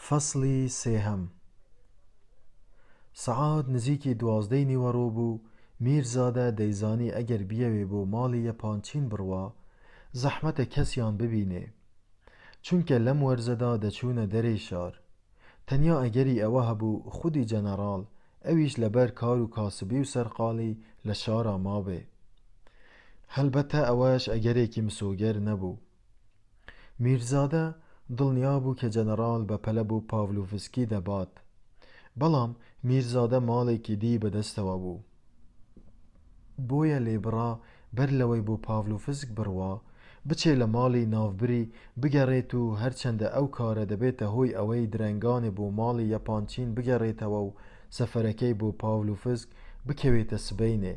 فەسڵی سێهەم. سەعات نزیکی 12 نیوەڕۆ بوو. میرزادە دەیزانی ئەگەر بیەوێ بۆ ماڵی یەپانچین بڕوا زەحمەتە کەسیان ببینێ، چونکە لەم وەرزەدا دەچوونە دەرەی شار. تەنیا ئەگەری ئەوە هەبوو خودی جەنەڕاڵ ئەویش لەبەر کار و کاسبی و سەرقاڵی لە شارا مابێ. هەلبەتە ئەوەش ئەگەرێکی مسۆگەر نەبوو. میرزادە دڵنیا بوو کە جەنەڕاڵ بەپەلە بۆ پاڤلۆڤسکی دەبات، بەڵام میرزادە ماڵێکی دی بەدەستەوە بوو. بۆیە لێبڕا بەر لەوەی بۆ پاڤلۆڤسک بڕوا بچێ لە ماڵی ناوبری بگەڕێت و هەرچەندە ئەو کارە دەبێتە هۆی ئەوەی درەنگانێ بۆ ماڵی یەپانچین بگەڕێتەوە و سەفەرەکەی بۆ پاڤلۆڤسک بکەوێتە سبەینێ.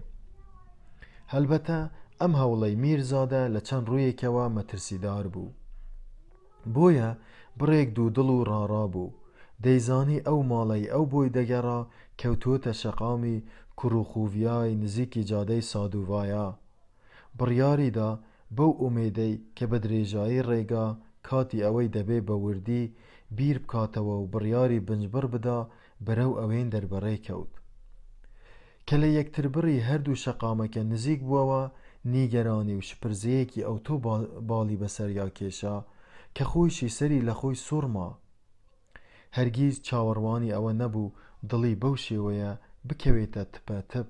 هەلبەتە ئەم هەوڵەی میرزادە لە چەند ڕوویەکەوە مەترسیدار بوو. بۆیە بڕێک دوودڵ و ڕاڕا بوو. دەیزانی ئەو ماڵەی ئەو بۆی دەگەڕا کەوتووەتە شەقامی کوڕوخوڤیای نزیکی جادەی سادوڤایە. بڕیاریدا بەو ئومێدەی کە بە درێژایی ڕێگا کاتی ئەوەی دەبێ بە وردی بیر بکاتەوە و بڕیاری بنجبڕ بدا بەرەو ئەوێن دەربەڕێ کەوت. کە لە یەکتربڕی هەردوو شەقامەکە نزیک بووەوە نیگەرانی و شپرزەیەکی ئەوتۆ باڵی بەسەریا کێشا کە خۆیشی سەری لە خۆی سوڕما. هەرگیز چاوەڕوانی ئەوە نەبوو دڵی بەو شێوەیە بکەوێتە تپەتپ.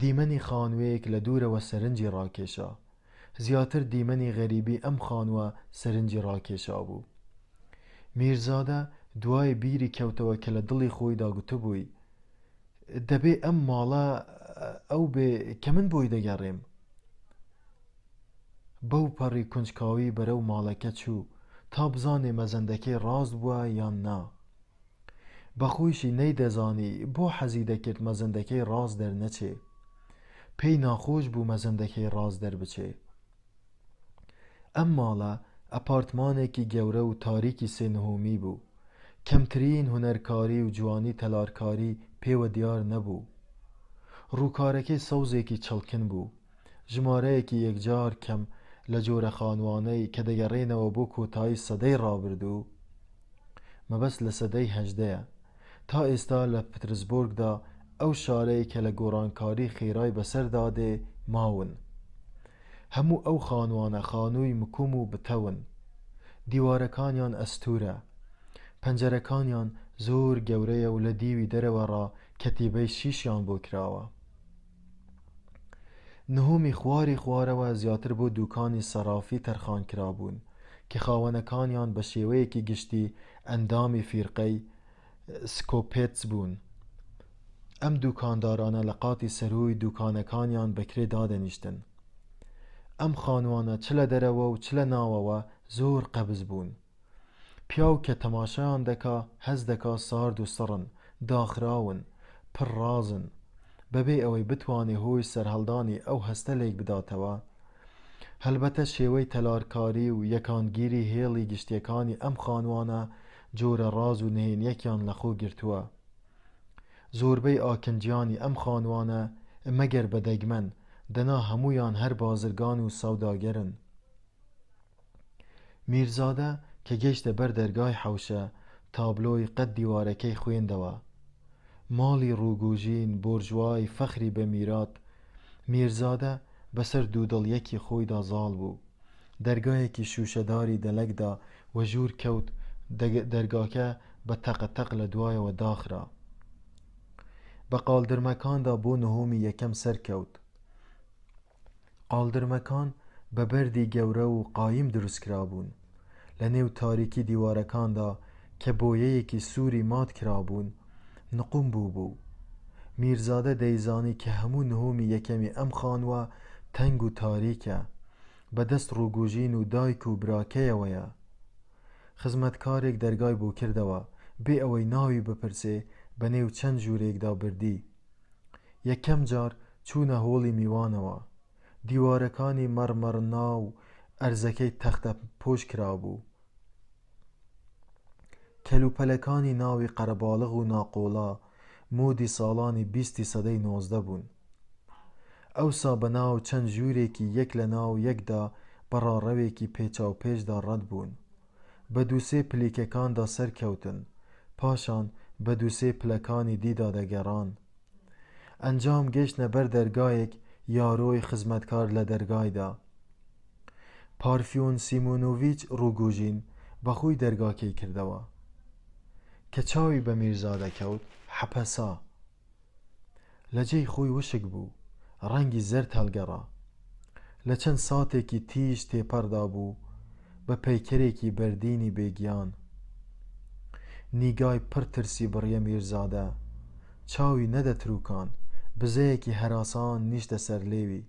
دیمەنی خانوویەک لە دوورەوە سەرنجی ڕاکێشا. زیاتر دیمەنی غەریبی ئەم خانووە سەرنجی ڕاکێشا بوو. میرزادە دوای بیری کەوتەوە کە لە دڵی خۆیدا گوتبووی دەبێ ئەم ماڵە ئەو بێ کە من بۆی دەگەڕێم. بەو پەڕی کونجکاوی بەرەو ماڵەکە چوو تا بزانێ مەزەندەکەی ڕاست بووە یان نا. بەخۆیشی نەیدەزانی بۆ حەزی دەکرد مەزەندەکەی ڕاست دەرنەچێ. پێی ناخۆش بوو مەزەندەکەی ڕاست دەربچێ. ئەم ماڵە ئەپارتمانێکی گەورە و تاریکی سێنهۆمی بوو. کەمترین هونەرکاری و جوانی تەلارکاری پێوە دیار نەبوو. ڕووکارەکەی سەوزێکی چڵکن بوو. ژمارەیەکی یەکجار کەم لە جۆرە خانوانەی کە دەگەڕێنەوە بۆ کۆتایی سەدەی ڕابردوو، مەبەست لە سەدەی 18 تا ئێستا لە پترزبۆرگدا ئەو شارەی کە لە گۆڕانکاری خێرای بەسەردادێ ماون. هەموو ئەو خانوانە خانووی مکوم و بتەون. دیوارەکانیان ئەستورە. پەنجەرەکانیان زۆر گەورەیە و لە دیوی دەرەوەڕا کەتیبەی شیشیان بۆ کراوە. نهۆمی خوارەوە زیاتر بۆ دووکانی سەرافی تەرخان کرابوون کە خاوەنەکانیان بە شێوەیەکی گشتی ئەندامی فیرقەی سکۆپێتس بوون. ئەم دووکاندارانە لە قاتی سەرۆی دووکانەکانیان بەکرێ دادەنیشتن. ئەم خانوانە چ لە دەرەوە و چ لە ناوەوە زۆر قەبز بوون. پیاو کە تەماشایان دەکا هەز دەکا سارد و سڕن، داخراون، پڕڕازن، بەبێ ئەوەی بتوانێ هۆی سەرهەڵدانی ئەو هەستە لێک بداتەوە. هەلبەتە شێوەی تەلارکاری و یەکانگیری هێڵی گشتیەکانی ئەم خانوانە جۆرە ڕاز و نهێنیەکیان لەخۆ گرتووە. زۆربەی ئاکنجیانی ئەم خانوانە مەگەر بە دەگمەن دەنا هەمویان هەر بازرگان و سەوداگەرن. میرزادە کە گەیشتە بەر دەرگای حەوشە تابلۆی قەت دیوارەکەی خوێندەوە. ماڵی ڕووگوژین بۆرژوای فەخری بە میرات. میرزادە بەسەر دوودڵیەکی خۆیدا زاڵ بوو. دەرگایەکی شوشەداری دەلەکدا وە ژوور کەوت. دەرگاکە بە تەقەتەق لە دوایەوە داخرا. بە قاڵدرمەکاندا بۆ نهۆمی یەکەم سەرکەوت. قاڵدرمەکان بە بەردی گەورە و قایم دروستکرابوون. لە نێو تاریکی دیوارەکاندا کە بۆیەیەکی سووری مات کرابوون نقوم بوو. میرزادە دەیزانی کە هەموو نهۆمی یەکەمی ئەم خانوە تەنگ و تاریکە، بەدەست ڕووگوژین و دایک و براکەیەوەیە. خزمەتکارێک دەرگای بۆ کردەوە بێ ئەوەی ناوی بپرسێ بە نێو چەند ژوورێکدا بردی. یەکەم جار چوونە هۆڵی میوانەوە. دیوارەکانی مەرمەڕنا و ئەرزەکەی تەختە پۆش کرابوو. کەلوپەلەکانی ناوی قەرەباڵغ و ناقۆڵا مۆدی ساڵانی 20 سەدەی 19 بوون. ئەوسا بەناو چەند ژوورێکی یەک لە ناو یەکدا بەڕاڕەوێکی پێچاوپێشدا ڕەت بوون. بە دووسێ پلیکەکاندا سەرکەوتن، پاشان بە دووسێ پلەکانی دیدا دەگەڕان. ئەنجام گەیشتنە بەر دەرگایەک یارۆی خزمەتکار لە دەرگایدا. پارفیۆن سیمۆنۆڤیچ ڕووگوژین بەخۆی دەرگاکەی کردەوە کە چاوی بە میرزا دەکەوت حەپەسا. لە جێی خۆی وشک بوو، ڕەنگی زەرد هەڵگەڕا. لە چەند ساتێکی تیژ تێپەڕدا بوو بە پەیکەرێکی بەردینی بێگیان. نیگای پڕ ترسی بڕیە میرزادە، چاوی نەدەترووکان، بزەیەکی هەراسان نیشتە سەر لێوی.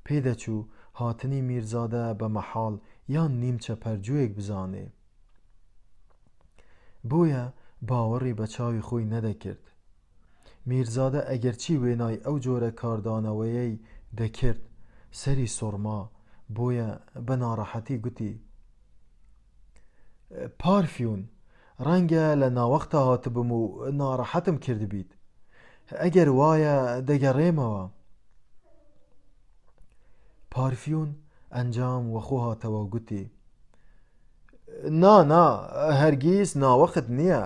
پێدەچوو هاتنی میرزادە بە مەحاڵ یان نیمچە پەرجوویەک بزانێ. بۆیە باوەڕی بە چاوی خۆی نەدەکرد. میرزادە ئەگەرچی وێنای ئەو جۆرە کاردانەوەیەی دەکرد سەری سۆڕما، بۆیە بە ناڕەحەتی گوتی: پارفیۆن، ڕەنگە لە ناوەختا هاتبووم و ناڕەحەتم کردبیت. ئەگەر وایە دەگەڕێمەوە. پارفیۆن ئەنجام وەخۆ هاتەوە گوتی: نا هەرگیز ناوەخت نییە،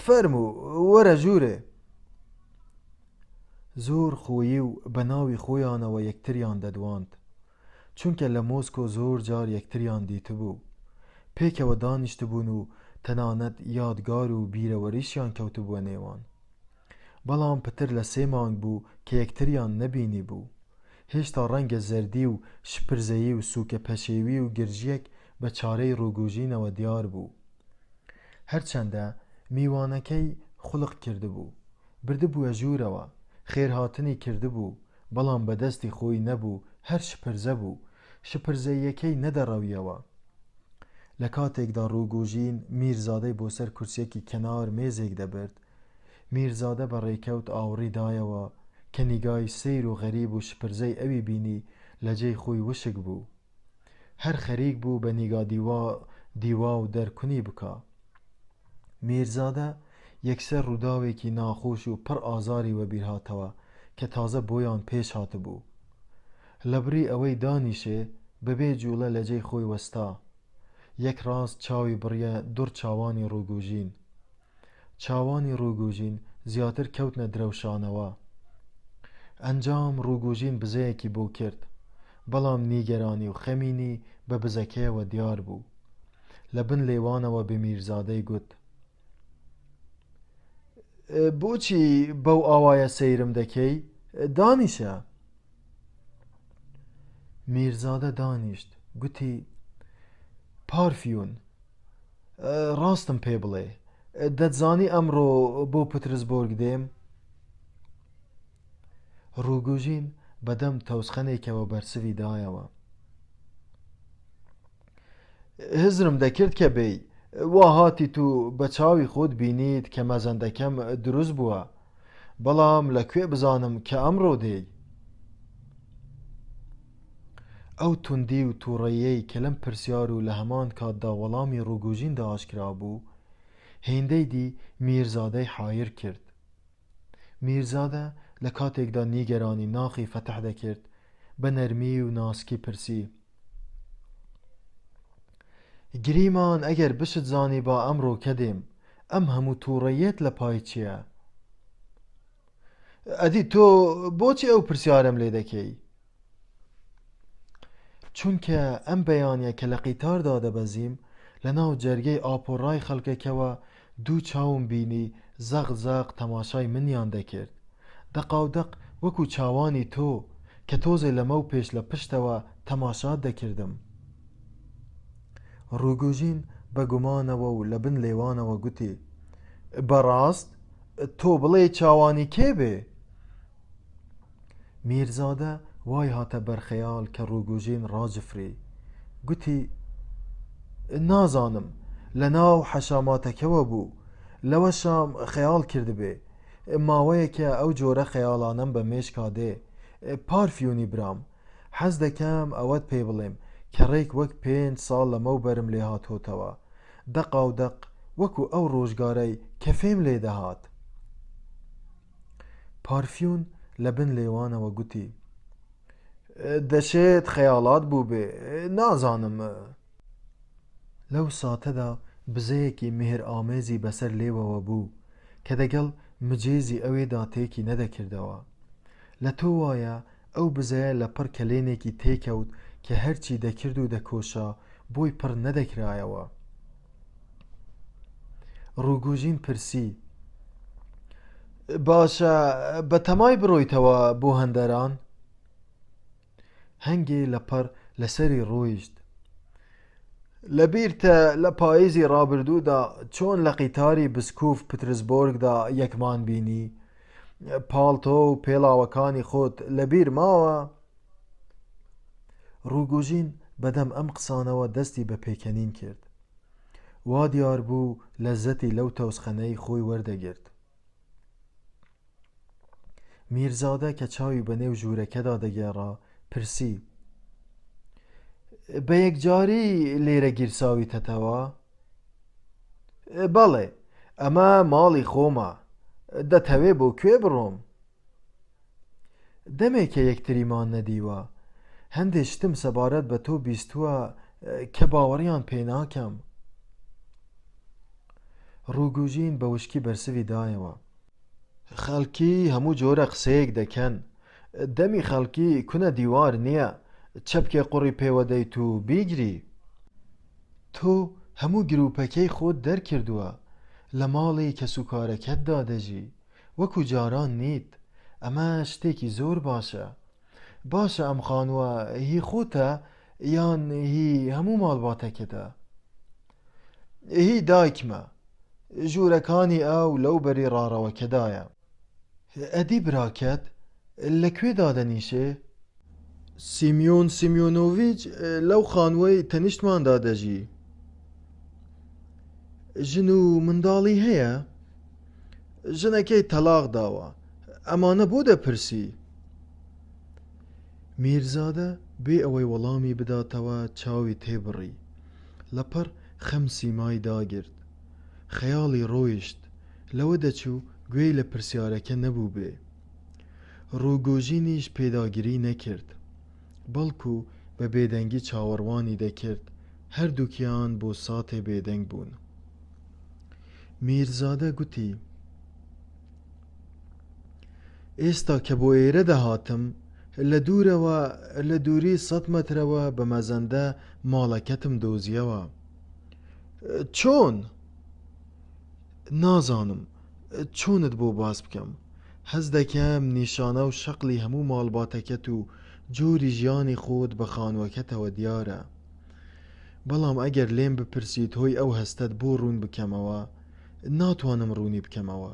فەرموو وەرە ژوورێ. زۆر خۆیی و بە ناوی خۆیانەوە یەکتریان دەدواند، چونکە لە مۆسکۆ زۆر جار یەکتریان دیتبوو. پێکەوە دانیشتبوون و تەنانەت یادگار و بیرەوەریشیان کەوتبووە نێوان. بەڵام پتر لە 3 مانگ بوو کە یەکتریان نەبینی بوو. هێشتا ڕەنگە زەردی و شپرزەیی و سووکە پەشێوی و گرژیەک بە چارەی ڕووگوژینەوە دیار بوو. هەرچەندە میوانەکەی خوڵق کردبوو، بردبووە ژوورەوە، خێرهاتنی کردبوو، بەڵام بەدەستی خۆی نەبوو، هەر شپرزە بوو، شپرزەیەکەی نەدەڕەویەوە. لە کاتێکدا ڕووگوژین میرزادەی بۆ سەر کورسێکی کەنار مێزێک دەبرد، میرزادە بە ڕێکەوت ئاوڕی دایەوە کە نیگای سەیر و غەریب و شپرزەی ئەوی بینی لە جێی خۆی وشک بوو. هەر خەریک بوو بە نیگا دیوا و دەرکونی بکە. میرزادە یەکسەر ڕووداوێکی ناخۆش و پڕ ئازاری وەبیر هاتەوە کە تازە بۆیان پێش هاتبوو. لەبری ئەوەی دانیشێ بەبێ جوڵە لە جێی خۆی وەستا. یەک ڕاست چاوی بڕیە دوڕ چاوانی ڕووگوژین. چاوانی ڕووگوژین زیاتر کەوتنە درەوشانەوە. ئەنجام ڕووگوژین بزەیەکی بۆ کرد، بەڵام نیگەرانی و خەمینی بە بزەکەیەوە دیار بوو. لە بن لێوانەوە بە میرزادەی گوت: بۆچی بەو ئاوایە سەیرم دەکەی؟ دانیشە. میرزادە دانیشت، گوتی: پارفیۆن، ڕاستم پێ بڵێ، دەتزانی ئەمڕۆ بۆ پترزبۆرگ دێم؟ ڕووگوژین بەدەم تەوسخەنێکەوە بەرسوی دایەوە. هزرم دەکرد کە بێی، وا هاتیت و بە چاوی خۆت بینیت کە مەزەندەکەم دروست بووە، بەڵام لەکوێ بزانم کە ئەمڕۆ دێی؟ ئەو توندی و تووڕەیەی کە لەم پرسیار و لە هەمان کاتدا وەڵامی ڕووگوژیندا ئاشکرا بوو، هێندەی دی میرزادەی حایر کرد. میرزادە لە کاتێکدا نیگەرانی ناخی فەتح دەکرد، بە نەرمی و ناسکی پرسی: گریمان ئەگەر بشت زانی با ئەمڕۆ کە دێم، ئەم هەموو تووڕەیەت لە پای چییە؟ ئەدی تۆ بۆچی ئەو پرسیارم لێ دەکەی؟ چونکە ئەم بەیانیە کە لە قیتاردا دەبەزیم لە ناو جەرگەی ئاپۆڕای خەڵکێکەوە دوو چاوم بینی زەق تەماشای منیان دەکرد، دەقاودەق وەکو چاوانی تۆ کە تۆزێ لەمە و پێش لە پشتەوە تەماشات دەکردم. ڕووگوژین بە گومانەوە و لە بن لێوانەوە گوتی: بەڕاست تۆ بڵێ چاوانی کێ بێ؟ میرزادە وای هاتە بەرخەیاڵ کە ڕووگوژین ڕاجفری. گوتی: نازانم، لە ناو حەشاماتەکەوە بوو، لەوەشام خەیاڵ کردبێ، ماوەیەکە ئەو جۆرە خەیاڵانم بە مێشکا دێ. پارفیۆنی برام، حەز دەکەم ئەوەت پێ بڵێم کە ڕێک وەک 5 ساڵ لەمەوبەرم لێ هاتۆتەوە، دەقاودەق وەکو ئەو ڕۆژگارەی کە فێم لێ دەهات. پارفیۆن لە بن لێوانەوە گوتی: دەشێت خەیاڵات بوو بێ، نازانم. لەو ساتەدا بزەیەکی مێهر ئامێزی بەسەر لێوەوە بوو کە دەگەڵ مجێزی ئەوێدا تێکی نەدەکردەوە. لە تۆ وایە ئەو بزەیە لە پڕ کەلێنێکی تێکەوت کە هەرچی دەکرد و دەکۆشا بۆی پڕ نەدەکرایەوە. ڕووگوژین پرسی: باشە بەتەمای بڕۆیتەوە بۆ هەندەران؟ هەنگێ لە پڕ لەسەری ڕۆیشت. لەبیرتە لە پاییزی ڕابردوودا چۆن لە قیتاری بسکوف پترسبۆرگدا یەکمان بینی؟ پاڵتۆ و پێڵاوەکانی خۆت لەبیر ماوە؟ ڕووگوژین بەدەم ئەم قسانەوە دەستی بە پێکەنین کرد. وا دیار بوو لەزەتی لەو تەوسخەنەی خۆی وەردەگرت. میرزادە کە چاوی بەنێو ژوورەکەدا دەگێڕا پرسی: بە یەکجاری لێرە گیرساویتەتەوە؟ بەڵێ، ئەمە ماڵی خۆمە. دەتەوێ بۆ کوێ بڕۆم؟ دەمێکە یەکتریمان نەدیوە. هەندێک شتم سەبارەت بە تۆ بیستووە کە باوەڕیان پێ ناکەم. ڕووگوژین بە وشکی بەرسوی دایەوە. خەڵکی هەموو جۆرە قسەیەک دەکەن. دەمی خەڵکی کونە دیوار نییە چەپکێ قوڕی پێوە دەیت و بیگری. تۆ هەموو گروپەکەی خۆت دەرکردووە. لە ماڵی کەسوکارەکەتدا دەژی. وەکو جاران نیت. ئەمە شتێکی زۆر باشە. باشە ئەم خانووە هی خۆتە یان هی هەموو ماڵباتەکەتە؟ هی دایکمە. ژوورەکانی ئەو لەو بەری ڕاڕەوەکەدایە. ئەدی براکەت لەکوێدا دەنیشێ؟ سیمیۆن سیمیۆنۆڤیچ لەو خانووەی تەنیشتماندا دەژی. ژن و منداڵی هەیە؟ ژنەکەی تەلاق داوە. ئەمانە بۆ دەپرسی؟ میرزادە بێ ئەوەی وەڵامی بداتەوە چاوی تێبڕی. لەپەر خەم سیمای داگرت. خەیاڵی ڕۆیشت لەوە دەچوو گوێی لە پرسیارەکە نەبوو بێ. ڕووگوژینیش پێداگیری نەکرد، بەڵکو بە بێدەنگی چاوەڕوانی دەکرد. هەردووکیان بۆ ساتێ بێدەنگ بوون. میرزادە گوتی: ئێستا کە بۆ ئێرە دەهاتم لە دووری 100 مەترەوە بە مەزەندە ماڵەکەتم دۆزیەوە. چۆن؟ نازانم چۆنت بۆ باس بکەم. هەز دەکەم نیشانە و شەقلی هەموو ماڵباتەکەت و جۆری ژیانی خۆت بە خانووەکەتەوە دیارە. بەڵام ئەگەر لێم بپرسیت هۆی ئەو هەستەت بۆ ڕوون بکەمەوە، ناتوانم ڕوونی بکەمەوە.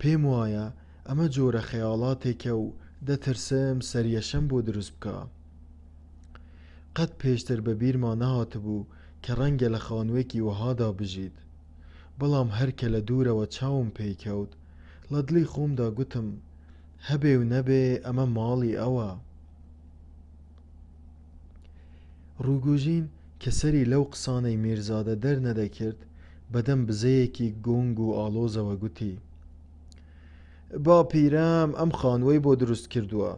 پێم وایە ئەمە جۆرە خەیاڵاتێکە و دەترسم سەریەشەم بۆ دروست بکە. قەت پێشتر بە بیرمان نەهاتبوو کە ڕەنگە لە خانوویەکی وەهادا بژیت. بەڵام هەرکە لە دوورەوە چاوم پێیکەوت لە دڵی خۆمدا گوتم هەبێ و نەبێ ئەمە ماڵی ئەوە. ڕووگوژین کە سەری لەو قسانەی میرزادە دەرنەدەکرد بەدەم بزەیەکی گۆنگ و ئالۆزەوە گوتی: باپیرەم ئەم خانووەی بۆ دروست کردووە.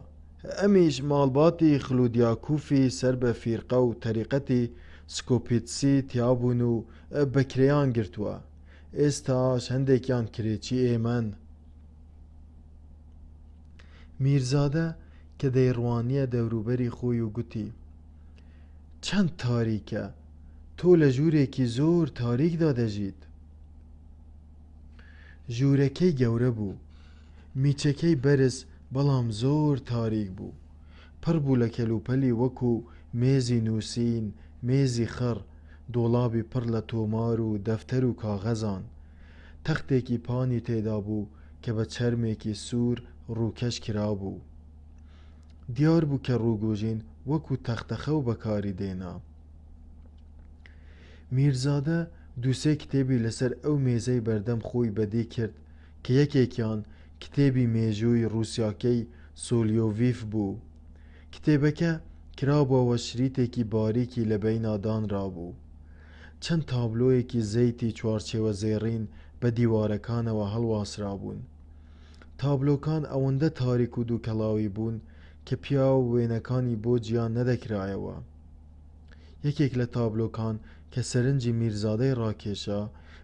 ئەمیش ماڵباتی خلودیاکوفی سەر بە فیرقە و تەریقەتی سکۆپیتسی تیابوون و بەکرێیان گرتووە. ئێستاش هەندێکیان کرێکی ئێمەن. میرزادە کە دەیڕوانیە دەوروبەری خۆی و گوتی: چەند تاریکە. تۆ لە ژوورێکی زۆر تاریکدا دەژیت. ژوورەکەی گەورە بوو، میچەکەی بەرز بەڵام زۆر تاریک بوو. پڕ بوو لە کەلوپەلی وەکو مێزی نووسین، مێزی خڕ، دۆڵابی پڕ لە تۆمار و دەفتەر و کاغەزان. تەختێکی پانی تێدا بوو کە بە چەرمێکی سوور ڕووکەش کرا بوو. دیار بوو کە ڕووگوژین وەکو تەختەخەو بەکاری دێنا. میرزادە دووسێ کتێبی لەسەر ئەو مێزەی بەردەم خۆی بەدی کرد کە یەکێکیان کتێبی مێژووی ڕووسیاکەی سۆلیۆڤیف بوو. کتێبەکە کرابووەوە شریتێکی باریکی لە بەینادانرا بوو. چەند تابلۆیەکی زەیتی چوارچێوە زێڕین بە دیوارەکانەوە هەڵواسرا بوون. تابلۆکان ئەوەندە تاریک و دووکەڵاوی بوون کە پیا و وێنەکانی بۆ جیان نەدەکرایەوە. یەکێک لە تابلۆکان کە سەرنجی میرزادەی ڕاکێشا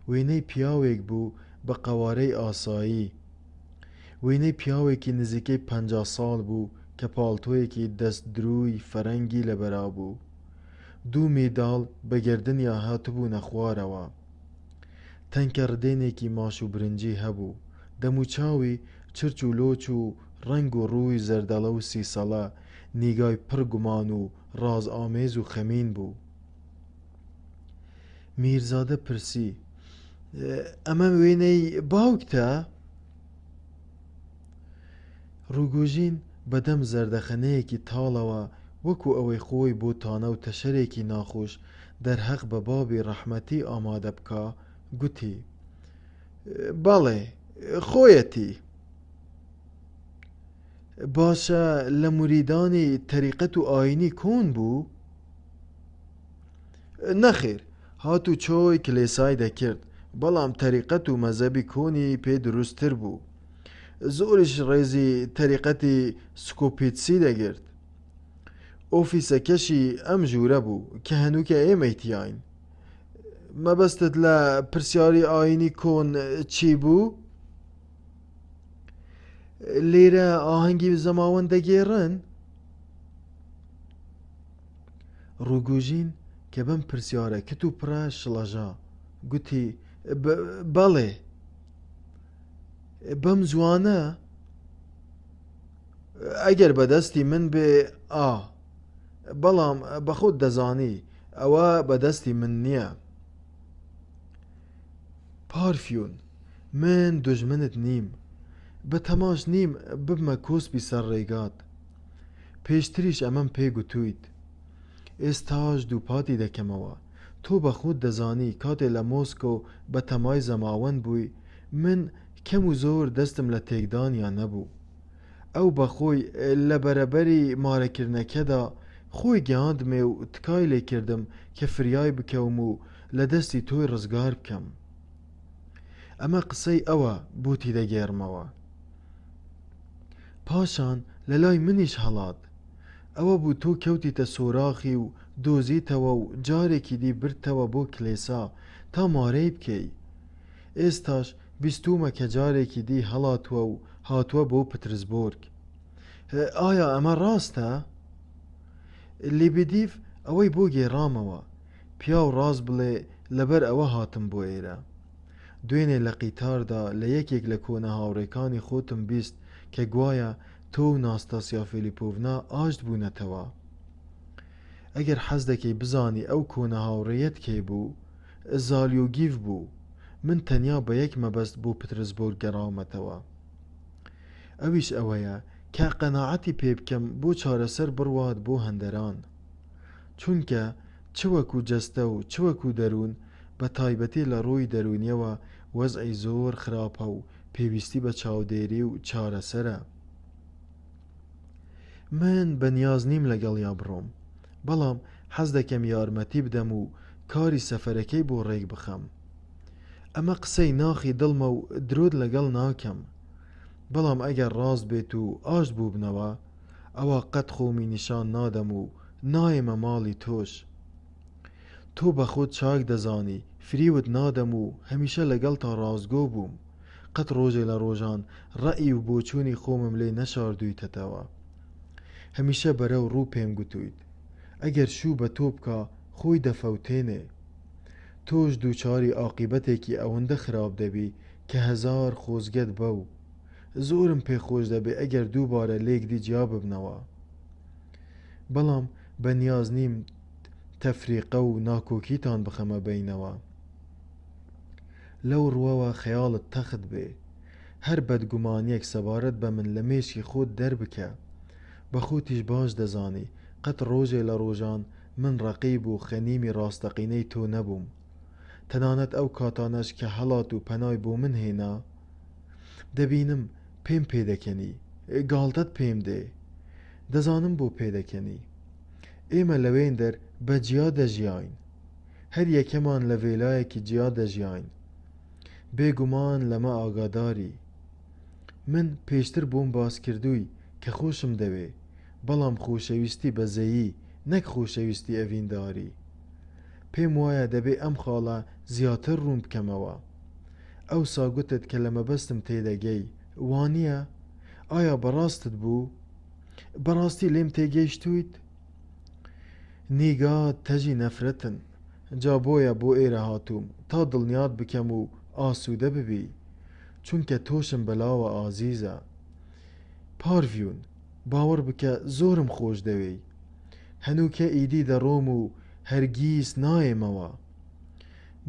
وێنەی پیاوێک بوو بە قەوارەی ئاسایی، وێنەی پیاوێکی نزیکەی 50 ساڵ بوو کە پاڵتۆیەکی دەست درووی فەرەنگی لەبەرا بوو، دوو مێداڵ بە گەردنیا هاتبوونە خوارەوە، تەنکە ڕدێنێکی ماش و برنجی هەبوو، دەموچاوی چرچ و لۆچ و ڕەنگ و ڕووی زەردەڵە و سیسەڵە، نیگای پڕ گومان و ڕاز ئامێز و خەمین بوو. میرزادە پرسی: ئەمە وێنەی باوکتە؟ ڕووگوژین بەدەم زەردەخەنەیەکی تاڵەوە وەکو ئەوەی خۆی بۆ تانە و تەشەرێکی ناخۆش دەرهەق بە بابی ڕەحمەتی ئامادە بکا، گوتی: بەڵێ، خۆیەتی. باشە لە موریدانی تەریقەت و ئاینی کۆن بوو؟ نەخێر، هات و چۆی کلێسای دەکرد، بەڵام تەریقەت و مەزەبی کۆنی پێ دروستتر بوو. زۆریش ڕێزی تەریقەتی سکۆپیتسی دەگرت. ئۆفیسەکەشی ئەم ژوورە بوو کە هەنووکە ئێمەیتیاین. مەبەستت لە پرسیاری ئاینی کۆن چی بوو؟ لێرە ئاهەنگی زەماوەند دەگێڕن؟ ڕووگوژین کە بەم پرسیارە کت و پڕە شڵەژا، گوتی: بەڵێ. بەم زوانە؟ ئەگەر بەدەستی من بێ ئا، بەڵام بەخۆت دەزانی ئەوە بەدەستی من نییە. پارفیۆن، من دوژمنت نیم، بە تەماش نیم ببمە کۆسپی سەر ڕێگات. پێشتریش ئەمەم پێ گوتوویت. ئێستاش دووپاتی دەکەمەوە. تۆ بەخۆت دەزانی کاتێ لە مۆسکۆ بە تەمای زەماوەند بووی، من کەم و زۆر دەستم لە تێکدانیان نەبوو. ئەو بەخۆی لە بەرەبەری مارەکردنەکەدا خۆی گەیاندمێ و تکای لێ کردم کە فریای بکەوم و لە دەستی تۆی ڕزگار بکەم. ئەمە قسەی ئەوە بۆتی دەگێڕمەوە. پاشان لە لای منیش هەڵات. ئەوە بوو تۆ کەوتیتە سۆراخی و دۆزیتەوە و جارێکی دی برتەوە بۆ کلێسا تا مارەی بکەی. ئێستاش بیستومە کە جارێکی دی هەڵاتووە و هاتووە بۆ پترزبۆرگ. ئایا ئەمە ڕاستە؟ لێبدیف ئەوەی بۆ گێڕامەوە. پیا و ڕاست بڵێ لەبەر ئەوە هاتم بۆ ئێرە. دوێنێ لە قیتاردا لە یەکێک لە کۆنە هاوڕێکانی خۆتم بیست کە گوایە تۆ و ناستاسیا فیلیپۆڤنا ئاشت بوونەتەوە. ئەگەر حەز دەکەی بزانی ئەو کۆنە هاوڕێیەت کێ بوو، زالیۆگیڤ بوو. من تەنیا بە یەک مەبەست بۆ پترزبۆرگ گەڕاومەتەوە. ئەویش ئەوەیە کە قەناعەتی پێ بکەم بۆ چارەسەر بڕوات بۆ هەندەران. چونکە چ وەکو جەستە و چ وەکو دەروون، بە تایبەتی لە ڕووی دەرونیەوە وەزعی زۆر خراپە و پێویستی بە چاودێری و چارەسەرە. من بەنیاز نیم لەگەڵیا بڕۆم، بەڵام حەز دەکەم یارمەتی بدەم و کاری سەفەرەکەی بۆ ڕێک بخەم. ئەمە قسەی ناخی دڵمە و درۆت لەگەڵ ناکەم، بەڵام ئەگەر ڕاست بێت و ئاشت بوو بنەوە، ئەوە قەت خۆمی نیشان نادەم و نایەمە ماڵی تۆش. تۆ بە خۆت چاک دەزانی فریوت نادەم و هەمیشە لەگەڵ تا ڕازگۆ بووم. قەت ڕۆژێ لە ڕۆژان ڕەئی و بۆچوونی خۆمم لێ نەشاردوویتەوە. هەمیشە بەرەو ڕوو پێم گوتوویت ئەگەر شوو بە تۆ بکا خۆی دەفەوتێنێ. تۆش دووچاری عاقیبەتێکی ئەوەندە خراپ دەبی کە هەزار خۆزگەت بە و زۆرم پێخۆش دەبێ ئەگەر دووبارە لێک دی جیا ببنەوە. بەڵام بەنیاز نیم تەفریقە و ناکۆکیتان بخەمە بینەوە. لەو ڕووەوە خەیاڵت تەخت بێ، هەر بەدگومانیەک سەبارەت بە من لە مێشکی خۆت دەربکە. بە خۆتیش باش دەزانی قەت ڕۆژێ لە ڕۆژان من ڕەقیب و خەنیمی ڕاستەقینەی تۆ نەبووم. تەنانەت ئەو کاتانەش کە هەڵات و پەنای بۆ من هێنا، دەبینم پێم پێدەکەنی، گاڵتەت پێم دێ. دەزانم بۆ پێدەکەنی. ئێمە لەوێن دەر بە جیا دەژیاین، هەر یەکەمان لە وێلایەکی جیا دەژیاین. بێگومان لەمە ئاگاداری. من پێشتر بۆم باس کردووی کە خۆشم دەوێ، بەڵام خۆشەویستی بەزەیی نەک خۆشەویستی ئەڤینداری. پێم وایە دەبێ ئەم خاڵە زیاتر ڕوون بکەمەوە. ئەوسا گوتت کە لە مەبەستم تێدەگەی، وانییە؟ ئایا بەڕاستت بوو؟ بەڕاستی لێم تێگەیشتوویت؟ نیگا تەژی نەفرەتن، جا بۆیە بۆ ئێرە هاتووم تا دڵنیات بکەم و ئاسوودە ببی، چونکە تۆشم بەلاوە ئازیزە. پارڤیون، باوەڕ بکە زۆرم خۆش دەوێی، هەنووکە ئیدی دەڕۆم و هەرگیز نایێمەوە.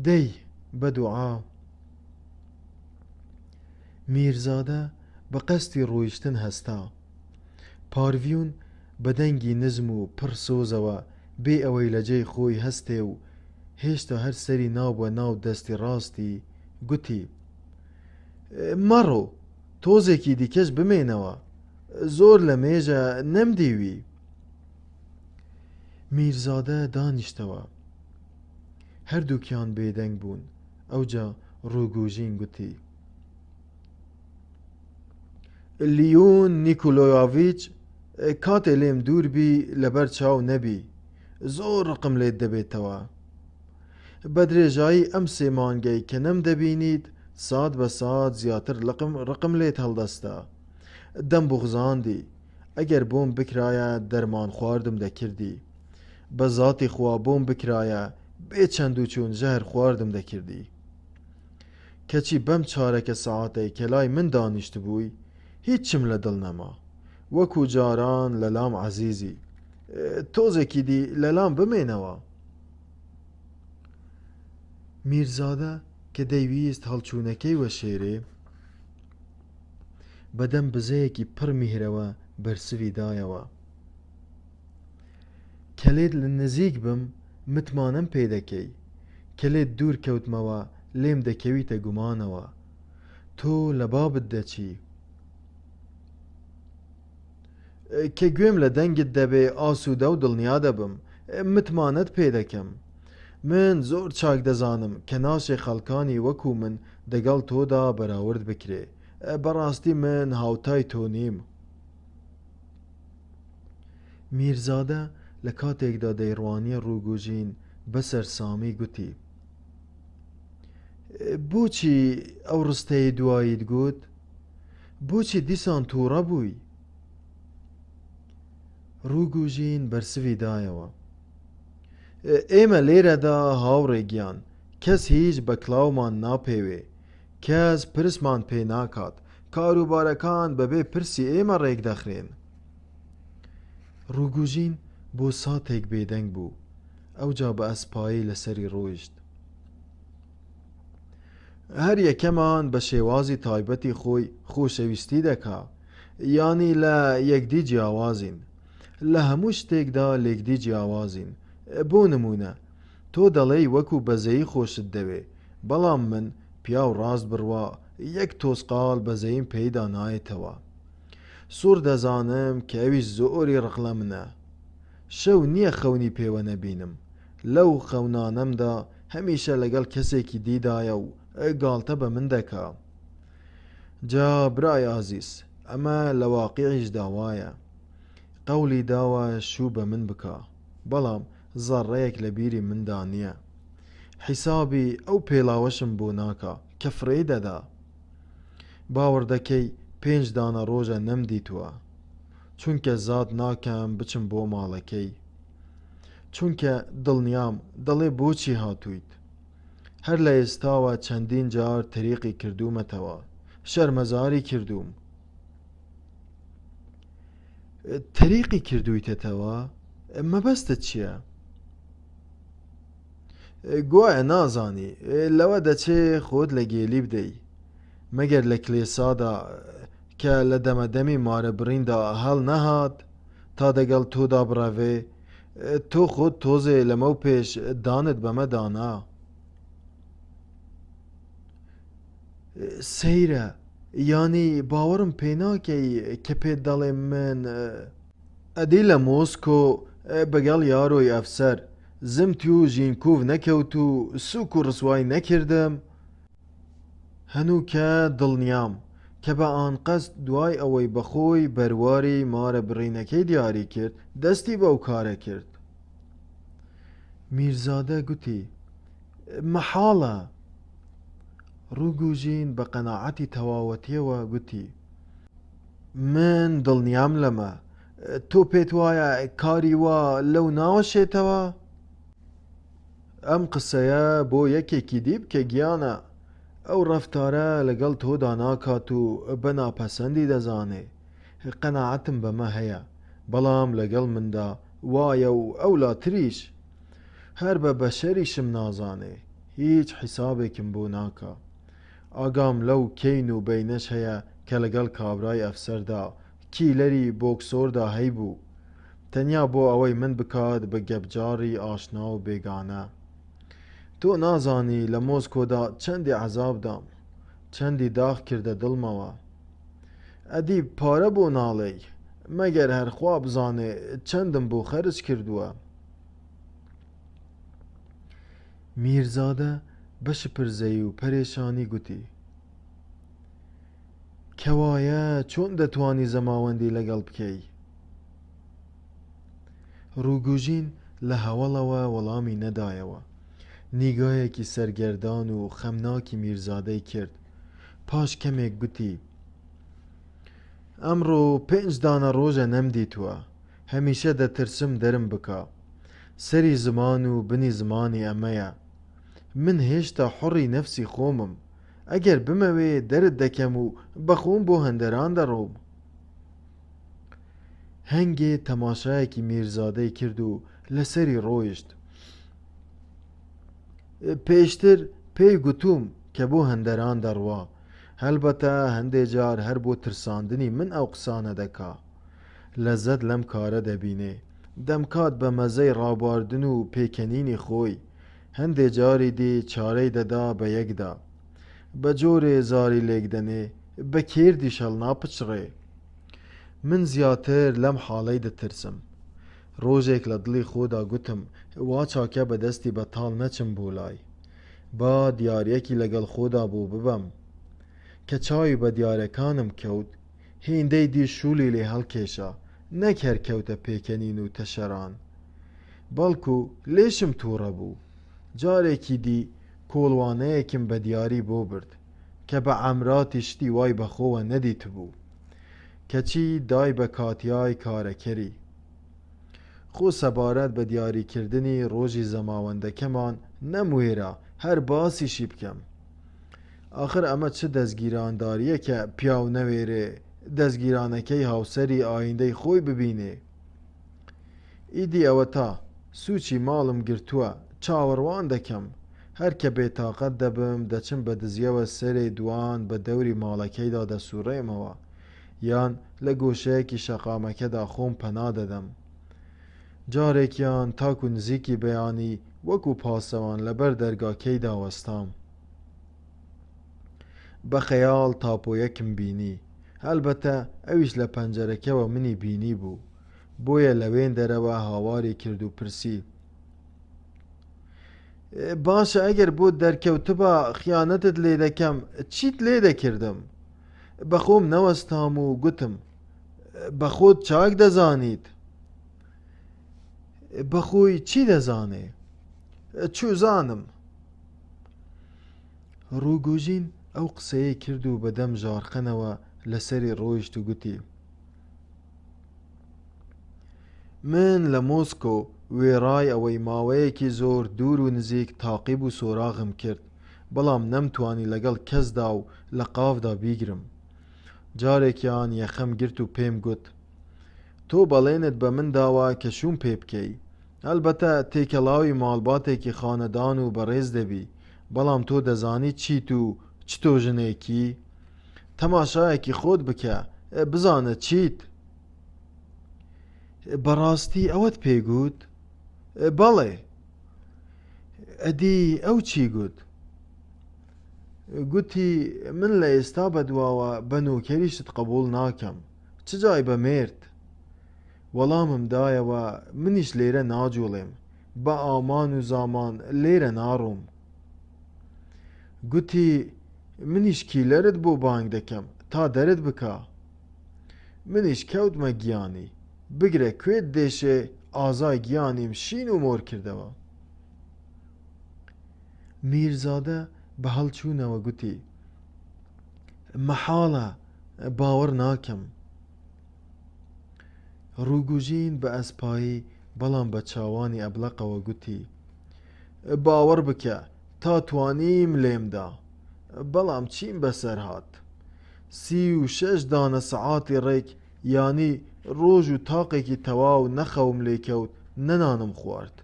دەی بەدوعا. میرزادە بە قەستی ڕۆیشتن هەستا. پارڤیون بە دەنگی نزم و پڕ سۆزەوە بێ ئەوەی لە جێی خۆی هەستێ و هێشتا هەر سەری ناوبە ناو دەستی ڕاستی گوتی: مەڕۆ، تۆزێکی دیکەش بمێنەوە، زۆر لە مێژە نەمدیوی. میرزادە دانیشتەوە. هەردووکیان بێدەنگ بوون. ئەوجا ڕووگوژین گوتی: لیون نیکۆلۆیاڤیچ، کاتێ لێم دووربی لەبەر چاو نەبی، زۆر ڕقم لێت دەبێتەوە. بە درێژایی ئەم سێ مانگەی کە نەم دەبینیت سات بە سات زیاتر ڕقم لێت هەڵدەستا. دەم بغزاندی. ئەگەر بۆم بکرایە دەرمان خواردم دەکردی. بە زاتی خوا بۆم بکرایە بێ چەند و چوون ژەهر خواردم دەکردی. کەچی بەم چارەکە سەعاتەی کە لای من دانیشت بووی هیچم لە دڵ نەما، وەکو جاران لە لام عەزیزی، تۆزێکی دی لە لام بمێنەوە. میرزادە کە دەیویست هەڵچوونەکەی وەشێرێ، بەدەم بزەیەکی پڕ میهرەوە بەرسوی دایەوە. کەلێت لە نزیک بم متمانەم پێ دەکەی، کەلێت دوور کەوتمەوە لێم دەکەویتە گومانەوە. تۆ لە بابت دەچی. کە گوێم لە دەنگت دەبێ ئاسوودە و دڵنیا دەبم، متمانەت پێ دەکەم. من زۆر چاک دەزانم کە ناشێ خەڵکانی وەکو من دەگەڵ تۆدا بەراورد بکرێ. بەڕاستی من هاوتای تۆ نیم. میرزادە لە کاتێکدا دەیڕوانیە ڕووگوژین بەسەر سامی گوتی: بۆچی ئەو ڕستەی دواییت گوت؟ بۆچی دیسان تووڕە بووی؟ ڕووگوژین بەرسوی دایەوە. ئێمە لێرەدا هاوڕێگیان، کەس هیچ بە کڵاومان ناپێوێ، کەس پرسمان پێ ناکات، کاروبارەکان بەبێ پرسی ئێمە ڕێک دەخرێن. ڕووگوژین بۆ ساتێک بێدەنگ بوو. ئەوجا بە ئەسپایی لەسەری ڕۆیشت. هەر یەکەمان بە شێوازی تایبەتی خۆی خۆشەویستی دەکا، یانی لە یەکدی جیاوازین، لە هەموو شتێکدا لێکدی جیاوازین. بۆ نمونە تۆ دەڵێی وەکو بەزەیی خۆشت دەوێ، بەڵام من پیاو ڕاست بڕوا یەک تۆسقال بەزەیم پێیدا نایەتەوە. سوور دەزانم کە ئەویش زۆری ڕق لە منە. شەو نییە خەونی پێوە نەبینم. لەو خەونانەمدا هەمیشە لەگەڵ کەسێکی دیدایە و گاڵتە بە من دەکا. جا برای ئازیز، ئەمە لە واقیعیش داوایە. قەولی داوە شوو بە من بکە، بەڵام زەڕەیەک لە بیری مندا نییە. حیسابی ئەو پێڵاوەشم بۆ ناکا کە فڕێ دەدا. باوەڕ دەکەی 5 دانە ڕۆژە نەمدیتووە، چونکە زاد ناکەم بچم بۆ ماڵەکەی، چونکە دڵنیام دەڵێ بۆچی هاتوویت. هەر لە ئێستاوە چەندین جار تەریقی کردوومەتەوە، شەرمەزاری کردووم. تەریقی کردوویتەتەوە؟ مەبەستت چییە؟ گوایە نازانی، لەوە دەچێ خۆت لە گێلی بدەی، مەگەر لە کلێسادا کە لە دەمەدەمی مارە بڕیندا هەڵ نەهات تا دەگەڵ تۆدا بڕەوێ، تۆ خۆت تۆزێ لەمە و پێش دانت بەمە دانا. سەیرە، یانی باوەڕم پێ ناکەی کە پێت دەڵێ من ئەدی لە مۆسکۆ بەگەڵ یارۆی ئەفسەر زمتی و ژینکۆڤ نەکەوت و سووک و ڕسوای نەکردم. هەنووکە دڵنیام کە بە ئانقەست دوای ئەوەی بەخۆی بەرواری مارە بڕینەکەی دیاری کرد دەستی بەو کارە کرد. میرزادە گوتی مەحاڵە. ڕووگوژین بە قەناعەتی تەواوەتیەوە گوتی من دڵنیام لەمە، تۆ پێت وایە کاری وا لەو ناوەشێتەوە؟ ئەم قسەیە بۆ یەکێکی دی بکە گیانە، ئەو ڕەفتارە لەگەڵ تۆدا ناکات و بە ناپەسەندی دەزانێ. قەناعەتم بەمە هەیە، بەڵام لەگەڵ مندا وایە و ئەولاتریش. هەر بە بەشەریشم نازانێ، هیچ حیسابێکم بۆ ناکا. ئاگام لەو کەین و بەینەش هەیە کە لەگەڵ کابرای ئەفسەردا کیلەری بۆکسۆردا هەیبوو، تەنیا بۆ ئەوەی من بکات بە گەبجاری ئاشنا و بێگانە. تۆ نازانی لە مۆسکۆدا چەندی عەزابدام، چەندی داغ کردە دڵمەوە. ئەدی پارە بۆ ناڵێی، مەگەر هەرخوا بزانێ چەندم بۆ خەرج کردووە. میرزادە بە شپرزەی و پەرێشانی گوتی کەوایە چۆن دەتوانی زەماوەندی لەگەڵ بکەی؟ ڕووگوژین لە هەوڵەوە وەڵامی نەدایەوە. نیگایەکی سەرگەردان و خەمناکی میرزادەی کرد. پاش کەمێک گوتی ئەمڕۆ 5 دانە ڕۆژە نەمدیتووە، هەمیشە دەترسم دەرم بکا. سەری زمان و بنی زمانی ئەمەیە. من هێشتا حوڕی نەفسی خۆمم، ئەگەر بمەوێ دەرت دەکەم و بەخۆم بۆ هەندەران دەڕۆم. هەنگێ تەماشایەکی میرزادەی کرد و لەسەری ڕۆیشت. پێشتر پێی گوتووم کە بۆ هەندەران دەڕوا، هەلبەتە هەندێ جار هەر بۆ ترساندنی من ئەو قسانە دەکا. لەزەت لەم کارە دەبینێ، دەمکات بە مەزەی ڕابواردن و پێکەنینی خۆی. هەندێ جاری دی چارەی دەدا بە یەکدا، بە جۆرێ زاری لێک دەنێ، بە کێردیش هەڵناپچڕێ. من زیاتر لەم حاڵەی دەترسم. ڕۆژێک لە دڵی خۆدا گوتم وا چاکە بە دەستی بەتاڵ نەچم بۆ لای، با دیارەکی لەگەڵ خۆدا بۆ ببەم. کە چاوی بە دیارەکانم کەوت، هێندەی دی شوولی لێ هەڵکێشا، نەک هەر کەوتە پێکەنین و تەشەران، بەڵکو لێشم تووڕە بوو. جارێکی دی کۆڵوانەیەکم بە دیاری بۆ برد کە بە عەمراتی شتی وای بەخۆوە نەدیت بوو، کەچی دای بە کاتیای کارەکەری. خۆ سەبارەت بە دیاریکردنی ڕۆژی زەماوەندەکەمان نەموێرە هەر باسیشی بکەم. ئاخر ئەمە چ دەستگیرانداریە کە پیاو نەوێرێ دەستگیرانەکەی هاوسەری ئایندەی خۆی ببینێ. ئیدی ئەوە تا سوچی ماڵم گرتووە، چاوەڕوان دەکەم. هەر کە بێتاقەت دەبم دەچم بە دزیەوە سەرێ دوان بە دەوری ماڵەکەیدا دەسوڕێمەوە، یان لە گۆشەیەکی شەقامەکەدا خۆم پەنا دەدەم. جارێکیان تاکو نزیکی بەیانی وەکو پاسەوان لەبەر دەرگاکەیدا وەستام. بە خەیاڵ تاپۆیەکم بینی، هەلبەتە ئەویش لە پەنجەرەکەوە منی بینی بوو، بۆیە لەوێن دەرەوە هاواری کرد و پرسی باشە ئەگەر بۆ دەرکەوتبە خیانەتت لێ دەکەم، چیت لێ دەکردم؟ بەخۆم نەوەستام و گوتم بە خۆت چاک دەزانیت. بەخۆی چی دەزانێ؟ چوزانم. ڕووگوژین ئەو قسەیە کرد و بەدەم ژارخەنەوە لەسەری ڕۆیشت و گوتی من لە مۆسکۆ وێڕای ئەوەی ماوەیەکی زۆر دوور و نزیک تاقیب و سۆراغم کرد، بەڵام نەمتوانی لەگەڵ کەسدا و لە قاودا بیگرم. جارێکیان یەخەم گرت و پێم گوت تۆ بەڵێنت بە من داوە کە شوم پێ بکەی، هەلبەتە تێکەڵاوی ماڵباتێکی خانەدان و بەڕێز دەبی، بەڵام تۆ دەزانی چیت و چ تۆ ژنێکی؟ تەماشایەکی خۆت بکە بزانە چیت. بەڕاستی ئەوەت پێگوت؟ بەڵێ. ئەدی ئەو چی گوت؟ گوتی من لە ئێستا بەدواوە بە نۆکەریشت قبوڵ ناکەم، چ جای بە مێرد. وەڵامم دایەوە منیش لێرە ناجوڵێم، بە ئامان و زامان لێرە ناڕۆم. گوتی منیش کیلەرت بۆ بانگ دەکەم تا دەرت بکا. منیش کەوتمە گیانی، بگرە کوێت دێشێ ئازای گیانیم شین و مۆر کردەوە. میرزادە بە هەڵچوونەوە گوتی: مەحاڵە، باوەڕ ناکەم. ڕووگوژین بە ئەسپایی بەڵام بە چاوانی ئەبلەقەوە گوتی: باوەڕ بکە تا توانیم لێمدا، بەڵام چیم بەسەر هات. 36 دانە سەعاتی ڕێک، یانی ڕۆژ و تاقێکی تەواو نەخەوم لێکەوت، نەنانم خوارد،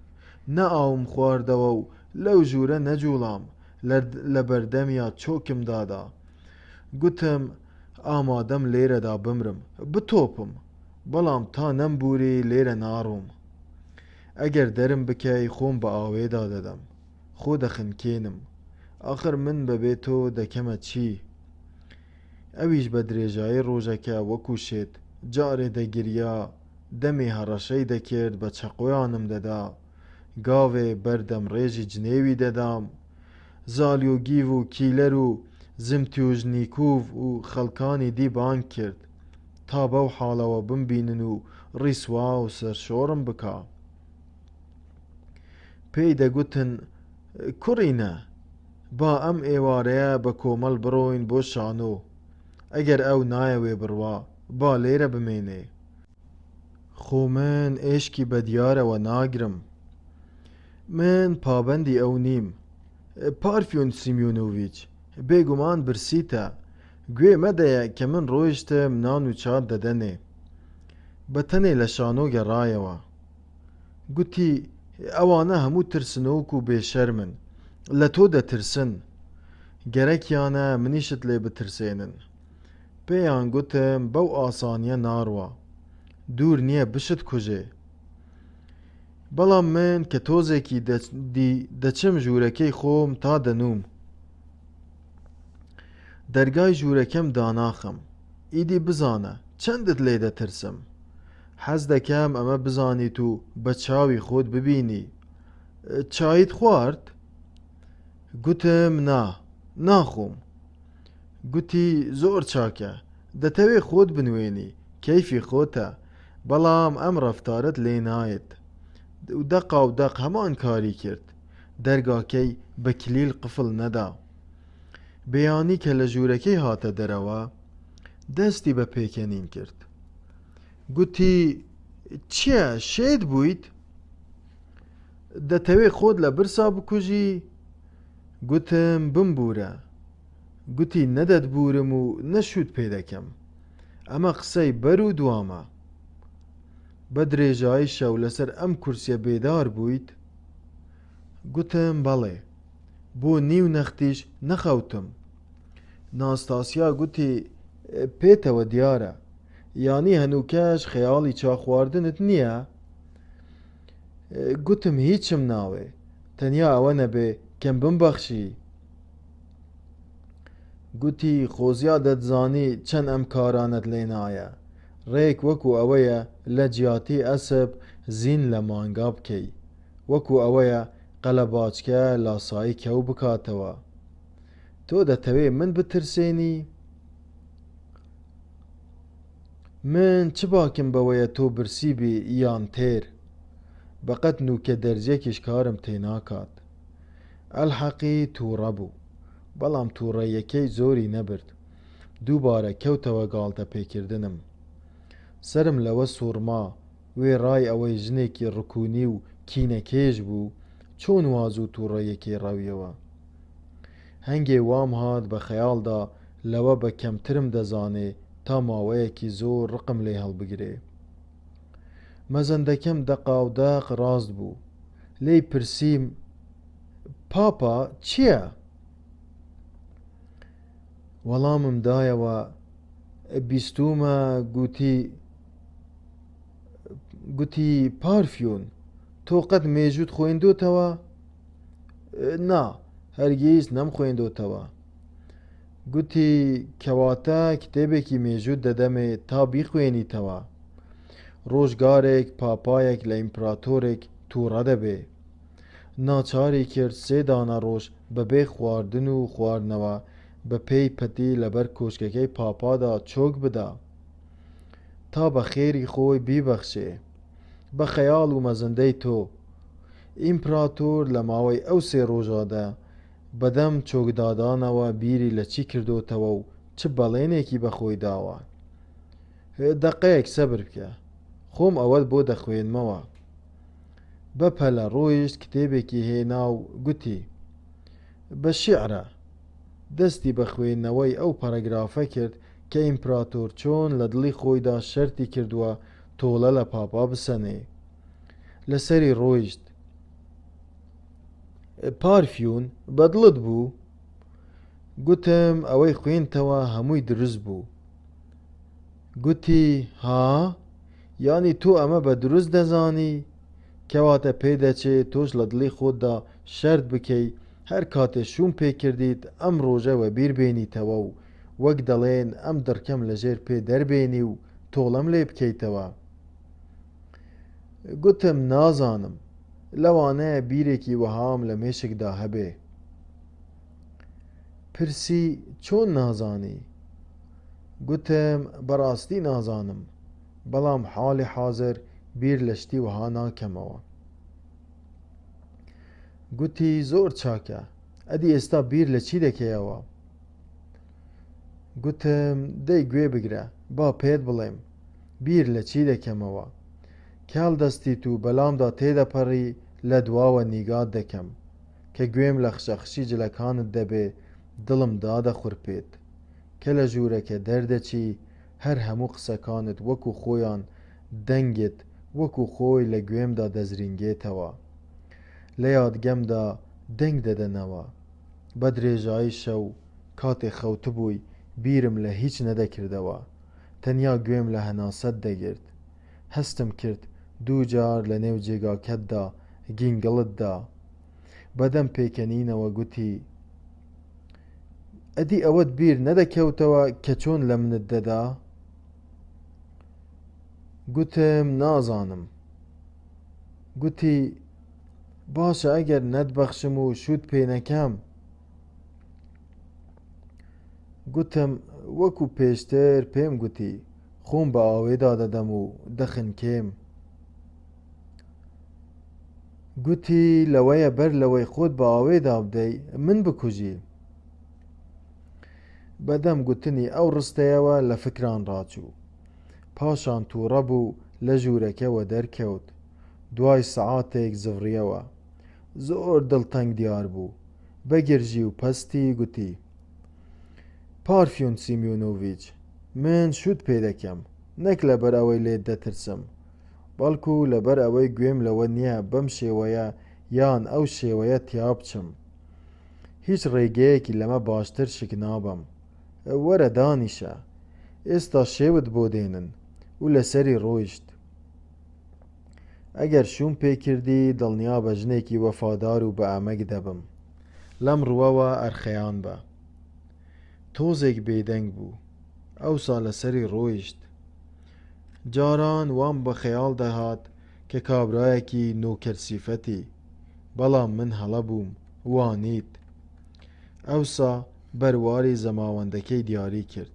نە ئاوم خواردەوە و لەو ژوورە نەجوڵام، لە بەردەمیا چۆکم دادا. گوتم ئامادەم لێرەدا بمرم، بتۆپم، بەڵام تا نەمبووری لێرە ناڕۆم. ئەگەر دەرم بکەی خۆم بە ئاوێدا دەدەم، خۆ دەخنکێنم، ئاخر من بەبێ تۆ دەکەمە چی؟ ئەویش بە درێژایی ڕۆژەکە وەکو شێت جارێ دەگریا، دەمێ هەڕەشەی دەکرد، بە چەقۆیانم دەدا، گاوێ بەردەم ڕێژی جنێوی دەدام، زالیۆگیڤ و کیلەر و زمتیۆژنیکۆڤ و خەڵکانی دی بانگ کرد تا بەو حاڵەوە بمبینن و ڕیسوا و سەرشۆڕم بکا. پێی دەگوتن: کوڕینە، با ئەم ئێوارەیە بە کۆمەڵ بڕۆین بۆ شانۆ، ئەگەر ئەو نایەوێ بڕوا با لێرە بمێنێ. خۆ من ئێشکی بە دیارەوە ناگرم، من پابەندی ئەو نیم. پارفیۆن سیمیۆنۆڤیچ، بێگومان برسیتە، گوێ مەدەیە کە من ڕۆیشتم نان و چار دەدەنێ. بەتەنێ لە شانۆ گەڕایەوە. گوتی: ئەوانە هەموو ترسنۆک و بێشەرمن، لە تۆ دەترسن، گەرەکیانە منیشت لێ بترسێنن. پێیان گوتم بەو ئاسانیە ناڕوا، دوور نییە بشت کوژێ. بەڵام من کە تۆزێکی دەچم ژوورەکەی خۆم تا دەنووم. دەرگای ژوورەکەم داناخم، ئیدی بزانە چەندت لێ دەترسم. حەز دەکەم ئەمە بزانیت و بە چاوی خۆت ببینی. چایت خوارد؟ گوتم نا، ناخۆم. گوتی: زۆر چاکە، دەتەوێ خۆت بنوێنی، کەیفی خۆتە، بەڵام ئەم ڕەفتارت لێ نایەت. و دەقا و دەق هەمان کاری کرد، دەرگاکەی بە کلیل قفڵ نەدا. بەیانی کە لە ژوورەکەی هاتە دەرەوە، دەستی بە پێکەنین کرد. گوتی: چییە، شێت بوویت؟ دەتەوێ خۆت لە برسا بکوژی؟ گوتم: بمبورە. گوتی: نەدەتبورم و نەشوت پێ دەکەم، ئەمە قسەی بەر و دوامە. بە درێژایی شەو لەسەر ئەم کورسیە بێدار بوویت؟ گوتم: بەڵێ، بۆ نیو نەختیش نەخەوتم. ناستاسیا گوتی: پێتەوە دیارە، یانی هەنووکەش خەیاڵی چا خواردنت نییە؟ گوتم: هیچم ناوێ، تەنیا ئەوە نەبێ کەم بمبەخشی. گوتی: خۆزیا دەتزانی چەند ئەم کارانت لێ نایە، ڕێک وەکو ئەوەیە لە جیاتی ئەسپ زین لە مانگا بکەی، وەکو ئەوەیە قەلەباچکە لاسایی کەو بکاتەوە. تۆ دەتەوێ من بترسێنی؟ من چ باکم بەوەیە تۆ برسیبی یان تێر، بەقەت نوکە دەرجێکیش کارم تێ ناکات. ئەلحەقی تووڕە بوو، بەڵام تووڕەیەکەی زۆری نەبرد، دووبارە کەوتەوە گاڵتە پێکردنم. سرم لەوە سوورما، وێ ڕای ئەوەی ژنێکی ڕکوونی و کینەکێش بوو، چۆن واز و تووڕەیەکی ڕەویەوە. هەنگێ وام هات بە خەیاڵدا لەوە بە کەمترم دەزانێ تا ماوەیەکی زۆر ڕقم لێ هەڵبگرێ. مەزەندەکەم دەقا و دەق ڕاست بوو. لێی پرسیم: پاپا چییە؟ وەڵامم دایەوە: بیستومە. گوتی: پارفیۆن، تۆ قەت مێژووت خوێندوتەوە؟ نا، هەرگیز نەم خوێندوتەوە. گوتی: کەواتە کتێبێکی مێژووت دەدەمێ تا بیخوێنیتەوە. ڕۆژگارێک پاپایەک لە ئیمپراتۆرێک تووڕە دەبێ. ناچاری کرد 3 دانە ڕۆژ بەبێ خواردن و خواردنەوە بە پێی پەتی لەبەر کۆشکەکەی پاپادا چۆک بدا تا بە خێری خۆی بیبەخشێ. بە خەیاڵ و مەزەندەی تۆ، ئیمپراتۆر لە ماوەی ئەو 3 ڕۆژەدا بەدەم چۆکدادانەوە بیری لە چی کردوتەوە و چ بەڵێنێکی بەخۆی داوە. دەقەیەک سەبر بکە، خۆم ئەوەت بۆ دەخوێنمەوە. بەپەلە ڕۆیشت کتێبێکی هێنا و گوتی: بە شیعرە. دەستی بە خوێندنەوەی ئەو پەرەگرافە کرد کە ئیمپراتۆر چۆن لە دڵی خۆیدا شەرتی کردووە تۆڵە لە پاپا بسەنێ. لەسەری ڕۆیشت. پارفیون بەدڵت بوو؟ گوتم ئەوەی خوێنتەوە هەمووی دروست بوو. گوتی: ها؟ یانی تۆ ئەمە بە دروست دەزانی؟ کەواتە پێدەچێت تۆش لە دڵی خۆتدا شەرت بکەی هەر کاتێ شوم پێکردیت ئەم ڕۆژەوە بیر بێنیتەوە و وەک دەڵێن ئەم دڕکەم لەژێر پێ دەربێنی و تۆڵەم لێ بکەیتەوە. گوتم: نازانم، لەوانەیە بیرێکی وەهام لە مێشکدا هەبێ. پرسی: چۆن نازانی؟ گوتم: بەڕاستی نازانم، بەڵام حاڵی حازر بیر لە شتی وەها ناکەمەوە. گوتی: زۆر چاکە، ئەدی ئێستا بیر لە چی دەکەیەوە؟ گوتم: دەی گوێ بگرە با پێت بڵێم بیر لە چی دەکەمەوە. کاڵ دەستیت و بەلامدا تێدەپەڕی لە دواوە نیگات دەکەم کە گوێم لە خشەخشی جلەکانت دەبێ دڵم دادەخورپێت کە لە ژوورەکە دەردەچی هەر هەموو قسەکانت وەکو خۆیان دەنگت وەکو خۆی لە گوێمدا دەزرینگێتەوە، لە یادگەمدا دەنگ دەدەنەوە. بە درێژایی شەو کاتێ خەوتبووی بیرم لە هیچ نەدەکردەوە، تەنیا گوێم لە هەناسەت دەگرت. هەستم کرد دوو جار لە نێو جێگاکەتدا گینگڵتدا. بەدەم پێکەنینەوە گوتی: ئەدی ئەوەت بیر نەدەکەوتەوە کە چۆن لە منت دەدا؟ گوتم: نازانم. گوتی: باشە ئەگەر نەتبەخشم و شوت پێ نەکەم. گوتم: وەکو پێشتر پێم گوتی خۆم بە ئاوێدا دەدەم و دەخنکێم. گوتی: لەوەیە بەر لەوەی خۆت بە ئاوێدا بدەی من بکوژی. بەدەم گوتنی ئەو ڕستەیەوە لە فکران ڕاچوو. پاشان تووڕە بوو لە ژوورەکەوە دەرکەوت. دوای سەعاتێک زڤڕیەوە. زۆر دڵتەنگ دیار بوو. بەگرژی و پەستی گوتی: پارفیۆن سیمیۆنۆڤیچ، من شوت پێ دەکەم، نەک لەبەر ئەوەی لێت دەترسم، بەڵکو لەبەر ئەوەی گوێم لەوە نییە بەم شێوەیە یان ئەو شێوەیە تیا بچم. هیچ ڕێگەیەکی لەمە باشتر شک نابم. وەرە دانیشە، ئێستا شێوت بۆ دێنن و لەسەری ڕۆیشت. ئەگەر شوم پێکردی دڵنیا بە ژنێکی وەفادار و بە ئەمەک دەبم. لەم ڕووەوە ئەرخەیان بە. تۆزێک بێدەنگ بوو. ئەوسا لەسەری ڕۆیشت. جاران وام بە خەیاڵ دەهات کە کابرایەکی نۆکەرسیفەتی، بەڵام من هەڵە بووم وانیت. ئەوسا بەرواری زەماوەندەکەی دیاری کرد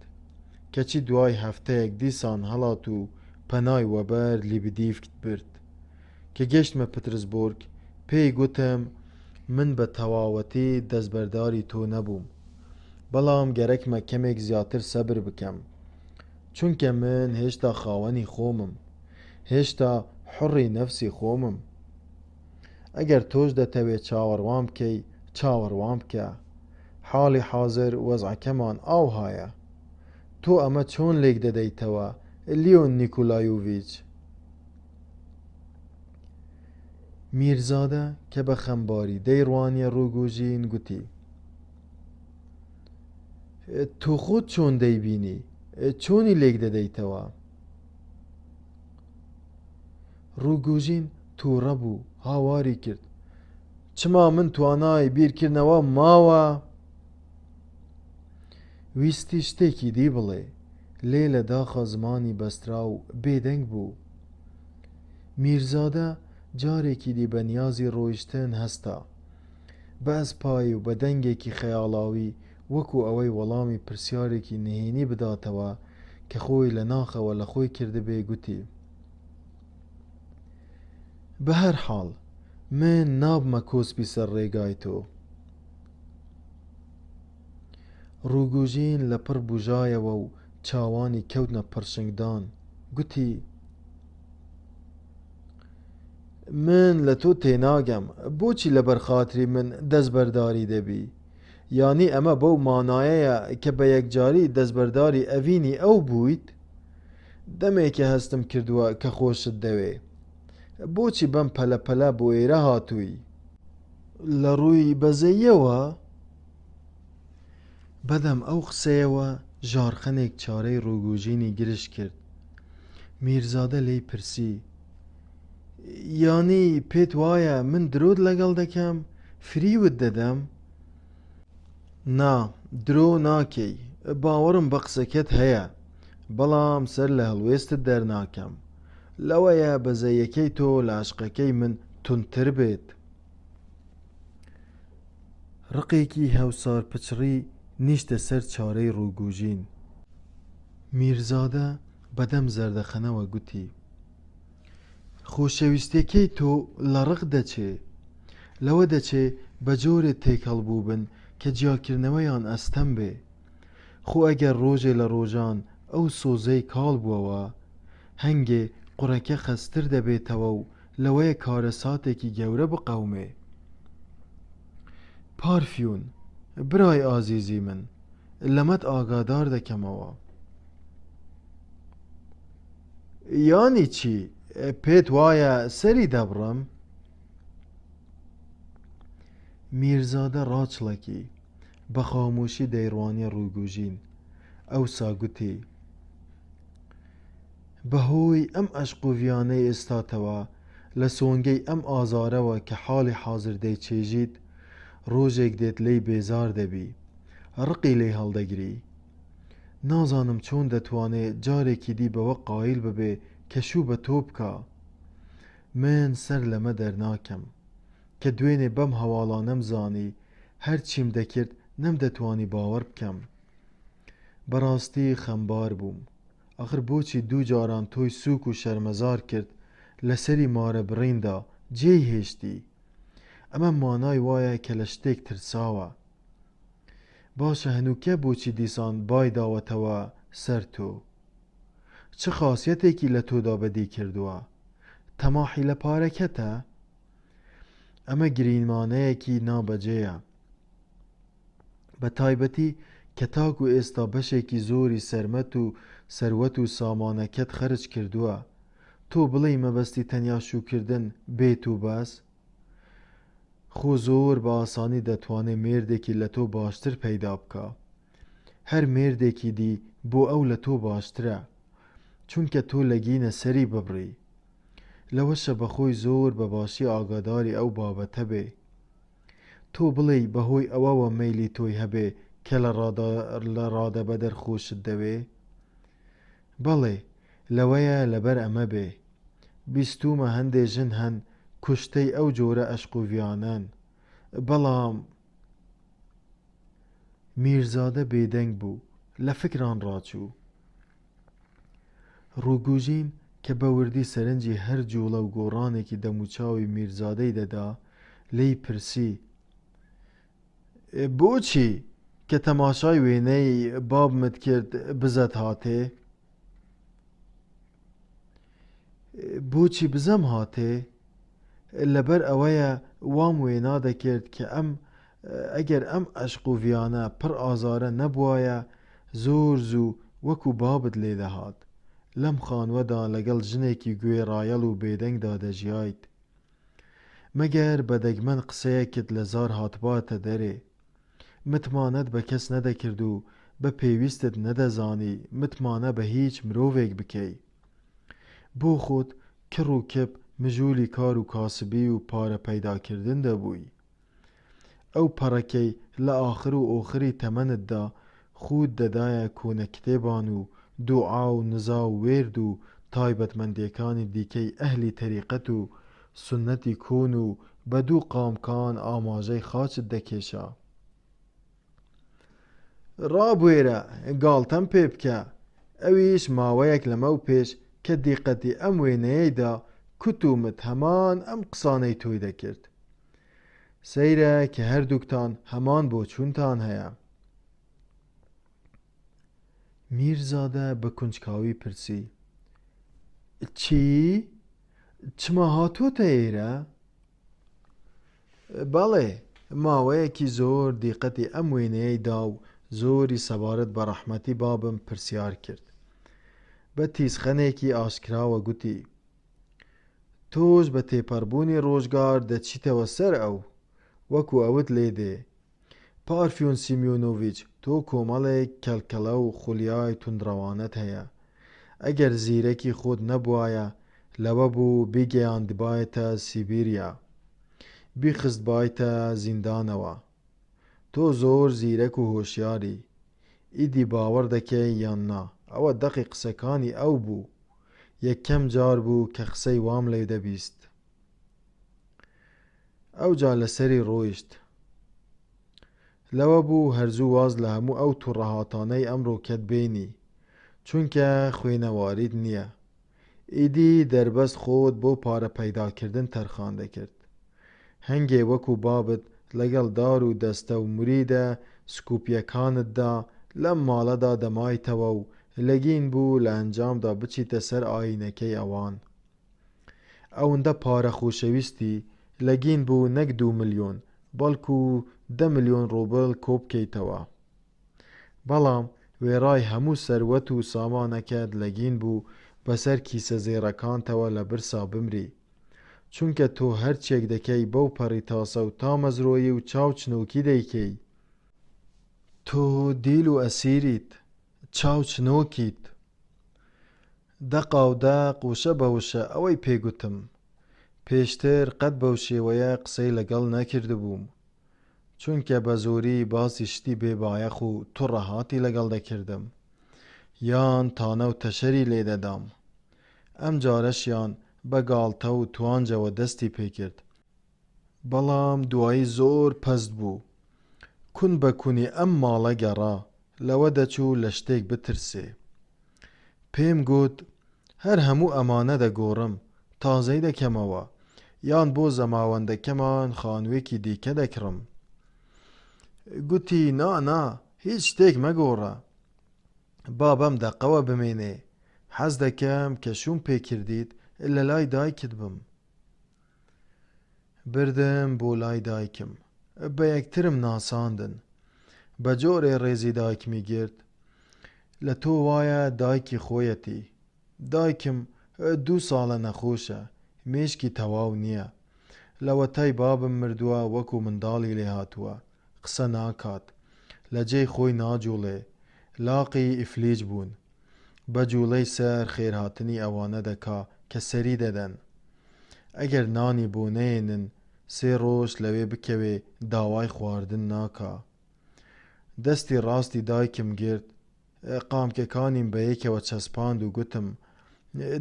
کەچی دوای هەفتەیەک دیسان هەڵات و پەنای وەبەر لیبدیف برد. کە گەشتمە پترسبۆرگ پێی گوتم من بە تەواوەتی دەستبەرداری تۆ نەبووم، بەڵام گەرەکمە کەمێک زیاتر سەبر بکەم، چونکە من هێشتا خاوەنی خۆمم، هێشتا حڕی نەفسی خۆمم. ئەگەر تۆش دەتەوێت چاوەڕوام بکەی چاوەڕوام بکە. حاڵی حازر وەزعەکەمان ئاوهایە. تۆ ئەمە چۆن لێک دەدەیتەوە لیۆن نیکولایۆڤیچ؟ میرزادە کە بە خەمباری دەیڕوانیە ڕووگوژین گوتی: تۆ خۆت چۆن دەیبینی؟ چۆنی لێک دەدەیتەوە؟ ڕووگوژین تووڕە بوو، هاواری کرد: چما من توانای بیرکردنەوە ماوە؟ ویستی شتێکی دی بڵێ، لێ لە داخە زمانی بەسترا و بێدەنگ بوو. میرزادە جارێکی دی بەنیازی ڕۆیشتن هەستا، بە ئەسپایی و بە دەنگێکی خەیاڵاوی وەکو ئەوەی وەڵامی پرسیارێکی نهێنی بداتەوە کە خۆی لە ناخەوە لە خۆی کردبێ گوتی: بە هەر حاڵ من نابمە کۆسپی سەر ڕێگای تۆ. ڕووگوژین لە پڕ بوژایەوە و چاوانی کەوتنە پڕشنگدان. گوتی: من لە تۆ تێناگەم، بۆچی لەبەر خاتری من دەستبەرداری دەبی؟ یانی ئەمە بەو مانایەیە کە بە یەکجاری دەستبەرداری ئەڤینی ئەو بوویت؟ دەمێکە هەستم کردووە کە خۆشت دەوێ. بۆچی بەم پەلەپەلە بۆ ئێرە هاتووی؟ لە ڕووی بەزەییەوە؟ بەدەم ئەو قسەیەوە ژارخەنێک چارەی ڕووگوژینی گرش کرد. میرزادە لێی پرسی: یانی پێت وایە من درۆت لەگەڵ دەکەم، فریوت دەدەم؟ نا، درۆ ناکەی، باوەڕم بە قسەکەت هەیە، بەڵام سەر لە هەڵوێستت دەرناکەم، لەوەیە بەزەیەکەی تۆ لە عاشقەکەی من تونتر بێت. ڕقێکی هەوسار پچڕی نیشتە سەر چارەی ڕووگوژین. میرزادە بەدەم زەردەخەنەوە گوتی: خۆشەویستیەکەی تۆ لە ڕق دەچێ، لەوە دەچێ بە جۆرێ تێکەڵبوو بن کە جیاکردنەوەیان ئەستەم بێ. خۆ ئەگەر ڕۆژێ لە ڕۆژان ئەو سۆزەی کاڵ بووەوە، هەنگێ قوڕەکە خەستر دەبێتەوە و لەوەیە کارە ساتێکی گەورە بقەومێ. پارفیون، برای ئازیزی من، لەمەت ئاگادار دەکەمەوە. یانی چی؟ پێت وایە سەری دەبڕم؟ میرزادە ڕاچڵەکی بە خاموشی دەیڕوانیە ڕووگوژین. ئەوسا گوتی: بەهۆی ئەم عەشق و ڤیانەی ئێستاتەوە لە سۆنگەی ئەم ئازارەوە کە حاڵی حازر دەیچێژیت، ڕۆژێک دێت لێی بێزار دەبی، ڕقی لێی هەڵدەگری. نازانم چۆن دەتوانێت جارێکی دی بەوە قایل ببێ کە شوو بە تۆ بکە. من سەر لەمە دەرناکەم کە دوێنێ بەم هەواڵانەم زانی هەر چیم دەکرد نەمدەتوانی باوەڕ بکەم. بەڕاستی خەمبار بووم. ئەخر بۆچی دوو جاران تۆی سووک و شەرمەزار کرد لەسەری مارە بڕیندا جێی هێشتی؟ ئەمە مانای وایە کە لە شتێک ترساوە. باشە هەنووکە بۆچی دیسان بای داوەتەوە سەر تۆ؟ چ خاسیەتێکی لە تۆدا بەدی کردووە؟ تەماحی لە پارەکەتە؟ ئەمە گرینمانەیەکی نابەجێیە، بە تایبەتی کە تاکو ئێستا بەشێکی زۆری سەرمەت و سەروەت و سامانەکەت خەرج کردووە، تۆ بڵێی مەبەستی تەنیا شوکردن بێت و بەس؟ خۆ زۆر بە ئاسانی دەتوانێت مێردێکی لە تۆ باشتر پەیدا بکە. هەر مێردێکی دی بۆ ئەو لە تۆ باشترە، چونکە تۆ لەگینە سەری ببڕی. لەوەشە بەخۆی زۆر بە باشی ئاگاداری ئەو بابەتە بێ. تۆ بڵێی بەهۆی ئەوەوە مەیلی تۆی هەبێ کە لە ڕادەبەدەر خۆشت دەوێ؟ بەڵێ، لەوەیە لەبەر ئەمە بێ. بیستومە هەندێ ژن هەن کوشتەی ئەو جۆرە عەشق و ڤیانەن، بەڵام میرزادە بێدەنگ بوو، لە فکران ڕاچوو. ڕووگوژین کە بە وردی سەرنجی هەر جوڵە و گۆڕانێکی دەموچاوی میرزادەی دەدا، لێی پرسی: بۆچی کە تەماشای وێنەی بابمت کرد بزەت هاتێ؟ بۆچی بزەم هاتێ؟ لەبەر ئەوەیە وام وێنا دەکرد کە ئەگەر ئەم عەشق و ڤیانە پڕ ئازارە نەبوایە، زۆر زوو وەکو بابت لێدەهات، لەم خانوەدا لەگەڵ ژنێکی گوێڕایەڵ و بێدەنگدا دەژیایت. مەگەر بە دەگمەن قسەیەکت لە زار هاتباتە دەرێ، متمانەت بە کەس نەدەکرد و بە پێویستت نەدەزانی متمانە بە هیچ مرۆڤێک بکەی. بۆ خۆت کڕ و کپ مژوولی کار و کاسبی و پارە پەیداکردن دەبووی. ئەو پەڕەکەی لە ئاخر و ئۆخری تەمەنتدا خود دەدایە کۆنە کتێبان و دوعا و نزا و وێرد و تایبەتمەندیەکانی دیکەی ئەهلی تەریقەت و سونەتی کۆن و بە دوو قامکان ئاماژەی خاچت دەکێشا. ڕابوێرە گاڵتەم پێ بکە. ئەویش ماوەیەک لەمەو پێش کە دیقەتی ئەم وێنەیەیدا کوتومت هەمان ئەم قسانەی تۆی دەکرد. سەیرە کە هەردووکتان هەمان بۆ چوونتان هەیە. میرزادە بە کونجکاوی پرسی: چی؟ چما هاتووەتە ئێرە؟ بەڵێ، ماوەیەکی زۆر دیقەتی ئەم وێنەیەی دا و زۆری سەبارەت بە ڕەحمەتی بابم پرسیار کرد. بە تیسخەنێکی ئاشکراوە گوتی: تۆش بە تێپەڕبوونی ڕۆژگار دەچیتەوە سەر ئەو، وەکو ئەوت لێدێ. پارفیۆن سیمیۆنۆڤیچ، تۆ کۆمەڵێک کەلکەلە و خولیای توندڕەوانەت هەیە. ئەگەر زیرەکی خۆت نەبوایە، لەوە بوو بیگەیاندبایەتە سیبیریا، بیخستبایتە زیندانەوە. تۆ زۆر زیرەک و هۆشیاری. ئیدی باوەڕ دەکەی یان نا، ئەوە دەقی قسەکانی ئەو بوو. یەکەم جار بوو کە قسەی وام لێ دەبیست. ئەوجا لەسەری ڕۆیشت. لەوە بوو هەرزوو واز لە هەموو ئەو تووڕەهاتانەی ئەمڕۆ کەت بینی، چونکە خوێنەواریت نییە. ئیدی دەربەست خۆت بۆ پارە پەیداکردن تەرخان دەکرد. هەنگێ وەکو بابت لەگەڵ دار و دەستە و مریدە سکوپیەکانتدا لەم ماڵەدا دەمایتەوە و لەگین بوو لە ئەنجامدا بچیتە سەر ئاینەکەی ئەوان. ئەوەندە پارە خۆشەویستی لەگین بوو نەک 2 ملیۆن، بەڵکو 10 ملیۆن ڕۆبڵ کۆبکەیتەوە. بەڵام وێڕای هەموو سەروەت و سامانەکەت لەگین بوو بەسەر کیسە زێڕەکانتەوە لە برسا بمری، چونکە تۆ هەرچێک دەکەی بەو پەڕی تاسە و تامەزرۆیی و چاو چنۆکی دەیکەی. تۆ دیل و ئەسیریت، چاو چنۆکیت. دەقا و دەق وشە بە وشە ئەوەی پێگوتم. پێشتر قەت بەو شێوەیە قسەی لەگەڵ نەکردبووم، چونکە بە زۆری باسی شتی بێبایەخ و تووڕەهاتی لەگەڵ دەکردم، یان تانە و تەشەری لێدەدام. ئەم جارەشیان بە گاڵتە و توانجەوە دەستی پێکرد. بەڵام دوایی زۆر پەست بوو. کون بە کونی ئەم ماڵە گەڕا، لەوە دەچوو لە شتێک بترسێ. پێم گوت: هەر هەموو ئەمانە دەگۆڕم، تازەی دەکەمەوە، یان بۆ زەماوەندەکەمان خانوویەکی دیکە دەکڕم. گوتی: نا، هیچ شتێک مەگۆڕە. با بەم دەقەوە بمێنێ. حەز دەکەم کە شوم پێکردیت لە لای دایکت بم. بردم بۆ لای دایکم. بە یەکترم ناساندن. بە جۆرێ ڕێزی دایکمی گرت: لە تۆ وایە دایکی خۆیەتی. دایکم 2 ساڵە نەخۆشە، مێشکی تەواو نییە. لەوەتای بابم مردووە، وەکو منداڵی لێ هاتووە، قسە ناکات، لە جێی خۆی ناجوڵێ، لاقی ئیفلیج بوون. بە جوڵەی سەر خێرهاتنی ئەوانە دەکا کە سەری دەدەن. ئەگەر نانی بۆ نەهێنن 3 ڕۆژ لەوێ بکەوێ داوای خواردن ناکا. دەستی ڕاستی دایکم گرت، قامکەکانیم بە یەکەوە چەسپاند و گوتم: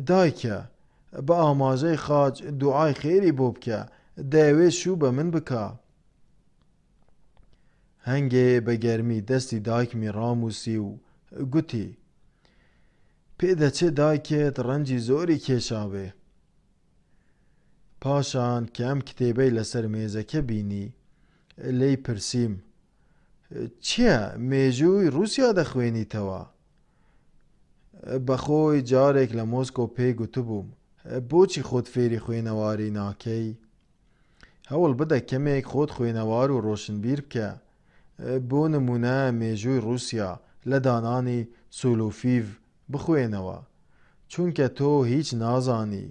دایکە، بە ئاماژەی خاج دوعای خێری بۆ بکە، دەیەوێ شوو بە من بکە. هەنگێ بە گەرمی دەستی دایکمی ڕاموسی و گوتی: پێدەچێ دایکت ڕەنجی زۆری کێشاوێ. پاشان کە ئەم کتێبەی لەسەر مێزەکە بینی، لێی پرسیم: چییە، مێژووی رووسیا دەخوێنیتەوە؟ بەخۆی جارێک لە مۆسکۆ پێی گوتبووم: بۆچی خۆت فێری خوێنەواری ناکەی؟ هەوڵ بدە کەمێک خۆت خوێنەوار و ڕۆشنبیر بکە. بۆ نمونە مێژووی رووسیا لە دانانی سۆلۆفیڤ بخوێنەوە، چونکە تۆ هیچ نازانی.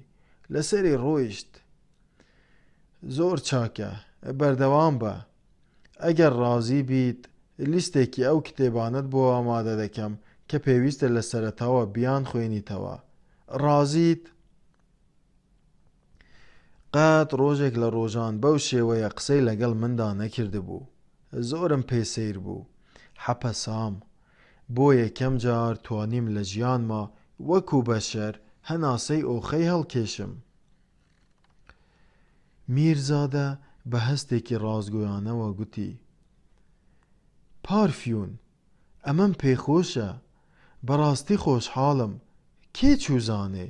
لەسەری ڕۆیشت. زۆر چاکە، بەردەوام بە. ئەگەر ڕازی بیت، لیستێکی ئەو کتێبانت بۆ ئامادە دەکەم کە پێویستە لە سەرەتاوە بیان خوێنیتەوە. ڕازیت؟ قەت ڕۆژێک لە ڕۆژان بەو شێوەیە قسەی لەگەڵ مندا نەکردبوو. زۆرم پێسەیر بوو. حەپە سام. بۆ یەکەم جار توانیم لە ژیانما وەکو بەشەر هەناسەی ئۆخەی هەڵکێشم. میرزادە بە هەستێکی ڕازگۆیانەوە گوتی: پارفیۆن، ئەمەم پێخۆشە. بەڕاستی خۆشحاڵم. کێ چووزانێ،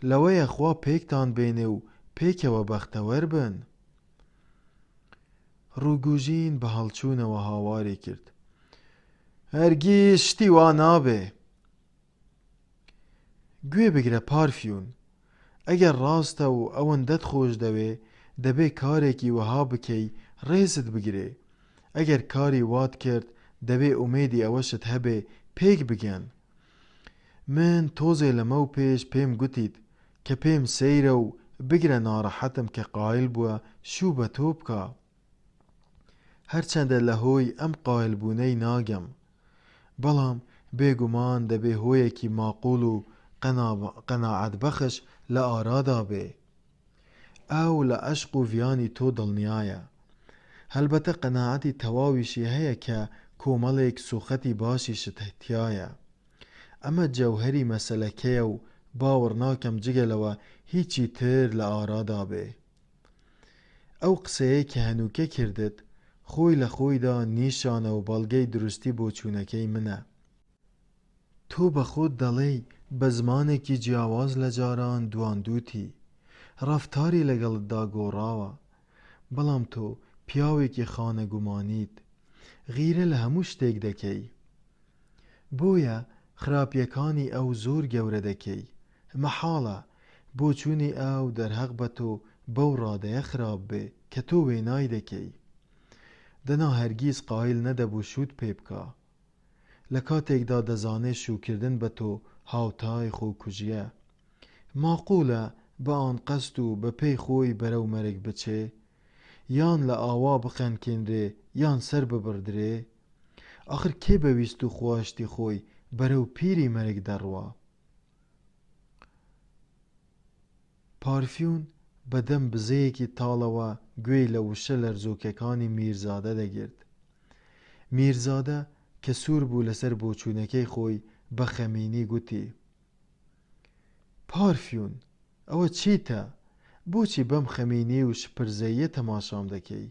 لەوەیە خوا پێکتان بێنێ و پێکەوە بەختەوەر بن. ڕووگوژین بە هەڵچوونەوە هاواری کرد: هەرگیز شتی وا نابێ. گوێ بگرە پارفیون، ئەگەر ڕاستە و ئەوەندەت خۆش دەوێ دەبێ کارێکی وەها بکەی ڕێزت بگرێ. ئەگەر کاری وات کرد دەبێ ئومێدی ئەوەشت هەبێ پێک بگەن. من تۆزێ لەمە و پێش پێم گوتیت کە پێم سەیرە و بگرە ناڕەحەتم کە قایل بووە شوو بە تۆ بکە. هەرچەندە لە هۆی ئەم قایلبوونەی ناگەم، بەڵام بێگومان دەبێ هۆیەکی ماقوڵ و قەناعەتبەخش لە ئارادا بێ. ئەو لە عەشق و ڤیانی تۆ دڵنیایە. هەلبەتە قەناعەتی تەواویشی هەیە کە کۆمەڵێک سوخەتی باشیشت تایە. ئەمە جەوهەری مەسەلەکەیە و باوەڕ ناکەم جگەلەوە هیچی تر لە ئارادا بێ. ئەو قسەیە کە هەنووکە کردت خۆی لە خۆیدا نیشانە و بەڵگەی دروستی بۆ چوونەکەی منە. تۆ بە خۆت دەڵێی بە زمانێکی جیاواز لە جاران دواندووتی، ڕەفتاری لەگەڵتدا گۆڕاوە، بەڵام تۆ پیاوێکی خانەگومانیت، غیرە لە هەموو شتێک دەکەی. بۆیە خراپیەکانی ئەو زۆر گەورە دەکەی. مەحاڵە بۆ چوونی ئەو دەرهەق بە تۆ بەو ڕادەیە خراپ بێ کە تۆ وێنای دەکەی. دەنا هەرگیز قایل نەدەبوو شوت پێ بکە. لە کاتێکدا دەزانێ شوکردن بە تۆ هاوتای خۆکوژیە. ماقولە بە ئان قەست و بە پێی خۆی بەرەو مەرگ بچێ، یان لە ئاوا بخەنکێنرێ یان سەر ببردرێ. ئاخر کێ بەویست و خواشتی خۆی بەرەو پیری مەرگ دەڕوا؟ پارفیون بەدەم بزەیەکی تاڵەوە گوێی لە وشە لەرزۆکەکانی میرزادە دەگرت. میرزادە کە سوور بوو لەسەر بۆچوونەکەی خۆی بە خەمینی گوتی: پارفیون، ئەوە چیتە؟ بۆچی بەم خەمینی و شپرزەیە تەماشام دەکەی؟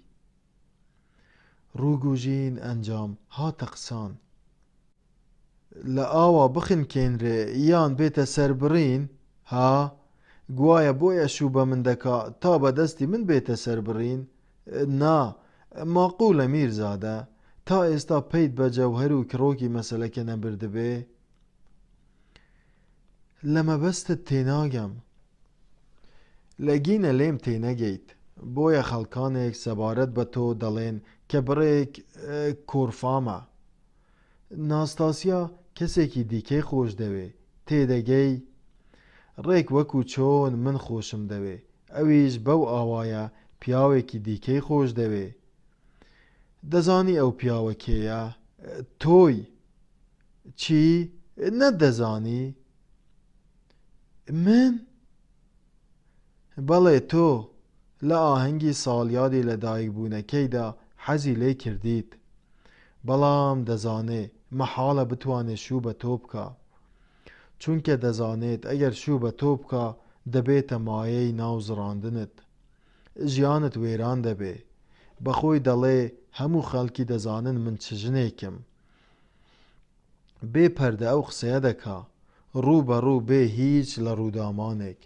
ڕووگوژین ئەنجام هاتە قسان: لە ئاوا بخنکێنرێ یان بێتە سەر بڕین؟ ها؟ گوایە بۆیە شوو بە من دەکا تا بەدەستی من بێتە سەر بڕین؟ نا، ماقولە میرزادە، تا ئێستا پەیت بە جەوهەر و کڕۆکی مەسەلەکە نەبردبێ؟ لە مەبەستت تێناگەم. لەگینە لێم تێنەگەیت، بۆیە خەڵکانێک سەبارەت بە تۆ دەڵێن کە بڕێک کۆرفامە. ناستاسیا کەسێکی دیکەی خۆش دەوێ، تێدەگەی؟ ڕێک وەکو چۆن من خۆشم دەوێ، ئەویش بەو ئاوایە پیاوێکی دیکەی خۆش دەوێ. دەزانی ئەو پیاوە کێیە؟ تۆی. چی؟ نەدەزانی؟ من؟ بەڵێ تۆ لە ئاهەنگی ساڵیادی لە دایکبوونەکەیدا حەزی لێ کردیت، بەڵام دەزانێ مەحاڵە بتوانێت شوو بە تۆ بکە، چونکە دەزانێت ئەگەر شوو بە تۆ بکە دەبێتە مایەی ناوزڕاندنت، ژیانت وێران دەبێ. بەخۆی دەڵێ هەموو خەڵکی دەزانن من چ ژنێکم. بێ پەردە ئەو قسەیە دەکا، ڕوو بە ڕوو بێ هیچ لە ڕوودامانێک.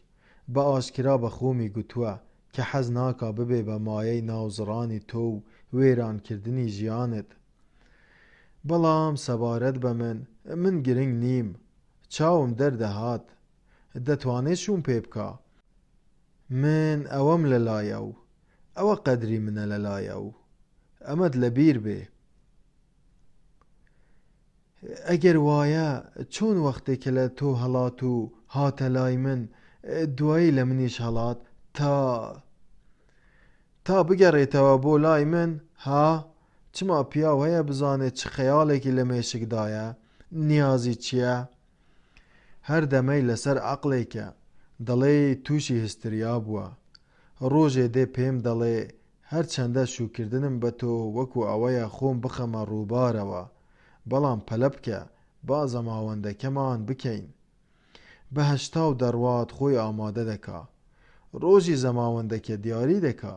بە ئاشکرا بە خۆمی گوتووە کە حەز ناکا ببێ بە مایەی ناوزڕانی تۆ و وێرانکردنی ژیانت. بەڵام سەبارەت بە من گرنگ نیم، چاوم دەردەهات، دەتوانێت شوم پێ بکە. من ئەوەم لەلایە و ئەوە قەدری منە لەلایە و ئەمەت لەبیر بێ. ئەگەر وایە چۆن وەختێکە لە تۆ هەڵات و هاتە لای من دوایی لە منیش هەڵات تا بگەڕێتەوە بۆ لای من؟ ها؟ چما پیاو هەیە بزانێت چ خەیاڵێکی لە مێشکدایە؟ نیازی چییە؟ هەر دەمەی لەسەر عەقڵێکە، دەڵێ تووشی هستریا بووە. ڕۆژێ دێ پێم دەڵێ هەرچەندە شوکردنم بە تۆ وەکو ئەوەیە خۆم بخەمە ڕووبارەوە، بەڵام پەلە بکە با زەماوەندەکەمان بکەین. بە هەشتا و دەڕوات خۆی ئامادە دەکا. ڕۆژی زەماوەندەکە دیاری دەکا.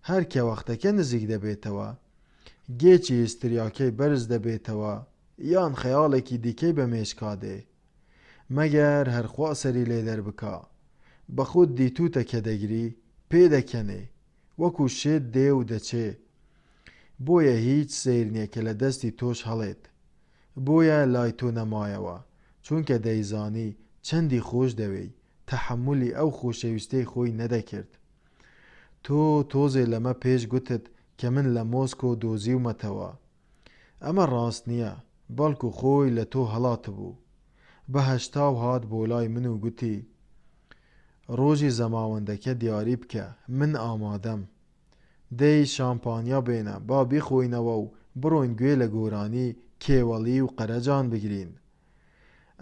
هەر کە وەختەکە نزیک دەبێتەوە، گێکی هستریاکەی بەرز دەبێتەوە یان خەیاڵێکی دیکەی بە مێشکادێ، مەگەر هەرخوا سەری لێ دەربکا. بە خۆت دیتوتە کە دەگری پێدەکەنێ وەکو شێت دێ و دەچێ. بۆیە هیچ سیر نییە کە لە دەستی تۆش هەڵێت. بۆیە لای تۆ نەمایەوە، چونکە دەیزانی چەندی خۆش دەوێی تەحملی ئەو خۆشەویستەی خۆی نەدەکرد. تۆ تۆزێ لەمە پێش گوتت کە من لە مۆسکۆ دۆزیومەتەوە. ئەمە ڕاست نییە، بەڵکو خۆی لە تۆ هەڵات بوو. بە هەشتاو هات بۆ لای من و گوتی: ڕۆژی زەماوەندەکە دیاری بکە، من ئامادەم. دەی شامپانیا بێنە با بیخۆینەوە و بڕۆین گوێ لە گۆرانی کێوەڵی و قەرەجان بگرین.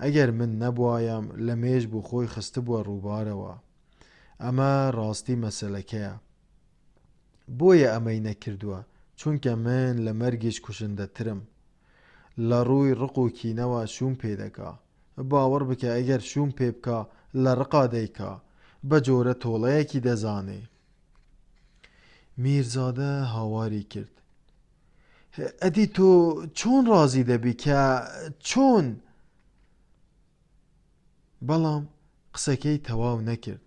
ئەگەر من نەبوایەم لە مێژ بوو خۆی خستبووە ڕووبارەوە. ئەمە ڕاستی مەسەلەکەیە. بۆیە ئەمەی نەکردووە، چونکە من لە مەرگیش کوشندەترم. لە ڕووی ڕق و کینەوە شوم پێ دەکا. باوەڕ بکە ئەگەر شوم پێ بکە لە ڕقا دەیکا، بە جۆرە تۆڵەیەکی دەزانێ. میرزادە هاواری کرد: ئەدی تۆ چۆن ڕازی دەبی کە چۆن؟ بەڵام قسەکەی تەواو نەکرد.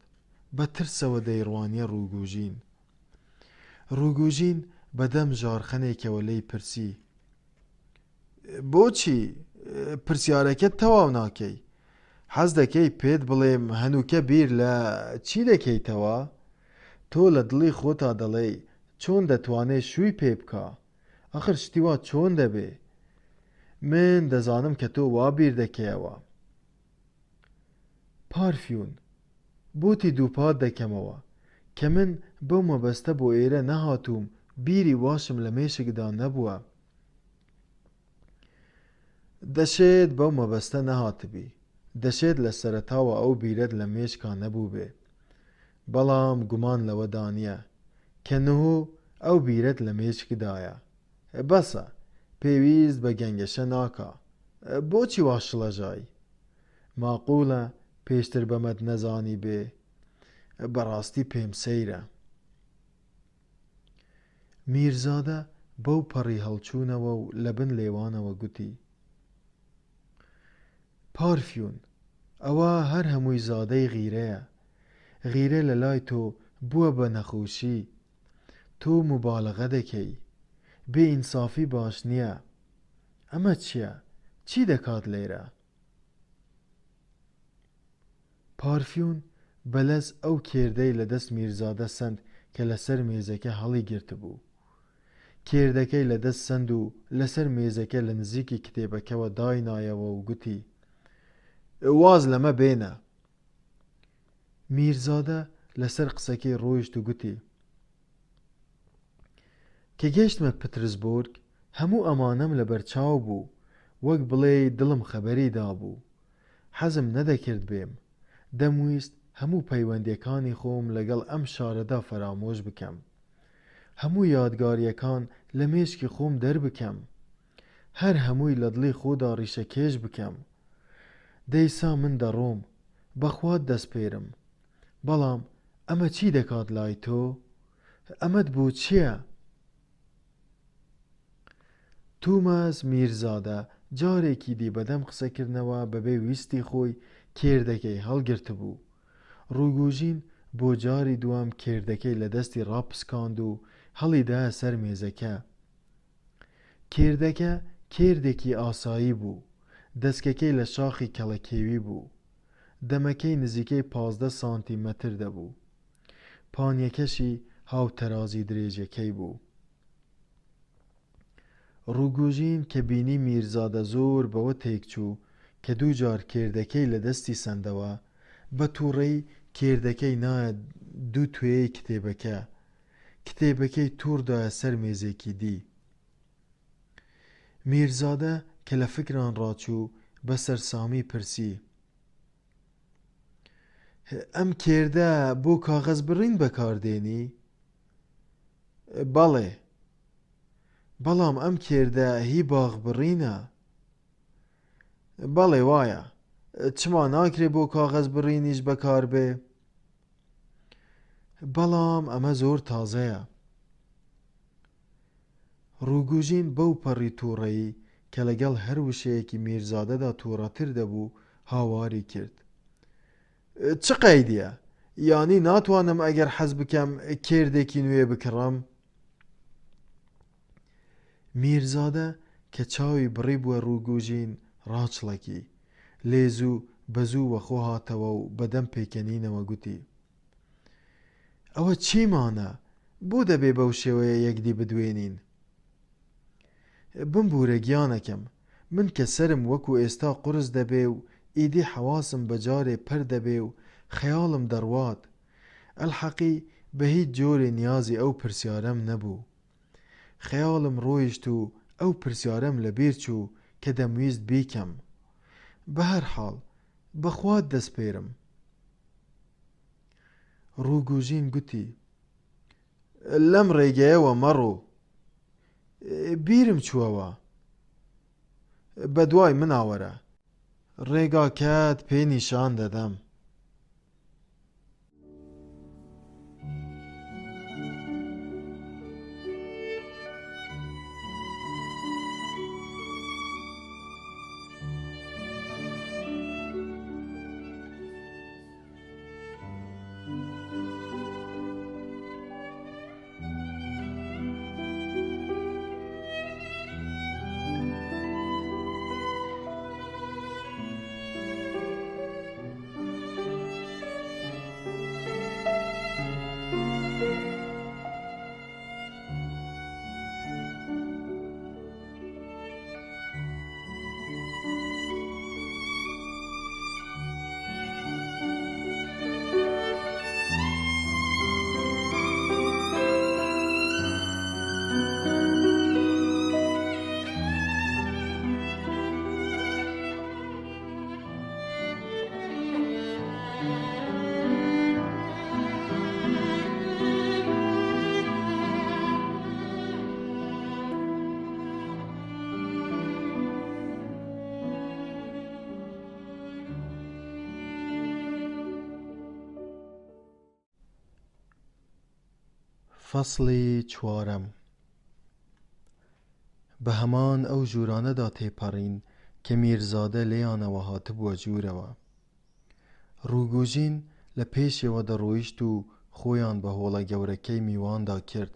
بە ترسەوە دەیڕوانیە ڕووگوژین. ڕووگوژین بەدەم ژارخەنێکەوە لێی پرسی: بۆچی پرسیارەکەت تەواو ناکەی؟ حەز دەکەی پێت بڵێم هەنووکە بیر لە چی دەکەیتەوە؟ تۆ لە دڵی خۆتا دەڵێی چۆن دەتوانێت شووی پێ بکە؟ ئەخر شتی وا چۆن دەبێ؟ من دەزانم کە تۆ وا بیر دەکەیەوە. پارفیون، بۆتی دووپات دەکەمەوە کە من بەو مەبەستە بۆ ئێرە نەهاتووم، بیری واشم لە مێشکدا نەبووە. دەشێت بەو مەبەستە نەهاتبی، دەشێت لە سەرەتاوە ئەو بیرەت لە مێشکا نەبوو بێ. بەڵام گومان لەوەدا نییە کە نهۆ ئەو بیرەت لە مێشکدایە. بەسە، پێویست بە گەنگەشە ناکا. بۆچی وا شڵەژای؟ ماقوولە پێشتر بەمەت نەزانی بێ. بەڕاستی پێم سەیرە. میرزادە بەو پەڕی هەڵچوونەوە و لەبن لێوانەوە گوتی: پارفیون، ئەوە هەر هەمووی زادەی غیرەیە. غیرە لە لای تۆ بووە بە نەخۆشی. تۆ مبالغە دەکەی. بێئینسافی باش نییە. ئەمە چییە؟ چی دەکات لێرە؟ پارفیون بەلەز ئەو کێردەی لە دەست میرزادە سند کە لەسەر مێزەکە هەڵی گرتبوو. کێردەکەی لە دەست سند و لەسەر مێزەکە لە نزیکی کتێبەکەوە داینایەوە و گوتی: واز لەمە بێنە. میرزادە لەسەر قسەکەی ڕۆیشت و گوتی: کە گەیشتمە پترزبۆرگ هەموو ئەمانەم لەبەر چاو بوو، وەک بڵێ دڵم خەبەری دابوو. حەزم نەدەکرد بێم. دەمویست هەموو پەیوەندیەکانی خۆم لەگەڵ ئەم شارەدا فەرامۆش بکەم. هەموو یادگاریەکان لە مێشکی خۆم دەربکەم. هەر هەمووی لە دڵی خۆدا ڕیشەکێش بکەم. دەیسا من دەڕۆم، بەخوات دەسپێرم. بەڵام ئەمە چی دەکات لای تۆ؟ ئەمەت بۆ چییە؟ توماس میرزادە جارێکی دی بەدەم قسەکردنەوە بەبێ ویستی خۆی کێردەکەی هەڵگرت بوو. ڕووگوژین بۆ جاری دوام کێردەکەی لە دەستی ڕاپسکاند و هەڵیدا سەر مێزەکە. کێردەکە کێردێکی ئاسایی بوو. دەستکەکەی لە شاخی کەڵەکێوی بوو. دەمەکەی نزیکەی 15 سانتیمەتر دەبوو. پانیەکەشی هاوتەرازی درێژەکەی بوو. ڕووگوژین کە بینی میرزادە زۆر بەوە تێکچوو کە دوو جار کێردەکەی لە دەستی سندەوە، بە تووڕەی کێردەکەی نایە دوو توێی کتێبەکە. کتێبەکەی تووڕدایە سەر مێزێکی دی. میرزادە کە لە فکران ڕاچوو بە سەرسامی پرسی: ئەم کێردە بۆ کاغەز بڕین بەکاردێنی؟ بەڵێ. بەڵام ئەم کێردە هی باغ بڕینە؟ بەڵێ وایە. چما ناکرێ بۆ کاغەز بڕینیش بەکار بێ؟ بەڵام ئەمە زۆر تازەیە. ڕووگوژین بەو پەڕی تووڕەیی کە لەگەڵ هەر وشەیەکی میرزادەدا تووڕەتر دەبوو هاواری کرد: چ قەیدیە؟ یانی ناتوانم ئەگەر حەز بکەم کێردێکی نوێ بکڕم؟ میرزادە کە چاوی بڕی بووە ڕووگوژین ڕاچڵەکی. لێزوو بەزوو وەخۆ هاتەوە و بەدەم پێکەنینەوە گوتی: ئەوە چیمانە؟ بۆ دەبێ بەو شێوەیە یەکدی بدوێنین؟ بمبورە گیانەکەم، من کە سەرم وەکو ئێستا قورس دەبێ و ئیدی حەواسم بەجارێ پەر دەبێ و خەیاڵم دەڕوات، ئەلحەقی بە هیچ جۆرێ نیازی ئەو پرسیارەم نەبوو. خەیاڵم ڕۆیشت و ئەو پرسیارەم لەبیر چوو کە دەمویست بیکەم. بە هەر حاڵ بەخوات دەسپێرم. ڕووگوژین گوتی: لەم ڕێگەیەوە مەڕۆ. بیرم چووەوە. بەدوای مناوەرە، ڕێگاکەت پێ نیشان دەدەم. فەسڵی چوارەم. بە هەمان ئەو ژوورانەدا تێپەڕین کە میرزادە لێیانەوە هاتبووە ژوورەوە. ڕووگوژین لە پێشەوە دەڕۆیشت و خۆیان بە هۆڵە گەورەکەی میواندا کرد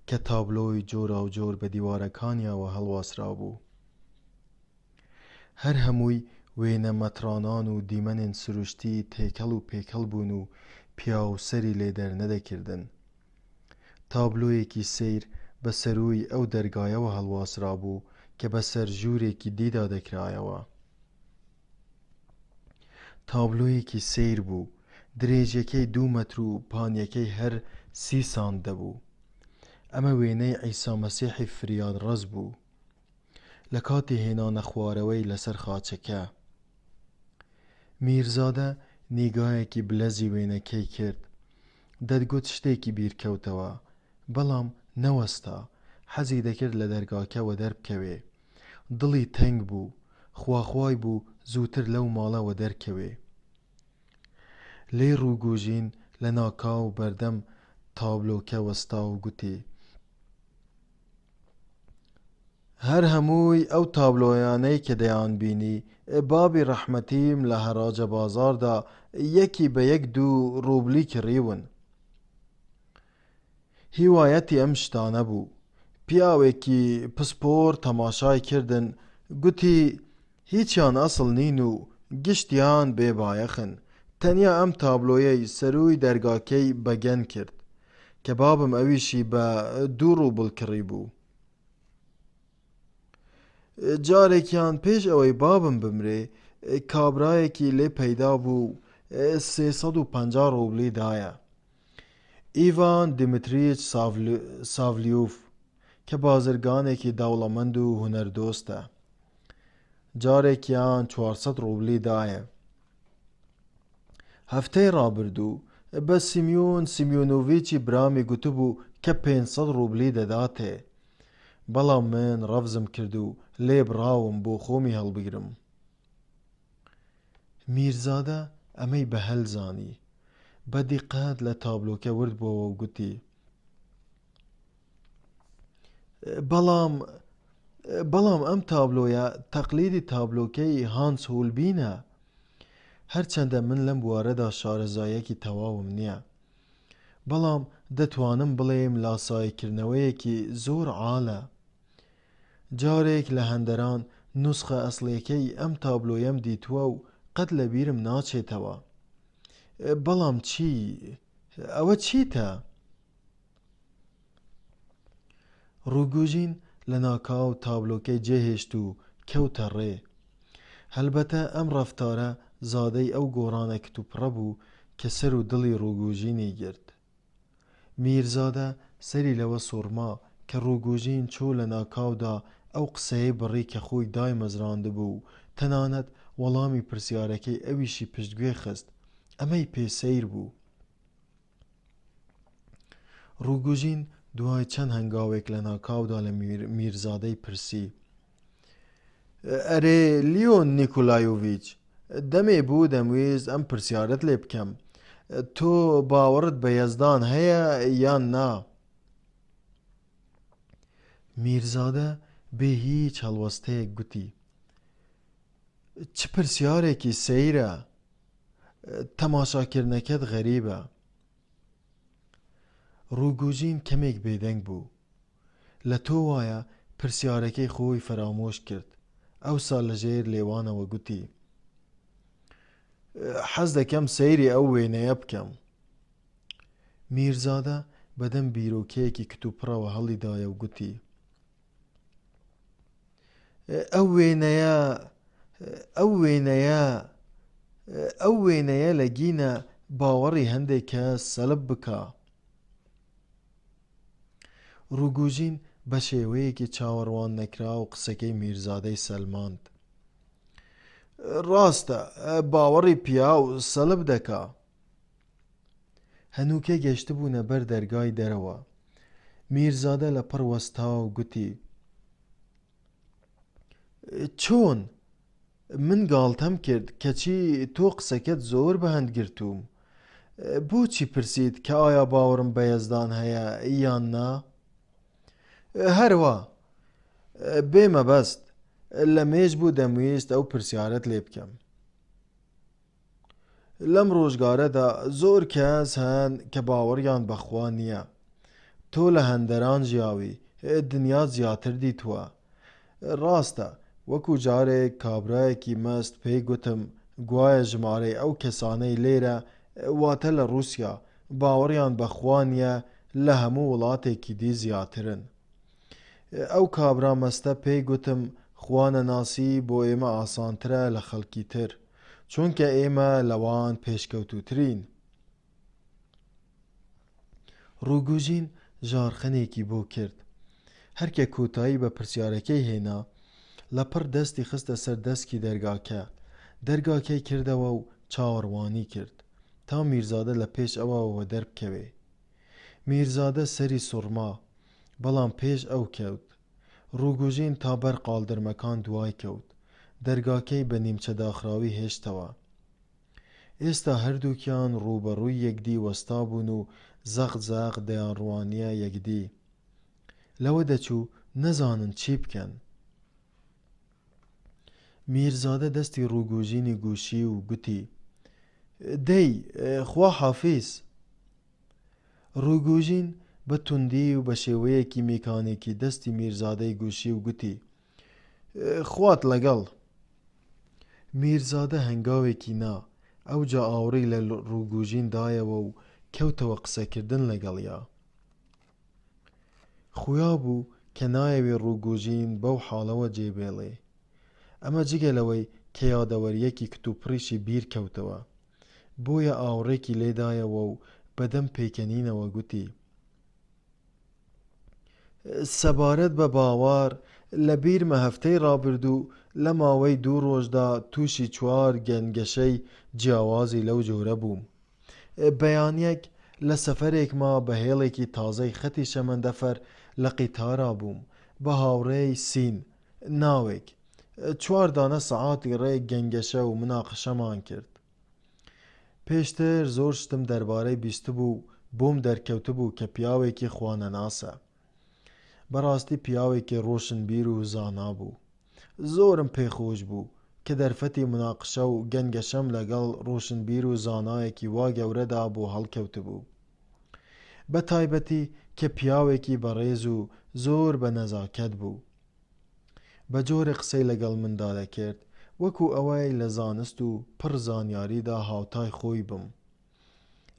کە تابلۆی جۆراوجۆر بە دیوارەکانیەوە هەڵواسرا بوو. هەر هەمووی وێنە مەترانان و دیمەنێن سروشتی تێکەڵ و پێکەڵ بوون و پیا و سەری لێ دەرنەدەکردن. تابلۆیەکی سەیر بە سەرووی ئەو دەرگایەوە هەڵواسرا بوو کە بەسەر ژوورێکی دیدا دەکرایەوە. تابلۆیەکی سەیر بوو، درێژەکەی 2 مەتر و پانیەکەی هەر 30 سانت دەبوو. ئەمە وێنەی عیسا مەسیحی فریادڕەز بوو لە کاتی هێنانە خوارەوەی لەسەر خاچەکە. میرزادە نیگایەکی بلەزی وێنەکەی کرد. دەتگوت شتێکی بیرکەوتەوە، بەڵام نەوەستا. حەزی دەکرد لە دەرگاکەوە دەربکەوێ. دڵی تەنگ بوو، خواخوای بوو زووتر لەو ماڵەوە دەرکەوێ. لێ ڕووگوژین لە ناکاو بەردەم تابلۆکە وەستا و گوتی: هەر هەمووی ئەو تابلۆیانەی کە دەیان بینی بابی ڕەحمەتیم لە هەراجە بازاردا یەکی بە 1-2 ڕوبلی کڕیون. هیوایەتی ئەم شتانە بوو. پیاوێکی پسپۆر تەماشای کردن، گوتی هیچیان ئەسڵ نین و گشتیان بێبایەخن. تەنیا ئەم تابلۆیەی سەرووی دەرگاکەی بەگەن کرد کە بابم ئەویشی بە 2 ڕوبل کڕی بوو. جارێکیان پێش ئەوەی بابم بمرێ کابرایەکی لێ پەیدا بوو 350 ڕوبلی دایە. ئیڤان دیمتریچ ساڤلیۆف کە بازرگانێکی دەوڵەمەند و هونەردۆستە. جارێکیان 400 ڕوبلی دایە. هەفتەی ڕابردوو بە سیمیۆن سیمیۆنۆڤیچی برامی گوتبوو کە 500 ڕوبلی دەداتێ، بەڵام من ڕەفزم کرد و لێ بڕاوم بۆ خۆمی هەڵبگرم. میرزادە ئەمەی بە هەلزانی، بە دیقەت لە تابلۆکە ورد بووەوە و گوتی: بەڵام ئەم تابلۆیە تەقلیدی تابلۆکەی هانس هۆلبینە. هەرچەندە من لەم بوارەدا شارەزایەکی تەواوم نییە، بەڵام دەتوانم بڵێم لاساییکردنەوەیەکی زۆر عالە. جارێک لە هەندەران نوسخە ئەسڵیەکەی ئەم تابلۆیەم دیتووە و قەت لە بیرم ناچێتەوە. بەڵام چی؟ ئەوە چیتە؟ ڕووگوژین لە ناکاو تابلۆکەی جێهێشت و کەوتە ڕێ. هەلبەتە ئەم ڕەفتارە زادەی ئەو گۆڕانە کتوپڕە بوو کە سەر و دڵی ڕووگوژینی گرت. میرزادە سەری لەوە سوڕما کە ڕووگوژین چوو لە ناکاودا ئەو قسەیەی بڕی کە خۆی دای مەزراندبوو و تەنانەت وەڵامی پرسیارەکەی ئەویشی پشتگوێ خست. ئەمەی پێسەیر بوو. ڕووگوژین دوای چەند هەنگاوێک لە ناکاودا لە میرزادەی پرسی: ئەرێ لیۆن نیکولایۆڤیچ، دەمێ بوو دەمویست ئەم پرسیارەت لێ بکەم. تۆ باوەڕت بە یەزدان هەیە یان نا؟ میرزادە بێ هیچ هەڵوەستەیەک گوتی: چ پرسیارێکی سەیرە، تەماشاکردنەکەت غەریبە. ڕووگوژین کەمێک بێدەنگ بوو. لە تۆ وایە پرسیارەکەی خۆی فرامۆش کرد. ئەوسا لەژێر لێوانەوە گوتی: حەز دەکەم سەیری ئەو وێنەیە بکەم. میرزادە بەدەم بیرۆکەیەکی کتوپڕەوە هەڵیدایە و گوتی: ئەو وێنەیە لە گینە باوەڕی هەندێک کەس سەلب بکە. ڕووگوژین بە شێوەیەکی چاوەڕوان نەکرا و قسەکەی میرزادەی سەلماند. ڕاستە، باوەڕی پیا و سەلب دەکا. هەنووکە گەشتبوونە بەر دەرگای دەرەوە. میرزادە لە پڕ وەستا و گوتی: چۆن؟ من گاڵتەم کرد کەچی تۆ قسەکەت زۆر بەهەندگرتووم. بۆچی پرسیت کە ئایا باوەڕم بە یەزدان هەیە یان نا؟ هەروە بێمەبەست لە مێژ بوو دەمویست ئەو پرسیارەت لێ بکەم. لەم ڕۆژگارەدا زۆر کەس هەن کە باوەڕیان بەخوا نییە. تۆ لە هەندەران ژیاوی، دنیا زیاتر دیتووە. ڕاستە، وەکو جارێک کابرایەکی مەست پێی گوتم گوایە ژمارەی ئەو کەسانەی لێرە واتە لە رووسیا باوەڕیان بەخوا نییە لە هەموو وڵاتێکی دی زیاترن. ئەو کابرا مەستە پێی گوتم خوانەناسی بۆ ئێمە ئاسانترە لە خەڵکی تر، چونکە ئێمە لەوان پێشکەوتووترین. ڕووگوژین ژارخەنێکی بۆ کرد. هەرکە کۆتایی بە پرسیارەکەی هێنا، لەپڕ دەستی خستە سەر دەسکی دەرگاکەی کردەوە و چاوەڕوانی کرد تا میرزادە لە پێش ئەوەوە دەربکەوێ. میرزادە سەری سوڕما، بەڵام پێش ئەو کەوت. ڕووگوژین تا بەر قاڵدرمەکان دوای کەوت. دەرگاکەی بە نیمچە داخراوی هێشتەوە. ئێستا هەردووکیان ڕووبەڕووی یەکدی وەستا بوون و زەق دەیانڕوانیە یەکدی. لەوە دەچوو نەزانن چی بکەن. میرزادە دەستی ڕووگوژینی گوشی و گوتی: دەی خوا حافیز. ڕووگوژین بە توندی و بە شێوەیەکی میکانیکی دەستی میرزادەی گوشی و گوتی: خوات لەگەڵ. میرزادە هەنگاوێکی نا ئەوجا ئاوڕی لە ڕووگوژین دایەوە و کەوتەوە قسەکردن لەگەڵیا. خویا بوو کە نایەوێ ڕووگوژین بەو حاڵەوە جێبێڵێ. ئەمە جگەلەوەی کە یادەوەریەکی کتوپڕیشی بیر کەوتەوە. بۆیە ئاوڕێکی لێدایەوە و بەدەم پێکەنینەوە گوتی: سەبارەت بە باوار لە بیرمە هەفتەی ڕابردوو لە ماوەی 2 ڕۆژدا تووشی 4 گەنگەشەی جیاوازی لەو جۆرە بووم. بەیانیەک لە سەفەرێکما بە هێڵێکی تازەی خەتی شەمەندەفەر لە قیتارا بووم بە هاوڕێی سین ناوێک. 4 دانە سەعاتی ڕێک گەنگەشە و مناقەشەمان کرد. پێشتر زۆر شتم دەربارەی بیستبوو بۆم دەرکەوتبوو کە پیاوێکی خوانەناسە. بەڕاستی پیاوێکی ڕۆشنبیر و زانا بوو. زۆرم پێخۆش بوو کە دەرفەتی مناقشە و گەنگەشەم لەگەڵ ڕۆشنبیر و زانایەکی وا گەورەدا بۆ هەڵکەوتبوو. بە تایبەتی کە پیاوێکی بەڕێز و زۆر بە نەزاکەت بوو. بە جۆرە قسەی لەگەڵ مندا دەکرد وەکو ئەوەی لە زانست و پڕ زانیاریدا هاوتای خۆی بم.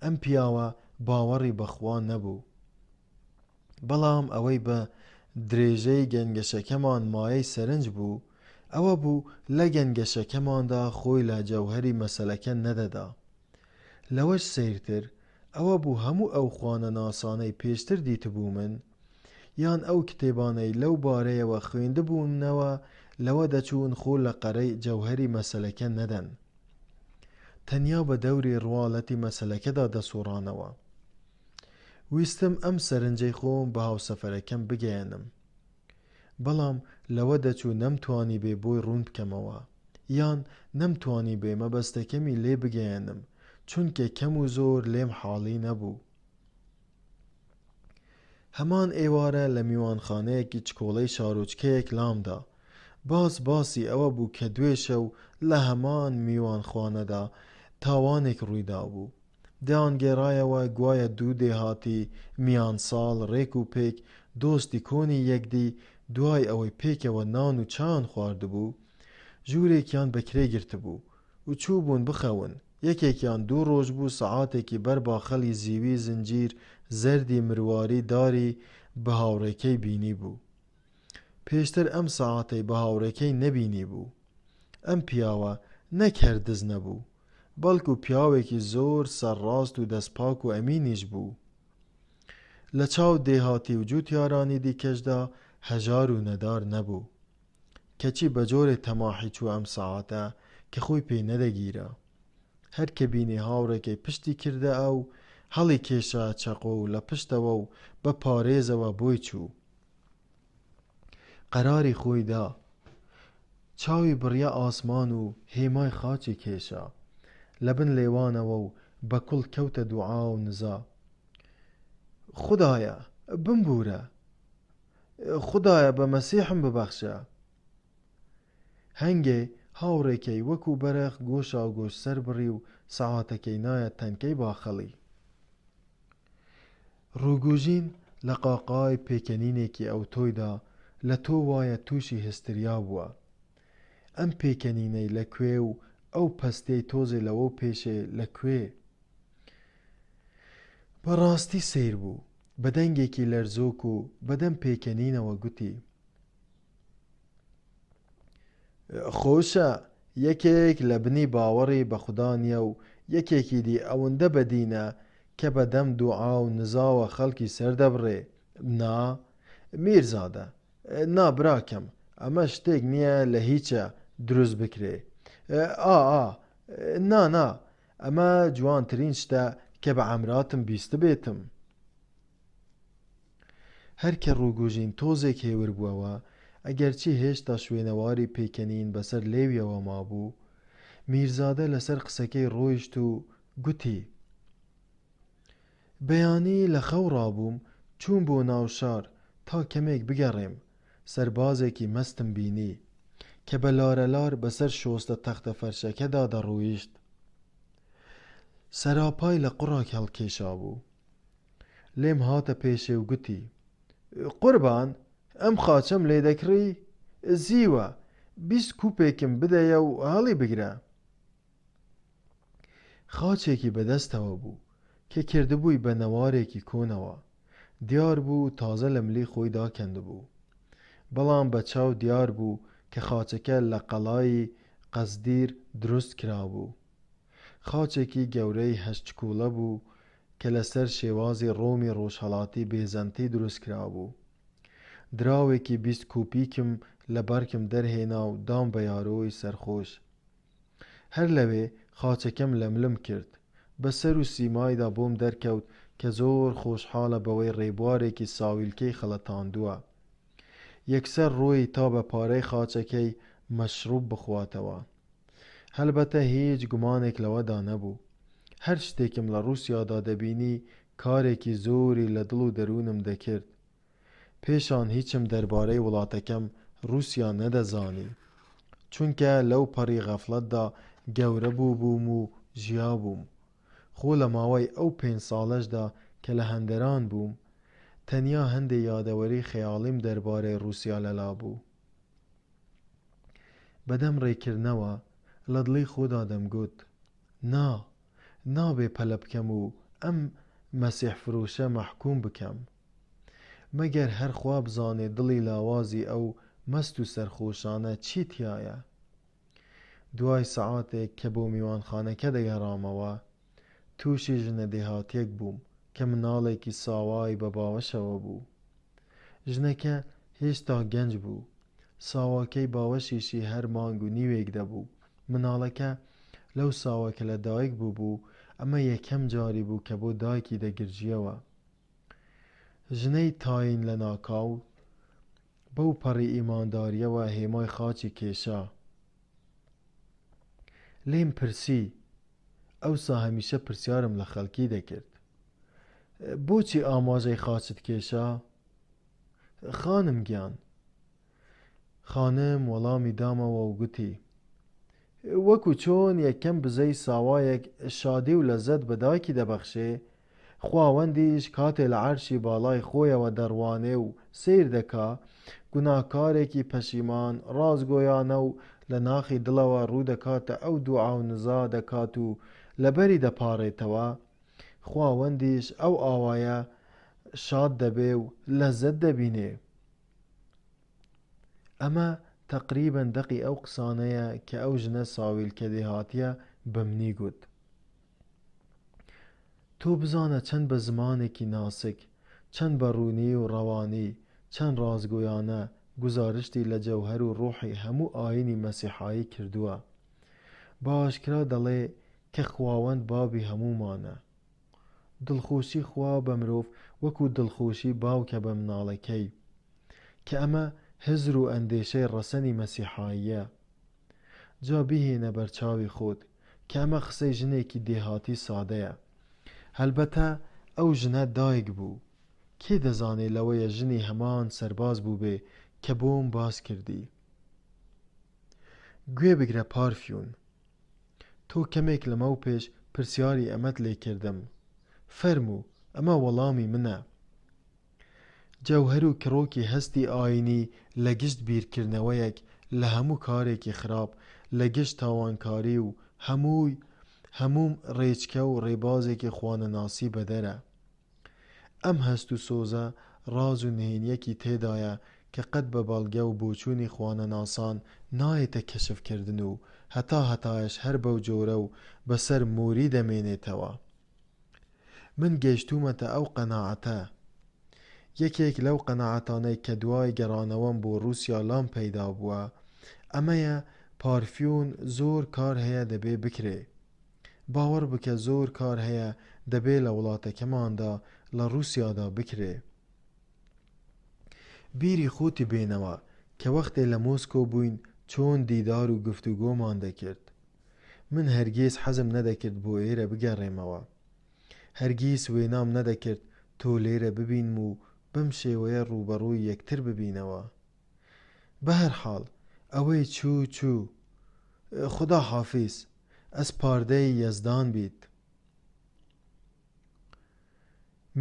ئەم پیاوە باوەڕی بەخوا نەبوو، بەڵام ئەوەی بە درێژەی گەنگەشەکەمان مایەی سەرنج بوو، ئەوە بوو لە گەنگەشەکەماندا خۆی لە جەوهەری مەسەلەکە نەدەدا. لەوەش سەیرتر ئەوە بوو هەموو ئەو خوانە ناسانەی پێشتر دیتبوو من، یان ئەو کتێبانەی لەو بارەیەوە خوێندبوونەوە لەوە دەچوون خۆ لە قەرەی جەوهەری مەسەلەکە نەدەن، تەنیا بە دەوری ڕواڵەتی مەسەلەکەدا دەسوڕانەوە. ویستم ئەم سەرنجەی خۆم بە هاوسەفەرەکەم بگەیەنم، بەڵام لەوە دەچوو نەمتوانی بێ بۆی ڕوون بکەمەوە، یان نەمتوانی بێ مەبەستەکەمی لێ بگەیەنم، چونکە کەم و زۆر لێم حاڵی نەبوو. هەمان ئێوارە لە میوانخانەیەکی چکۆڵەی شارۆچکەیەک لامدا، باسی ئەوە بوو کە دوێ شەو لە هەمان میوانخانەدا تاوانێک ڕوویدا بوو. دەیانگێڕایەوە گوایە دوو دێهاتی میان ساڵ ڕێک و پێک دۆستی کۆنی یەکدی دوای ئەوەی پێکەوە نان و چان خواردبوو، ژوورێکیان بەکرێ گرتبوو و چوو بوون بخەون. یەکێکیان 2 ڕۆژ بوو سەعاتێکی بەر باخەلی زیوی زنجیر زەردی مرواری داری بە هاوڕێکەی بینی بوو. پێشتر ئەم سەعاتەی بە هاوڕێکەی نەبینی بوو. ئەم پیاوە نەک هەردز نەبوو، بەڵکو پیاوێکی زۆر سەرڕاست و دەستپاک و ئەمینیش بوو. لە چاو دێهاتی و جووتیارانی دیکەشدا هەژار و نەدار نەبوو، کەچی بە جۆرێ تەماحی چوو ئەم سەعاتە کە خۆی پێی نەدەگیرە. هەر کە بینی هاوڕێکەی پشتی کردە ئەو، هەڵی کێشە چەقۆ و لە پشتەوە و بە پارێزەوە بۆی چوو. قەراری خۆی دا، چاوی بڕیە ئاسمان و هێمای خاچی کێشە لە بن لێوانەوە و بە کوڵ کەوتە دوعا و نزا. خودایە بمبورە، خودایە بە مەسیحم ببەخشە. هەنگێ هاوڕێکەی وەکو بەرەخ گۆشا گۆش سەر بڕی و سەعاتەکەی نایە تەنکەی باخەڵی. ڕووگوژین لە قاقای پێکەنینێکی ئەو تۆیدا لە تۆ وایە تووشی هستریا بووە. ئەم پێکەنینەی لەکوێ و ئەو پەستەی تۆزێ لەوە پێشێ لەکوێ؟ بەڕاستی سیر بوو، بە دەنگێکی لەرزۆک و بەدەم پێکەنینەوە گوتی: خۆشە، یەکێک لە بنی باوەڕی بە خودا نییە و یەکێکی دی ئەوەندە بەدینە کە بەدەم دوعا و نزاوە خەڵکی سەردەبڕێ. نا میرزادە، نا براکەم، ئەمە شتێک نییە لە هیچە دروست بکرێ. نا ئەمە جوانترین شتە کە بە عەمراتم بیست بێتم. هەر کە ڕووگوژین تۆزێک هێور بووەوە، ئەگەرچی هێشتا شوێنەواری پێکەنین بەسەر لێویەوە مابوو، میرزادە لەسەر قسەکەی ڕۆیشت و گوتی: بەیانی لە خەو ڕابووم، چوون بۆ ناو شار تا کەمێک بگەڕێم. سەربازێکی مەستم بینی کە بە لارەلار بەسەر شۆستە تەختە فەرشەکەدا دەڕۆیشت. سەراپای لە قوڕاک هەڵکێشا بوو. لێم هاتە پێشێ و گوتی: قوربان، ئەم خاچەم لێ دەکڕی؟ زیوە، 20 کوپێکم بدەیە و هەڵی بگرە. خاچێکی بەدەستەوە بوو کە کردبووی بە نەوارێکی کۆنەوە. دیار بوو تازە لە ملی خۆی داکەندبوو، بەڵام بە چاو دیار بوو کە خاچەکە لە قەڵای قەزدیر دروست کرابوو. خاچێکی گەورەی هەشتکوڵە بوو کە لەسەر شێوازی ڕۆمی ڕۆژهەڵاتی بێزەنتی دروست کرابوو. دراوێکی 20 کوپیکم لە بەرکم دەرهێنا و دام بە یارۆی سەرخۆش. هەر لەوێ خاچەکەم لەملم کرد، بەسەر و سیمایدا بۆم دەرکەوت کە زۆر خۆشحاڵە بەوەی ڕێبوارێکی ساویلکەی خەڵەتاندووە. یەکسەر ڕۆی تا بە پارەی خاچەکەی مەشروب بخواتەوە. هەلبەتە هیچ گومانێک لەوەدا نەبوو. هەر شتێکم لە ڕووسیادا دەبینی کارێکی زۆری لە دڵ و دەروونم دەکرد. پێشان هیچم دەربارەی وڵاتەکەم رووسیا نەدەزانی، چونکە لەو پەڕی غەفڵەتدا گەورە بووم و ژیا بووم. خۆ لە ماوەی ئەو 5 ساڵەشدا کە لە هەندەران بووم، تەنیا هەندێک یادەوەری خەیاڵیم دەربارەی رووسیا لەلا بوو. بەدەم ڕێکردنەوە لە دڵی خۆدا دەمگوت نابێ پەلە بکەم و ئەم مەسیح فرۆشە مەحکوم بکەم، مەگەر هەر خوا بزانێ دڵی لاوازی ئەو مەست و سەرخۆشانە چی تایە. دوای سەعاتێک کە بۆ میوانخانەکە دەگەڕامەوە، تووشی ژنە دێهاتیەک بووم کە مناڵێکی ساوای بە باوەشەوە بوو. ژنەکە هێشتا گەنج بوو، ساواکەی باوەشیشی هەر مانگ و نیوێک دەبوو. مناڵەکە لەو ساوەکە لە دایک بوو ئەمە یەکەم جاری بوو کە بۆ دایکی دەگرژیەوە. ژنەی تاین لە ناکاو بەو پەڕی ئیمانداریەوە هێمای خاچی کێشا. لێم پرسی، ئەوسا هەمیشە پرسیارم لە خەڵکی دەکرد، بۆچی ئاماژەی خاچت کێشا؟ خانم گیان. خانم وەڵامی دامەوە و گوتی، وەکو چۆن یەکەم بزەی ساوایەک شادی و لەزەت بە دایکی دەبەخشێ، خواوەندیش کاتێ لە عەرشی باڵای خۆیەوە دەڕوانێ و سیر دەکا، گوناهکارێکی پەشیمان ڕازگۆیانە و لە ناخی دڵەوە ڕوو دەکاتە ئەو دوعا و نزا دەکات و لەبەری دەپاڕێتەوە، خواوەندیش ئەو ئاوایە شاد دەبێ و لەزەت دەبینێ. ئەمە تەقریبەن دەقی ئەو قسانەیە کە ئەو ژنە ساویلکە دێهاتیە بە منی گوت. تۆ بزانە چەند بە زمانێکی ناسک، چەند بە ڕوونی و ڕەوانی، چەند ڕازگۆیانە گوزارشتی لە جەوهەر و ڕۆحی هەموو ئاینی مەسیحایی کردووە. باشکرا دەڵێ کە خواوەند بابی هەموومانە. دڵخۆشی خوا بە مرۆڤ وەکو دڵخۆشی باوکە بە مناڵەکەی، کە ئەمە هزر و ئەندێشەی ڕەسەنی مەسیحاییە. جا بیهێنە بەرچاوی خۆت کە ئەمە قسەی ژنێکی دێهاتی سادەیە. هەلبەتە ئەو ژنە دایک بوو. کێ دەزانێ لەوەیە ژنی هەمان سەرباز بوو بێ کە بۆم باس کردی. گوێ بگرە پارفیون، تۆ کەمێک لەمە و پێش پرسیاری ئەمەت لێ کردم. فەرموو، ئەمە وەڵامی منە. جەوهەر و کڕۆکی هەستی ئاینی لە گشت بیرکردنەوەیەک لە هەموو کارێکی خراپ، لە گشت تاوانکاری و هەموو ڕێچکە و ڕێبازێکی خوانەناسی بەدەرە. ئەم هەست و سۆزە ڕاز و نهێنیەکی تێدایە کە قەت بە بەڵگە و بۆچوونی خوانەناسان نایەتە کەشفکردن و هەتایش هەر بەو جۆرە و بەسەر موری دەمێنێتەوە. من گەیشتومەتە ئەو قەناعەتە. یەکێک لەو قەناعەتانەی کە دوای گەڕانەوەم بۆ رووسیا لام پەیدا بووە، ئەمەیە پارفیون زۆر کار هەیە دەبێ بکرێ. باوەڕ بکە زۆر کار هەیە دەبێ لە وڵاتەکەماندا لە رووسیادا بکرێ. بیری خۆتی بێنەوە کە وەختێ لە مۆسکۆ بووین چۆن دیدار و گفتوگۆمان دەکرد. من هەرگیز حەزم نەدەکرد بۆ ئێرە بگەڕێمەوە. هەرگیز وێنام نەدەکرد تۆ لێرە ببینم و بەم شێوەیە ڕوبەڕووی یەکتر ببینەوە. بە هەر حاڵ ئەوەی چوو خدا حافیز، ئەس پاردەی یەزدان بیت.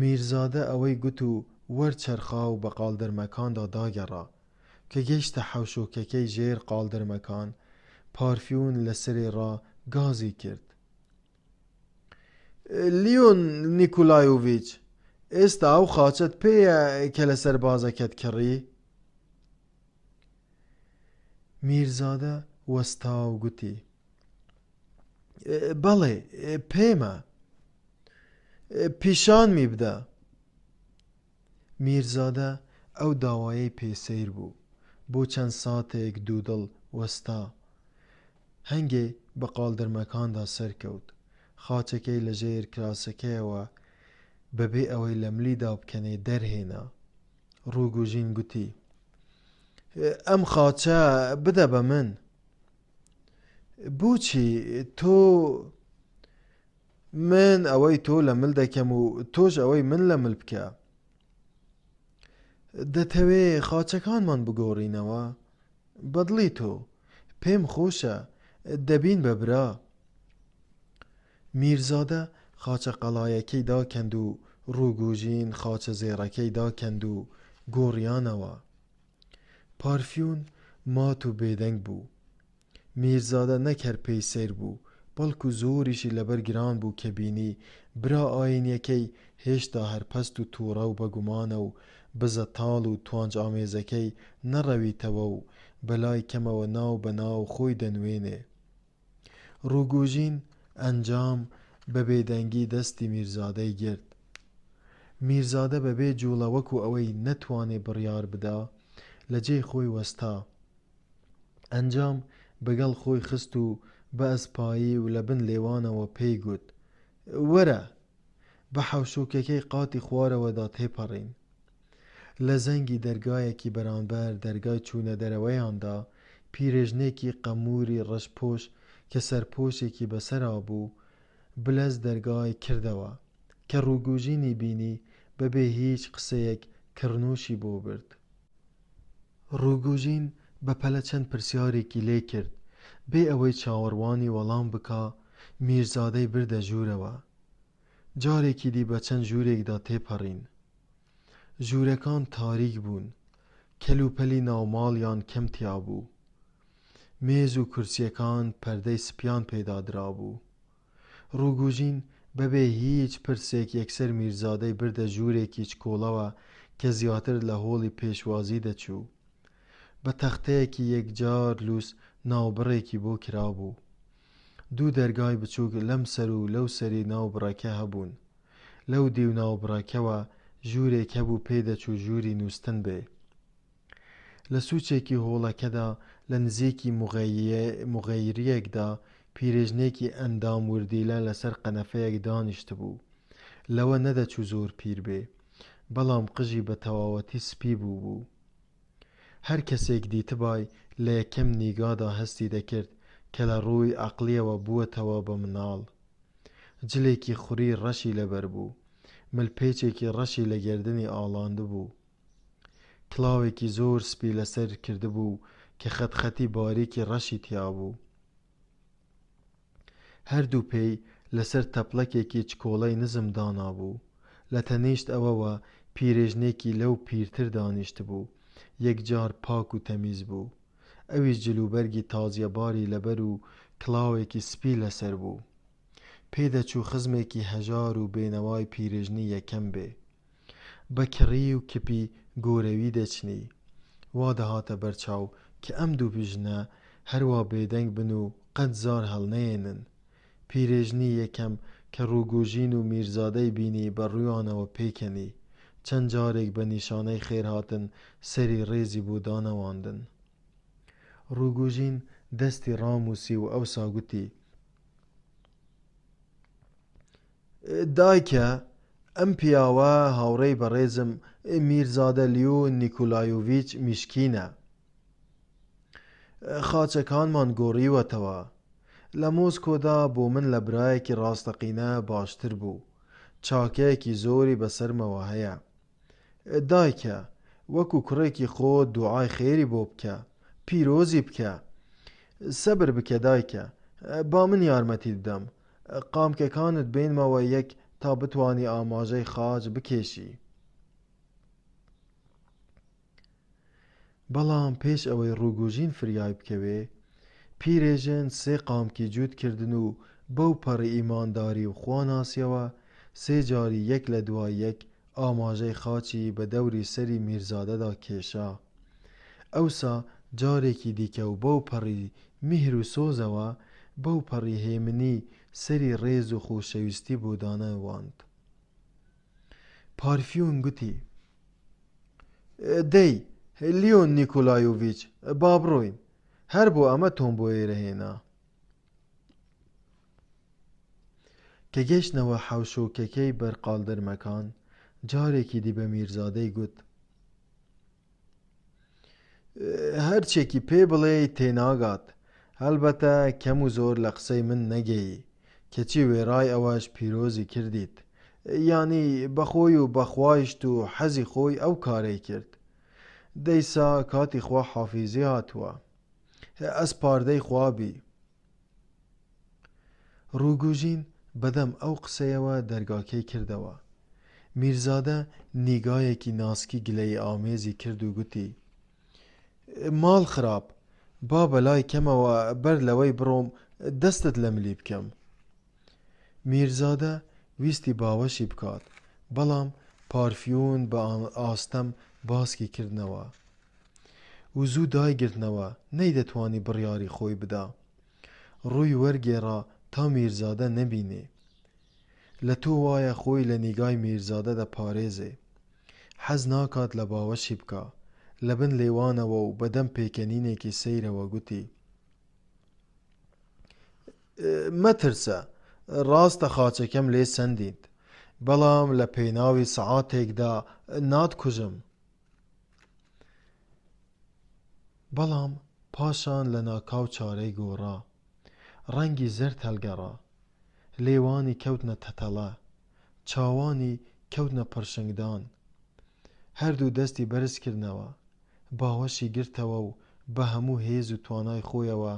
میرزادە ئەوەی گوت و وەرچەرخا و بە قاڵدرمەکاندا داگەڕا کە گەیشتە حەوشۆکەکەی ژێر قاڵدرمەکان. پارفیون لە سرێ ڕا گازی کرد. لیۆن نیکولایۆڤیچ، ئێستا ئەو خاچەت پێیە کە لەسەر بازەکەت کڕی؟ میرزادە وەستا و گوتی، بەڵێ پێمە، پیشانمی بدە. میرزادە ئەو داوایەی پێسەیر بوو. بۆ چەند ساتێک دوودڵ وەستا. هەنگێ بە قاڵدرمەکاندا سەرکەوت. خاچەکەی لە ژێر کراسەکەیەوە بەبێ ئەوەی لە ملیدا بکەنێ دەرهێنا. ڕووگوژین گوتی، ئەم خاچە بدە بە من. بۆچی تۆ؟ من ئەوەی تۆ لە مل دەکەم و تۆش ئەوەی من لە مل بکە. دەتەوێ خاچەکانمان بگۆڕینەوە؟ بەدڵی تۆ پێم خۆشە، دەبین بە برا. میرزادە خاچە قەڵایەکەی داکەند و ڕووگوژین خاچە زێڕەکەی داکەند و گۆڕیانەوە. پارفیون مات و بێدەنگ بوو. میرزادە نەکەر پێی سیر بوو، بەڵکو زۆریشی لەبەر گران بوو کە بینی برا ئاینیەکەی هێشتا هەرپەست و تووڕە و بەگومانە و بزە تاڵ و توانج ئامێزەکەی نەڕەویتەوە و بەلای کەمەوە ناو بەناو خۆی دەنوێنێ. ڕووگوژین ئەنجام بە بێدەنگی دەستی میرزادەی گرت. میرزادە بەبێ جوڵە وەکو ئەوەی نەتوانێ بڕیار بدا لە جێی خۆی وەستا. ئەنجام بەگەڵ خۆی خست و بە ئەسپایی و لە بن لێوانەوە پێی گوت: وەرە بە حەوشۆکەکەی قاتی خوارەوەدا تێپەڕین. لە زەنگی دەرگایەکی بەرامبەر دەرگای چوونە دەرەوەیاندا پیرێژنێکی قەمووری ڕەشپۆش کە سەرپۆشێکی بەسەرا بوو بلەز دەرگای کردەوە کە ڕووگوژینی بینی بەبێ هیچ قسەیەک کڕنوشی بۆ برد. ڕووگوژین بەپەلە چەند پرسیارێکی لێ کرد. بێ ئەوەی چاوەڕوانی وەڵام بکا میرزادەی بردە ژوورەوە. جارێکی دی بە چەند ژوورێکدا تێپەڕین. ژوورەکان تاریک بوون، کەلوپەلی ناوماڵیان کەمتیا بوو. مێز و کورسیەکان پەردەی سپیان پێدادرا بوو. ڕووگوژین بەبێ هیچ پرسێک یەکسەر میرزادەی بردە ژوورێکی چکۆڵەوە کە زیاتر لە هۆڵی پێشوازی دەچوو. بە تەختەیەکی یەکجار لووس ناوبڕێکی بۆ کرابوو. دوو دەرگای بچووک لەم سەر و لەو سەری ناوبڕەکە هەبوون. لەو دی و ناوبڕەکەوە ژوورێک هەبوو پێدەچوو ژووری نووستن بێ. لە سوچێکی هۆڵەکەدا لە نزیکی مغەیریەکدا پیرێژنێکی ئەندام وردیلە لەسەر قەنەفەیەک دانیشت بوو. لەوە نەدەچوو زۆر پیر بێ، بەڵام قژی بە تەواوەتی سپی بوو. هەر کەسێک دیتبای لە یەکەم نیگادا هەستی دەکرد کە لە ڕووی عەقلیەوە بووەتەوە بە مناڵ. جلێکی خوڕی ڕەشی لەبەر بوو، ملپێچێکی ڕەشی لە گەردنی ئاڵاندە بوو. کڵاوێکی زۆر سپی لەسەر کردبوو کە خەتخەتی باریکی ڕەشی تیا بوو. هەردوو پێی لەسەر تەپڵەکێکی چکۆڵەی نزم دانا بوو. لە تەنیشت ئەوەوە پیرێژنێکی لەو پیرتر دانیشت بوو، یەکجار پاک و تەمیز بوو. ئەویش جلوبەرگی تازیەباری لەبەر و کڵاوێکی سپی لەسەر بوو. پێدەچوو خزمێکی هەژار و بێنەوای پیرێژنی یەکەم بێ. بە کڕی و کپی گۆرەوی دەچنی. وا دەهاتە بەرچاو کە ئەم دوو بژنە هەروە بێدەنگ بن و قەت زار هەڵنەیێنن. پیرێژنی یەکەم کە ڕووگوژین و میرزادەی بینی بەڕوویانەوە پێکەنی. چەند جارێک بە نیشانەی خێرهاتن سەری ڕێزی بۆ دانەواندن. ڕووگوژین دەستی ڕاموسی و ئەوسا گوتی: دایکە، ئەم پیاوە هاوڕێی بەڕێزم میرزادە لیۆ نیکۆلایۆڤیچ میشکینە. خاچەکانمان گۆڕیوەتەوە. لە مۆسکۆدا بۆ من لە برایەکی ڕاستەقینە باشتر بوو. چاکەیەکی زۆری بەسەرمەوە هەیە. دایکە، وەکو کوڕێکی خۆت دوعای خێری بۆ بکە، پیرۆزی بکە. سەبر بکە دایکە، با من یارمەتیت بدەم. قامکەکانت بێنمەوە یەک تا بتوانی ئاماژەی خاج بکێشی. بەڵام پێش ئەوەی ڕووگوژین فریای بکەوێ، پیرێژن سێ قامکی جووت کردن و بەو پەڕی ئیمانداری و خواناسیەوە سێ جاری یەک لە دوای یەک ئاماژەی خاچی بە دەوری سەری میرزادەدا کێشا. ئەوسا جارێکی دیکە و بەو پەڕی میهر و سۆزەوە بەو پەڕی هێمنی سەری ڕێز و خۆشەویستی بۆ دانەواند. پارفیۆن گوتی: دەی لیۆ نیکۆلایۆڤیچ، با بڕۆین، هەر بۆ ئەمە تۆم بۆ ئێرە هێنا. کە گەیشتنەوە حەوشۆکەکەی بەرقالدەرمەکان، جارێکی دی بە میرزادەی گوت: هەرچێکی پێ بڵێ تێناگات، هەڵبەتە کەم و زۆر لە قسەی من نەگەیی، کەچی وێڕای ئەوەش پیرۆزی کردیت، یانی بەخۆی و بەخوایشت و حەزی خۆی ئەو کارەی کرد. دەیسا کاتی خوا حافیزی هاتووە، ئەسپاردەی خوابی. ڕووگوژین بەدەم ئەو قسەیەوە دەرگاکەی کردەوە. میرزادە نیگایەکی ناسکی گلەی ئامێزی کرد و گوتی: ماڵ خراپ، با بەلای کەمەوە بەر لەوەی بڕۆم دەستت لە ملی بکەم. میرزادە ویستی باوەشی بکات، بەڵام پارفیۆن بە ئاستەم باسکی کردنەوە و زوو دایگرتنەوە نەیدەتوانی بڕیاری خۆی بدا. ڕووی وەرگێڕا تا میرزادە نەبینێ. لە تۆ وایە خۆی لە نیگای میرزادە دەپارێزێ. حەز ناکات لە باوەشی بکا. لە بن لێوانەوە و بەدەم پێکەنینێکی سەیرەوە گوتی: مەترسە، ڕاستە خاچەکەم لێ سەندیت، بەڵام لە پێناوی سەعاتێکدا ناتکوژم. بەڵام پاشان لە ناکاو چارەی گۆڕا. ڕەنگی زەرد هەڵگەڕا، لێوانی کەوتنە تەتەڵە، چاوانی کەوتنە پڕشنگدان. هەردوو دەستی بەرز کردنەوە، باوەشی گرتەوە و بە هەموو هێز و توانای خۆیەوە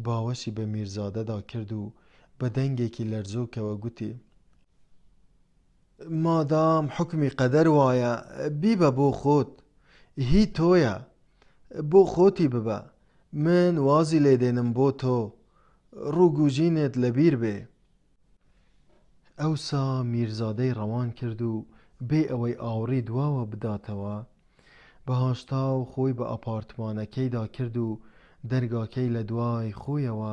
باوەشی بە میرزادەدا کرد و بە دەنگێکی لەرزۆکەوە گوتی: مادام حکمی قەدەر وایە بیبە بۆ خۆت، هی تۆیە، بۆ خۆتی ببە، من وازی لێدێنم بۆ تۆ، ڕووگوژینت لەبیر بێ. ئەوسا میرزادەی ڕەوان کرد و بێ ئەوەی ئاوڕی دواوە بداتەوە، بەهاشتا و خۆی بە ئەپارتمانەکەیدا کرد و دەرگاکەی لە دوای خۆیەوە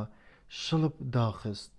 شڵپ داخست.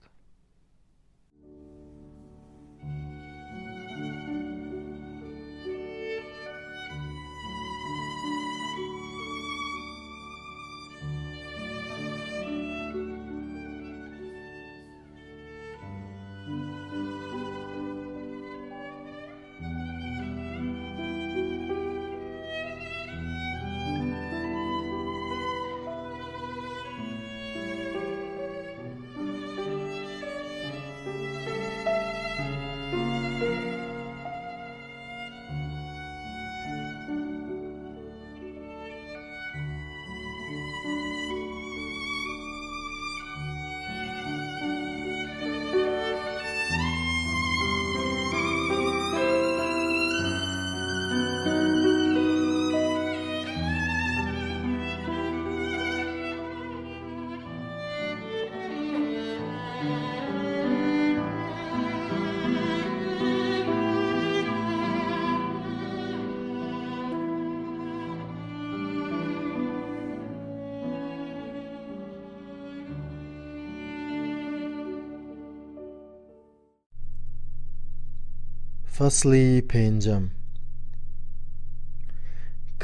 فەسڵی پێنجەم.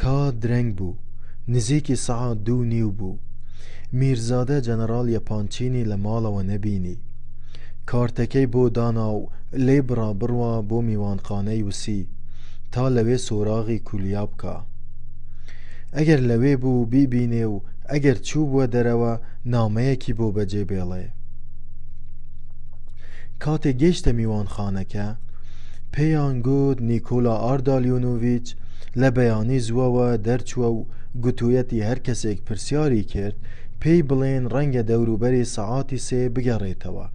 کات درەنگ بوو، نزیکی سەعات 2:30 بوو. میرزادە جەنەڕاڵ یەپانچینی لە ماڵەوە نەبینی. کارتەکەی بۆ دانا و لێ بڕا بڕوا بۆ میوانخانەی وسی تا لەوێ سۆراغی کولیا بکا. ئەگەر لەوێ بوو بیبینێ و ئەگەر چوو بووە دەرەوە نامەیەکی بۆ بەجێ بێڵێ. کاتێک گەیشتە میوانخانەکە پێیان گوت نیکۆلا ئاردالیۆنۆڤیچ لە بەیانی زووەوە دەرچووە و گوتوویەتی هەر کەسێک پرسیاری کرد پێی بڵێن ڕەنگە دەوروبەری سەعاتی 3 بگەڕێتەوە.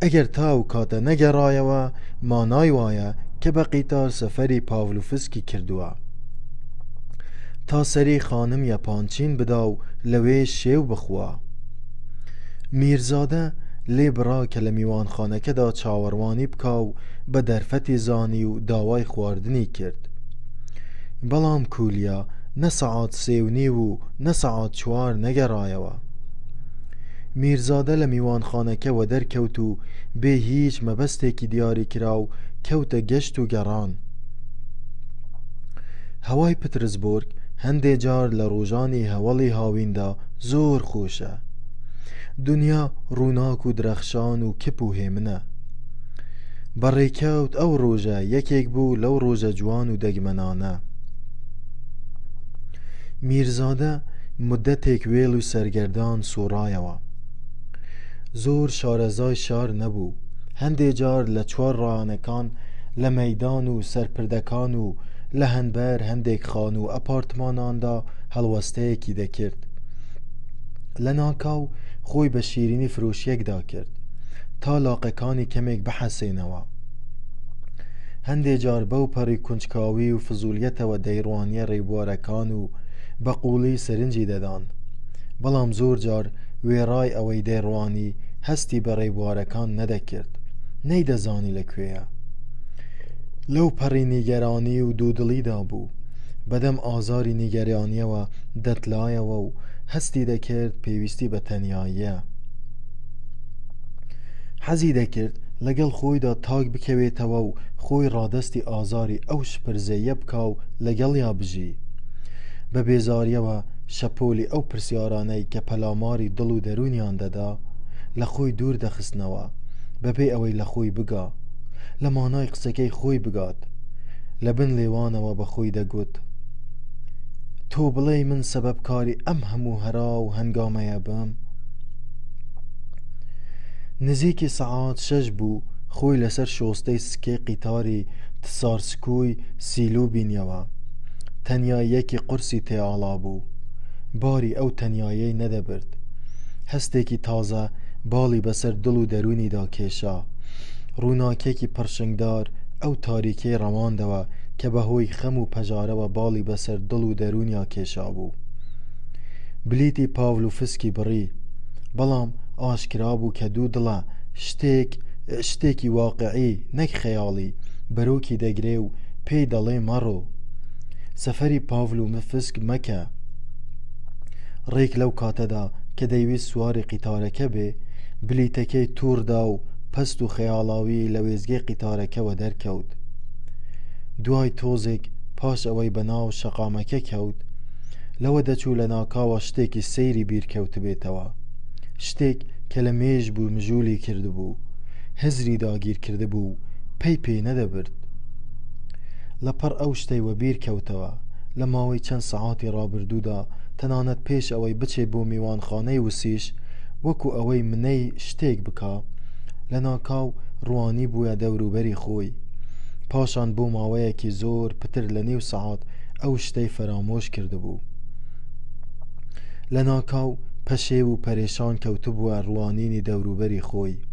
ئەگەر تاو کاتە نەگەڕایەوە مانای وایە کە بە قیتار سەفەری پاڤلۆفسکی کردووە تا سەری خانم یەپانچین بدا و لەوێ شێو بخوا. میرزادە لێ بڕا کە لە میوانخانەکەدا چاوەڕوانی بکا و بە دەرفەتی زانی و داوای خواردنی کرد. بەڵام کولیا نە سەعات 3:30 و نە سەعات 4 نەگەڕایەوە. میرزادە لە میوانخانەکەوە دەرکەوت و بێ هیچ مەبەستێکی دیاری کرا و کەوتە گەشت و گەڕان. هەوای پترزبۆرگ هەندێ جار لە ڕۆژانی هەوڵی هاویندا زۆر خۆشە. دنیا ڕووناک و درەخشان و کپ و هێمنە. بەڕێکەوت ئەو ڕۆژە یەکێک بوو لەو ڕۆژە جوان و دەگمەنانە. میرزادە مدەتێک وێڵ و سەرگەردان سۆڕایەوە. زۆر شارەزای شار نەبوو. هەندێ جار لە چوارڕانەکان لە مەیدان و سەرپردەکان و لە هەنبەر هەندێک خان و ئەپارتماناندا هەڵوەستەیەکی دەکرد. لە ناکاو خۆی بە شیرینی فرۆشیەکدا کرد تا لاقەکانی کەمێک بحەسێنەوە. هەندێ جار بەو پەڕی کونجکاوی و فزولیەتەوە دەیڕوانیە ڕێبوارەکان و بە قوڵی سەرنجی دەدان. بەڵام زۆر جار وێڕای ئەوەی دەیڕوانی هەستی بە ڕێبوارەکان نەدەکرد، نەیدەزانی لەکوێیە. لەو پەڕی نیگەرانی و دوودڵیدا بوو، بەدەم ئازاری نیگەرانیەوە دەتلایەوە و هەستی دەکرد پێویستی بە تەنیاییە. حەزی دەکرد لەگەڵ خۆیدا تاک بکەوێتەوە و خۆی ڕادەستی ئازاری ئەو شپرزەیە بکا و لەگەڵیا بژی. بە بێزاریەوە شەپۆلی ئەو پرسیارانەی کە پەلاماری دڵ و دەرونیان دەدا لە خۆی دوور دەخستنەوە، بەبێ ئەوەی لە خۆی بگا، لە مانای قسەکەی خۆی بگات. لە بن لێوانەوە بە خۆی دەگوت: تۆ بڵێ من سەبەبکاری ئەم هەموو هەرا و هەنگامەیە بم. نزیکی سەعات 6 بوو خۆی لەسەر شۆستەی سکەی قیتاری تسارسکوی سیلو بینیەوە. تەنیاییەکی قورسی تێئاڵا بوو، باری ئەو تەنیاییەی نەدەبرد. هەستێکی تازە باڵی بەسەر دڵ و دەرونیدا کێشا، ڕووناکێکی پڕشنگدار ئەو تاریکەی ڕەواندەوە کە بەهۆی خەم و پەژارەوە باڵی بەسەر دڵ و دەرونیا کێشا بوو. بلیتی پاڤلۆفسکی بڕی، بەڵام ئاشکرا بوو کە دوو دڵە شتێکی واقعی نەک خەیاڵی بەرۆکی دەگرێ و پێی دەڵێ مەڕۆ. سەفەری پاڤلۆفسک مەکە. ڕێک لەو کاتەدا کە دەیویست سواری قیتارەکە بێ، بلیتەکەی تووردا و پەست و خەیاڵاوی لە وێزگەی قیتارەکەوە دەرکەوت. دوای تۆزێک پاش ئەوەی بەناو شەقامەکە کەوت، لەوە دەچوو لە ناکاوە شتێکی سەیری بیرکەوت بێتەوە، شتێک کە لە مێژ بوو مژولی کردبوو، هزری داگیر کرده بوو، پێی نەدەبرد. لەپەڕ ئەو شتەیوە بیرکەوتەوە. لە ماوەی چەند سەعاتی ڕابردوودا تەنانەت پێش ئەوەی بچێ بۆ میوانخانەی وسیش، وەکو ئەوەی منەی شتێک بکا، لە ناکاو ڕوانی بووە دەوروبەری خۆی. پاشان بۆ ماوەیەکی زۆر پتر لە نیو سەعات ئەو شتەی فەرامۆش کردبوو. لە ناکاو پەشێ و پەرێشان کەوتبووە ڕوانینی دەوروبەری خۆی.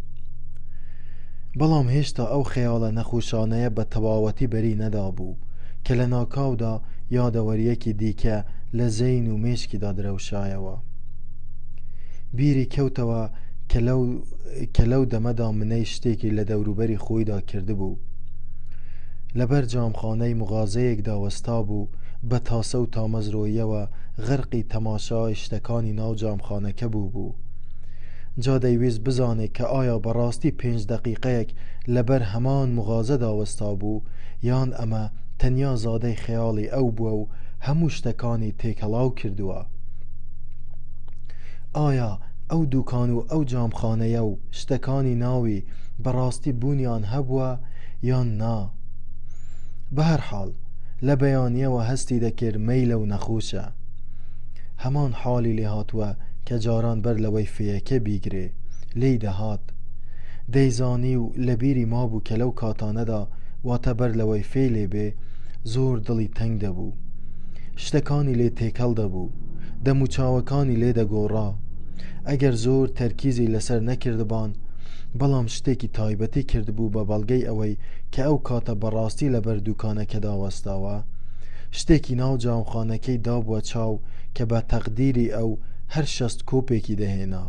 بەڵام هێشتا ئەو خەیاڵە نەخۆشانەیە بە تەواوەتی بەری نەدابوو کە لە ناکاودا یادەوەریەکی دیکە لە زەین و مێشکیدا درەوشایەوە. بیری کەوتەوە کە لەو دەمەدا منەی شتێکی لە دەوروبەری خۆیدا کردبوو. لەبەر جامخانەی مغازەیەکدا وەستا بوو، بە تاسە و تامەزرۆیەوە غەرقی تەماشای شتەکانی ناو جامخانەکە بوو. جا دەیویست بزانێت کە ئایا بەڕاستی 5 دەقیقەیەک لەبەر هەمان مغازەدا وەستا بوو، یان ئەمە تەنیا زادەی خەیاڵی ئەو بووە و هەموو شتەکانی تێکەڵاو کردووە. ئایا ئەو دوکان و ئەو جامخانەیە و شتەکانی ناوی بەڕاستی بوونیان هەبووە یان نا؟ بە هەر حاڵ لە بەیانیەوە هەستی دەکرد مەیلە و نەخۆشە. هەمان حاڵی لێ هاتووە کە جاران بەر لەوەی فێیەکە بیگرێ لێی دەهات. دەیزانی و لە بیری مابوو کە لەو کاتانەدا واتە بەر لەوەی فێ لێبێ زۆر دڵی تەنگ دەبوو، شتەکانی لێ تێکەڵ دەبوو، دەموچاوەکانی لێ دەگۆڕا. ئەگەر زۆر تەرکیزی لەسەر نەکردبان، بەڵام شتێکی تایبەتی کردبوو بە بەڵگەی ئەوەی کە ئەو کاتە بەڕاستی لەبەر دوکانەکەدا وەستاوە، شتێکی ناو جامخانەکەی دابووە چاو کە بە تەقدیری ئەو هەر 6 کۆپێکی دەهێنا.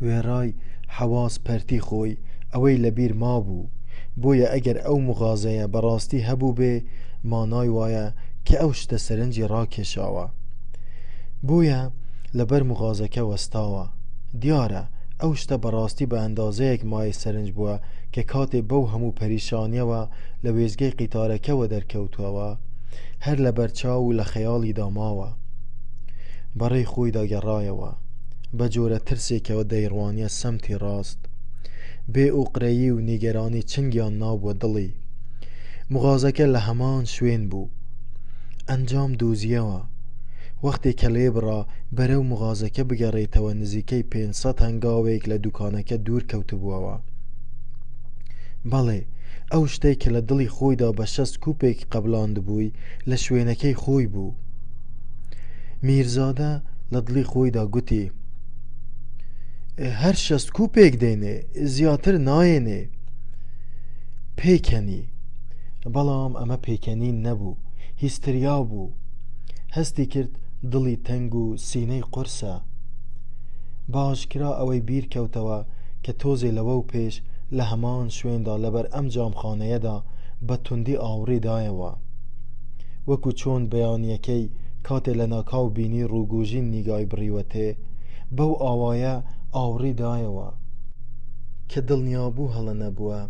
وێڕای حەواس پەرتی خۆی ئەوەی لەبیر مابوو، بۆیە ئەگەر ئەو مغازەیە بەڕاستی هەبوو بێ، مانای وایە کە ئەو شتە سەرنجی ڕاکێشاوە، بۆیە لەبەر مغازەکە وەستاوە. دیارە ئەو شتە بەڕاستی بە ئەندازەیەک مای سەرنج بووە کە کاتێ بەو هەموو پەریشانیەوە لە وێزگەی قیتارەکەوە دەرکەوتووەوە، هەر لە بەرچاو و لە خەیاڵی داماوە. بەڕێی خۆی داگەڕایەوە بە جۆرە ترسێکەوە دەیڕوانیە سەمتی ڕاست. بێ ئوقرەیی و نیگەرانی چنگیان نابووە دڵی. مغازەکە لە هەمان شوێن بوو. ئەنجام دۆزیەوە. وەختێک کە لێبڕا بەرەو مغازەکە بگەڕێتەوە، نزیکەی 500 هەنگاوێک لە دوکانەکە دوور کەوتبووەوە. بەڵێ ئەو شتێک کە لە دڵی خۆیدا بە 6 کوپێک قەبلاند بووی لە شوێنەکەی خۆی بوو. میرزادە لە دڵی خۆیدا گوتی: هەر 6 کوپێک دێنێ، زیاتر نایێنێ. پێکەنی. بەڵام ئەمە پێکەنین نەبوو، هیستریا بوو. هەستی کرد دڵی تەنگ و سینەی قورسە. باشکرا ئەوەی بیر کەوتەوە کە تۆزێ لەوە و پێش لە هەمان شوێندا لەبەر ئەم جامخانەیەدا بە توندی ئاوڕێدایەوە، وەکو چۆن بەیانیەکەی کاتێ لە ناکاو بینی ڕووگوژین نیگای بڕیوەتێ بەو ئاوایە ئاوڕێدایەوە کە دڵنیابوو هەڵە نەبووە.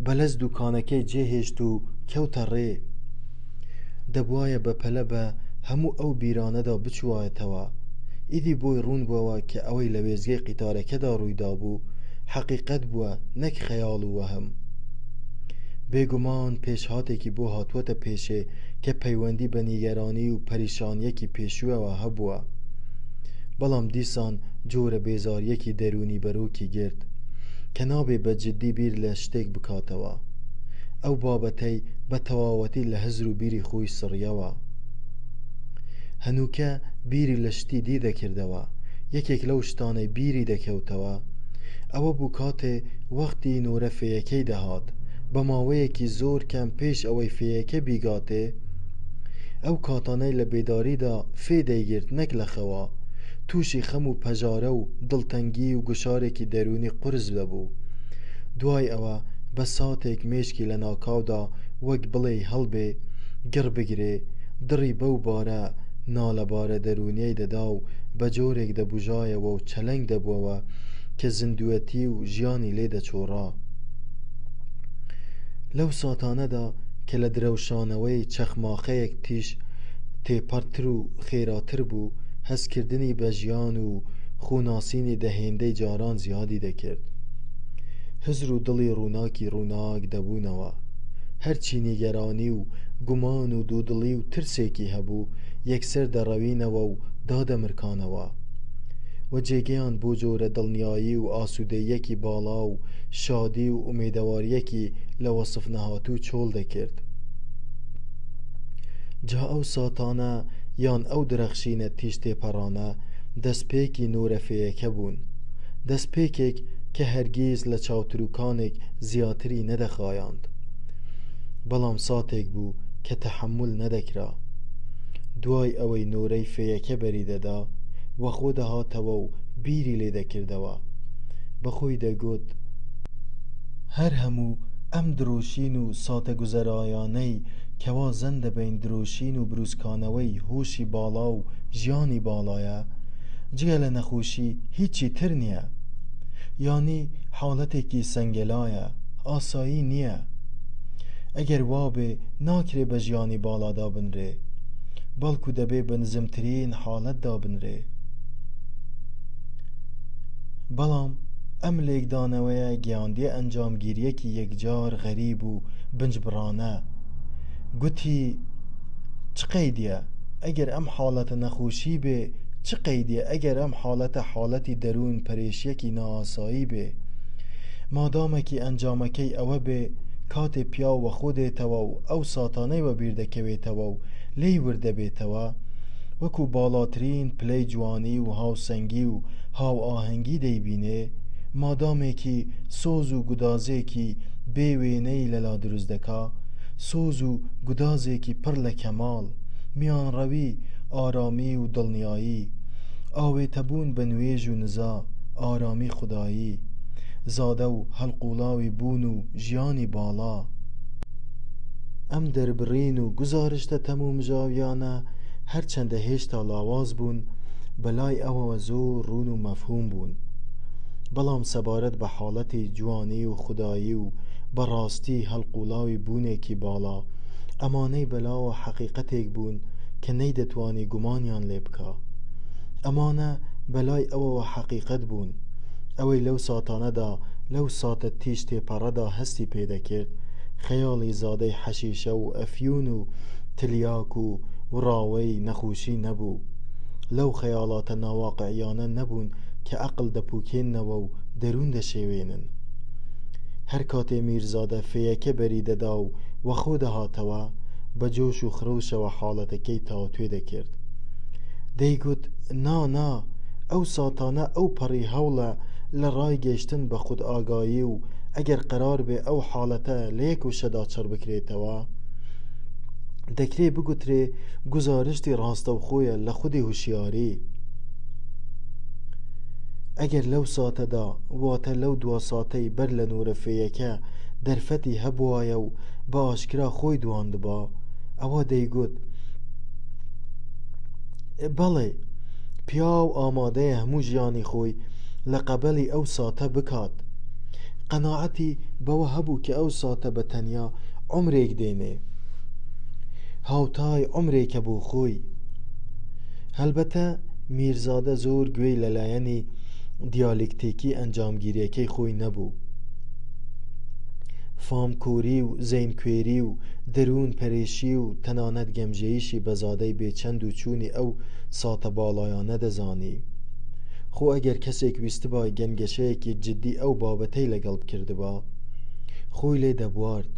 بەلەز دوکانەکەی جێهێشت و کەوتە ڕێ. دەبوایە بە پەلە بە هەموو ئەو بیرانەدا بچوایەتەوە. ئیدی بۆی ڕوون بووەوە کە ئەوەی لە وێزگەی قیتارەکەدا ڕوویدا بوو حەقیقەت بووە، نەک خەیاڵ و وەهم. بێگومان پێشهاتێکی بۆ هاتووەتە پێشێ کە پەیوەندی بە نیگەرانی و پەریشانیەکی پێشووەوە هەبووە، بەڵام دیسان جۆرە بێزاریەکی دەرونی بەرۆکی گرت کە نابێ بە جددی بیر لە شتێک بکاتەوە. ئەو بابەتەی بە تەواوەتی لە هەزر و بیری خۆی سڕیەوە. هەنووکە بیری لە شتی دی دەکردەوە. یەکێک لەو شتانەی بیری دەکەوتەوە ئەوە بوو کاتێ وەختی نۆرە فێیەکەی دەهات بە ماوەیەکی زۆر کەم پێش ئەوەی فێیەکە بیگاتێ. ئەو کاتانەی لە بێداریدا فێ دەیگرت نەک لە خەوا، تووشی خەم و پەژارە و دڵتەنگی و گوشارێکی دەرونی قورس دەبوو. دوای ئەوە بە ساتێک مێشکی لە ناکاودا وەک بڵێ هەڵبێ گڕ بگرێ، دڕی بەو بارە نالەبارە دەرونیەی دەدا و بە جۆرێک دەبوژایەوە و چەلەنگ دەبووەوە کە زیندوەتی و ژیانی لێ دەچۆڕا. لەو ساتانەدا کە لە درەوشانەوەی چەخماخەیەک تیش تێپەڕتر و خێراتر بوو، هەستکردنی بە ژیان و خوناسینی دەهێندەی جاران زیادی دەکرد. هزر و دڵی ڕووناکی ڕووناک دەبوونەوە. هەرچی نیگەرانی و گومان و دوودڵی و ترسێکی هەبوو یەکسەر دەڕەوینەوە و دادەمرکانەوە و جێگەیان بۆ جۆرە دڵنیایی و ئاسوودەیەکی باڵا و شادی و ئومێدەواریەکی لە وەسف نەهاتوو چۆڵ دەکرد. جا ئەو ساتانە یان ئەو درەخشینە تیش تێپەڕانە دەستپێکی نۆرەفێیەکە بوون، دەستپێکێک کە هەرگیز لە چاوتروکانێک زیاتری نەدەخایاند، بەڵام ساتێک بوو کە تەحمل نەدەکرا. دوای ئەوەی نۆرەی فێیەکە بەری دەدا وەخۆ دەهاتەوە و بیری لێ دەکردەوە. بەخۆی دەگوت هەر هەموو ئەم درۆشین و ساتە گوزەرایانەی کەوا زەن دەبین درۆشین و بروسکانەوەی هۆشی باڵا و ژیانی باڵایە، جگە لە نەخۆشی هیچی تر نییە. یانی حاڵەتێکی سەنگەلایە، ئاسایی نییە. ئەگەر وابێ ناکرێ بە ژیانی باڵادا بنرێ، بەڵکو دەبێ بە نزمترین حاڵەتدا بنرێ. بەڵام ئەم لێکدانەوەیە گەیاندیە ئەنجامگیریەکی یەکجار غەریب و بنجبڕانە. گوتی چ قەیدیە ئەگەر ئەم حاڵەتە نەخۆشی بێ، چ قەیدیە ئەگەر ئەم حاڵەتە حاڵەتی دەروون پەرێشیەکی نائاسایی بێ. مادامەکی ئەنجامەکەی ئەوە بێ کاتێ پیاوە خۆ دێتەوە و ئەو ساتانەی وە بیر دەکەوێتەوە و لێی وردەبێتەوە، وەکو باڵاترین پلەی جوانی و هاوسەنگی و هاو ئاهەنگی دەیبینێ، مادامێکی سۆز و گودازێکی بێ وێنەی لەلا دروست دەکا، سۆز و گودازێکی پڕ لە کەماڵ، میانڕەوی، ئارامی و دڵنیایی، ئاوێتەبوون بە نوێژ و نزا، ئارامی خودایی، زادە و هەڵقوڵاوی بوون و ژیانی باڵا. ئەم دەربڕین و گزارشتە تەموو مژاویانە هەرچەندە هێشتا لاواز بوون، بەلای ئەوەوە زۆر ڕوون و مەفهوم بوون، بەڵام سەبارەت بە حاڵەتی جوانی و خودایی و بەڕاستی هەڵقوڵاوی بوونێکی باڵا، ئەمانەی بەلاوە حەقیقەتێک بوون کە نەیدەتوانی گومانیان لێ بکا. ئەمانە بەلای ئەوەوە حەقیقەت بوون. ئەوەی لەو ساتانەدا لەو ساتە تیش تێپەڕەدا هەستی پێدەکرد خەیاڵی زادەی حەشیشە و ئەفیون و تلیاک و وڕاوەی نەخۆشی نەبوو. لەو خەیاڵاتە ناواقعیانە نەبوون کە عەقڵ دەپوکێننەوە و دەروون دەشێوێنن. هەر کاتێ میرزادە فێیەکە بەری دەدا و وەخۆ دەهاتەوە، بە جۆش و خرۆشەوە حاڵەتەکەی تاوتوێ دەکرد. دەیگوت نا ئەو ساتانە ئەو پەڕی هەوڵە لە ڕای گەیشتن بە خود ئاگایی و ئەگەر قەرار بێ ئەو حاڵەتە لە یەک وشەدا چڕ بکرێتەوە، دەکرێ بگوترێ گزارشتی ڕاستەوخۆیە لە خودی هوشیاری. ئەگەر لەو ساتەدا واتە لەو دوا ساتەی بەر لە نورەفەیەکە دەرفەتی هەبوایە و بە ئاشکرا خۆی دواندبا، ئەوە دەیگوت بەڵێ پیاو ئامادەیە هەموو ژیانی خۆی لە قەبەلی ئەو ساتە بکات. قەناعەتی بەوە هەبوو کە ئەو ساتە بە تەنیا عومرێک دێنێ، هاوتای عومرێکە بۆ خۆی. هەلبەتە میرزادە زۆر گوێی لەلایەنی دیالکتیکی ئەنجامگیریەکەی خۆی نەبوو. فامکۆری و زەینکوێری و دەروون پەرێشی و تەنانەت گەمژەییشی بەزادەی بێچەند و چوونی ئەو ساتە باڵایانە دەزانی. خۆ ئەگەر کەسێک ویستبا گەنگەشەیەکی جددی ئەو بابەتەی لەگەڵ بکردبا، خۆی لێ دەبوارد.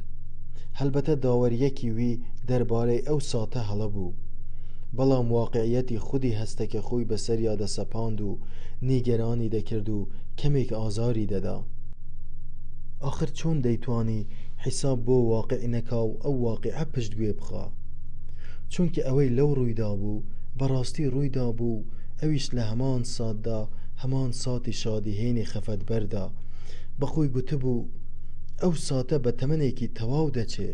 هەلبەتە داوەریەکی وی دەربارەی ئەو ساتە هەڵە بوو، بەڵام واقعیەتی خودی هەستەکە خۆی بەسەریا دەسەپاند و نیگەرانی دەکرد و کەمێک ئازاری دەدا. ئاخر چۆن دەیتوانی حیساب بۆ واقع نەکا و ئەو واقعە پشتگوێ بخا؟ چونکە ئەوەی لەو ڕوویدا بوو بەڕاستی ڕوویدا بوو، ئەویش لە هەمان ساتدا، هەمان ساتی شادیهێنی خەفەتبەردا بەخۆی گوتبوو ئەو ساتە بە تەمەنێکی تەواو دەچێ.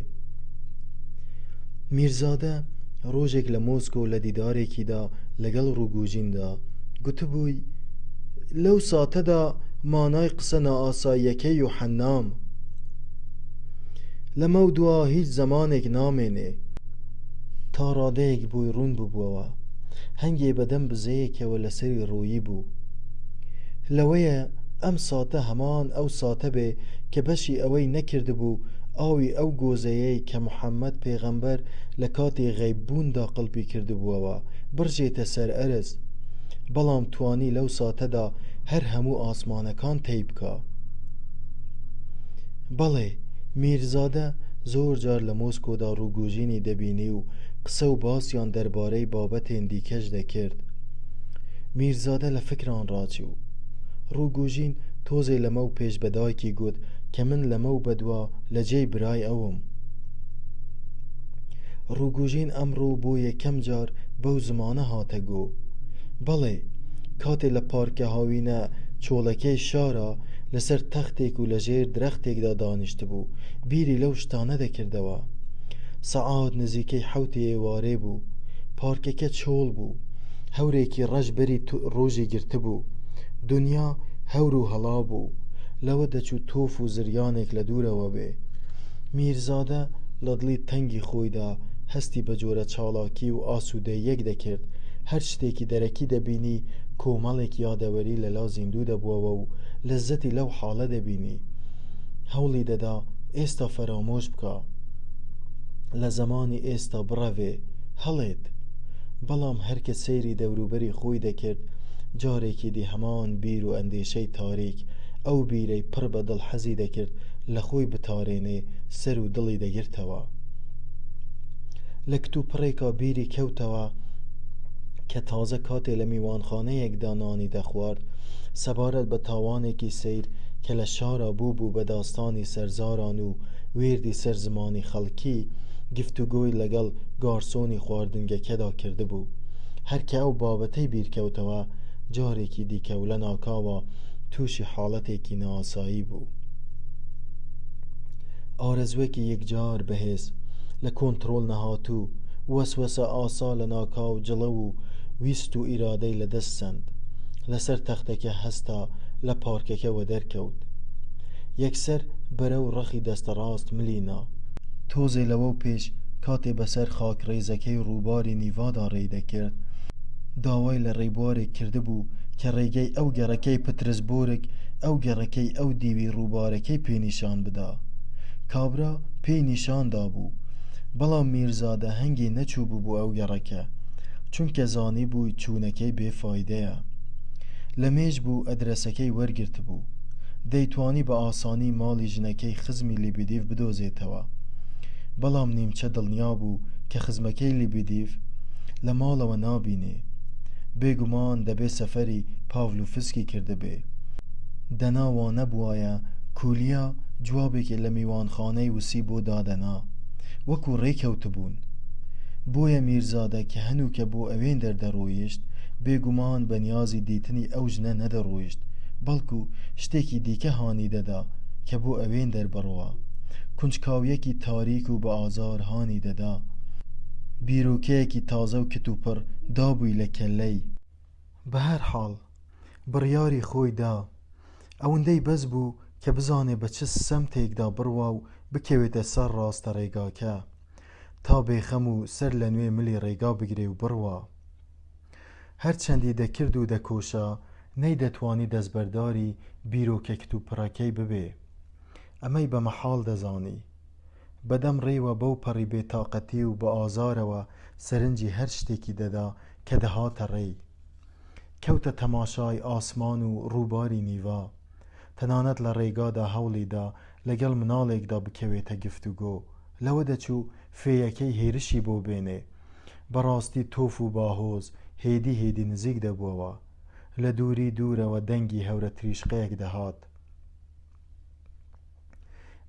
میرزادە ڕۆژێک لە مۆسکۆ لە دیدارێکیدا لەگەڵ ڕووگوژیندا گوتبووی لەو ساتەدا مانای قسە نائاساییەکەی یوحەنام لەمە دووە هیچ زەمانێک نامێنێ. تا ڕادەیەک بۆی ڕوون ببووەوە، هەنگێ بەدەم بزەیەکەوە لەسەری ڕۆیی بوو. لەوەیە ئەم ساتە هەمان ئەو ساتە بێ کە بەشی ئەوەی نەکردبوو ئاوی ئەو گۆزەیەی کە محەممەد پێغەمبەر لە کاتی غەیببووندا قڵپی کردبووەوە بڕژێتە سەر ئەرز، بەڵام توانی لەو ساتەدا هەر هەموو ئاسمانەکان تێی بکە. بەڵێ میرزادە زۆر جار لە مۆسکۆدا ڕووگوژینی دەبینی و قسە و باسییان دەربارەی بابەتێن دیکەش دەکرد. میرزادە لە فکران ڕاچوو. ڕووگوژین تۆزێ لەمە و پێش بەدایکی گوت کە من لەمە و بەدوا لە جێی برای ئەوم. ڕووگوژین ئەمڕۆ بۆ یەکەم جار بەو زمانە هاتە گۆ. بەڵێ کاتێ لە پارکە هاوینە چۆڵەکەی شارە لەسەر تەختێک و لەژێر درەختێکدا دانیشت بوو، بیری لەو شتانە دەکردەوە. سەعات نزیکەی حەوتی ئێوارێ بوو، پارکەکە چۆڵ بوو، هەورێکی ڕەش بەری ڕۆژی گرتبوو، دنیا هەور و هەڵا بوو، لەوە دەچوو تۆف و زریانێک لە دوورەوە بێ. میرزادە لە دڵی تەنگی خۆیدا هەستی بە جۆرە چاڵاکی و ئاسوودەیەک دەکرد. هەر شتێکی دەرەکی دەبینی کۆمەڵێک یادەوەری لەلا زیندوو دەبووەوە و لەزەتی لەو حاڵە دەبینی. هەوڵی دەدا ئێستا فەرامۆش بکە، لە زەمانی ئێستا بڕەوێ هەڵێت. بەڵام هەرکە سەیری دەوروبەری خۆی دەکرد، جارێکی دی هەمان بیر و ئەندێشەی تاریک ئەو بیرەی پڕ بە دڵ حەزی دەکرد لە خۆی بتارێنێ سەر و دڵی دەگرتەوە. لە کتوپڕێکا بیری کەوتەوە کە تازە کاتێ لە میوانخانەیەکدا نانی دەخوارد، سەبارەت بە تاوانێکی سیر کە لە شارە بوو بە داستانی سەرزاران و وێردی سەر زمانی خەڵکی گفتوگۆی لەگەڵ گارسۆنی خواردنگەکەدا کردبوو. هەرکە ئەو بابەتەی بیرکەوتەوە جارێکی دیکە و لە ناکاوە تووشی حاڵەتێکی نائاسایی بوو. ئارەزوێکی یەکجار بەهێز لە کۆنتڕۆل نەهاتوو، وەسوەسە ئاسا لە ناکاو جڵە و ویست و ئیرادەی لەدەست سەند. لەسەر تەختەکە هەستا لە پارکەکەوە دەرکەوت. یەکسەر بەرەو ڕەخی دەستە ڕاست ملینا. تۆزێ لەوە و پێش کاتێ بەسەر خاک ڕێزەکەی ڕووباری نیڤادا ڕێی دەکرد، داوای لە ڕێبوارێک کردبوو کە ڕێگەی ئەو گەڕەکەی پترسبۆرگ ئەو گەڕەکەی ئەو دیوی ڕووبارەکەی پێنیشان بدا. کابرا پێی نیشاندا بوو، بەڵام میرزادە هەنگی نەچوو بوو ئەو گەڕەکە، چونکە زانی بووی چوونەکەی بێفایدەیە. لە مێژ بوو ئەدرەسەکەی وەرگرت بوو، دەیتوانی بە ئاسانی ماڵی ژنەکەی خزمی لیبیدیف بدۆزێتەوە. بەڵام نیمچە دڵنیا بوو کە خزمەکەی لیبیدیف لە ماڵەوە نابینێ. بێگومان دەبێ سەفەری پاڤلوفسکی کردبێ. دەناوە نەبوایە کولیا جوابێکی لە میوانخانەی وسی بۆ دادەنا، وەکو ڕێکەوتبوون. بۆیە میرزادە کە هەنووکە بۆ ئەوێن دەردەڕۆیشت بێگومان بە نیازی دیتنی ئەو ژنە نەدەڕۆیشت، بەڵکو شتێکی دیکە هانی دەدا کە بۆ ئەوێن دەربڕوە، کونجکاویەکی تاریک و بە ئازار هانی دەدا، بیرۆکەیەکی تازە و کتوپڕ دابووی لە کەللەی. بە هەر حاڵ بڕیاری خۆی دا، ئەوەندەی بەس بوو کە بزانێ بە چ سەمتێکدا بڕوا و بکەوێتە سەر ڕاستە ڕێگاکە تا بێخەم و سەر لە نوێ ملی ڕێگا بگرێ و بڕوا. هەرچەندی دەکرد و دەکۆشا نەی دەتوانی دەستبەرداری بیرۆکە کتوپڕەکەی ببێ، ئەمەی بە مەحاڵ دەزانی. بەدەم ڕێوە بەو پەڕی بێتاقەتی و بە ئازارەوە سەرنجی هەر شتێکی دەدا کە دەهاتە ڕێی. کەوتە تەماشای ئاسمان و ڕووباری نیڤا، تەنانەت لە ڕێگادا هەوڵیدا لەگەڵ مناڵێکدا بکەوێتە گفتوگۆ، لەوە دەچوو فێیەکەی هێرشی بۆ بێنێ. بەڕاستی تۆف و باهۆز هێدی نزیک دەبووەوە، لە دووری دوورەوە دەنگی هەورە تریشقەیەک دەهات.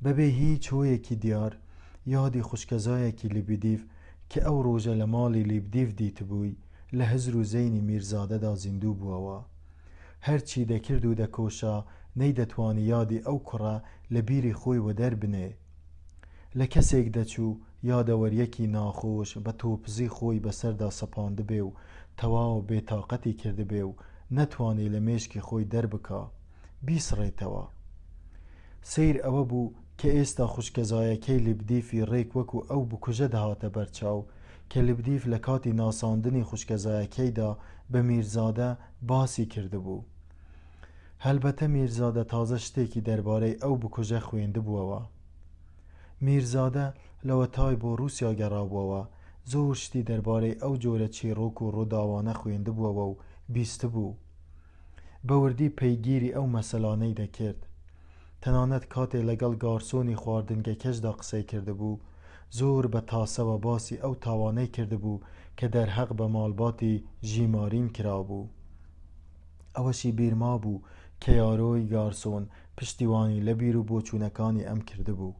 بەبێ هیچ هۆیەکی دیار یادی خوشکەزایەکی لیبدیف کە ئەو ڕۆژە لە ماڵی لیبدیف دیتبووی لە هزر و زەینی میرزادەدا زیندوو بووەوە. هەرچی دەکرد و دەکۆشا نەی دەتوانی یادی ئەو کوڕە لە بیری خۆی وە دەربنێ. لە کەسێک دەچوو یادەوەریەکی ناخۆش بە تۆپزی خۆی بەسەردا سەپاندبێ و تەواو بێتاقەتی کردبێ و نەتوانی لە مێشکی خۆی دەربکا بیسڕێتەوە. سیر ئەوە بوو کە ئێستا خوشکەزایەکەی لیبدیفی ڕێک وەکو ئەو بکوژە دەهاتە بەرچاو کە لیبدیف لە کاتی ناساندنی خوشکەزایەکەیدا بە میرزادە باسی کردبوو. هەلبەتە میرزادە تازە شتێکی دەربارەی ئەو بکوژە خوێندبووەوە. میرزادە لەوە تای بۆ رووسیا گەڕابووەوە، زۆر شتی دەربارەی ئەو جۆرە چیرۆک و ڕووداوانە خوێندبووەوە و بیستبوو. بەوردی پەیگیری ئەو مەسەلانەی دەکرد. تەنانەت کاتێ لەگەڵ گارسۆنی خواردنگەکەشدا قسەی کردبوو زۆر بە تاسەوە باسی ئەو تاوانەی کردبوو کە دەرهەق بە ماڵباتی ژیمارین کرابوو. ئەوەشی بیرما بوو کە یارۆی گارسۆن پشتیوانی لە بیر و بۆچوونەکانی ئەم کردبوو.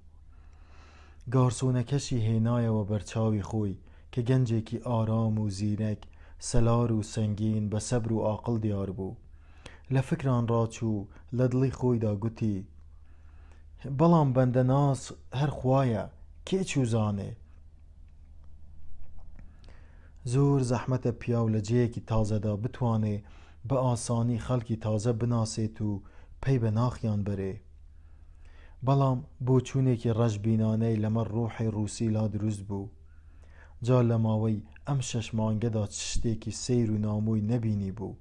گارسۆنەکەشی هێنایەوە بەرچاوی خۆی کە گەنجێکی ئارام و زیرەک، سەلار و سەنگین بە سەبر و عاقڵ دیار بوو. لە فکران ڕاچوو، لە دڵی خۆیدا گوتی: بەڵام بەندە ناس هەر خوایە، کێ چوزانێ؟ زۆر زەحمەتە پیاو لە جێیەکی تازەدا بتوانێ بە ئاسانی خەڵکی تازە بناسێت و پەی بە ناخیان بەرێ. بەڵام بۆچوونێکی ڕەشبینانەی لەمەڕ ڕۆحی ڕووسی لا دروست بوو. جا لە ماوەی ئەم 6 مانگەدا شتێکی سیر و نامۆی نەبینی بوو،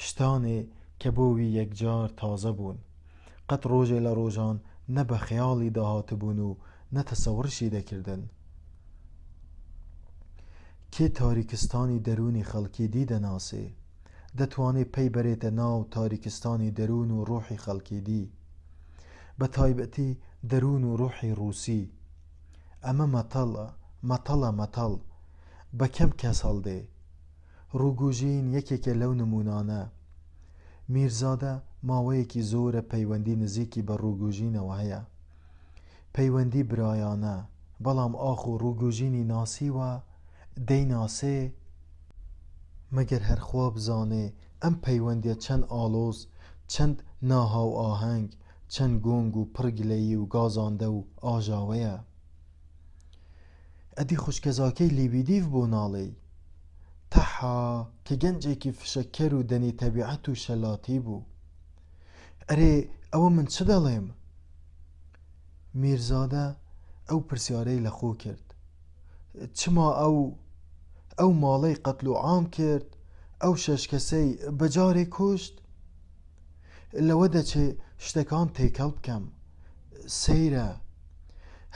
شتانێ کە بۆوی یەکجار تازە بوون، قەت ڕۆژێ لە ڕۆژان نە بە خەیاڵی داهاتبوون و نە تەسەورشی دەکردن. کێ تاریکستانی دەرونی خەڵکی دی دەناسێ، دەتوانێت پەی بەرێتە ناو تاریکستانی دەرون و ڕۆحی خەڵکی دی، بە تایبەتی دەرون و ڕۆحی ڕووسی. ئەمە مەتەڵە بە کەم کەس هەڵدێ. ڕووگوژین یەکێکە لەو نمونانە. میرزادە ماوەیەکی زۆرە پەیوەندی نزیکی بە ڕووگوژینەوە هەیە، پەیوەندی برایانە، بەڵام ئاخ و ڕووگوژینی ناسیوە دەیناسێ؟ مەگەر هەرخوا بزانێ ئەم پەیوەندیە چەند ئاڵۆز، چەند ناهاو ئاهەنگ، چەند گۆنگ و پڕگلەیی و گازاندە و ئاژاوەیە. ئەدی خوشکەزاکەی لیبدیف بۆ ناڵێی تەحا کە گەنجێکی فشەکەر و دەنی تەبیعەت و شەلاتی بوو. ئەرێ ئەوە من چ دەڵێم؟ میرزادە ئەو پرسیارەی لە خۆ کرد. چما ئەو ماڵەی قەتل و عام کرد، ئەو 6 کەسەی بەجارێ کوشت؟ لەوە دەچێ شتەکان تێکەڵ بکەم. سەیرە،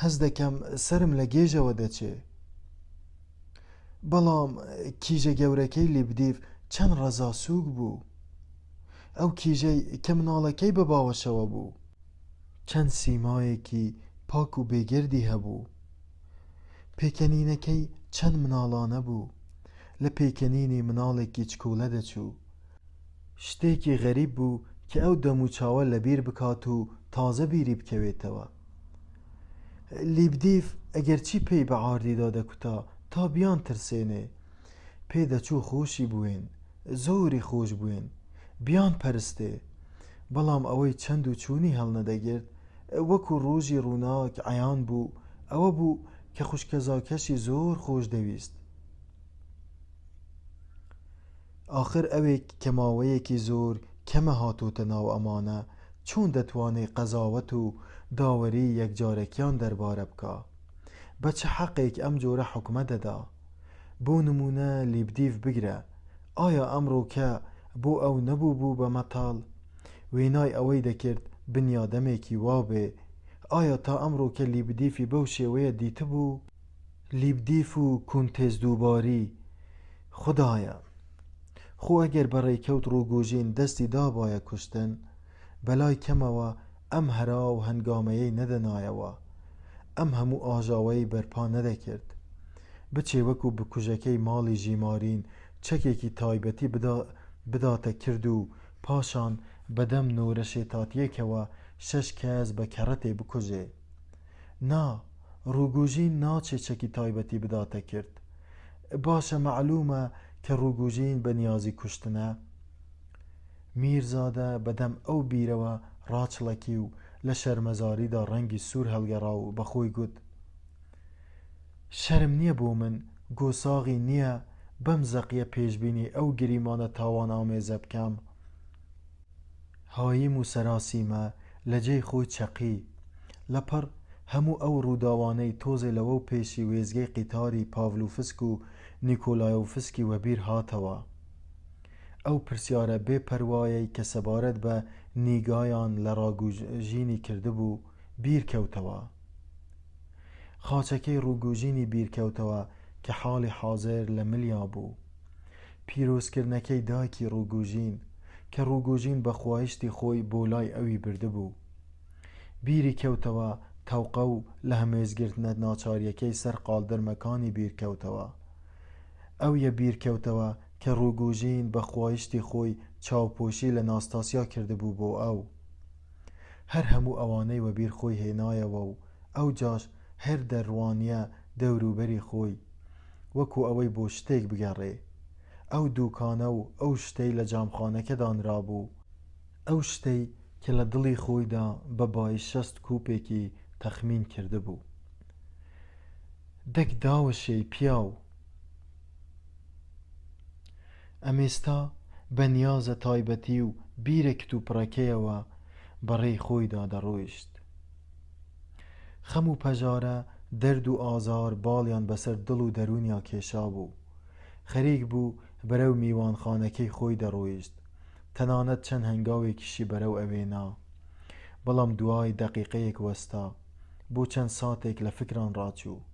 هەز دەکەم سرم لە گێژەوە دەچێ. بەڵام کیژە گەورەکەی لیبدیف چەند ڕەزاسووک بوو. ئەو کیژەی کە مناڵەکەی بە باوەشەوە بوو، چەند سیمایەکی پاک و بێگردی هەبوو. پێکەنینەکەی چەند مناڵانە بوو، لە پێکەنینی مناڵێکی چکۆلە دەچوو. شتێکی غەریب بوو کە ئەو دەموچاوە لە بیر بکات و تازە بیری بکەوێتەوە. لیبدیف ئەگەرچی پێی بە عاردیدا دەکوتا تا بیان ترسێنێ پێدەچوو خۆشی بووێن زۆری خۆش بووێن بیان پەرستێ بەڵام ئەوەی چەند و چوونی هەڵنەدەگرت وەکو ڕۆژی ڕووناک عەیان بوو ئەوە بوو کە خوشکەزاکەشی زۆر خۆش دەویست. ئاخر ئەوێک کە ماوەیەکی زۆر کەمە هاتوتە ناو ئەمانە چۆن دەتوانێ قەزاوەت و داوەری یەکجارەکیان دەربارە بکا بە چه حەقێک ئەم جۆرە حوکمە دەدا. بۆ نمونە لیبدیف بگرە ئایا ئەمڕۆکە بۆ ئەو نەبوو بوو بە مەتاڵ وێنای ئەوەی دەکرد بنیادەمێکی وابێ ئایا تا ئەمڕۆکە لیبدیفی بەو شێوەیە دیتبوو؟ لیبدیف و کونتێز دووباری خودایە خۆ ئەگەر بەڕێکەوت ڕووگوژین دەستی دابایە کوشتن بەلای کەمەوە ئەم هەرا و هەنگامەیەی نەدەنایەوە ئەم هەموو ئاژاوەی بەرپا نەدەکرد بچێ وەکو بکوژەکەی ماڵی ژیمارین چەکێکی تایبەتی بداتە کرد و پاشان بەدەم نۆرە شێتاتیەکەوە 6 کەس بە کەڕەتێ بکوژێ. نا ڕووگوژین ناچێ چەکی تایبەتی بداتە کرد. باشە معلومە کە ڕووگوژین بە نیازی کوشتنە. میرزادە بەدەم ئەو بیرەوە ڕاچڵەکی و لە شەرمەزاریدا ڕەنگی سوور هەڵگەڕا و بەخۆی گوت شەرم نییە بۆ من گۆساغی نییە بەم زەقیە پێشبینی ئەو گریمانە تاوان ئامێزە بکەم. هایم و سەراسیمە لە جێی خۆی چەقی لەپەڕ هەموو ئەو ڕووداوانەی تۆزێ لەوە و پێشی وێزگەی قیتاری پاڤلۆفسک و نیکۆلایۆفسکی وەبیر هاتەوە. ئەو پرسیارە بێپەروایەی کە سەبارەت بە نیگایان لە ڕاگوژینی کردبوو بیرکەوتەوە. خاچەکەی ڕووگوژینی بیرکەوتەوە کە حاڵی حازر لە ملیا بوو. پیرۆزکردنەکەی دایکی ڕووگوژین کە ڕووگوژین بە خوایشتی خۆی بۆ لای ئەوی بردبوو. بیری کەوتەوە تەوقە و لە هەمێزگرتنە ناچاریەکەی سەر قالدرمەکانی بیرکەوتەوە. ئەویە بیرکەوتەوە کە ڕووگوژین بە خوایشتی خۆی چاوپۆشی لە ناستاسیا کردبوو بۆ ئەو. هەر هەموو ئەوانەی وەبیر خۆی هێنایەوە و ئەو جاش هەر دەڕوانیە دەوروبەری خۆی وەکو ئەوەی بۆ شتێک بگەڕێ. ئەو دووکانە و ئەو شتەی لە جامخانەکە دانرابوو ئەو شتەی کە لە دڵی خۆیدا بە بای 6 کوپێکی تەخمین کردبوو. دەک داوەشەی پیاو ئەمێستا بە نیازە تایبەتی و بیرە کتوپڕەکەیەوە بەڕێی خۆیدا دەڕۆیشت. خەم و پەژارە دەرد و ئازار باڵیان بەسەر دڵ و دەرونیا کێشا بوو. خەریک بوو بەرەو میوانخانەکەی خۆی دەڕۆیشت تەنانەت چەند هەنگاوێکیشی بەرەو ئەوێنا بەڵام دوای دەقیقەیەک وەستا بۆ چەند ساتێک لە فکران ڕاچوو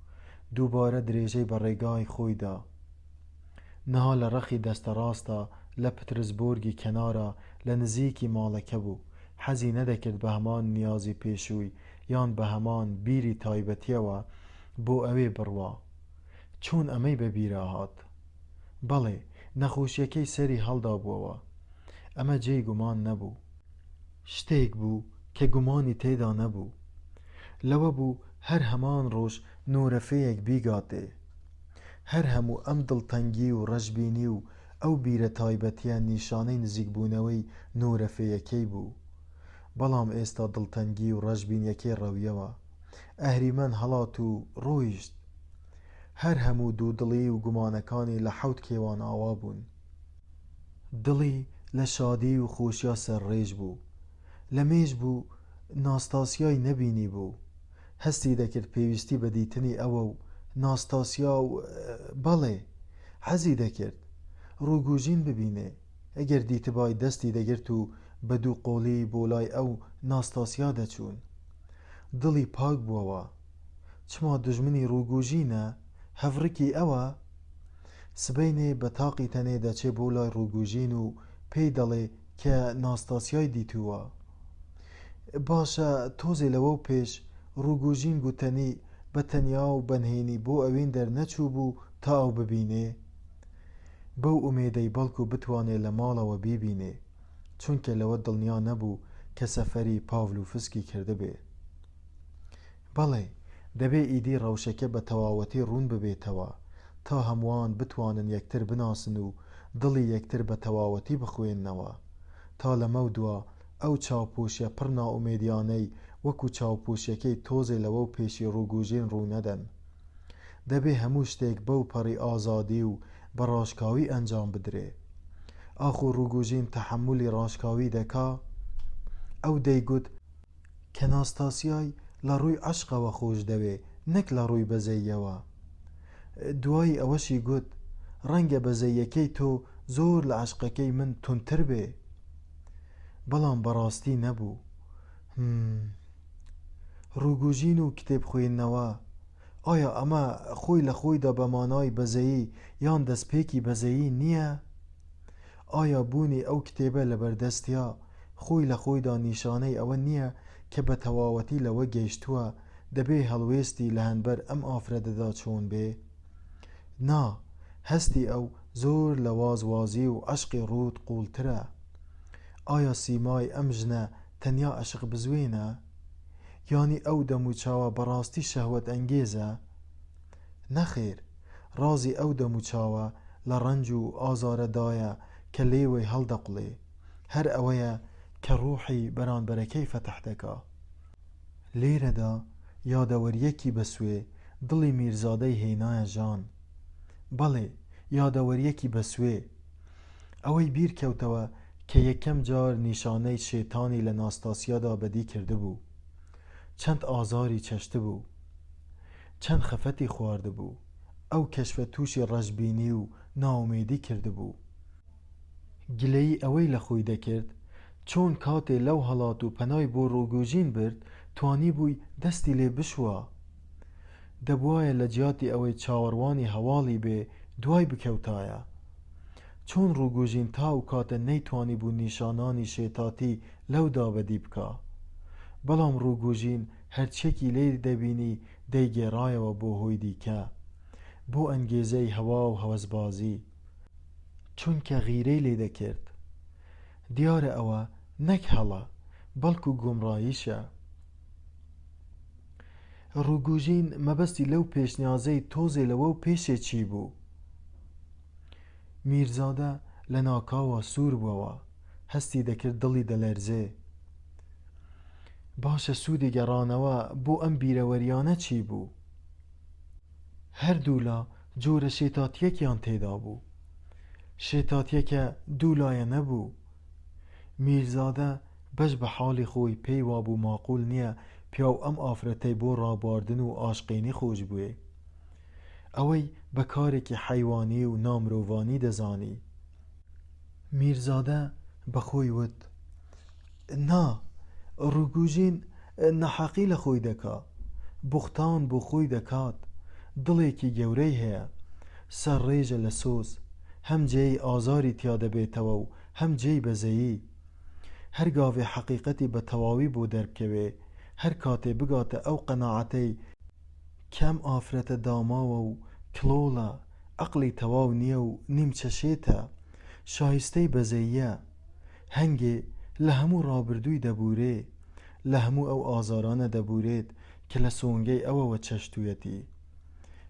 دووبارە درێژەی بە ڕێگای خۆیدا. نەها لە ڕەخی دەستە ڕاستە لە پترزبۆرگی کەنارە لە نزیکی ماڵەکە بوو حەزی نەدەکرد بە هەمان نیازی پێشووی یان بە هەمان بیری تایبەتیەوە بۆ ئەوێ بڕوا. چۆن ئەمەی بەبیرا هات؟ بەڵێ نەخۆشیەکەی سەری هەڵدا بووەوە. ئەمە جێی گومان نەبوو. شتێک بوو کە گومانی تێدا نەبوو. لەوە بوو هەر هەمان ڕۆژ نۆرەفەیەک بیگاتێ. هەر هەموو ئەم دڵتەنگی و ڕەشبینی و ئەو بیرە تایبەتیە نیشانەی نزیکبوونەوەی نۆرەفەیەکەی بوو. بەڵام ئێستا دڵتەنگی و ڕەشبینیەکەی ڕەویەوە. ئەهریمەن هەڵات و ڕۆیشت. هەر هەموو دوودڵی و گومانەکانی لە حەوت کێوان ئاوا بوون. دڵی لە شادی و خۆشیا سەرڕێژ بوو. لە مێژ بوو ناستاسیای نەبینی بوو. هەستی دەکرد پێویستی بە دیتنی ئەوە و ناستاسیا و بەڵێ حەزی دەکرد ڕووگوژین ببینێ. ئەگەر دیتبای دەستی دەگرت و بە دوو قۆڵی بۆ لای ئەو ناستاسیا دەچوون. دڵی پاک بووەوە. چما دوژمنی ڕووگوژینە هەڤڕکی ئەوە سبەینێ بە تاقی تەنێ دەچێ بۆ لای ڕووگوژین و پێی دەڵێ کە ناستاسیای دیتووە. باشە تۆزێ لەوە و پێش ڕووگوژین گوتەنی بە تەنیا و بەنهێنی بۆ ئەوێن دەرنەچوو بوو تا ئەو ببینێ. بەو ئومێدەی بەڵکو بتوانێ لە ماڵەوە بیبینێ چونکە لەوە دڵنیا نەبوو کە سەفەری پاڤلۆفسکی کردبێ. بەڵێ دەبێ ئیدی ڕەوشەکە بە تەواوەتی ڕوون ببێتەوە تا هەمووان بتوانن یەکتر بناسن و دڵی یەکتر بە تەواوەتی بخوێننەوە، تا لەمە دووە ئەو چاوپۆشیە پڕ نائومێدیانەی وەکو چاوپۆشیەکەی تۆزێ لەوە و پێشی ڕووگوژین ڕوو نەدەن. دەبێ هەموو شتێک بەو پەڕی ئازادی و بە ڕاشکاوی ئەنجام بدرێ. ئاخۆ ڕووگوژین تەحەمولی ڕاشکاوی دەکا؟ ئەو دەیگوت کە ناستاسیای لە ڕووی عەشقەوە خۆش دەوێ، نەک لە ڕووی بەزەییەوە. دوای ئەوەشی گوت ڕەنگە بەزەییەکەی تۆ زۆر لە عەشقەکەی من تونتر بێ، بەڵام بەڕاستی نەبوو. ڕووگوژین و کتێب خوێندنەوە، ئایا ئەمە خۆی لە خۆیدا بە مانای بەزەیی یان دەستپێکی بەزەیی نییە؟ ئایا بوونی ئەو کتێبە لە بەردەستیا خۆی لە خۆیدا نیشانەی ئەوە نییە کە بە تەواوەتی لەوە گەیشتووە دەبێ هەڵوێستی لە هەنبەر ئەم ئافرەتەدا چۆن بێ؟ نا، هەستی ئەو زۆر لە وازوازی و عەشقی ڕوود قوڵترە. ئایا سیمای ئەم ژنە تەنیا عەشق بزوێنە؟ یانی ئەو دەموچاوە بەڕاستی شەهوەت ئەنگێزە؟ نەخێر، ڕازی ئەو دەموچاوە لە ڕەنج و ئازارەدایە کە لێوەی هەڵدەقڵێ، هەر ئەوەیە کە ڕووحی بەرانبەرەکەی فەتح دەکا. لێرەدا یادەوەریەکی بەسوێ دڵی میرزادەی هێنایە ژان. بەڵێ، یادەوەریەکی بەسوێ، ئەوەی بیر کەوتەوە کە یەکەم جار نیشانەی شێتانی لە ناستاسیادا بەدی کردبوو، چەند ئازاری چەشتبوو، چەند خەفەتی خواردبوو، ئەو کەشفە تووشی ڕەشبینی و ناومێدی کردبوو. گلەیی ئەوەی لە خۆی دەکرد چۆن کاتێ لەو هەڵات و پەنای بۆ ڕووگوژین برد توانی بووی دەستی لێ بشوە. دەبوایە لە جیاتی ئەوەی چاوەڕوانی هەواڵی بێ دوای بکەوتایە. چۆن ڕووگوژین تاو کاتە نەیتوانی بوو نیشانانی شێتاتی لەودا بەدی بکە، بەڵام ڕووگوژین هەرچێکی لێ دەبینی دەیگێڕایەوە بۆ هۆی دیکە، بۆ ئەنگێزەی هەوا و هەوەسبازی، چونکە غیرەی لێ دەکرد. دیارە ئەوە نەک هەڵە بەڵکو گومڕاییشە. ڕووگوژین مەبەستی لەو پێشنیازەی تۆزێ لەوە و پێشێ چی بوو؟ میرزادە لە ناکاوە سوور بووەوە، هەستی دەکرد دڵی دەلەرزێ. باشە سوودی گەڕانەوە بۆ ئەم بیرەوەریانە چی بوو؟ هەردوو لا جۆرە شێتاتیەکیان تێدا بوو. شێتاتیەکە دوولایە نەبوو. میرزادە بەش بە حاڵی خۆی پێی وابوو ماقول نییە پیاو ئەم ئافرەتەی بۆ ڕاباردن و ئاشقینی خۆش بووێ. ئەوەی بە کارێکی حەیوانی و نامرۆڤانی دەزانی. میرزادە بەخۆی وت نا، ڕووگوژین نەحەقی لە خۆی دەکا، بوختان بۆ خۆی دەکات، دڵێکی گەورەی هەیە، سەر ڕێژە لە سۆز، هەم جێی ئازاری تیا دەبێتەوە و هەم جێی بەزەیی. هەر گاوێ حەقیقەتی بە تەواوی بۆ دەربکەوێ، هەر کاتێ بگاتە ئەو قەناعەتەی کەم ئافرەتە داماوە و کلۆڵە، عەقڵی تەواو نییە و نیمچەشێتە، شایستەی بەزەییە، هەنگێ لە هەموو ڕابردووی دەبورێ، لە هەموو ئەو ئازارانە دەبورێت کە لە سۆنگەی ئەوەوە چەشتوویەتی.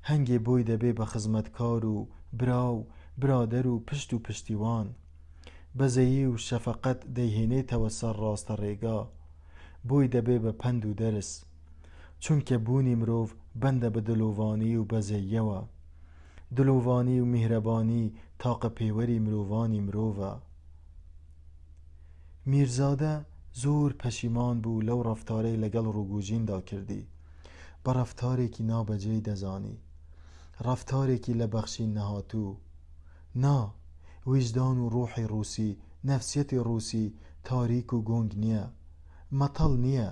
هەنگێ بۆی دەبێ بە خزمەتکار و براو برادەر و پشت و پشتیوان. بەزەیی و شەفەقەت دەیهێنێتەوە سەر ڕاستە ڕێگا، بۆی دەبێ بە پەند و دەرس، چونکە بوونی مرۆڤ بەندە بە دلۆڤانی و بەزەییەوە. دلۆڤانی و میهرەبانی تاقە پێوەری مرۆڤانی مرۆڤە. میرزادە زۆر پەشیمان بوو لەو ڕەفتارەی لەگەڵ ڕووگوژیندا کردی، بە ڕەفتارێکی نابەجێی دەزانی، ڕەفتارێکی لە بەخشین نەهاتوو. نا، ویجدان و ڕوحی ڕووسی، نەفسیەتی ڕووسی تاریک و گۆنگ نییە، مەتەڵ نییە،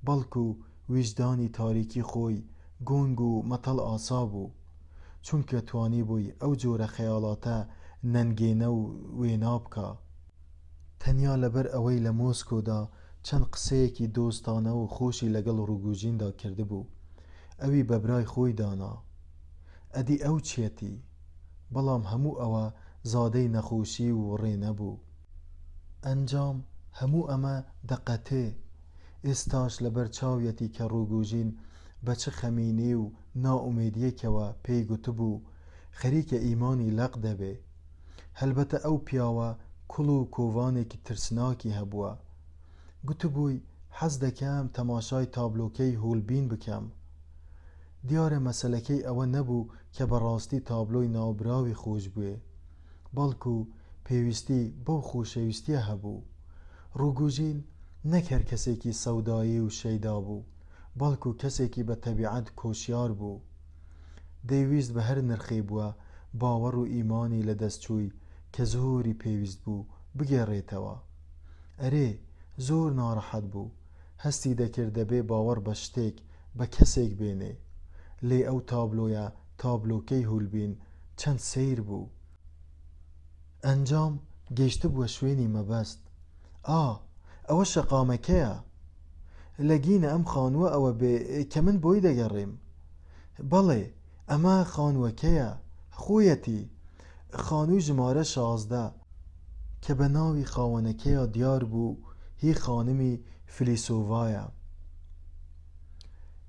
بەڵکو ویجدانی تاریکی خۆی گۆنگ و مەتەڵ ئاسا بوو، چونکە توانی بووی ئەو جۆرە خەیاڵاتە نەنگێنە و وێنا بکە. تەنیا لەبەر ئەوەی لە مۆسکۆدا چەند قسەیەکی دۆستانە و خۆشی لەگەڵ ڕووگوژیندا کردبوو، ئەوی بە برای خۆی دانا. ئەدی ئەو چێتی، بەڵام هەموو ئەوە زادەی نەخۆشی و ڕێ نەبوو. ئەنجام هەموو ئەمە دەقەتێ. ئێستاش لەبەر چاویەتی کە ڕووگوژین بە چ خەمینی و نائومێدیەکەوە پێی گوتبوو خەریکە ئیمانی لەق دەبێ. هەلبەتە ئەو پیاوە کوڵ و کۆڤانێکی ترسناکی هەبووە. گوتبووی حەز دەکەم تەماشای تابلۆکەی هۆلبین بکەم. دیارە مەسەلەکەی ئەوە نەبوو کە بەڕاستی تابلۆی ناوبراوی خۆش بوێ، بەڵکو پێویستی بەو خۆشەویستیە هەبوو. ڕووگوژین نەک هەر کەسێکی سەودایی و شەیدا بوو، بەڵکو کەسێکی بە تەبیعەت کۆشیار بوو. دەیویست بە هەر نرخێ بووە باوەڕ و ئیمانی لە دەستچووی کە زۆری پێویست بوو بگێڕێتەوە. ئەرێ زۆر ناڕەحەت بوو، هەستی دەکرد دەبێ باوەڕ بە شتێک بە کەسێک بێنێ. لێ ئەو تابلۆیە تابلۆکەی هولبین چەند سەیر بوو. ئەنجام گەیشتە بووە شوێنی مەبەست. ئەوە شەقامەکەیە. لەگینە ئەم خانووە ئەوە بێ کە من بۆی دەگەڕێم. بەڵێ ئەمە خانووەکەیە، خۆیەتی، خانووی ژمارە 16 کە بە ناوی خاوەنەکەیە دیار بوو هی خانمی فلیسۆڤایە.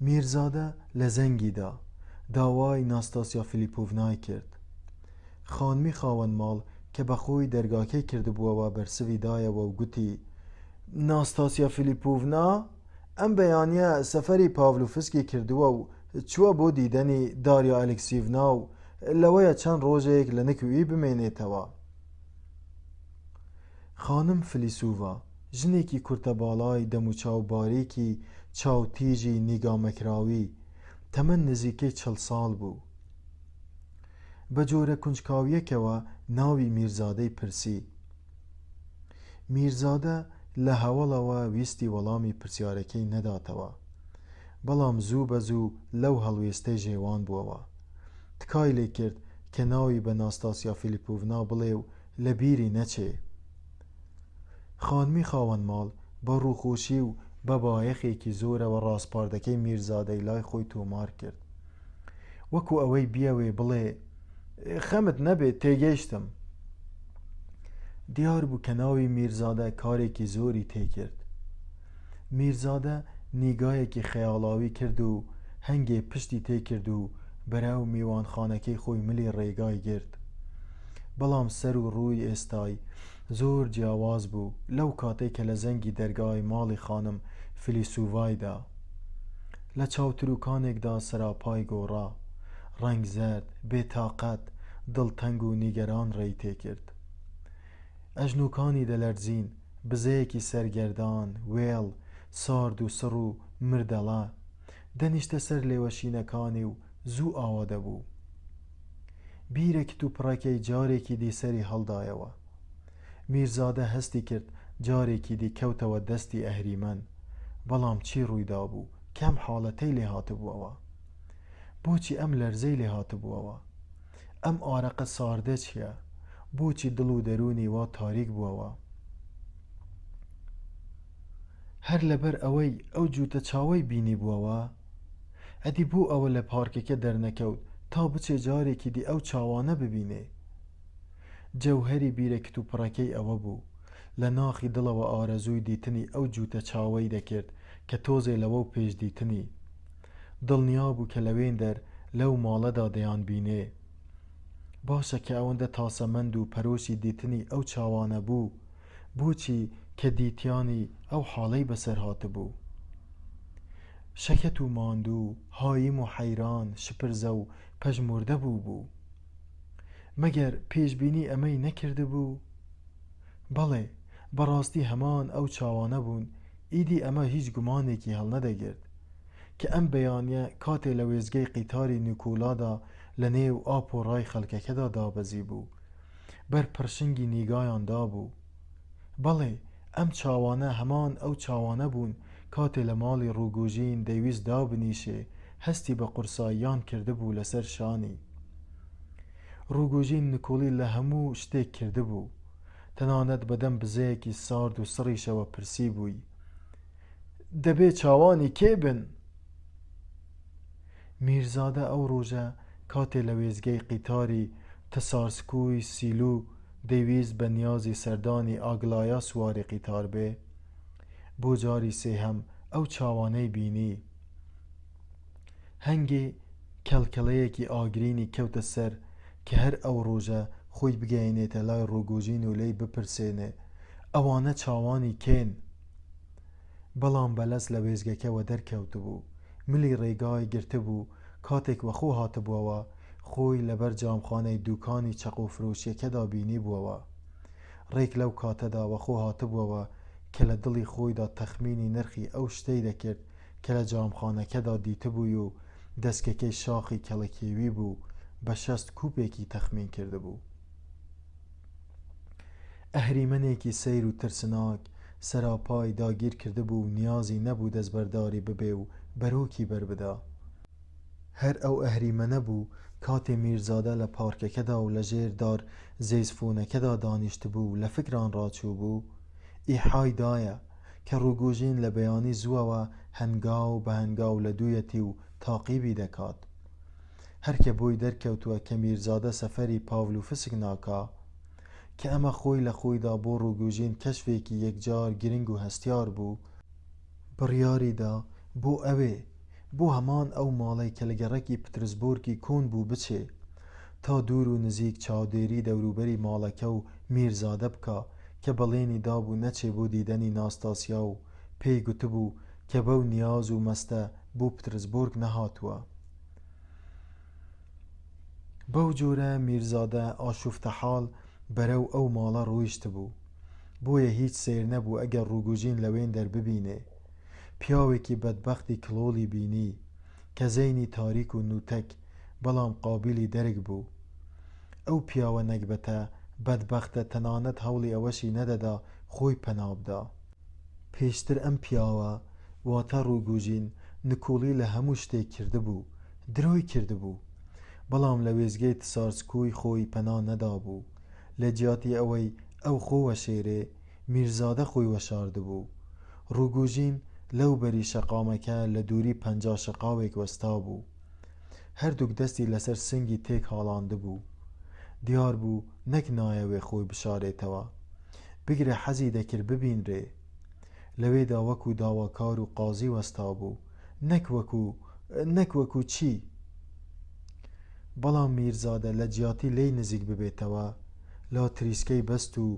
میرزادە لە زەنگیدا داوای ناستاسیا فیلیپۆڤنای کرد. خانمی خاوەن ماڵ کە بەخۆی دەرگاکەی کردبووەوە بەرسوی دایەوە و گوتی: ناستاسیا فیلیپۆڤنا، ئەم بەیانیە سەفەری پاڤلۆفسکی کردووە و چووە بۆ دیدەنی داریا ئەلێکسیڤنا و لەوەیە چەند ڕۆژێک لە نکوئی بمێنێتەوە. خانم فلیسۆڤا ژنێکی کورتە باڵای دەموچاو باریکی چاوتیژی نیگامەکراوی تەمەن نزیکەی 40 ساڵ بوو. بە جۆرە کونجکاویەکەوە ناوی میرزادەی پرسی. میرزادە لە هەوڵەوە ویستی وەڵامی پرسیارەکەی نەداتەوە، بەڵام زوو بە زوو لەو هەڵوێستەی ژێوان بووەوە. تکای لێ کرد کە ناوی بە ناستاسیا فیلیپۆڤنا بڵێ و لە بیری نەچێ. خانمی خاوەن ماڵ بە ڕووخۆشی و بە بایەخێکی زۆرەوە ڕاستپاردەکەی میرزادەی لای خۆی تۆمار کرد، وەکو ئەوەی بیەوێ بڵێ: خەمت نەبێت تێگەیشتم. دیار بوو کە ناوی میرزادە کارێکی زۆری تێکرد. میرزادە نیگایەکی خەیاڵاوی کرد و هەنگێ پشتی تێکرد و بەرەو میوانخانەکەی خۆی ملی ڕێگای گرت. بەڵام سەر و ڕووی ئێستای زۆر جیاواز بوو لەو کاتێک کە لە زەنگی دەرگای ماڵی خانم فلیسۆڤایدا. لە چاوتروکانێکدا سەراپای گۆڕا، ڕەنگ زەرد، بێتاقەت، دڵتەنگ و نیگەران ڕێی تێکرد. ئەژنوکانی دەلەرزین، بزەیەکی سەرگەردان، وێڵ، سارد و سڕ و مردەڵە دەنیشتە سەر لێوەشینەکانی و زوو ئاوادە بوو. بیرێکت و پڕەکەی جارێکی دی سەری هەڵدایەوە. میرزادە هەستی کرد جارێکی دی کەوتەوە دەستی ئەهریمەن، بەڵام چی ڕوویدا بوو کەم حاڵەتەی لێ هاتبووەوە؟ بۆچی ئەم لەرزەی لێ هاتبووەوە؟ ئەم ئارەقە ساردە چییە؟ بۆچی دڵ و دەرونی وا تاریک بووەوە؟ هەر لەبەر ئەوەی ئەو جووتە چاوەی بینی بووەوە؟ ئەدی بۆ ئەوە لە پارکەکە دەرنەکەوت تا بچێ جارێکی دی ئەو چاوانە ببینێ؟ جەوهەری بیرەکت و پڕەکەی ئەوە بوو لە ناخی دڵەوە ئارەزووی دیتنی ئەو جووتە چاوەی دەکرد کە تۆزێ لەوە و پێش دیتنی. دڵنیا بوو کە لەوێن دەر لەو ماڵەدا دەیان بینێ. باشە کە ئەوەندە تاسەمەند و پەرۆشی دیتنی ئەو چاوانە بوو، بۆچی کە دیتیانی ئەو حاڵەی بەسەر هاتبوو؟ شەکەت و ماندوو، هایم و حەیران، شپرزە و پەژموردە بوو. مەگەر پێشبینی ئەمەی نەکرده بوو؟ بەڵێ بەڕاستی هەمان ئەو چاوانە بوون. ئیدی ئەمە هیچ گومانێکی هەڵنەدەگرت کە ئەم بەیانیە کاتێ لە وێزگەی قیتاری نیکۆلادا لە نێو ئاپ و ڕای خەڵکەکەدا دابەزی بوو، بەر پڕشنگی نیگایاندا بوو. بەڵێ ئەم چاوانە هەمان ئەو چاوانە بوون کاتێ لە ماڵی ڕووگوژین دەیویست دابنیشێ هەستی بە قورساییان کرده بوو لەسەر شانی. ڕووگوژین نیکۆلی لە هەموو شتێک کرده بوو، تەنانەت بەدەم بزەیەکی سارد و سڕیشەوە پرسی بووی: دەبێ چاوانی کێ بن؟ میرزادە ئەو ڕۆژە کاتێ لە وێزگەی قیتاری تسارسکۆی سیلو دەیویست بە نیازی سەردانی ئاگلایا سواری قیتار بێ، بۆ جاری سێهەم ئەو چاوانەی بینی. هەنگێ کەلکەلەیەکی ئاگرینی کەوتە سەر کە هەر ئەو ڕۆژە خۆی بگەیەنێتە لای ڕۆگۆژین و لێی بپرسێنێ ئەوانە چاوانی کێن. بەڵام بەلەس لە وێزگەکەوە دەرکەوتبوو، ملی ڕێگای گرتبوو. کاتێک وەخۆ هاتبووەوە خۆی لەبەر جامخانەی دووکانی چەق و فرۆشیەکەدا بینی بووەوە. ڕێک لەو کاتەدا وەخۆ هاتبووەوە کە لە دڵی خۆیدا تەخمینی نرخی ئەو شتەی دەکرد کە لە جامخانەکەدا دیتبووی و دەستکەکەی شاخی کەڵەکێوی بوو بە 60 کوپێکی تەخمین کردبوو. ئەهریمەنێکی سەیر و ترسناک سەراپای داگیر کردبوو و نیازی نەبوو دەستبەرداری ببێ و بەرۆکی بربدا. هەر ئەو ئەهریمەنە بوو کاتێ میرزادە لە پارکەکەدا و لە ژێر دار زەیزفۆنەکەدا دانیشتبوو لە فکران ڕاچوو بوو ئیحای دایە کە ڕووگۆژین لە بەیانی زووەوە هەنگاو بە هەنگاو لە دوویەتی و تاقیبی دەکات. هەرکە بۆی دەرکەوتووە کە میرزادە سەفەری پاول و فسک ناکا کە ئەمە خۆی لە خۆیدا بۆ ڕووگۆژین کەشفێکی یەکجار گرنگ و هەستیار بوو، بڕیاریدا بۆ ئەوێ بۆ هەمان ئەو ماڵەی کە لە گەڕەکی پترسبۆرگی کۆن بوو بچێ تا دوور و نزیک چاودێری دەوروبەری ماڵەکە و میرزادە بکە کە بەڵێنی دابوو نەچێ بۆ دیدەنی ناستاسیا و پێی گوتبوو کە بەو نیاز و مەستە بۆ پترسبۆرگ نەهاتووە. بەو جۆرە میرزادە ئاشوفتە حاڵ بەرەو ئەو ماڵە ڕۆیشت بوو، بۆیە هیچ سیر نەبوو ئەگەر ڕووگۆژین لەوێن دەرببینێ. پیاوێکی بەدبەختی کڵۆڵی بینی کە زەینی تاریک و نوتەک بەڵام قابلی دەرک بوو. ئەو پیاوە نەکبەتە بەدبەختە تەنانەت هەوڵی ئەوەشی نەدەدا خۆی پەنابدا. پێشتر ئەم پیاوە واتە ڕووگۆژین نکۆڵی لە هەموو شتێک کردبوو، درۆی کردبوو، بەڵام لە وێزگەی تسارچکۆی خۆی پەنا نەدابوو. لە جیاتی ئەوەی ئەو خۆوە شێرێ میرزادە خۆی وەشاردبوو. ڕووگۆژین لەو بەری شەقامەکە لە دووری 50 شقاوێک وەستا بوو. هەردووک دەستی لەسەر سنگی تێک هاڵاندبوو. دیار بوو نەک نایەوێ خۆی بشارێتەوە، بگرە حەزی دەکرد ببینرێ. لەوێدا وەکو داواکار و قازی وەستا بوو، نەک وەکو چی. بەڵام میرزادە لە جیاتی لێی نزیک ببێتەوە لا تریسکەی بەست و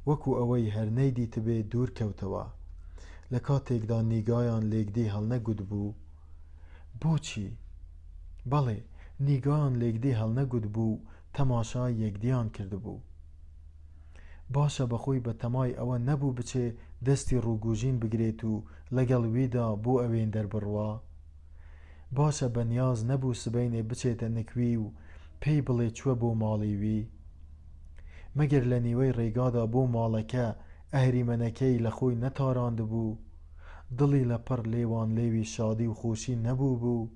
وەکو ئەوەی هەر نەیدیتبێ دوور کەوتەوە. لە کاتێکدا نیگایان لێکدی هەڵنەگوت بوو. بۆچی؟ بەڵێ نیگایان لێکدی هەڵنەگوت بوو، تەماشای یەکدیان کردبوو. باشە بەخۆی بە تەمای ئەوە نەبوو بچێ دەستی ڕووگۆژین بگرێت و لەگەڵ ویدا بۆ ئەوێن دەربڕوا. باشە بەنیاز نەبوو سبەینێ بچێتە نکوی و پێی بڵێ چووە بۆ ماڵی وی. مەگەر لە نیوەی ڕێگادا بۆ ماڵەکە ئەهریمەنەکەی لە خۆی نەتاراند بوو، دڵی لە پڕ لێوان لێوی شادی و خۆشی نەبوو بوو.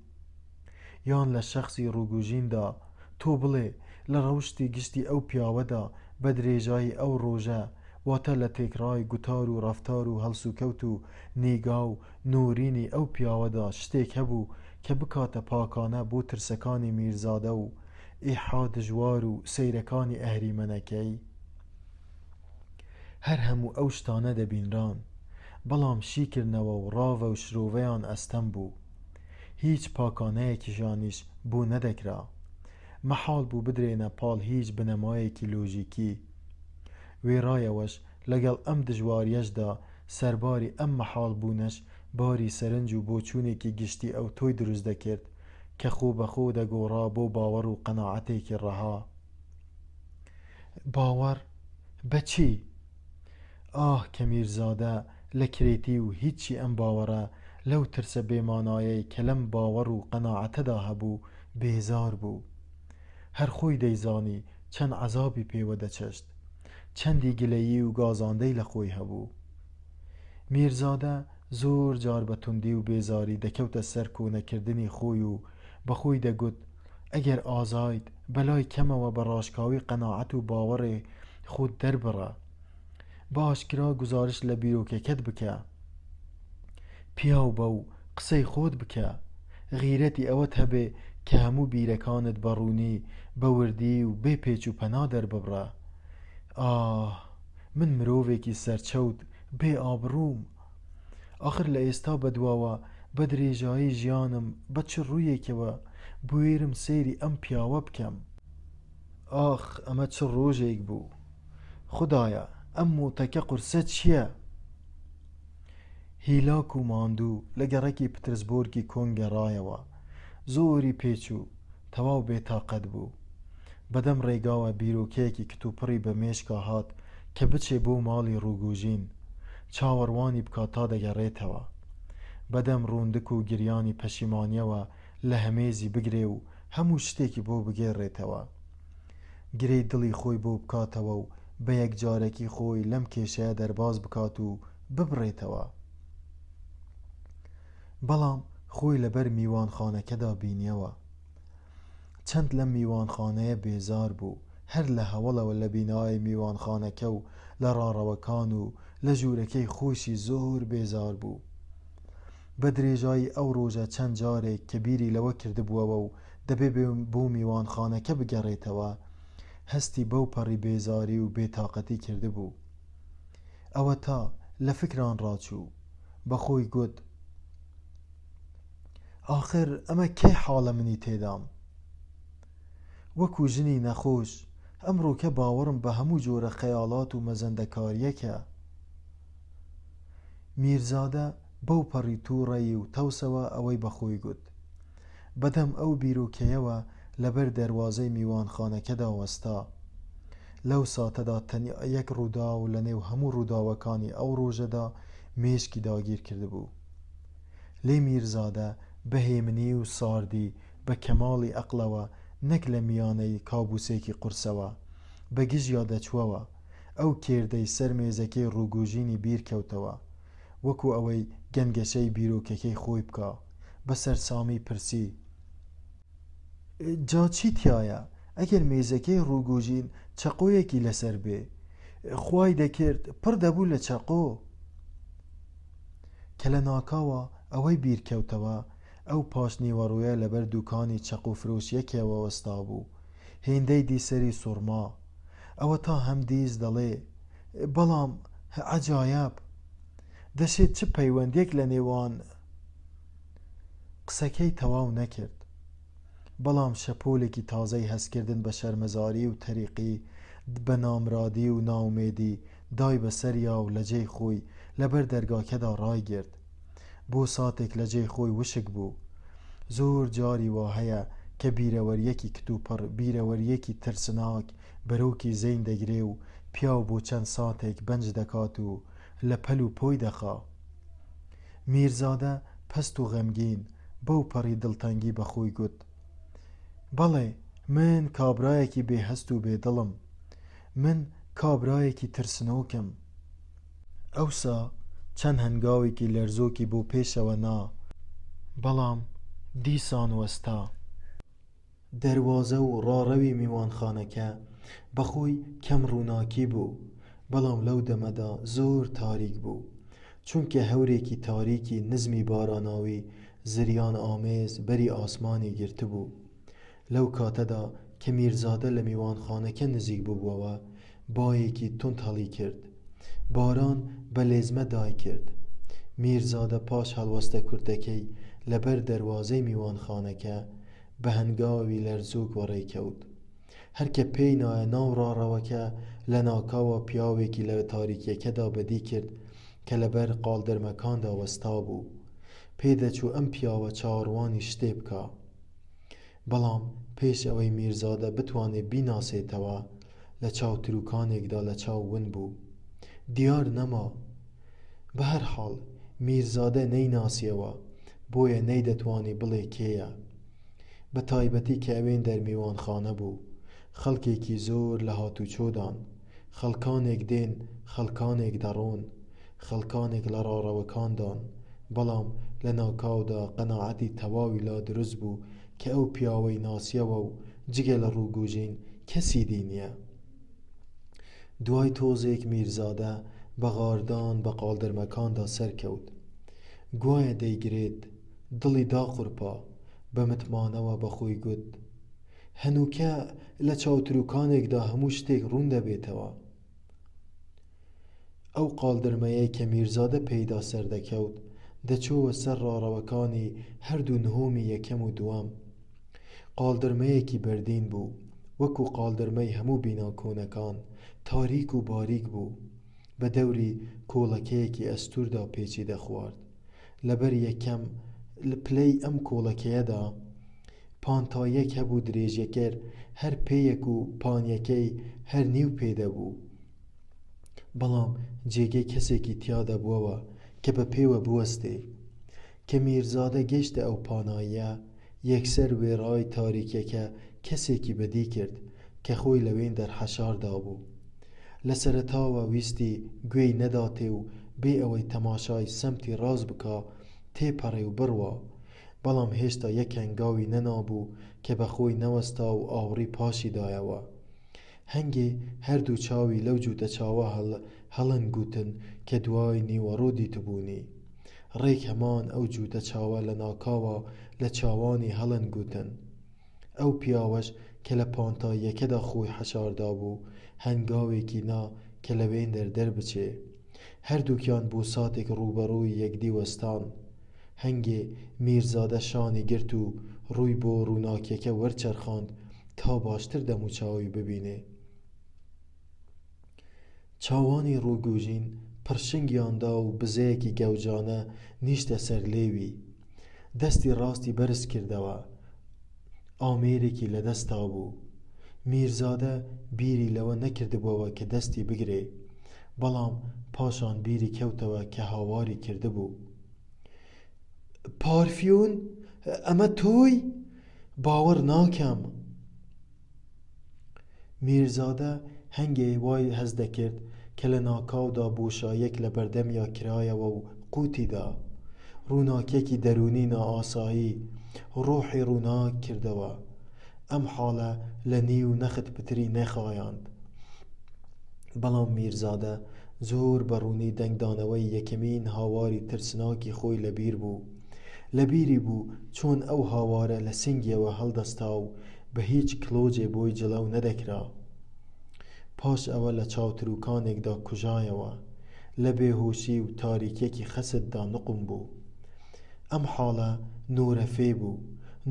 یان لە شەخسی ڕووگۆژیندا تۆ بڵێ لە ڕەوشتی گشتی ئەو پیاوەدا بە درێژایی ئەو ڕۆژە واتە لە تێکڕای گوتار و ڕەفتار و هەڵسوکەوت و نیگا و نورینی ئەو پیاوەدا شتێک هەبوو کە بکاتە پاکانە بۆ ترسەکانی میرزادە و ئیحا دژوار و سەیرەکانی ئەهریمەنەکەی. هەر هەموو ئەو شتانە دەبینران، بەڵام شیکردنەوە و ڕاوە و شرۆڤەیان ئەستەم بوو. هیچ پاکانەیەکیشانیش بۆ نەدەکرا. مەحاڵ بوو بدرێنە پاڵ هیچ بنەمایەکی لۆژیکی. وێڕایەوەش لەگەڵ ئەم دژواریەشدا سەرباری ئەم مەحاڵ بوونەش باری سەرنج و بۆچوونێکی گشتی ئەو تۆی دروست دەکرد کە خۆ بەخۆ دەگۆڕا بۆ باوەڕ و قەناعەتێکی ڕەها. باوەڕ بە چی؟ ئاه کە میرزادە لە کرێتی و هیچی ئەم باوەڕە لەو ترسە بێمانایەی کە لەم باوەڕ و قەناعەتەدا هەبوو بێزار بوو. هەر خۆی دەیزانی چەند عەزابی پێوە دەچەشت، چەندی گلەیی و گازاندەی لە خۆی هەبوو. میرزادە زۆر جار بە توندی و بێزاری دەکەوتە سەر کۆنەکردنی خۆی و بەخۆی دەگوت ئەگەر ئازایت بەلای کەمەوە بە ڕاشکاوی قەناعەت و باوەڕێ خۆت دەربڕە، بە ئاشکرا گوزارش لە بیرۆکەکەت بکە، پیاو بە و قسەی خۆت بکە، غیرەتی ئەوەت هەبێ کە هەموو بیرەکانت بەڕوونی بە وردی و بێ پێچ و پەنا دەرببڕە. ئاه من مرۆڤێکی سەرچەوت بێ ئابڕووم، ئاخر لە ئێستا بەدواوە بە درێژایی ژیانم بە چ ڕوویەکەوە بوێرم سەیری ئەم پیاوە بکەم. ئاخ ئەمە چ ڕۆژێک بوو، خودایە ئەم موتەکە قورسە چییە؟ هیلاک و ماندوو لە گەڕەکی پترسبۆرگی کۆن گەڕایەوە، زۆری پێچوو، تەواو بێتاقەت بوو. بەدەم ڕێگاوە بیرۆکەیەکی کتوپڕی بە مێشکا هات کە بچێ بۆ ماڵی ڕووگوژین، چاوەڕوانی بکات تا دەگەڕێتەوە. بەدەم ڕوندک و گریانی پەشیمانیەوە لە هەمێزی بگرێ و هەموو شتێکی بۆ بگێڕێتەوە، گرەی دڵی خۆی بۆ بکاتەوە و بە یەکجارێکی خۆی لەم کێشەیە دەرباز بکات و ببڕێتەوە. بەڵام خۆی لەبەر میوانخانەکەدا بینیەوە. چەند لەم میوانخانەیە بێزار بوو، هەر لە هەوڵەوە لە بینایی میوانخانەکە و لە ڕاڕەوەکان و لە ژوورەکەی خۆشی زۆر بێزار بوو. بە درێژایی ئەو ڕۆژە چەند جارێک کە بیری لەوە کردبووەوە و دەبێ بۆ میوانخانەکە بگەڕێتەوە، هەستی بەو پەڕی بێزاری و بێتاقەتی کردبوو. ئەوە تا لە فکران ڕاچوو، بەخۆی گوت: ئاخر ئەمە کەی حاڵە منی تێدام؟ وەکو ژنی نەخۆش ئەمڕۆکە باوەڕم بە هەموو جۆرە خەیاڵات و مەزەندەکاریەکە. میرزادە بەو پەڕی تووڕەیی و تەوسەوە ئەوەی بەخۆی گوت. بەدەم ئەو بیرۆکەیەوە لەبەر دەروازەی میوانخانەکەدا وەستا. لەو ساتەدا تەنیا یەک ڕوودا و لە نێو هەموو ڕووداوەکانی ئەو ڕۆژەدا مێشکی داگیر کردبوو. لێ میرزادە بە هێمنی و ساردی بە کەماڵی ئەقلەوە، نەک لە میانەی کابوسێکی قورسەوە، بە گژیا دەچووەوە. ئەو کێردەی سەر مێزەکەی ڕووگوژینی بیر کەوتەوە، وەکو ئەوەی گەنگەشەی بیرۆکەکەی خۆی بکە. بەسەر سامی پرسی: جا چی تایە؟ ئەگەر مێزەکەی ڕووگوژین چەقۆیەکی لەسەر بێ، خوای دەکرد پڕ دەبوو لە چەقۆ. کە لە ناکاوە ئەوەی بیرکەوتەوە، ئەو پاشنیوەڕوویە لەبەر دوکانی چەق و فرۆشیەکەوە وەستا بوو، هێندەی دیسەری سوورما. ئەوە تا هەم دیز دەڵێ: بەڵام عەجایەب، دەشێت چ پەیوەندێک لە نێوان. قسەکەی تەواو نەکرد، بەڵام شەپۆلێکی تازەی هەستکردن بە شەرمەزاری و تەریقی، بە نامرادی و ناومێدی دای بەسەریا و لە جێی خۆی لەبەر دەرگاکەدا ڕایگرت. بۆ ساتێک لە جێی خۆی وشک بوو. زۆر جاری وا هەیە کە بیرەوەریەکی کتوپڕ، بیرەوەریەکی ترسناک بەرۆکی زەین دەگرێ و پیاو بۆ چەند ساتێک بەنج دەکات و لە پەل و پۆی دەخا. میرزادە پەست و غەمگین بەو پەڕی دڵتەنگی بەخۆی گوت: بەڵێ، من کابرایەکی بێهەست و بێدڵم، من کابرایەکی ترسنۆکم. ئەوسا چەند هەنگاوێکی لەرزۆکی بۆ پێشەوە نا، بەڵام دیسان وەستا. دەروازە و ڕاڕەوی میوانخانەکە بەخۆی کەم ڕووناکی بوو، بەڵام لەو دەمەدا زۆر تاریک بوو، چونکە هەورێکی تاریکی نزمی باراناوی زریان ئامێز بەری ئاسمانی گرتبوو. لەو کاتەدا کە میرزادە لە میوانخانەکە نزیک بووبووەوە، بایەکی تند هەڵی کرد. باران بە لێزمە دای کرد. میرزادە پاش هەڵوەستە کورتەکەی لەبەر دەروازەی میوانخانەکە بە هەنگاوی لەرزووک وەڕێکەوت. هەرکە پێی نایە ناو ڕاڕەوەکە، لە ناکاوە پیاوێکی لە تاریکیەکەدا بەدی کرد کە لەبەر قاڵدرمەکاندا وەستا بوو. پێدەچوو ئەم پیاوە چاوەڕوانی شتێ بکا، بەڵام پێش ئەوەی میرزادە بتوانێت بیناسێتەوە، لە چاوتروکانێکدا لە چاو ون بوو. دیار نەما. بە هەر حاڵ میرزادە نەیناسیەوە، بۆیە نەیدەتوانی بڵێ کێیە. بە تایبەتی کە ئەوێن دەرمیوانخانە بوو، خەڵکێکی زۆر لە هاتوچۆدان، خەڵکانێک دێن، خەڵکانێک دەڕۆن، خەڵکانێک لە ڕاڕەوەکاندان. بەڵام لە ناکاودا قەناعەتی تەواوی لا دروست بوو کە ئەو پیاوەی ناسیەوە و جگە لە ڕووگوژین کەسی دینیە. دوای تۆزێک میرزادە بە غاردان بە قاڵدرمەکاندا سەرکەوت. گوایە دەیگرێت، دڵی داقورپا. بە متمانەوە بەخۆی گوت: هەنووکە لە چاوتروکانێکدا هەموو شتێک ڕوون دەبێتەوە. ئەو قاڵدرمەیە کە میرزادە پێیدا سەردەکەوت، دەچۆوە سەر ڕاڕەوەکانی هەردوو نهۆمی یەکەم و دووەم. قاڵدرمەیەکی بەردین بوو، وەکو قاڵدرمەی هەموو بیناکۆنەکان تاریک و باریک بوو، بە دەوری کۆڵەکەیەکی ئەستووردا پێچی دەخوارد. لەبەر یەکەم پلەی ئەم کۆڵەکەیەدا پانتایەک هەبوو درێژەکەر، هەر پێیەک و پانیەکەی هەر نیو پێدەبوو. بەڵام جێگەی کەسێکی تیادا بووەوە کە بە پێوە بوەستێ. کە میرزادە گەیشتە ئەو پاناییە، یەکسەر وێڕای تاریکەکە کەسێکی بەدی کرد کە خۆی لەوێن دەرحەشاردا بوو. لە سەرەتاوە ویستی گوێی نەداتێ و بێ ئەوەی تەماشای سەمتی ڕاز بکا تێپەڕێ و بڕوا. بەڵام هێشتا یەک هەنگاوی نەنابوو کە بە خۆی نەوەستا و ئاوڕی پاشی دایەوە. هەنگێ هەردوو چاوی لەو جووتە چاوە هەڵن گوتن کە دوای نیوەڕۆ دیتبوونی. ڕێک هەمان ئەو جووتە چاوە لە ناکاوە لە چاوانی هەڵن گوتن. ئەو پیاوەش کە لە پانتاییەکەدا خۆی حەشاردا بوو، هەنگاوێکی نا کە لەوێن دەربچێ. هەردووکیان بۆ ساتێک ڕووبەڕووی یەکدی وەستان. هەنگێ میرزادە شانی گرت و ڕووی بۆ ڕووناکیەکە وەرچەرخاند تا باشتر دەموچاوی ببینێ. چاوانی ڕووگوژین پرشنگیاندا و بزەیەکی گەوجانە نیشتە سەر لێوی. دەستی ڕاستی بەرز کردەوە، ئامێرێکی لە دەستا بوو. میرزادە بیری لەوە نەکردبووەوە کە دەستی بگرێ، بەڵام پاشان بیری کەوتەوە کە هاواری کردبوو. پارفیۆن؟ ئەمە تۆی؟ باوەڕ ناکەم. میرزادە هەنگێ وای هەز دەکرد کە لە ناکاودا بۆشایەک لە بەردەمیا کرایەوە و قوتیدا. ڕووناکێکی دەرونی نائاسایی ڕۆحی ڕووناک کردەوە. ئەم حاڵە لە نیو نەخت پتری نەخایاند. بەڵام میرزادە زۆر بەڕوونی دەنگدانەوەی یەکەمین هاواری ترسناکی خۆی لەبیر بوو. لەبیری بوو چۆن ئەو هاوارە لە سنگیەوە هەڵدەستا و بە هیچ کلۆجێ بۆی جڵەو نەدەکرا. پاش ئەوە لە چاوتروکانێکدا کوژایەوە، لە بێهۆشی و تاریکێکی خەستدا نقم بوو. ئەم حاڵە نۆرەفێ بوو،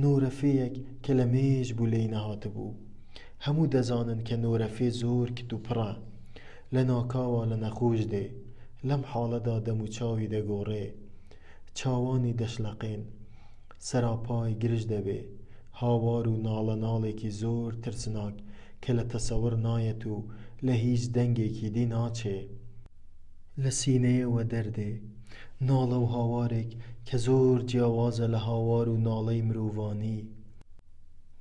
نۆرەفەیەک کە لە مێژ بوو لێی نەهات بوو. هەموو دەزانن کە نۆرەفێ زۆر کت و پڕە، لە ناکاوە لە نەخۆش دێ. لەم حاڵەدا دەموچاوی دەگۆڕێ، چاوانی دەشلەقێن، سەراپای گرژ دەبێ. هاوار و ناڵە ناڵێکی زۆر ترسناک کە لە تەسەور نایەت و لە هیچ دەنگێکی دی ناچێ. لە سینەیەوە دەردێ، ناڵە و هاوارێک کە زۆر جیاوازە لە هاوار و ناڵەی مرۆڤانی.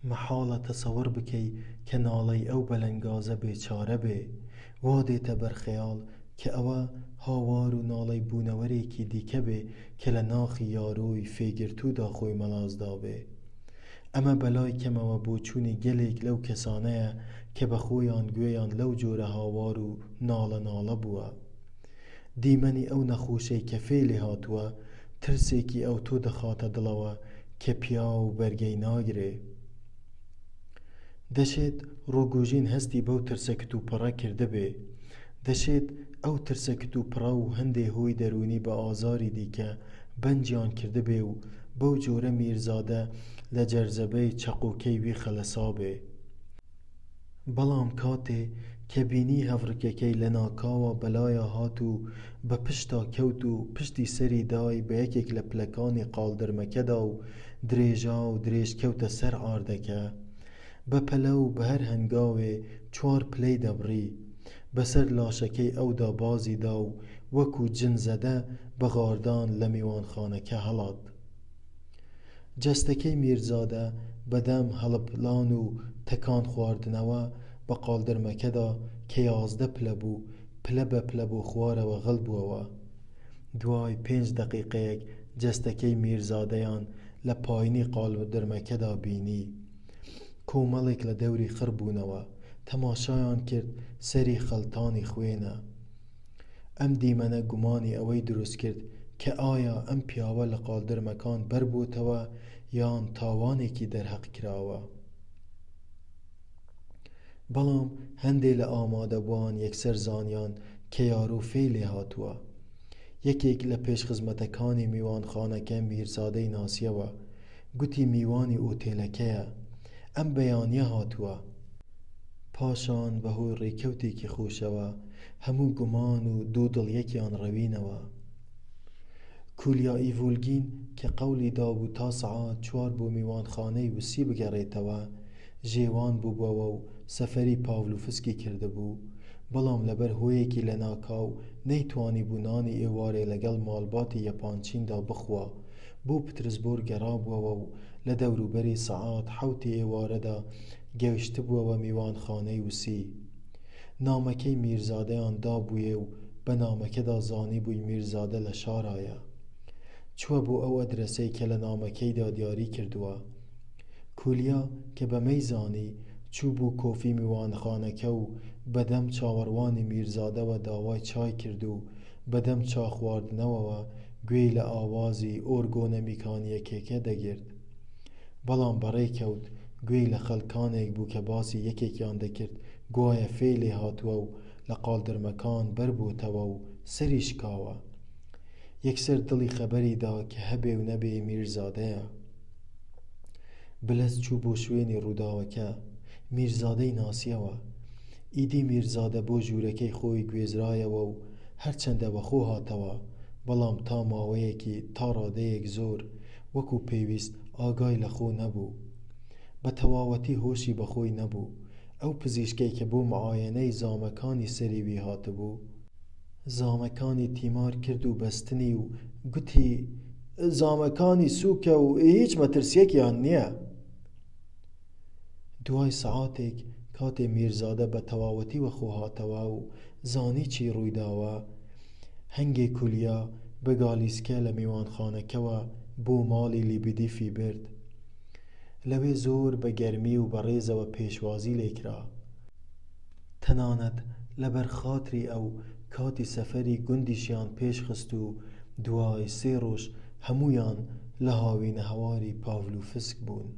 مەحاڵە تەسەور بکەی کە ناڵەی ئەو بەلەنگازە بێچارە بێ. وا دێتە بەرخەیاڵ کە ئەوە هاوار و ناڵەی بوونەوەرێکی دیکە بێ کە لە ناخی یاڕۆی فێگرتوودا خۆی مەلازدا بێ. ئەمە بەلای کەمەوە بۆ چوونی گەلێک لەو کەسانەیە کە بە خۆیان گوێیان لەو جۆرە هاوار و ناڵە بووە. دیمەنی ئەو نەخۆشەی کە فێلێ هاتووە، ترسێکی ئەو تۆ دەخاتە دڵەوە کە پیا و بەرگەی ناگرێ. دەشێت ڕۆگوژین هەستی بەو ترسە کتوپەڕە کردبێ. دەشێت ئەو ترسە کتوپڕە و هەندێ هۆی دەرونی بە ئازاری دیکە بەنجیان کردبێ و بەو جۆرە میرزادە لە جەرزەبەی چەقۆکەی وی خەلەسابێ. بەڵام کاتێ کە بینی هەڤڕکەکەی لە ناکاوە بەلایە هات و بە پشتا کەوت و پشتی سەری دای بە یەکێک لە پلەکانی قاڵدرمەکەدا و درێژا و درێژ کەوتە سەر ئاردەکە. بە پەلە و بە هەر هەنگاوێ 4 پلەی دەبڕی. بەسەر لاشەکەی ئەودا بازی دا و وەکو جن زەدە بە غاردان لە میوانخانەکە هەڵات. جەستەکەی میرزادە بەدەم هەڵپلان و تەکان خواردنەوە بە قاڵدرمەکەدا کە 11 پلە بوو، پلە بە پلە بۆ خوارەوە غەڵ بووەوە. دوای 5 دەقیقەیەک جەستەکەی میرزادەیان لە پایینی قاڵدرمەکەدا بینی. کۆمەڵێک لە دەوری خڕ بوونەوە، تەماشایان کرد سەری خەڵتانی خوێنە. ئەم دیمەنە گومانی ئەوەی دروست کرد کە ئایا ئەم پیاوە لە قاڵدرمەکان بەربووتەوە یان تاوانێکی دەرهەق کراوە. بەڵام هەندێک لە ئامادەبووان یەکسەر زانیان کە یارۆ فێلێ هاتووە. یەکێک لە پێشخزمەتەکانی میوانخانەکە میرزادەی ناسیەوە، گوتی میوانی ئۆتێلەکەیە. ئەم بەیانیە هاتووە. پاشان بەهۆی ڕێکەوتێکی خۆشەوە هەموو گومان و دوو دڵیەکیان ڕەوینەوە. کولیا ئیڤولگین کە قەولی دابوو تا سەعات 4 بۆ میوانخانەی وسی بگەڕێتەوە ژێوان بووبووەوە و سەفەری پاڤلۆفسکی کردبوو، بەڵام لەبەر هۆیەکی لە ناکاو نەیتوانی بوو نانی ئێوارێ لەگەڵ ماڵباتی یەپانچیندا بخوا، بۆ پترسبۆرگ گەڕابووەوە و لە دەوروبەری سەعات 7 ئێوارەدا گەیشتبووەوە میوانخانەی وسی. نامەکەی میرزادەیان دابوویێ و بە نامەکەدا زانی بووی میرزادە لە شارایە. چووە بۆ ئەو ئەدرەسەی کە لە نامەکەیدا دیاری کردووە. کولیا کە بەمەی زانی چوو بوو کۆفی میوانخانەکە و بەدەم چاوەڕوانی میرزادەوە داوای چای کرد و بەدەم چا خواردنەوەوە گوێی لە ئاوازی ئۆرگۆنە میکانیەکێکە دەگرت، بەڵام بەڕێکەوت گوێی لە خەڵکانێک بوو کە باسی یەکێکیان دەکرد گوایە فێی لێ هاتووە و لە قاڵدرمەکان بەربووتەوە و سەری شکاوە. یەکسەر دڵی خەبەری دا کە هەبێ و نەبێ میرزادەیە. بلەس چوو بۆ شوێنی ڕووداوەکە. میرزادەی ناسیەوە. ئیدی میرزادە بۆ ژوورەکەی خۆی گوێزرایەوە و هەرچەندە بەخۆ هاتەوە، بەڵام تا ماوەیەکی تا ڕادەیەک زۆر وەکو پێویست ئاگای لە خۆ نەبوو. بە تەواوەتی هۆشی بەخۆی نەبوو. ئەو پزیشکەی کە بۆ معاینەی زامەکانی سەریوی هاتبوو زامەکانی تیمار کرد و بەستنی و گوتی زامەکانی سووکە و هیچ مەترسیەکیان نییە. دوای سەعاتێک کاتێ میرزادە بە تەواوەتی وەخۆ هاتەوە و زانی چی ڕوویداوە، هەنگێ کولیا بە گالیسکە لە میوانخانەکەوە بۆ ماڵی لیبدیفی برد. لەوێ زۆر بە گەرمی و بەڕێزەوە پێشوازی لێکرا. تەنانەت لەبەر خاتری ئەو کاتی سەفەری گوندیشیان پێشخست و دوای 3 ڕۆژ هەموویان لە هاوینە هەواری پاڤلۆفسک بوون.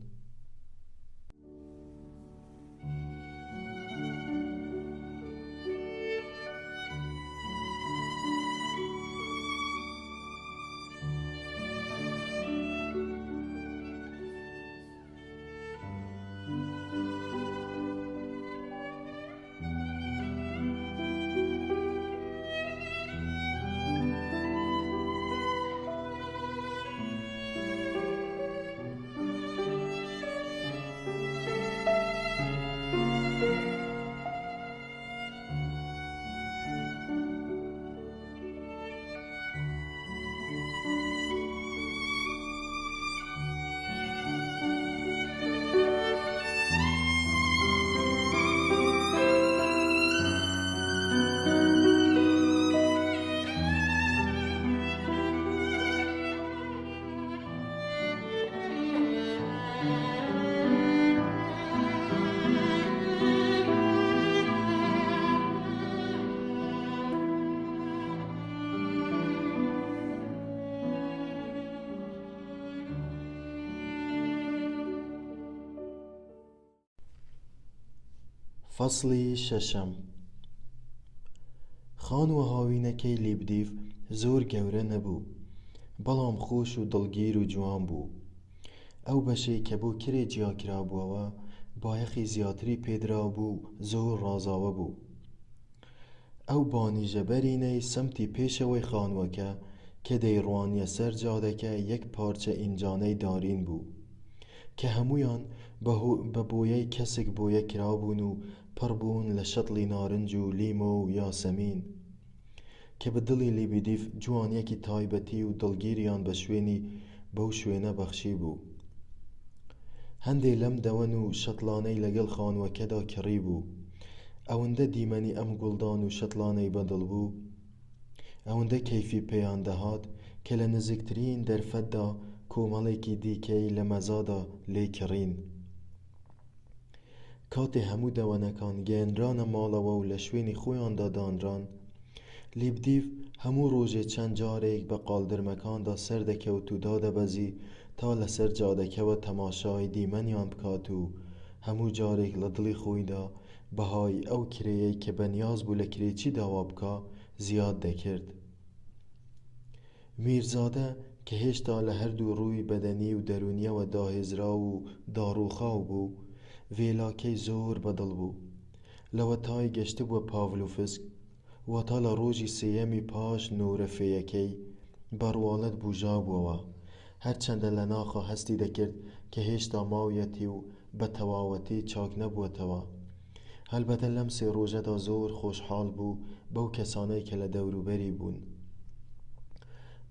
فەسڵی شەشەم. خانووە هاوینەکەی لیبدیف زۆر گەورە نەبوو، بەڵام خۆش و دڵگیر و جوان بوو. ئەو بەشەی کە بۆ کرێ جیاکرابووەوە بایەخی زیاتری پێدرا بوو، زۆر ڕازاوە بوو. ئەو بانیژە بەرینەی سەمتی پێشەوەی خانووەکە کە دەیڕوانیە سەر جادەکە یەک پارچە ئینجانەی دارین بوو کە هەموویان بە بۆیەی کەسێک بۆیە کرابوون و پڕبوون لە شەتڵی نارنج و لیمۆ و یاسەمین کە بە دڵی لیبدیف جوانیەکی تایبەتی و دڵگیریان بە شوێنی بەو شوێنە بەخشی بوو. هەندێ لەم دەوەن و شەتڵانەی لەگەڵ خانووەکەدا کڕی بوو. ئەوەندە دیمەنی ئەم گوڵدان و شەتڵانەی بەدڵ بوو، ئەوەندە کەیفی پێیان دەهات کە لە نزیکترین دەرفەتدا کۆمەڵێکی دیکەی لە مەزادا لێ کڕین. کاتێ هەموو دەوەنەکان گەیەنرانە ماڵەوە و لە شوێنی خۆیاندا دانران، لیبدیف هەموو ڕۆژێ چەند جارێک بە قاڵدرمەکاندا سەردەکەوت و دادەبەزی تا لەسەر جادەکەوە تەماشای دیمەنیان بکات و هەموو جارێک لە دڵی خۆیدا بەهای ئەو کرێیەی کە بەنیاز بوو لە کرێچی داوا بکا زیاد دەکرد. میرزادە کە هێشتا لە هەردوو ڕووی بەدەنی و دەرونیەوە داهێزرا و داڕوخاو بوو، ڤێلاکەی زۆر بەدڵ بوو. لەوەتای گەشتە بووە پاڤلۆفسک واتە لە ڕۆژی سێیەمی پاش نۆرەفێیەکەی بەڕواڵەت بوژا بووەوە، هەرچەندە لە ناخە هەستی دەکرد کە هێشتا ماویەتی و بە تەواوەتی چاک نەبووەتەوە. هەلبەتە لەم سێ ڕۆژەدا زۆر خۆشحاڵ بوو بەو کەسانەی کە لە دەوروبەری بوون.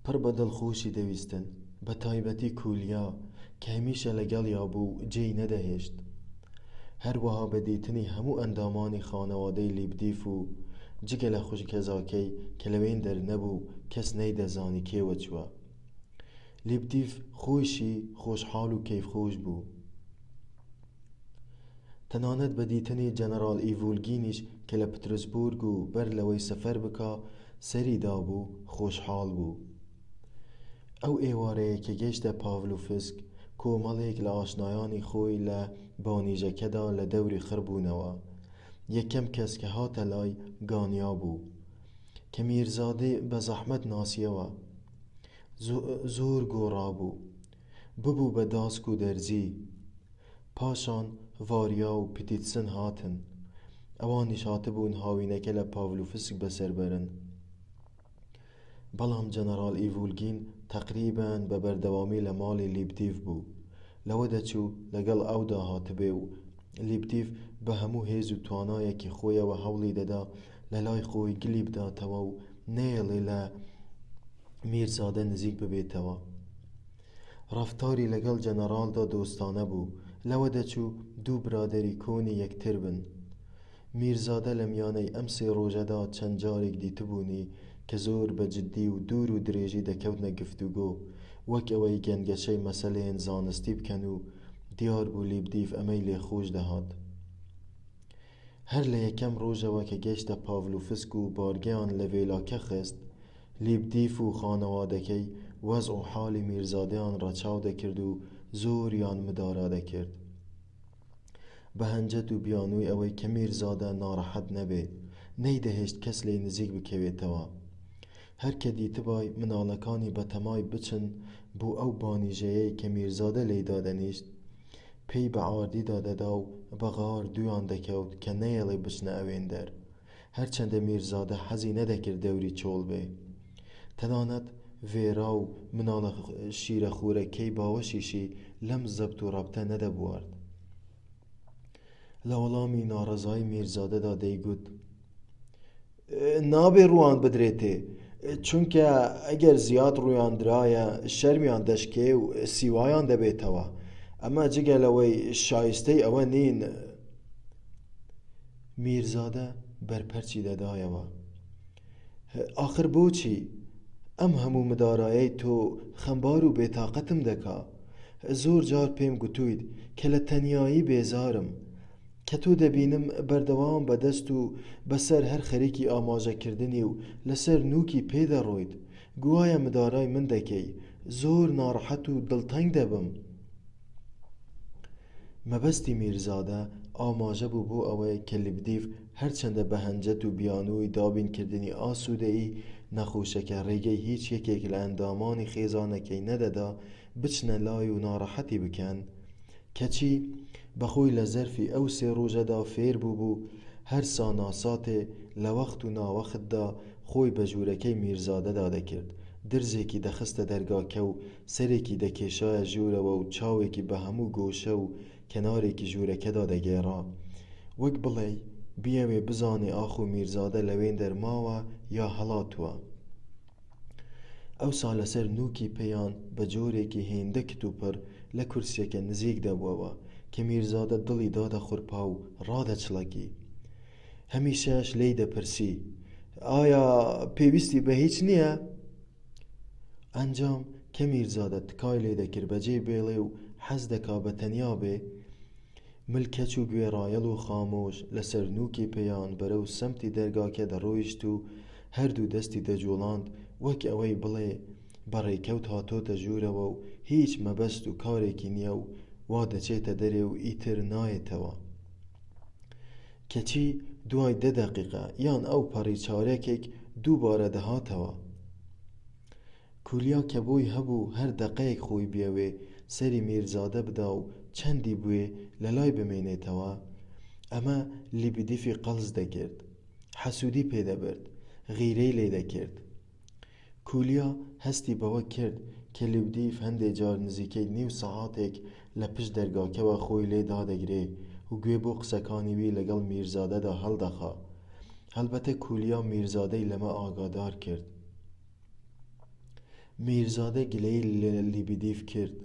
پڕ بە دڵخۆشی دەویستن، بە تایبەتی کولیا کە هەمیشە لەگەڵیا بوو جێی نەدەهێشت. هەروەها بە دیتنی هەموو ئەندامانی خانەوادەی لیبدیف و جگە لە خوشکەزاکەی کە لەوێن دەرنەبوو کەس نەیدەزانی کێوە چووە. لیبدیف خۆیشی خۆشحاڵ و کەیفخۆش بوو. تەنانەت بە دیتنی جەنەڕاڵ ئیڤولگینیش کە لە پترسبورگ و بەر لەوەی سەفەر بکا سەریدا بوو خۆشحاڵ بوو. ئەو ئێوارەیە کە گەیشتە پاڤلۆفسک کۆمەڵێک لە ئاشنایانی خۆی لە بانیژەکەدا لە دەوری خڕبوونەوە. یەکەم کەس کە هاتە لای گانیا بوو کە میرزادێ بە زەحمەت ناسیەوە. زۆر گۆڕا بوو، ببوو بە داسک و دەرزی. پاشان ڤاریا و پتیتسن هاتن، ئەوانیش هاتبوون هاوینەکە لە پاڤلۆفسک بەسەربەرن. بەڵام جەنەڕاڵ ئیڤولگین تەقریبەن بە بەردەوامی لە ماڵی لیبدیف بوو. لەوە دەچوو لەگەڵ ئەودا هاتبێ و لیبدیف بە هەموو هێز و توانایەکی خۆیەوە هەوڵی دەدا لە لای خۆی گلی بداتەوە و نەیەڵێ لە میرزادە نزیک ببێتەوە. ڕەفتاری لەگەڵ جەنەڕاڵدا دۆستانە بوو. لەوە دەچوو دوو برادەری کۆنی یەکتر بن. میرزادە لە میانەی ئەم سێ ڕۆژەدا چەند جارێک دیتبوونی کە زۆر بە جددی و دوور و درێژی دەکەوتنە گفتوگۆ، وەک ئەوەی گەنگەشەی مەسەلەیەن زانستی بکەن و دیار بوو لیبدیف ئەمەی لێخۆش دەهات. هەر لە یەکەم ڕۆژەوە کە گەیشتە پاڤلۆفسک و بارگەیان لە وێلاکە خست، لیبدیف و خانەوادەکەی وەزع و حاڵی میرزادەیان ڕەچاو دەکرد و زۆریان مدارا دەکرد بە هەنجەت و بیانووی ئەوەی کە میرزادە ناڕەحەت نەبێ، نەیدەهێشت کەس لێی نزیک بکەوێتەوە. هەر کە دیتبای مناڵەکانی بەتەمای بچن بۆ ئەو بانیژەیەی کە میرزادە لێیدا دەنیشت، پێی بە ئاردیدا دەدا و بە غار دویان دەکەوت کە نەیەڵێ بچنە ئەوێن دەر، هەرچەندە میرزادە حەزی نەدەکرد دەوری چۆڵ بێ. تەنانەت ڤێرا و مناڵە شیرەخوورەکەی باوەشیشی لەم زەبت و ڕەبتە نەدەبوارد. لە وەڵامی ناڕەزایی میرزادەدا دەیگوت: نابێ ڕووان بدرێتێ، چونکە ئەگەر زیاد ڕوویان درایە شەرمیان دەشکێ و سیوایان دەبێتەوە، ئەمە جگە لەوەی شایستەی ئەوە نین. میرزادە بەرپەرچی دەدایەوە: ئاخر بۆچی؟ ئەم هەموو مدارایەی تۆ خەمبار و بێتاقەتم دەکا. زۆر جار پێم گوتوویت کە لە تەنیایی بێزارم، کە تۆ دەبینم بەردەوام بەدەست و بەسەر هەر خەریکی ئاماژەکردنی و لەسەر نووکی پێدەڕۆیت. گوایە مدارای من دەکەی، زۆر ناڕەحەت و دڵتەنگ دەبم. مەبەستی میرزادە ئاماژە بوو بۆ ئەوەی کە لیبدیف هەرچەندە بە هەنجەت و بیانووی دابینکردنی ئاسوودەیی نەخۆشەکە ڕێگەی هیچ یەکێک لە ئەندامانی خێزانەکەی نەدەدا بچنە لای و ناڕەحەتی بکەن، کەچی بەخۆی لە زەرفی ئەو سێ ڕۆژەدا فێر بوو هەر ساناساتێ لە وەخت و ناوەختدا خۆی بە ژوورەکەی میرزادەدا دەکرد، درزێکی دەخستە دەرگاکە و سەرێکی دەکێشایە ژوورەوە و چاوێکی بە هەموو گۆشە و کەنارێکی ژوورەکەدا دەگێڕا، وەک بڵێ بیەوێ بزانێ ئاخ و میرزادە لەوێن دەرماوە یا هەڵاتووە. ئەوسا لەسەر نووکی پێیان بە جۆرێکی هێندە کتوپڕ لە کورسیەکە نزیک دەبووەوە کە میرزادە دڵی دادە خوڕپا و ڕادەچڵەکی. هەمیشەش لێی دەپرسی: ئایا پێویستی بە هیچ نییە؟ ئەنجام کە میرزادە تکای لێ دەکرد بەجێ بێڵێ و حەز دەکا بە تەنیا بێ، ملکەچ و گوێڕایەڵ و خامۆش لەسەر نووکی پێیان بەرەو سەمتی دەرگاکە دەڕۆیشت و هەردوو دەستی دەجوڵاند، وەک ئەوەی بڵێ بەڕێکەوت هاتۆتە ژوورەوە و هیچ مەبەست و کارێکی نییە و وا دەچێتە دەرێ و ئیتر نایێتەوە، کەچی دوای 10 دەقیقە یان ئەو پەڕی چارەکێک دووبارە دەهاتەوە. کولیا کە بۆی هەبوو هەر دەقەیەک خۆی بیەوێ سەری میرزادە بدا و چەندی بوێ لە لای بمێنێتەوە، ئەمە لیبدیفی قەڵز دەکرد، حەسوودی پێدەبرد، غیرەی لێ دەکرد. کولیا هەستی بەوە کرد کە لیبدیف هەندێک جار نزیکەی نیو سەعاتێک لە پشت دەرگاکەوە خۆی لێ دادەگرێ و گوێ بۆ قسەکانی وی لەگەڵ میرزادەدا هەڵدەخا. هەڵبەتە کولیا میرزادەی لەمە ئاگادار کرد. میرزادە گلەی لە لیبدیف کرد: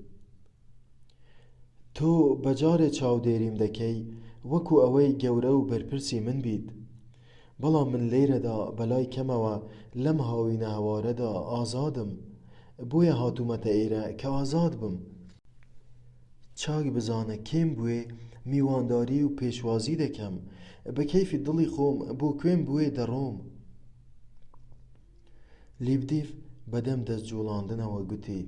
تۆ بەجارێ چاودێریم دەکەی وەکو ئەوەی گەورە و بەرپرسی من بیت، بەڵام من لێرەدا بەلای کەمەوە لەم هاوینە هەوارەدا ئازادم، بۆیە هاتوومەتە ئێرە کە ئازاد بم. چاک بزانە کێم بوێ میوانداری و پێشوازی دەکەم، بە کەیفی دڵی خۆم بۆ کوێم بوێ دەڕۆم. لیبدیف بەدەم دەست جوڵاندنەوە گوتی: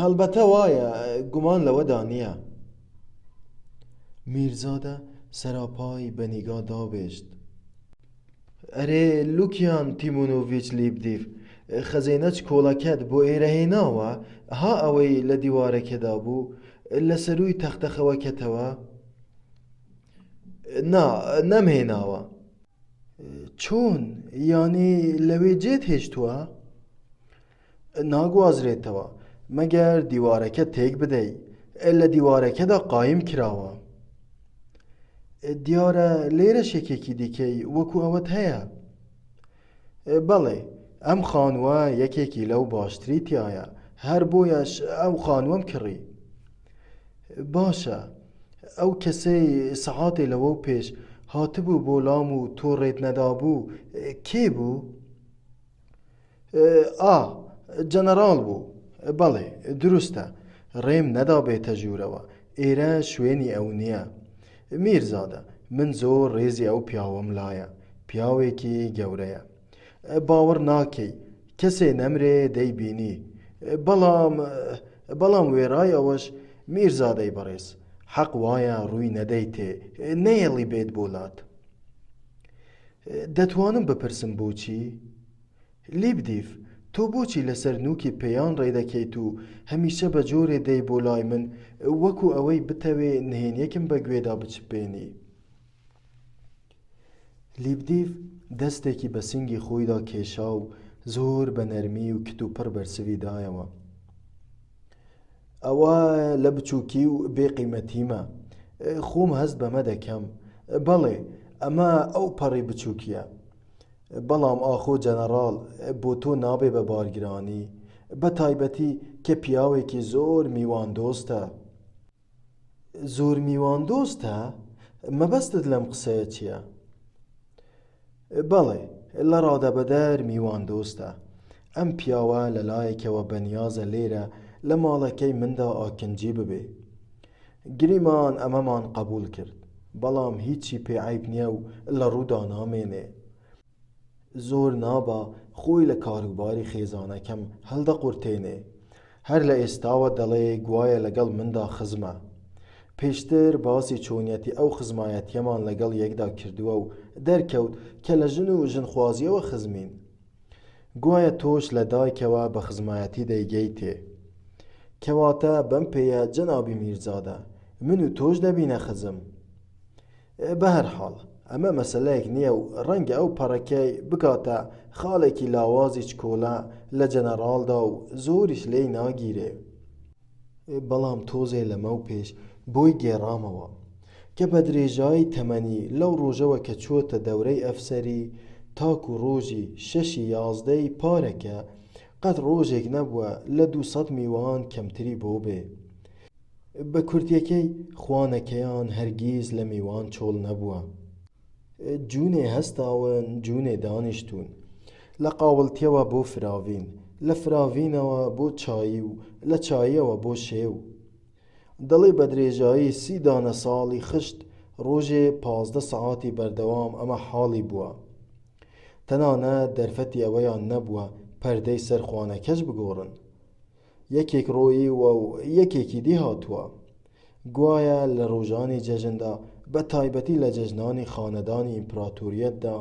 هەڵبەتە وایە، گومان لەوەدا نییە. میرزادە سەراپای بە نیگا دابێشت: ئەرێ لوکیان تیمۆنۆڤیچ لیبدیف، خەزێنەچ کۆڵەکەت بۆ ئێرە هێناوە ها ئەوەی لە دیوارەکەدا بوو لە سەرووی تەختەخەوەکەتەوە؟ نا، نەمهێناوە. چۆن؟ یانی لەوێ جێت هێشتووە؟ ناگوازرێتەوە مەگەر دیوارەکە تێک بدەی، لە دیوارەکەدا قایم کراوە. دیارە لێرە شێکێکی دیکەی وەکو ئەوەت هەیە؟ بەڵێ، ئەم خانووە یەکێکی لەو باشتری تایە، هەر بۆیەش ئەو خانووەم کڕی. باشە، ئەو کەسەی سەعاتێ لەوە پێش هاتبوو بۆ لام و تۆ ڕێت نەدابوو کێ بوو؟ جەنەرال بوو. بەڵێ دروستە، ڕێم نەدا بێتە ژوورەوە، ئێرە شوێنی ئەو نییە. میرزادە، من زۆر ڕێزی ئەو پیاوەم لایە، پیاوێکی گەورەیە. باوەڕ ناکەی کەسێ نەمرێ دەیبینی، بەڵام وێرای ئەوەش میرزادەی بەڕێز، حەق وایە ڕووی نەدەیتێ، نەیەڵی بێت بۆلات. دەتوانم بپرسم بۆچی؟ لیبدیف، تۆ بۆچی لەسەر نووکی پێیان ڕێدەکەیت و هەمیشە بە جۆرێ دەی بۆ لای من وەکو ئەوەی بتەوێ نهێنیەکم بە گوێدا بچپێنی؟ لیبدیف دەستێکی بە سنگی خۆیدا کێشا و زۆر بە نەرمی و کتوپڕ بەرسوی دایەوە. ئەوە لە بچووکی و بێقیمەتیمە، خۆم هەست بەمە دەکەم. بەڵێ، ئەمە ئەو پەڕی بچووکیە، بەڵام ئاخۆ جەنەرال بۆ تۆ نابێ بە بارگرانی، بە تایبەتی کە پیاوێکی زۆر میوان دۆستە. زۆر میوان دۆستە؟ مەبەستت لەم قسەیە چییە؟ بەڵێ، لە ڕادەبەدەر میوان دۆستە. ئەم پیاوە لەلایەکەوە بەنیازە لێرە لە ماڵەکەی مندا ئاکنجی ببێ. گریمان ئەمەمان قبول کرد، بەڵام هیچی پێ عیب نییە و لە ڕوودا نامێنێ. زۆر نابا خۆی لە کاروباری خێزانەکەم هەڵدەقورتێنێ، هەر لە ئێستاوە دەڵێ گوایە لەگەڵ مندا خزمە. پێشتر باسی چۆنیەتی ئەو خزمایەتیەمان لەگەڵ یەکدا کردووە و دەرکەوت کە لە ژن و ژنخوازیەوە خزمین. گوایە تۆش لە دایکەوە بە خزمایەتی دەیگەیتێ. کەواتە بەم پێیە جەنابی میرزادە، من و تۆش دەبینە خزم. بە هەر حاڵ ئەمە مەسەلەیەک نییە و ڕەنگە ئەو پەڕەکەی بکاتە خاڵێکی لاوازی چکۆلە لە جەنەرالدا و زۆریش لێی ناگیرێ. بەڵام تۆزێ لەمە و پێش بۆی گێڕامەوە کە بە درێژایی تەمەنی لەو ڕۆژەوە کە چووەتە دەورەی ئەفسەری تاکو ڕۆژی 6/11 پارەکە قەت ڕۆژێک نەبووە لە 200 میوان کەمتری بۆ بێ. بە کورتیەکەی خوانەکەیان هەرگیز لە میوان چۆڵ نەبووە. جوونێ هەستاون، جوونێ دانیشتون، لە قاوڵتیەوە بۆ فراوین، لە فراوینەوە بۆ چایی و لە چاییەوە بۆ شێو. دەڵێ بە درێژایی 30 دانە ساڵی خشت ڕۆژێ 15 سەعاتی بەردەوام ئەمە حاڵی بووە. تەنانەت دەرفەتی ئەوەیان نەبووە پەردەی سەر خوانەکەش بگۆڕن. یەکێک ڕۆییوە و یەکێکی دی هاتووە. گوایە لە ڕۆژانی جەژندا بە تایبەتی لە جەژنانی خانەدانی ئیمپراتۆریەتدا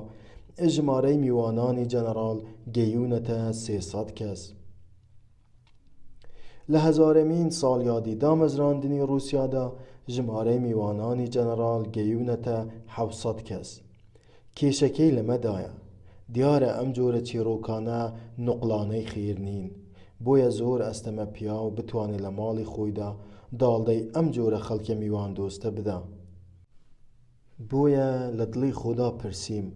ژمارەی میوانانی جەنەرال گەیونەتە 300 کەس. لە هەزارەمین ساڵیادی دامەزراندنی رووسیادا ژمارەی میوانانی جەنەرال گەیونەتە 700 کەس. کێشەکەی لەمەدایە دیارە ئەم جۆرە چیرۆکانە نوقلانەی خێر نین، بۆیە زۆر ئەستەمە پیاو بتوانێت لە ماڵی خۆیدا داڵدەی ئەم جۆرە خەڵکە میوان دۆستە بدە. بۆیە لە دڵی خۆدا پرسیم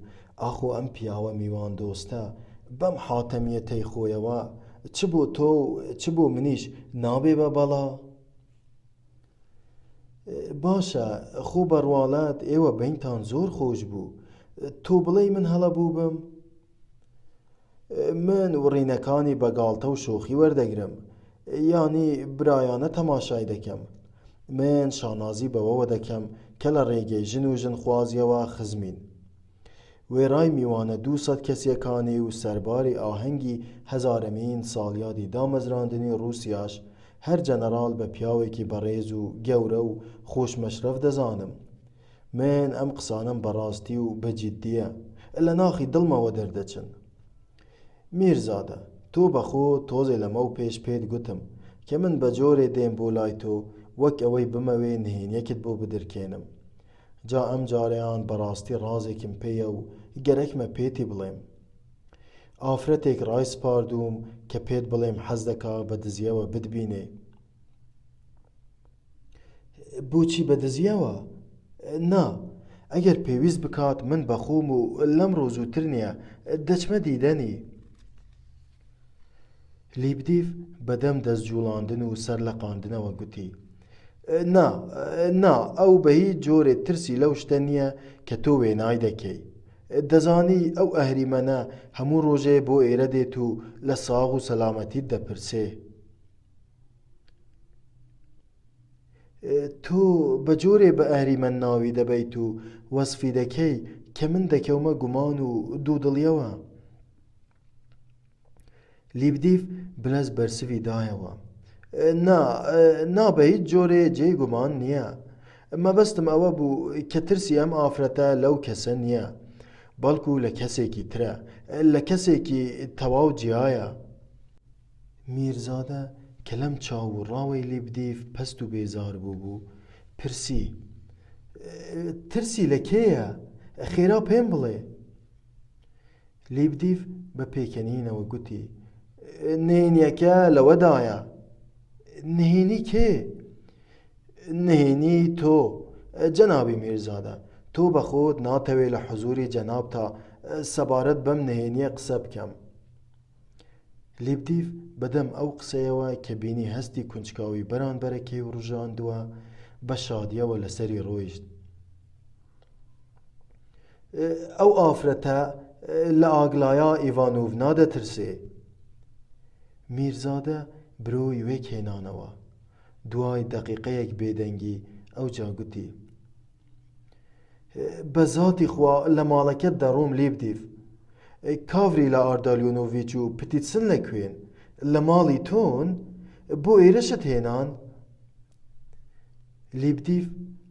ئاخۆ ئەم پیاوە میوان دۆستە بەم حاتەمیەتەی خۆیەوە چ بۆ تۆ چ بۆ منیش نابێ بە بەڵا؟ باشە خۆ بەڕواڵەت ئێوە بەینتان زۆر خۆش بوو، تۆ بڵێی من هەڵە بوو بم؟ من وڕینەکانی بەگاڵتە و شۆخی وەردەگرم، یانی برایانە تەماشای دەکەم. من شانازی بەوەوە دەکەم کە لە ڕێگەی ژن و ژنخوازیەوە خزمین. وێرای میوانە 200 کەسیەکانی و سەرباری ئاهەنگی هەزارەمین ساڵیادی دامەزراندنی رووسیاش هەر جەنەرال بە پیاوێکی بەڕێز و گەورە و خۆشمەشرەف دەزانم. من ئەم قسانم بەڕاستی و بەجددیە لە ناخی دڵمەوە دەردەچن. میرزادە تۆ بەخۆ تۆزێ لەمە و پێش پێت گوتم کە من بە جۆرێ دێم بۆ لای تۆ وەک ئەوەی بمەوێ نهێنیەکت بۆ بدرکێنم. جا ئەم جارەیان بەڕاستی ڕازێکم پێیە و گەرەکمە پێتی بڵێم. ئافرەتێک ڕای سپاردووم کە پێت بڵێم حەز دەکا بە دزیەوە بتبینێ. بۆچی بە دزیەوە؟ نا، ئەگەر پێویست بکات من بەخۆم و لەم ڕۆزووتر نییە دەچمە دیدەنی. لیبدیف بەدەم دەستجوڵاندن و سەر لە قاندنەوە گوتی نا ئەو بە هیچ جۆرێ ترسی لەو شتە نییە کە تۆ وێنای دەکەی. دەزانی ئەو ئەهریمەنە هەموو ڕۆژێ بۆ ئێرە دێت و لە ساغ و سەلامەتیت دەپرسێ. تۆ بە جۆرێ بە ئەهریمەن ناوی دەبەیت و وەسفی دەکەی کە من دەکەومە گومان و دوودڵیەوە. لیبدیف بلەز بەرسوی دایەوە. نا بە هیچ جۆرێ جێی گومان نییە. مەبەستم ئەوە بوو کە ترسی ئەم ئافرەتە لەو کەسە نییە، بەڵکو لە کەسێکی ترە، لە کەسێکی تەواو جیایە. میرزادە کە لەم چاوەڕاوی لیبدیف پەست و بێزار بوو پرسی ترسی لە کێیە؟ خێرا پێم بڵێ. لیبدیف بە پێکەنینەوە گوتی نهێنیەکە لەوەدایە. نهێنی کێ؟ نهێنی تۆ جەنابی میرزادە، تۆ بە خۆت ناتەوێت لە حوزوری جەناب تا سەبارەت بەم نهێنیە قسە بکەم. لیبدیف بەدەم ئەو قسەیەوە کە بینی هەستی کونجکاوی بەرانبەرەکەی و ڕژاندووە بە شادیەوە لەسەری ڕۆیشت. ئەو ئافرەتە لە ئاگلایا ئیڤانۆڤنا دەترسێ. میرزادە برۆی وێک هێنانەوە. دوای دەقیقەیەک بێدەنگی ئەو جاگوتی بە زاتی خوا لە ماڵەکەت دەڕۆم لیبدیف. کاڤری لە ئاردالیۆنۆڤیچ و پتیتسن لەکوێن؟ لە ماڵی تۆن؟ بۆ ئێرەشت هێنان؟ لیبدیف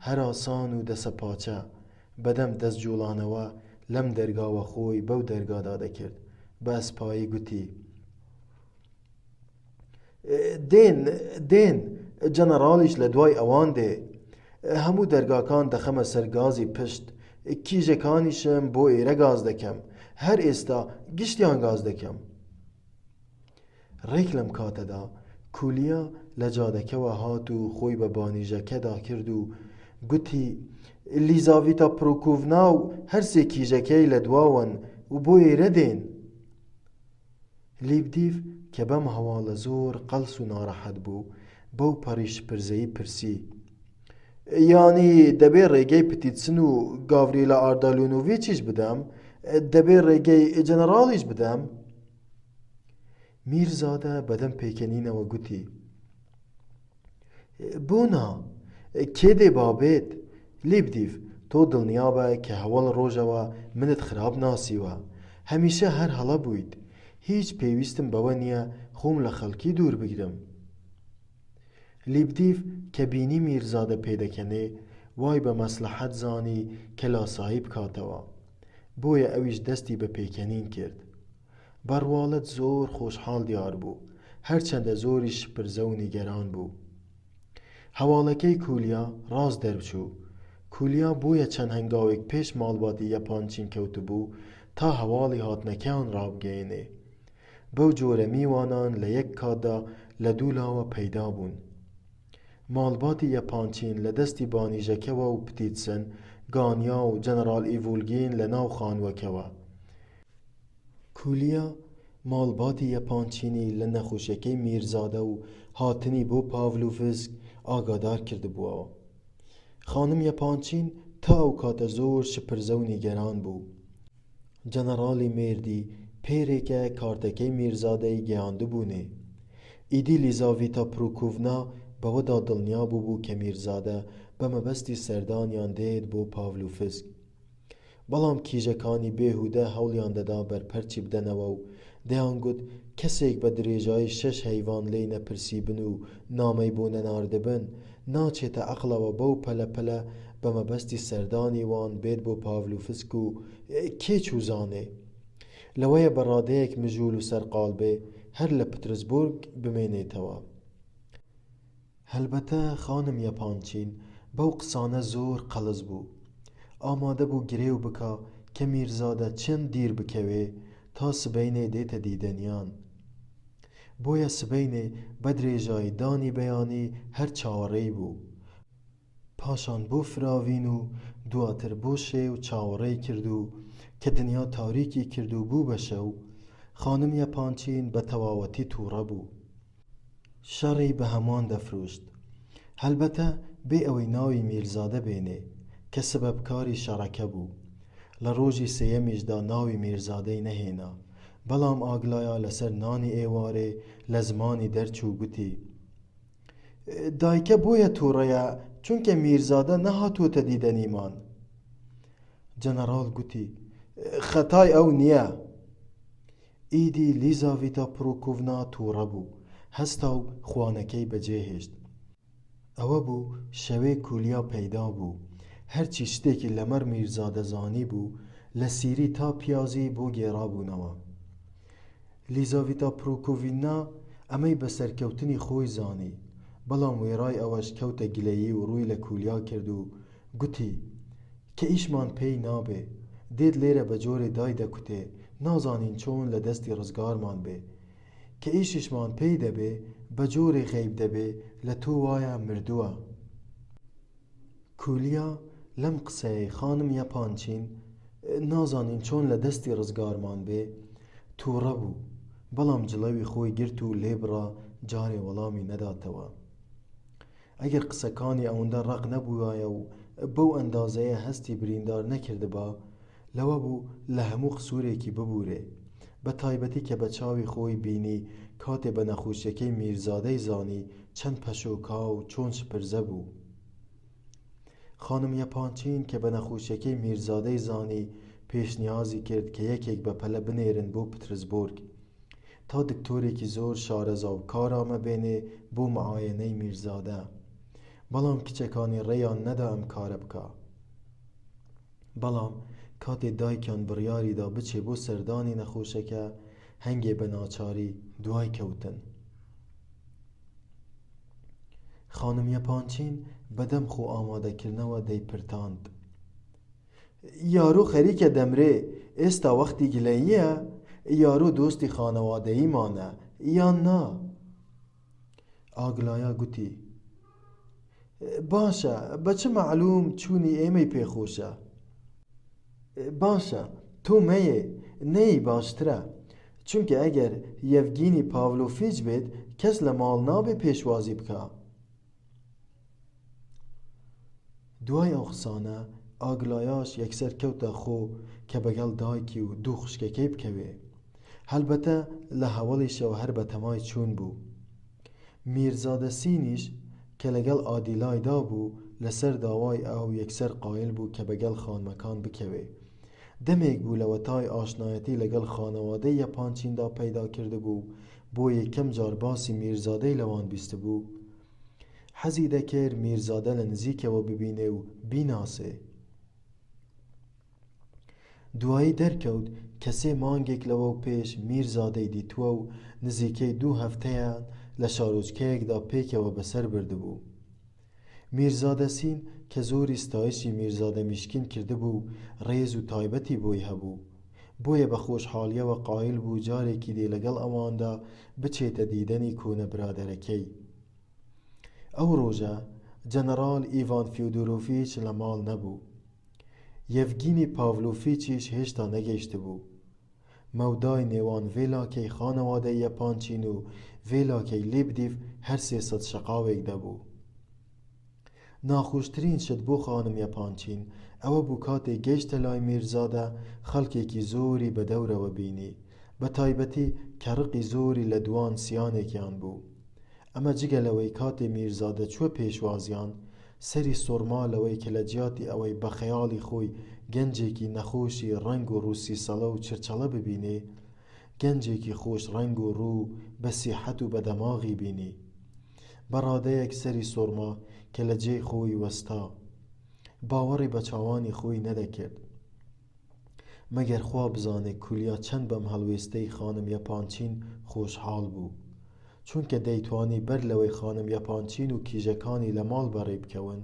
هەراسان و دەسەپاچە بەدەم دەستجوڵانەوە لەم دەرگاوە خۆی بەو دەرگادا دەکرد. بە ئەسپایی گوتی دێن جەنەڕالیش لە دوای ئەوان دێ. هەموو دەرگاکان دەخەمە سەر گازی پشت، کیژەکانیشم بۆ ئێرە گاز دەکەم، هەر ئێستا گشتیان گاز دەکەم. ڕێک لەم کاتەدا کولیا لە جادەکەوە هات و خۆی بە بانیژەکەدا کرد و گوتی لیزاڤیتا پرۆکۆڤنا و هەرسێ کیژەکەی لە دواون و بۆ ئێرە دێن. لیبدیف کە بەم هەواڵە زۆر قەڵس و ناڕەحەت بوو بەو پەڕیش پرزەی پرسی یانی دەبێ ڕێگەی پتیتسن و گاڤریلا ئاردالیۆنۆڤیچیش بدەم؟ دەبێ ڕێگەی جەنەڕالیش بدەم؟ میرزادە بەدەم پێکەنینەوە گوتی بۆنا کێ دێ بابێت؟ لیبدیف تۆ دڵنیابە کە هەوڵ ڕۆژەوە منت خراپ ناسیوە، هەمیشە هەر هەڵە بوویت، هیچ پێویستم بەوە نییە خۆم لە خەڵکی دوور بگرم. لیبدیف کە بینی میرزادە پێدەکەنێ وای بە مەسلەحەت زانی کە لاسایی بکاتەوە، بۆیە ئەویش دەستی بە پێکەنین کرد. بەڕواڵەت زۆر خۆشحاڵ دیار بوو هەرچەندە زۆریش پرزە و نیگەران بوو. هەواڵەکەی کولیا ڕاست دەرچوو. کولیا بوویە چەند هەنگاوێک پێش ماڵباتی یەپانچین کەوتبوو تا هەواڵی هاتنەکەیان ڕابگەیەنێ. بەو جۆرە میوانان لە یەک کاتدا لە دوو لاوە پەیدا بوون. ماڵباتی یەپانچین لە دەستی بانیژەکەوە و پتیتسن، گانیا و جەنەڕاڵ ئیڤولگین لە ناو خانووەکەوە. کولیا ماڵباتی یەپانچینی لە نەخۆشیەکەی میرزادە و هاتنی بۆ پاڤلۆڤسک ئاگادار کردبووەوە. خانم یەپانچین تا ئەو کاتە زۆر شپرزە و نیگەران بوو. جەنەڕاڵی مێردی پێرێکە کارتەکەی میرزادەی گەیاندبوونێ. ئیدی لیزاڤیتا پڕۆکۆڤنا بەوەدا دڵنیا بوو کە میرزادە بە مەبەستی سەردانیان دێت بۆ پاڤلۆڤسک. بەڵام کیژەکانی بێهودە هەوڵیان دەدا بەرپەرچی بدەنەوە و دەیانگوت کەسێک بە درێژایی 6 هەیڤان لێی نەپرسیبن و نامەی بۆ نەناردبن ناچێتە عەقڵەوە بەو پەلە بە مەبەستی سەردانی وان بێت بۆ پاڤلۆڤسک و کێ چووزانێ لەوەیە بە ڕادەیەک مژول و سەرقاڵ بێ هەر لە پترسبورگ بمێنێتەوە. هەلبەتە خانم یەپانچین بەو قسانە زۆر قەڵز بوو. ئامادە بوو گرێو بکا کە میرزادە چەند دیر بکەوێ تا سبەینێ دێتە دیدەنیان. بۆیە سبەینێ بە درێژایی دانی بەیانی هەر چاوەڕێی بوو. پاشان بۆ فراوین و دواتر بۆ شێو چاوەڕێی کرد و کە دنیا تاریکی کرد و بوو بە شەو، خانم یەپانچین بە تەواوەتی تووڕە بوو. شەڕی بە هەمووان دەفرۆشت. هەلبەتە بێ ئەوەی ناوی میرزادە بێنێ کە سبەبکاری شەڕەکە بوو. لە ڕۆژی سێیەمیشدا ناوی میرزادەی نەهێنا، بەڵام ئاگلایە لەسەر نانی ئێوارێ لە زمانی دەرچوو گوتی: دایکە بۆیە تووڕەیە چونکە میرزادە نەهاتووەتە دیدەنیمان. جەنەڕاڵ گوتی: خەتای ئەو نییە. ئیدی لیزاڤیتا پڕۆکۆڤنا تووڕە بوو، هەستا و خوانەکەی بەجێهێشت. ئەوە بوو شەوێ کولیا پەیدا بوو. هەرچی شتێکی لەمەر میرزادە زانی بوو لە سیری تا پیازی بۆ گێڕابوونەوە. لیزاڤیتا پڕۆکۆڤنا ئەمەی بە سەرکەوتنی خۆی زانی، بەڵام وێڕای ئەوەش کەوتە گلەیی و ڕووی لە کولیا کرد و گوتی کە ئیشمان پێی نابێ، دێت لێرە بە جۆرێ دای دەکوتێ، نازانین چۆن لە دەستی ڕزگارمان بێ، کە ئیشیشمان پێی دەبێ بە جۆرێ غەیب دەبێ لە تۆ وایە مردووە. کولیا لەم قسەی خانم یەپانچین نازانین چۆن لە دەستی ڕزگارمان بێ تووڕە بوو، بەڵام جڵەوی خۆی گرت و لێبڕا جارێ وەڵامی نەداتەوە. ئەگەر قسەکانی ئەوەندە ڕق نەبووایە و بەو ئەندازەیە هەستی بریندار نەکردبا، لەوە بوو لە هەموو قسوورێکی ببوورێ، بە تایبەتی کە بە چاوی خۆی بینی کاتێ بە نەخۆشیەکەی میرزادەی زانی چەند پەشۆکا و چۆن شپرزە بوو. خانم یەپانچین کە بە نەخۆشیەکەی میرزادەی زانی پێشنیازی کرد کە یەکێک بە پەلە بنێرن بۆ پترسبورگ تا دکتۆرێکی زۆر شارەزا و کارامە بێنێ بۆ معاینەی میرزادە، بەڵام کچەکانی ڕێیان نەدا ئەم کارە بکا. بەڵام کاتێ دایکیان بڕیاریدا بچێ بۆ سەردانی نەخۆشەکە، هەنگێ بە ناچاری دوای کەوتن. خانم یەپانچین بەدەم خۆ ئامادەکردنەوە دەیپرتاند: یارۆ خەریکە دەمرێ، ئێستا وەختی گلەییە؟ یارۆ دۆستی خانەوادەییمانە یان نا؟ ئاگلایە گوتی: باشە، بە چ مەعلوم چوونی ئێمەی پێخۆشە؟ باشە، تۆ مەیە، نەی باشترە، چونکە ئەگەر یەڤگینی پاڤلۆڤیچ بێت کەس لە ماڵ نابێ پێشوازی بکە. دوای ئەو قسانە ئاگلایاش یەکسەر کەوتە خۆ کە بەگەڵ دایکی و دوو خوشکەکەی بکەوێ. هەلبەتە لە هەوڵیشەوە هەر بە تەمای چوون بوو. میرزادە سینیش کە لەگەڵ ئادیلایدا بوو لەسەر داوای ئەو یەکسەر قایل بوو کە بەگەڵ خانمەکان بکەوێ. دەمێک بوو لەوە تای ئاشنایەتی لەگەڵ خانەوادەی یەپانچیندا پەیدا کردبوو، بۆ یەکەم جار باسی میرزادەی لەوان بیست بوو. حەزی دەکرد میرزادە لە نزیکەوە ببینێ و بیناسێ. دوایی دەرکەوت کەسێ مانگێک لەوە و پێش میرزادەی دیتووە و نزیکەی 2 هەفتەیان لە شارۆچکەیەکدا پێکەوە بەسەر بردبوو. میرزادە سین کە زۆری ستایشی میرزادە میشکین کردبوو و ڕێز و تایبەتی بۆی هەبوو، بۆیە بە خۆشحاڵیەوە قایل بوو جارێکی دێ لەگەڵ ئەواندا بچێتە دیدەنی کۆنە برادەرەکەی. ئەو ڕۆژە جەنەڕاڵ ئیڤان فیۆدۆرۆڤیچ لە ماڵ نەبوو. یەڤگینی پاڤلۆڤیچیش هێشتا نەگەیشت بوو. مەودای نێوان ڤێلاکەی خانەوادەی یەپانچین و ڤێلاکەی لێبدیڤ هەر 300 شەقاوێک دەبوو. ناخۆشترین شت بۆ خانم یەپانچین ئەوە بوو کاتێک گەیشتە لای میرزادە خەڵکێکی زۆری بەدەورەوە بینی، بە تایبەتی کە ڕقی زۆری لە دوان سیانێکیان بوو. ئەمە جگە لەوەی کاتێ میرزادە چووە پێشوازیان، سەری سۆرما لەوەی کە لە جیاتی ئەوەی بە خەیاڵی خۆی گەنجێکی نەخۆشی ڕەنگ و ڕووسی سەڵە و چرچەڵە ببینێ، گەنجێکی خۆش ڕەنگ و ڕوو بە سیحەت و بە دەماغی بینی. بەڕادەیەک سەری سۆرما کە لە جێی خۆی وەستا، باوەڕی بە چاوانی خۆی نەدەکرد، مەگەر خوا بزانێ کولیا چەند بەم هەڵوێستەی خانم یەپانچین خۆشحاڵ بوو، چونکە دەیتوانی بەر لەوەی خانم یەپانچین و کیژەکانی لە ماڵ بەڕێ بکەون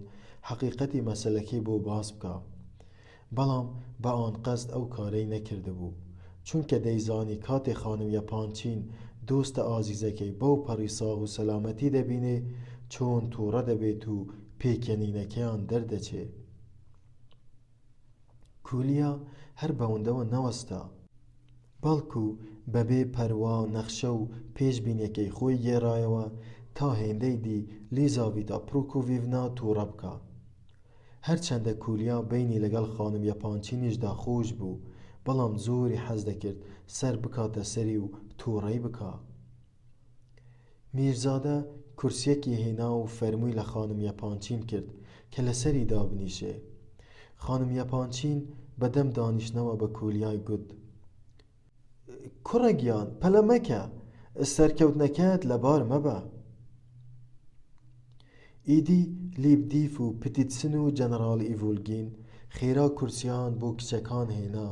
حەقیقەتی مەسەلەکەی بۆ باس بکا. بەڵام بە ئان قەست ئەو کارەی نەکردبوو، چونکە دەیزانی کاتێ خانم یەپانچین دۆستە ئازیزەکەی بەو پەڕی ساغ و سەلامەتی دەبینێ چۆن تووڕە دەبێت و پێکەنینەکەیان دەردەچێ. کولیا هەر بەوەندەوە نەوەستا، بەڵکو بەبێ پەروا نەخشە و پێشبینیەکەی خۆی گێڕایەوە تا هێندەی دی لیزاڤیتا پڕۆکۆڤیڤنا تووڕە بکا. هەرچەندە کولیا بەینی لەگەڵ خانم یەپانچینیشدا خۆش بوو، بەڵام زۆری حەز دەکرد سەر بکاتە سەری و تووڕەی بکا. میرزادە کورسیەکی هێنا و فەرمووی لە خانم یەپانچین کرد کە لەسەری دابنیشێ. خانم یەپانچین بەدەم دانیشتنەوە بە کولیای گوت: کوڕە گیان، پەلە مەکە، سەرکەوتنەکەت لەبار مەبە. ئیدی لیبدیف و پتیتسن و جەنەڕاڵ ئیڤۆلگین خێرا کورسیان بۆ کچەکان هێنا.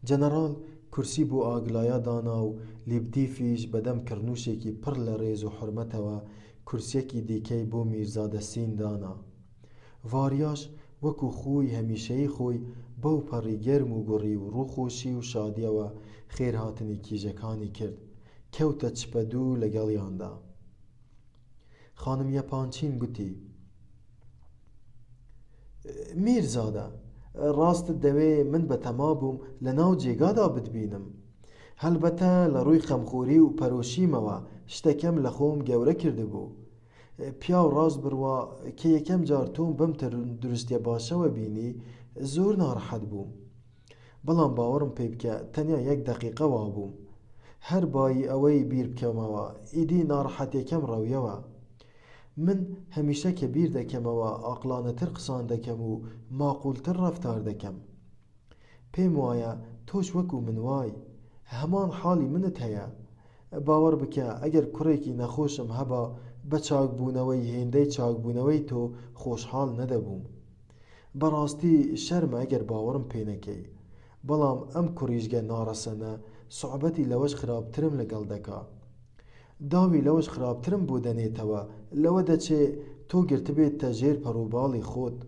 جەنەڕاڵ کورسی بۆ ئاگلایە دانا و لیبدیفیش بەدەم کڕنووشێکی پڕ لە ڕێز و حورمەتەوە کورسیەکی دیکەی بۆ میرزادە سین دانا. ڤاریاش وەکو خۆی هەمیشەیی خۆی بەو پەڕی گەرم و گوڕی و ڕووخۆشی و شادیەوە خێرهاتنی کیژەکانی کرد، کەوتە چپەدوو لەگەڵیاندا. خانم یەپانچین گوتی: میرزادە، ڕاستت دەوێ من بەتەما بووم لە ناو جێگادا بتبینم. هەلبەتە لە ڕووی خەمخۆری و پەرۆشیمەوە شتێکەم لە خۆم گەورە کردبوو. پیاو ڕاست بڕوا کە یەکەم جار تۆم بەم دروستیە باشەوە بینی زۆر ناڕەحەت بووم. بەڵام باوەڕم پێ بکە تەنیا 1 دەقیقە وا بووم. هەر بایی ئەوەی بیر بکەمەوە ئیدی ناڕەحەتێکەم ڕەویەوە. من هەمیشە کە بیر دەکەمەوە ئاقلانەتر قسان دەکەم و ماقولتر ڕەفتار دەکەم. پێم وایە تۆش وەکو من وای، هەمان حاڵی منت هەیە. باوەڕ بکە ئەگەر کوڕێکی نەخۆشم هەبا بە چاکبوونەوەی هێندەی چاکبوونەوەی تۆ خۆشحاڵ نەدەبووم. بەڕاستی شەرمە ئەگەر باوەڕم پێ نەکەی، بەڵام ئەم کوڕیژگە ناڕەسەنە سوحبەتی لەوەش خراپترم لەگەڵ دەکا. داوی لەوەش خراپترم بۆ دەنێتەوە لەوە دەچێ تۆ گرتبێتە ژێر پەڕووباڵی خۆت.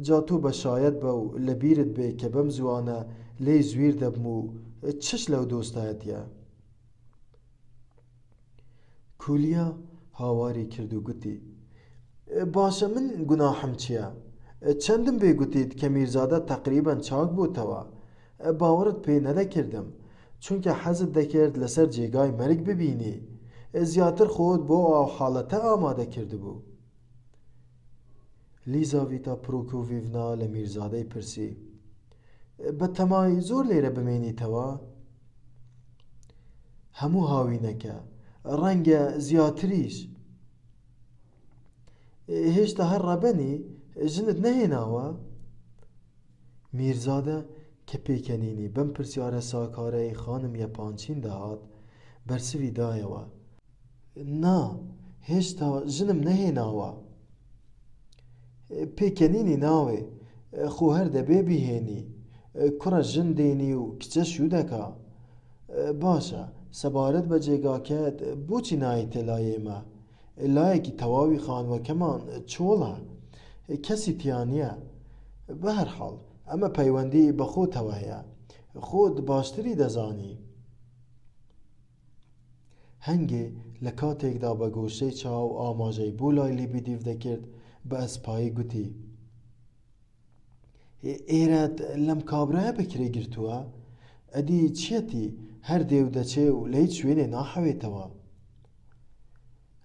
جا تۆ بە شایەت بە و لە بیرت بێ کە بەم زوانە لێی زویر دەبم و چش لەو دۆستایەتیە. کولیا هاواری کرد و گوتی: باشە من گوناحم چییە؟ چەندم بێ گوتیت کە میرزادە تەقریبەن چاک بووتەوە. باوەڕت پێ نەدەکردم، چونکە حەزت دەکرد لەسەر جێگای مەرگ ببینی، زیاتر خۆت بۆ ئەو حاڵەتە ئامادە کردبوو. لیزاڤیتا پڕۆکۆڤیڤنا لە میرزادەی پرسی: بە تەمای زۆر لێرە بمێنیتەوە؟ هەموو هاوینەکە، ڕەنگە زیاتریش. هێشتا هەر ڕەبەنی ژنت نەهێناوە؟ میرزادە کە پێکەنینی بەم پرسیارە ساکارەی خانم یەپانچین دەهات بەرسوی دایەوە: نا، هێشتا ژنم نەهێناوە. پێکەنینی ناوێ، خۆ هەر دەبێ بیهێنی. کوڕە ژندێنی و کچە شو دەکا. باشە سەبارەت بە جێگاکەت بۆچی نایەتە لای ئێمە؟ لایەکی تەواوی خانووەکەمان چۆڵە، کەسی تیا نییە. بە هەرحاڵ ئەمە پەیوەندی بە خۆتەوە هەیە، خۆت باشتری دەزانی. هەنگێ لە کاتێکدا بە گۆشەی چاو ئاماژەی بۆ لای لیبدیف دەکرد بە ئەسپایی گوتی: ئێرەت لەم کابرایە بەکرێ گرتووە؟ ئەدی چیەتی هەر دێو دەچێ و لە هیچ شوێنێ ناحەوێتەوە.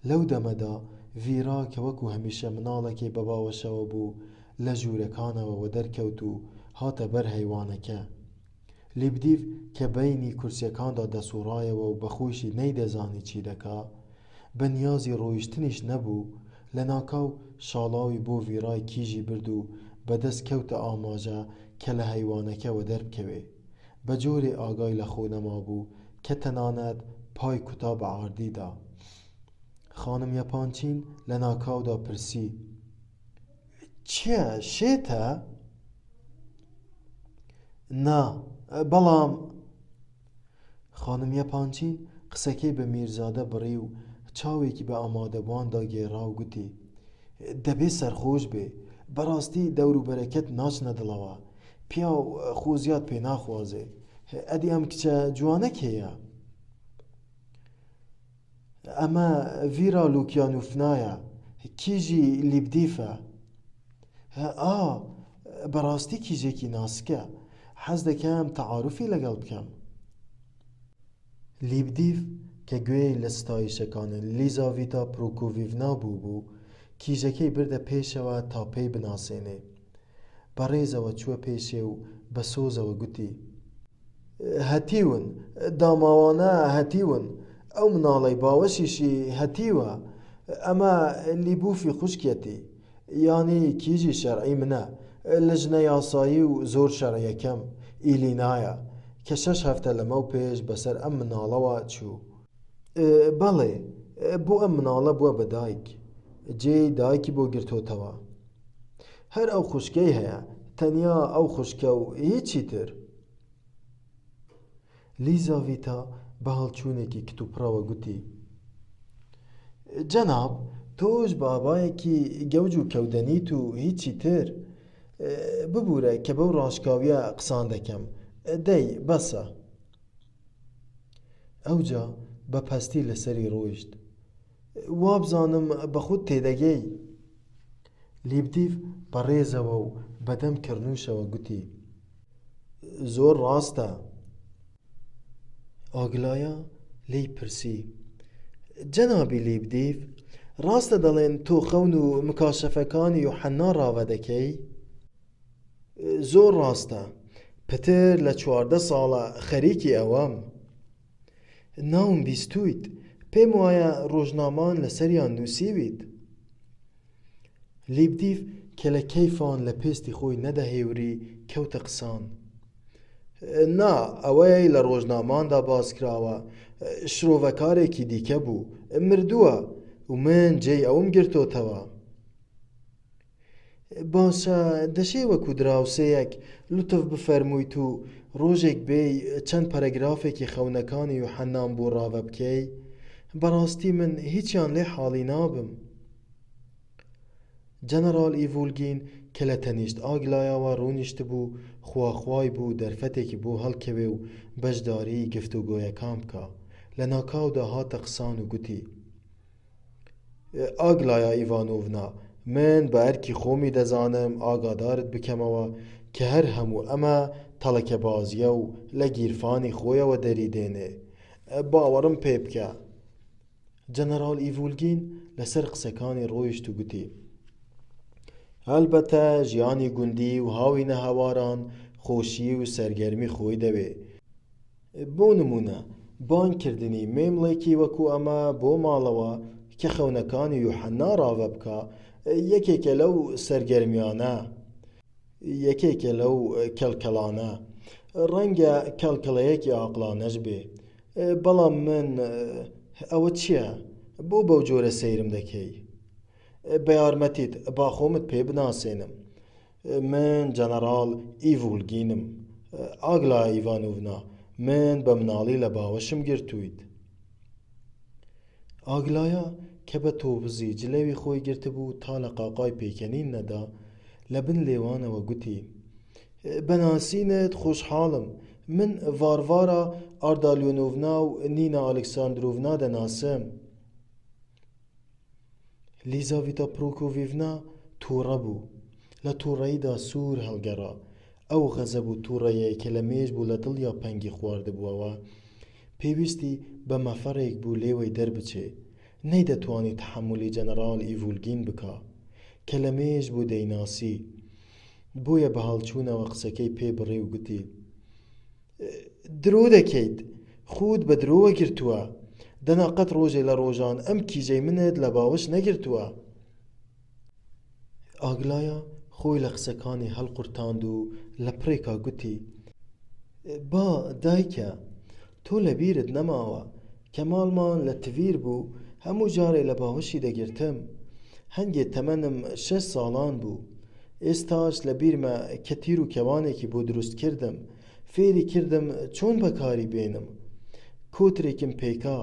لەو دەمەدا ڤیرا کە وەکو هەمیشە مناڵێکی بە باوەشەوە بوو لە ژوورەکانەوە دەرکەوت و هاتە بەر هەیوانەکە. لیبدیف کە بەینی کورسیەکاندا دەسوڕایەوە و بەخۆشی نەیدەزانی چی دەکا، بەنیازی ڕۆیشتنیش نەبوو، لە ناکاو شاڵاوی بۆ ڤیرای کیژی برد و بەدەست کەوتە ئاماژە کە لە هەیوانەکەوە دەربکەوێ. بە جۆرێ ئاگای لە خۆ نەما بوو کە تەنانەت پای کوتا بە ئاردیدا. خانم یەپانچین لە ناکاودا پرسی: چییە شێتە؟ نا، بەڵام خانم یەپانچین قسەکەی بە میرزادە بڕی و چاوێکی بە ئامادەبواندا گێڕا و گوتی: دەبێ سەرخۆش بێ، بەڕاستی دەوروبەرەکەت ناچنە دڵەوە، پیا و خۆزیات پێ ناخوازێ. ئەدی ئەم کچە جوانە کێیە؟ ئەمە ڤیرا لوکیانوفنایە، کیژی لیبدیفە. بەڕاستی کیژێکی ناسکە، حەز دەکەم تەعاروفی لەگەڵ بکەم. لیبدیف کە گوێی لە ستایشەکانی لیزاڤیتا پرۆکۆڤیڤنا بوو کیژەکەی بردە پێشەوە تا پێی بناسێنێ. بەڕێزەوە چووە پێشێ و بە سۆزەوە گوتی: هەتیون، داماوانە هەتیون، ئەو مناڵەی باوەشیشی هەتیوە. ئەمە لیبوفی خوشکێتی، یانی کیژی شەرعی منە، لە ژنە یاسایی و زۆر شەرعیەکەم، ئیلینایە، کە 6 هەفتە لەمەو پێش بەسەر ئەم مناڵەوە چوو. بەڵێ، بۆ ئەم مناڵە بووە بە دایک، جێی دایکی بۆ گرتۆتەوە. هەر ئەو خوشکەی هەیە، تەنیا ئەو خوشکە و هیچی تر. لیزاڤیتا بە هەڵچوونێکی کتوپڕەوە گوتی: جەناب، تۆش بابایەکی گەوج و کەودەنیت و هیچی تر. ببوورە کە بەو ڕاشکاویە قسان دەکەم، دەی بەسە. ئەوجا بە پەستی لەسەری ڕۆیشت: وابزانم بە خۆت تێدەگەی. لیبدیف بەڕێزەوە و بەدەم کڕنووشەوە گوتی: زۆر ڕاستە. ئاگلایە لی پرسی: جەنابی لیبدیف، ڕاستە دەڵێن تۆ خەون و مکاشەفەکانی یوحەنا ڕاوە دەکەی؟ زۆر ڕاستە، پتر لە 14 ساڵە خەریکی ئەوەم. ناوم بیستوویت، پێم وایە ڕۆژنامان لەسەریان نووسیویت. لیبدیف کە لە کەیفان لە پێستی خۆی نەدەهێوری کەوتە قسان: نا، ئەوەی لە ڕۆژناماندا باسکراوە شرۆڤەکارێکی دیکە بوو، مردووە و من جێی ئەوم گرتۆتەوە. باشە، دەشێ وەکو دراوسەیەک لوتف بفەرموویت و ڕۆژێک بێی چەند پەرەگرافێکی خەونەکانی یوحەنام بۆ ڕاوە بکەی؟ بەڕاستی من هیچیان لێ حاڵی نابم. جەنەرال ئیڤولگین کە لە تەنیشت ئاگلایەوە ڕوونیشت بوو خواخوای بوو دەرفەتێکی بۆ هەڵکەوێ و بەشداری گفتوگۆیەکان بکە. لە ناکاودا هاتە قسان و گوتی: ئاگلایە ئیڤانۆڤنا، من بە ئەرکی خۆمی دەزانم ئاگادارت بکەمەوە کە هەر هەموو ئەمە تەڵەکە بازیە و لە گیرفانی خۆیەوە دەریدێنێ. باوەڕم پێ بکە. جەنەرال ئیڤولگین لەسەر قسەکانی ڕۆیشت و گوتی: هەلبەتە ژیانی گوندی و هاوینە هەواران خۆشی و سەرگەرمی خۆی دەوێ. بۆ نمونە بانکردنی مێمڵێکی وەکو ئەمە بۆ ماڵەوە کە خەونەکانی یوحەنا ڕاوە بکە یەکێکە لەو سەرگەرمیانە، یەکێکە لەو کەلکەڵانە. ڕەنگە کەلکەڵەیەکی عاقلانەش بێ، بەڵام من ئەوە چییە؟ بۆ بەو جۆرە سەیرم دەکەی؟ بە یارمەتیت با خۆمت پێ بناسێنم. من جەنەرال ئیڤولگینم، ئاگلا ئیڤانۆڤنا، من بە مناڵی لە باوەشم گرتوویت. ئاگلایە کە بە تۆڤزی جلەوی خۆی گرتبوو تا لە قاقای پێکەنین نەدا، لە بن لێوانەوە گوتی: بەناسینت خۆشحاڵم، من ڤارڤارا ئاردالیۆنۆڤنا و نینە ئالێکساندرۆڤنا دەناسم. لیزاڤیتا پرۆکۆڤیڤنا تووڕە بوو. لە تووڕەییدا سوور هەڵگەڕا. ئەو غەزەب و تووڕەیەی کە لە مێژ بوو لە دڵیا پەنگی خواردبووەوە، پێویستی بە مەفەڕێک بوو لێوەی دەربچێ. نەیدەتوانی تەحەممولی جەنەڕاڵ ئیڤولگین بکا کە لە مێژ بوو دەیناسی. بۆیە بە هەڵچوونەوە قسەکەی پێ بڕی و گوتی: درۆ دەکەیت، خۆت بە درۆوە گرتووە، دەنا قەت ڕۆژێ لە ڕۆژان ئەم کیژەی منت لە باوەش نەگرتووە. ئاگلایە خۆی لە قسەکانی هەڵقورتاند و لە پرێکا گوتی: با دایکە، تۆ لە بیرت نەماوە کە ماڵمان لە تڤیر بوو هەموو جارێ لە باوەشی دەگرتم. هەنگێ تەمەنم 6 ساڵان بوو. ئێستاش لە بیرمە کە تیر و کەوانێکی بۆ دروست کردم، فێری کردم چۆن بەکاری بێنم. کۆترێکم پێکا،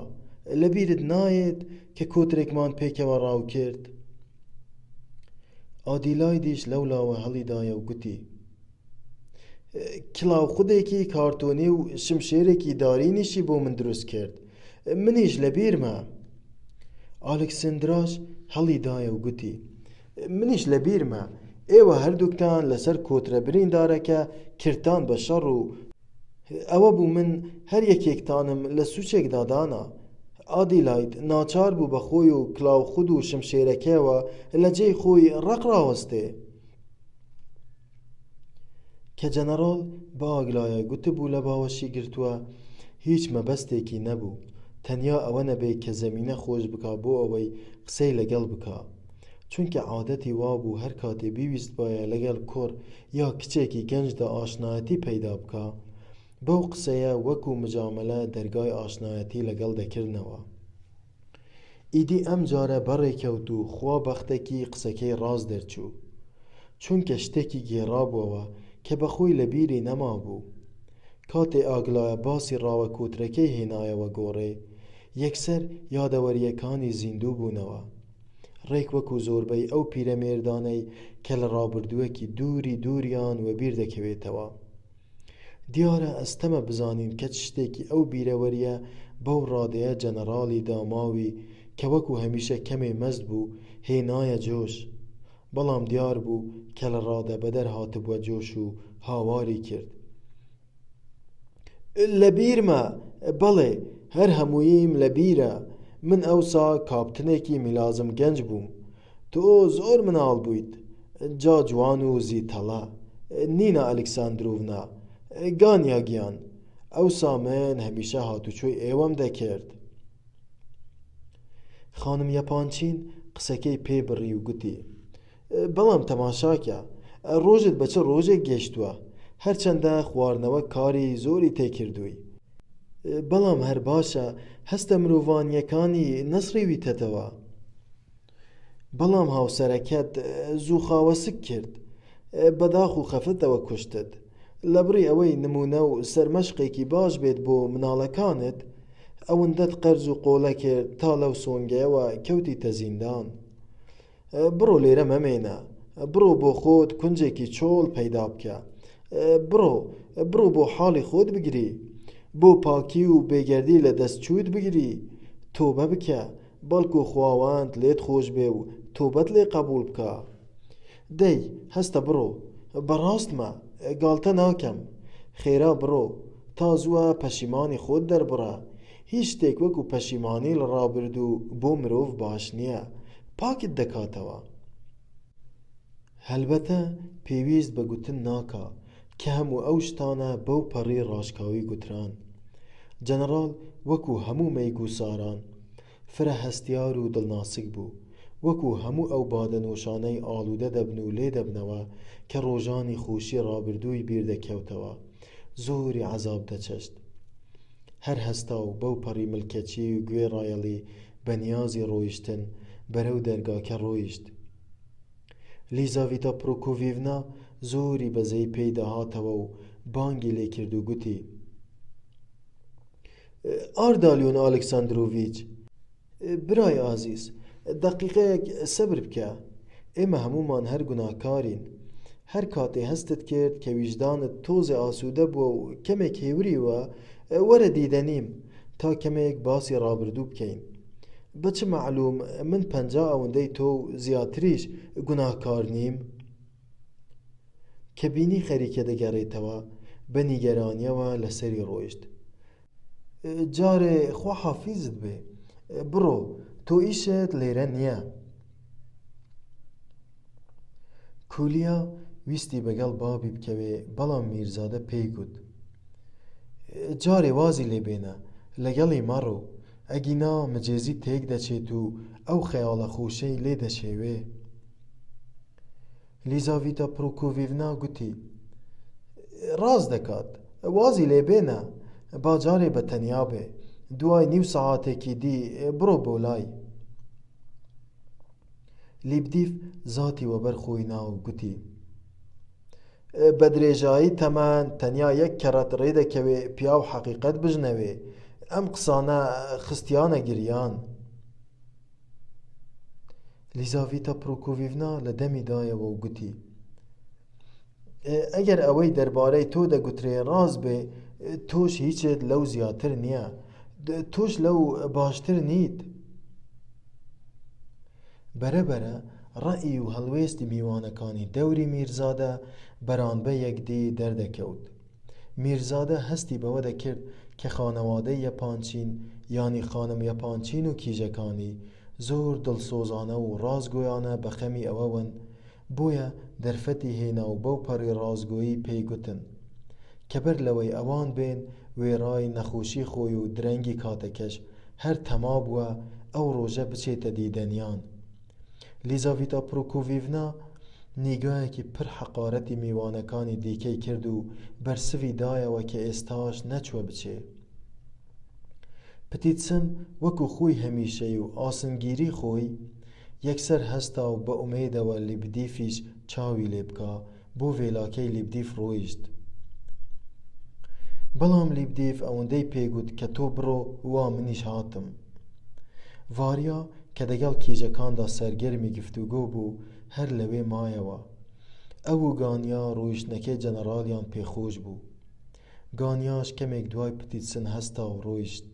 لە بیرت نایێت کە کۆترێکمان پێکەوە ڕاو کرد. ئادیلایدیش لەولاوە هەڵیدایە و گوتی: کلااو خودێکی کارتۆنی و شمشێرێکی دارینیشی بۆ من دروست کرد، منیش لە بیرمە. ئالێکسندراش هەڵیدایە و گوتی: منیش لە بیرمە، ئێوە هەردووکتان لەسەر کۆترە بریندارەکە کرتان بە شەڕ و ئەوە بوو من هەر یەکێکتانم لە سوچێکدا دانا. ئادیلاید ناچار بوو بە خۆی و کلااو خود و شمشێرەکەوە لە جێی خۆی ڕقڕاوەستێ. کە جەنەڕاڵ بە ئاگلایە گوتبوو لە باوەشی گرتووە، هیچ مەبەستێکی نەبوو، تەنیا ئەوە نەبێ کە زەمینە خۆش بکا بۆ ئەوەی قسەی لەگەڵ بکا، چونکە عادەتی وابوو هەر کاتێ بیویست بایە لەگەڵ کۆڕ یا کچێکی گەنجدا ئاشنایەتی پەیدا بکا، بەو قسەیە وەکو مجامەلە دەرگای ئاشنایەتی لەگەڵ دەکردنەوە. ئیدی ئەم جارە بەڕێکەوت و خوا بەختێکی قسەکەی ڕاست دەرچوو، چونکە شتێکی گێڕابووەوە کە بەخۆی لە بیری نەما بوو. کاتێ ئاگلایە باسی ڕاوە کۆترەکەی هێنایەوە گۆڕێ، یەکسەر یادەوەریەکانی زیندوو بوونەوە، ڕێک وەکو زۆربەی ئەو پیرەمێردانەی کە لە ڕابردووەکی دووری دووریان وە بیر دەکەوێتەوە. دیارە ئەستەمە بزانین کە شتێکی ئەو بیرەوەریە بەو ڕادەیە جەنەڕاڵی داماوی کە وەکو هەمیشە کەمێ مەست بوو هێنایە جۆش، بەڵام دیار بوو کە لە ڕادە بەدەر هاتبووە جۆش و هاواری کرد. لە بیرمە، بەڵێ هەر هەمووییم لە بیرە، من ئەوسا کاپتنێکی میلازم گەنج بووم، تۆ زۆر مناڵ بوویت، جا جوان و زیتەڵە. نینە ئەلێکساندرۆڤنا، گانیا گیان، ئەوسا من هەمیشە هاتوچۆی ئێوەم دەکرد. خانم یەپانچین قسەکەی پێ بڕی و گوتی: بەڵام تەماشاکە، ڕۆژت بە چه ڕۆژێک گەشتووە، هەرچەندە خواردنەوە کاری زۆری تێکردووی، بەڵام هەر باشە هەستە مرۆڤانیەکانی نەسڕیویتەتەوە. بەڵام هاوسەرەکەت زوو خاوەسک کرد، بەداخ و خەفتەوە کوشتت، لە بڕی ئەوەی نمونە و سەرمەشقێکی باش بێت بۆ مناڵەکانت، ئەوەندەت قەرز و قۆڵە کرد تا لەو سۆنگەیەوە کەوتیتە زیندان. بڕۆ لێرە مەمێنە، بڕۆ بۆ خۆت کونجێکی چۆڵ پەیدا بکە، بڕۆ بۆ حاڵی خۆت بگری، بۆ پاکی و بێگەردی لە دەستچووت بگری، تۆبە بکە، بەڵکو خواوەند لێت خۆش بێ و تۆبەت لێ قەبوڵ بکە. دەی هەستە بڕۆ، بەڕاستمە گاڵتە ناکەم، خێرا بڕۆ، تا زووە پەشیمانی خۆت دەربڕە، هیچ شتێک وەکو پەشیمانی لە ڕابردوو بۆ مرۆڤ باش نییە، پاکت دەکاتەوە. هەلبەتە پێویست بە گوتن ناکا کە هەموو ئەو شتانە بەو پەڕی ڕاشکاوی گوتران. جەنەڕاڵ وەکو هەموو مەیگوساران فرە هەستیار و دڵناسک بوو، وەکو هەموو ئەو بادەنوشانەی ئاڵوودە دەبن و لێ دەبنەوە کە ڕۆژانی خۆشی ڕابردووی بیر دەکەوتەوە، زۆری عەزاب دەچەشت. هەر هەستا و بەو پەڕی ملکەچی و گوێ ڕایەڵی بەنیازی ڕۆیشتن بەرەو دەرگاکە ڕۆیشت. لیزاڤیتا پرۆکۆڤیڤنا زۆری بەزەی پێی دەهاتەوە و بانگی لێ کرد و گوتی: ئاردالیۆن ئالێکساندرۆڤیچ، برای ئازیز، دەقیقەیەک سەبر بکە. ئێمە هەموومان هەر گوناهکارین. هەر کاتێ هەستت کرد کە ویجدانت تۆزێ ئاسوودە بووە و کەمێک هێوریوە، وەرە دیدەنیم تا کەمێک باسی ڕابردوو بکەین. بە چ مەعلوم من 50 ئەوەندەی تۆ و زیاتریش گوناهکار نیم؟ کە بینی خەریکە دەگەڕێتەوە، بە نیگەرانیەوە لەسەری ڕۆیشت. جارێ خوا حافیزت بێ، بڕۆ، تۆ ئیشت لێرە نییە. کولیا ویستی بەگەڵ بابی بکەوێ، بەڵام میرزادە پێی گوت: جارێ وازی لێبێنە، لەگەڵی مەڕۆ، ئەگینا مجێزی تێک دەچێت و ئەو خەیاڵە خۆشەی لێ دەشێوێ. لیزاڤیتا پرۆکۆڤیڤنا گوتی: ڕاست دەکات، وازی لێبێنە، با جارێ بەتەنیا بێ، دوای نیو سەعاتێکی دی بڕۆ بۆ لای. لیبدیف زاتی وەبەر خۆی نا و گوتی: بە درێژایی تەمەن تەنیا یەک کەڕەت ڕێدەکەوێ پیا و حەقیقەت بژنەوێ. ئەم قسانە خستیانە گریان. لیزاڤیتا پرۆکۆڤیڤنا لە دەمی دایەوە و گوتی: ئەگەر ئەوەی دەربارەی تۆ دەگوترێ ڕاست بێ، تۆش هیچت لەو زیاتر نییە، تۆش لەو باشتر نیت. بەرەبەرە ڕەئی و هەڵوێستی میوانەکانی دەوری میرزادە بەرانبە یەکدی دەردەکەوت. میرزادە هەستی بەوە دەکرد کە خانەوادەی یەپانچین، یانی خانم یەپانچین و کیژەکانی زۆر دڵسۆزانە و ڕازگۆیانە بە خەمی ئەوەون، بۆیە دەرفەتی هێنا و بەو پەڕی ڕازگۆیی پێی گوتن کە بەر لەوەی ئەوان بێن وێڕای نەخۆشی خۆی و درەنگی کاتەکەش هەر تەما بووە ئەو ڕۆژە بچێتە دیدەنیان. لیزاڤیتا پرۆکۆڤیڤنا نیگایەکی پڕ حەقارەتی میوانەکانی دیکەی کرد و بەرسوی دایەوە کە ئێستاش نەچوە بچێ. پتیتسن وەکو خۆی هەمیشەی و ئاسنگیری خۆی یەکسەر هەستا و بە ئومێدەوە لیبدیفیش چاوی لێ بکا بۆ vێلاکەی لیبدیف ڕۆیشت. بەڵام لیبدیف ئەوەندەی پێگوت کە تۆ بڕۆ وا منیش هاتم. ڤاریا کە دەگەڵ کیژەکاندا سەرگەرمی گفتوگۆ بوو هەر لەوێ مایەوە. ئەو و گانیا ڕۆیشتنەکەی جەنەڕالیان پێخۆش بوو. گانیاش کەمێک دوای پتیتسن هەستا و ڕۆیشت.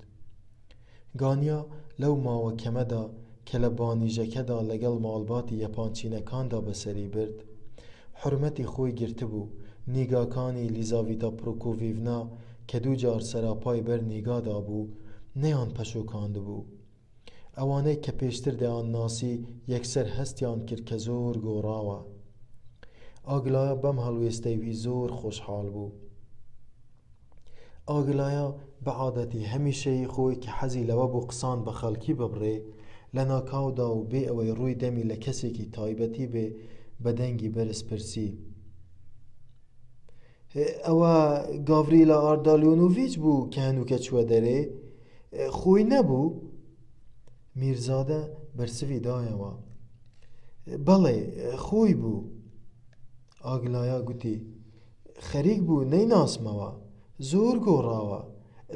گانیا لەو ماوە کەمەدا کە لە بانیژەکەدا لەگەڵ ماڵباتی یەپانچینەکاندا بەسەری برد، حورمەتی خۆی گرتبوو. نیگاکانی لیزاڤیتا پرۆکۆڤیڤنا کە دوو جار سەراپای بەر نیگادا بوو نەیان پەشۆکاند بوو. ئەوانەی کە پێشتر دەیان ناسی یەکسەر هەستیان کرد کە زۆر گۆڕاوە. ئاگلایە بەم هەڵوێستەیوی زۆر خۆشحاڵ بوو. ئاگلایە بە عادەتی هەمیشەی خۆی کە حەزی لەوە بۆ قسان بە خەڵکی ببڕێ، لە ناکاودا و بێ ئەوەی ڕووی دەمی لە کەسێکی تایبەتی بێ بە دەنگی بەرز پرسی: ئەوە گاڤریلا ئاردالیۆنۆڤیچ بوو کە هەنووکە چووە دەرێ؟ خۆی نەبوو؟ میرزادە بەرسوی دایەوە: بەڵێ، خۆی بوو. ئاگلایە گوتی: خەریک بوو نەیناسمەوە، زۆر گۆڕاوە،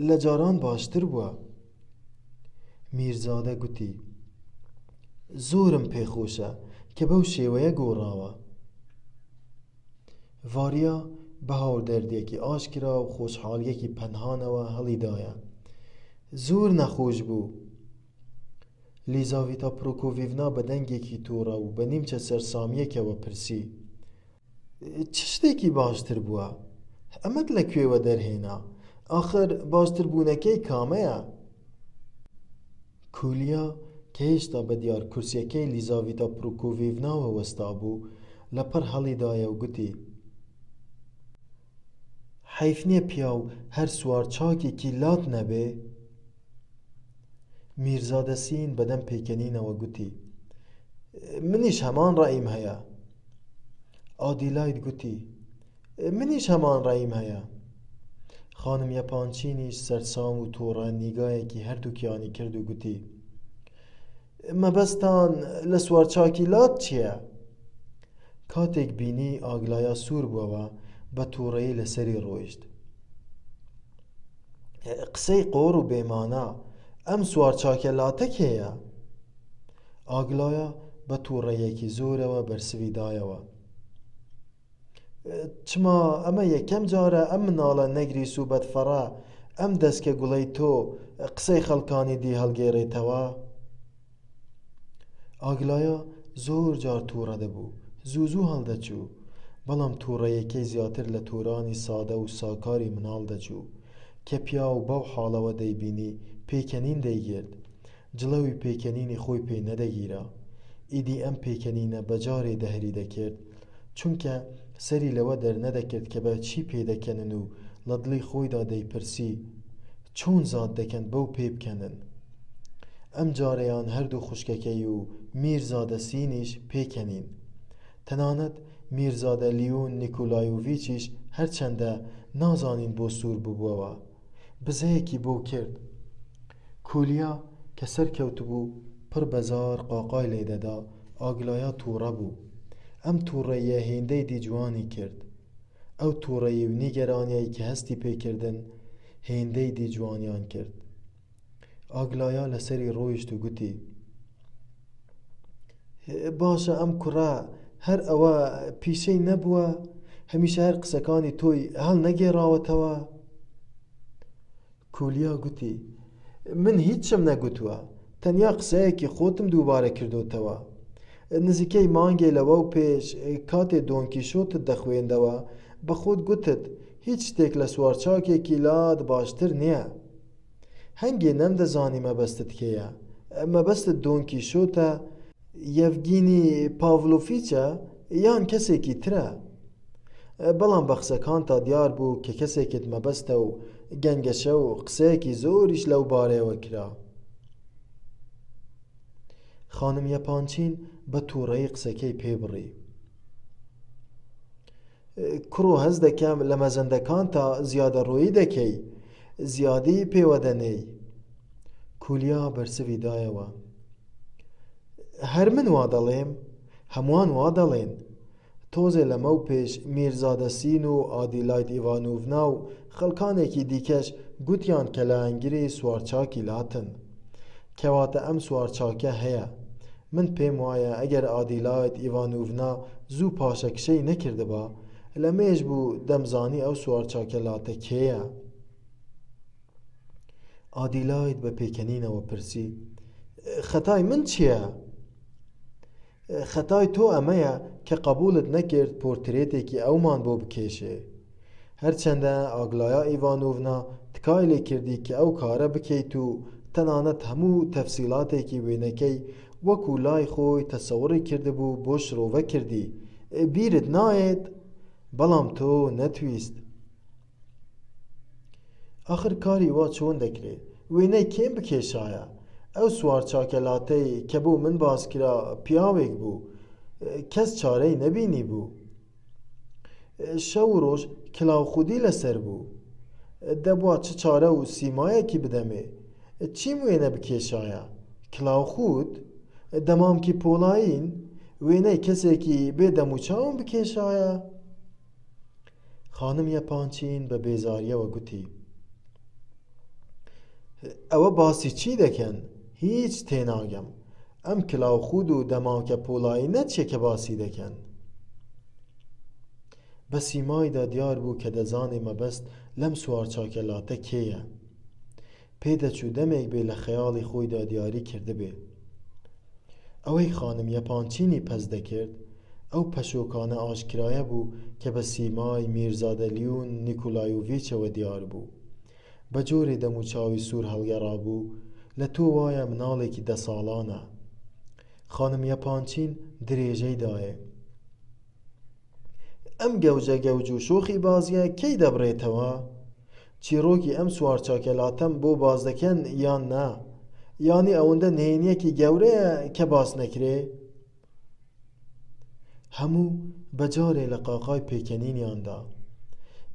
لە جاران باشتر بووە. میرزادە گوتی: زۆرم پێخۆشە کە بەو شێوەیە گۆڕاوە. ڤاریا بە هاوردەردێکی ئاشکرا و خۆشحاڵیەکی پەنهانەوە هەڵیدایە: زۆر نەخۆش بوو. لیزاڤیتا پرۆکۆڤیڤنا بە دەنگێکی تووڕە و بە نیمچە سەرسامیەکەوە پرسی: چ شتێکی باشتر بووە؟ ئەمەت لەکوێوە دەرهێنا؟ ئاخر باشتربوونەکەی کامەیە؟ کولیا کە هێشتا بە دیار کورسیەکەی لیزاڤیتا پرۆکۆڤیڤناوە وەستا بوو لەپەر هەڵیدایە و گوتی: حەیف نییە پیاو هەر سوار چاکێکی لات نەبێ؟ میرزادە سین بەدەم پێکەنینەوە گوتی: منیش هەمان ڕەئیم هەیە. ئادیلایت گوتی: منیش هەمان ڕەئیم هەیە. خانم یەپانچینیش سەرسام و تۆڕە نیگایەکی هەردووکیانی کرد و گوتی: مەبەستان لە سوارچاکی لات چییە؟ کاتێک بینی ئاگلایە سوور بووەوە بە تووڕەیی لەسەری ڕۆیشت. قسەی قۆڕ و بێمانە ئەم سوار چاکەلاتە کێیە؟ ئاگلایە بە تووڕەیەکی زۆرەوە بەرسوی دایەوە. چما ئەمە یەکەم جارە ئەم مناڵە نەگریس و بەدفەڕە ئەم دەستکە گوڵەی تۆ قسەی خەڵکانی دی هەڵگێڕێتەوە؟ ئاگلایە زۆر جار تووڕە دەبوو، زوو هەڵدەچوو، بەڵام تووڕەیەکەی زیاتر لە تۆرانی سادە و ساکاری مناڵ دەچوو کە پیا و بەو حاڵەوە دەیبینی پێکەنین دەیگرت، جڵەوی پێکەنینی خۆی پێی نەدەگیرا. ئیدی ئەم پێکەنینە بەجارێ دەهری دەکرد، چونکە سەری لەوە دەرنەدەکرد کە بە چی پێدەکەنن و لە دڵی خۆیدا دەیپرسی چۆن زاد دەکەن بەو پێ بکەنن. ئەم جارەیان هەردوو خوشکەکەی و میرزادە سینیش پێکەنین. تەنانەت میرزادە لیون نیکولایۆڤیچیش هەرچەندە نازانین بۆ سوور ببووەوە بزەیەکی بۆ کرد. کولیا کە سەرکەوت بوو پڕ بەزار قاقای لێدەدا، ئاگلایە تووڕە بوو. ئەم تووڕەیە هێندەی دی جوانی کرد. ئەو تووڕەی و نیگەرانیایی کە هەستی پێکردن هێندەی دی جوانیان کرد. ئاگلایە لەسەری ڕۆیشت و گوتی: باشە ئەم کوڕە هەر ئەوە پیشەی نەبووە؟ هەمیشە هەر قسەکانی تۆی هەڵ نەگێڕاوەتەوە؟ کولیا گوتی: من هیچم نەگوتووە، تەنیا قسەیەکی خۆتم دووبارە کردوتەوە. نزیکەی مانگێ لەوە و پێش کاتێ دۆنکیشۆتت دەخوێندەوە بە خۆت گوتت هیچ شتێک لە سوارچاکێکی لات باشتر نییە. هەنگێ نەمدەزانی مەبەستت کێیە؟ مەبەستت دۆنکیشۆتە، یەڤگینی پاڤلۆڤیچە یان کەسێکی ترە؟ بەڵام بە قسەکانتا دیار بوو کە کەسێکت مەبەستە و گەنگەشە و قسەیەکی زۆریش لەو بارەیەوە کرا. خانم یەپانچین بە تووڕەیی قسەکەی پێبڕی: کوڕۆ هەز دەکەم لە مەزەندەکانتا زیادەڕۆیی دەکەی، زیادی پێوە دەنێی. کولیا بەرسوی دایەوە: هەر من وا دەڵێم، هەمووان وا دەڵێن. تۆزێ لەمە و پێش میرزادە سین و ئادیلایت ئیڤانۆڤنا و خەڵکانێکی دیکەش گوتیان کە لە ئەنگری سوارچاکی لاتن، کەواتە ئەم سوارچاکە هەیە. من پێم وایە ئەگەر ئادیلایت ئیڤانۆڤنا زوو پاشەکشەی نەکردبا لە مێژ بوو دەمزانی ئەو سوارچاکە لاتە کێیە. ئادیلایت بە پێکەنینەوە پرسی: خەتای من چییە؟ خەتای تۆ ئەمەیە کە قبوولت نەکرد پۆرترێتێکی ئەومان بۆ بکێشێ. هەرچەندە ئاگلایە ئیڤانۆڤنا تکای لێ کردی کە ئەو کارە بکەیت و تەنانەت هەموو تەفسیلاتێکی وێنەکەی وەکو لای خۆی تەسەوڕی کردبوو بۆ شرۆڤە کردی. بیرت نایێت؟ بەڵام تۆ نەتویست. ئاخر کاری وا چۆن دەکرێت؟ وێنەی کێم بکێشایە؟ ئەو سوارچاکە لاتەی کە بۆ من باس کرا پیاوێک بوو، کەس چارەی نەبینی بوو. شەو و ڕۆژ کلااوخودی لەسەر بوو. دەبوا چ چارە و سیمایەکی بدەمێ. چیم وێنە بکێشایە؟ کلااوخود؟ دەمامکی پۆڵاین؟ وێنەی کەسێکی بێدەم و چاوم بکێشایە؟ خانم یەپانچین بە بێزاریەوە گوتی: ئەوە باسی چی دەکەن؟ هیچ تێناگەم. ئەم کلااوخود و دەمامکە پۆڵایی نەچێ کە باسی دەکەن. بە سیمایدا دیار بوو کە دەزانێ مەبەست لەم سوارچاکە لاتە کێیە. پێدەچوو دەمێک بێ لە خەیاڵی خۆیدا دیاری کردبێ. ئەوەی خانم یەپانچینی پەس دەکرد ئەو پەشۆکانە ئاشکرایە بوو کە بە سیمای میرزادە لیون نیکولایۆڤیچەوە دیار بوو. بە جۆرێ دەم و چاوی سوور هەڵگەڕا بوو لە تۆ وایە مناڵێکی 10 ساڵانە. خانم یەپانچین درێژەی دایێ: ئەم گەوجە گەوج و شۆخی بازیە کەی دەبڕێتەوە؟ چیرۆکی ئەم سوارچاکە لاتەم بۆ باز دەکەن یان نا؟ یانی ئەوەندە نهێنیەکی گەورەیە کە باس نەکرێ؟ هەموو بەجارێ لە قاقای پێکەنینیاندا.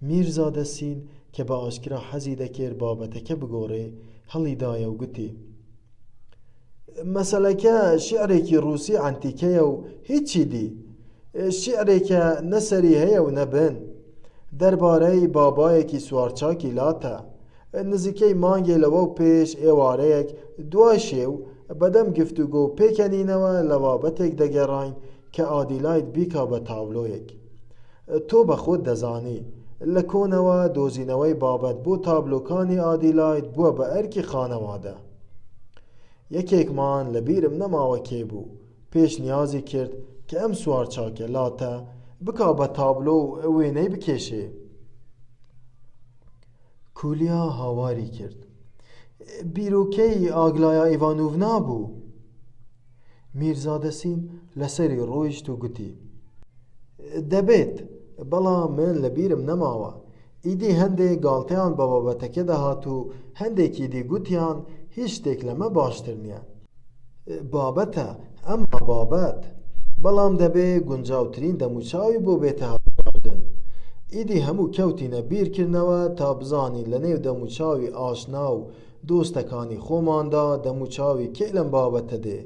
میرزادە سین کە بە ئاشکرا حەزی دەکرد بابەتەکە بگۆڕێ هەڵی دایە و گوتی: مەسەلەکە شیعرێکی ڕووسی ئەنتیکەیە و هیچی دی. شیعرێکە نەسەری هەیە و نەبن. دەربارەی بابایەکی سوارچاکی لاتە. نزیکەی مانگێ لەوە و پێش ئێوارەیەک دوای شێو بەدەم گفتوگۆ پێکەنینەوە لە بابەتێک دەگەڕاین کە ئادیلایت بیکا بە تابلۆیەک. تۆ بە خۆت دەزانی لە کۆنەوە دۆزینەوەی بابەت بۆ تابلۆکانی ئادیلایت بووە بە ئەرکی خانەوادە. یەکێکمان لە بیرم نەماوە کێ بوو پێشنیازی کرد کە ئەم سوارچاکە لاتە بکا بە تابلۆ و وێنەی بکێشێ. کولیا هاواری کرد. بیرۆکەی ئاگلایا ئیڤانۆڤنا بوو. میرزادەسین لەسەری ڕۆیشت و گوتی: دەبێت، بەڵام من لە بیرم نەماوە. ئیدی هەندێک گاڵتەیان بە بابەتەکە دەهات و هەندێکی دی گوتیان هیچ شتێک لەمە باشتر نییە. بابەتە، ئەمما بابەت، بەڵام دەبێ گونجاوترین دەموچاوی بۆ بێتە هەڵبواردن. ئیدی هەموو کەوتینە بیرکردنەوە تا بزانین لە نێو دەموچاوی ئاشنا و دۆستەکانی خۆماندا دەموچاوی کێ لەم بابەتە دێ.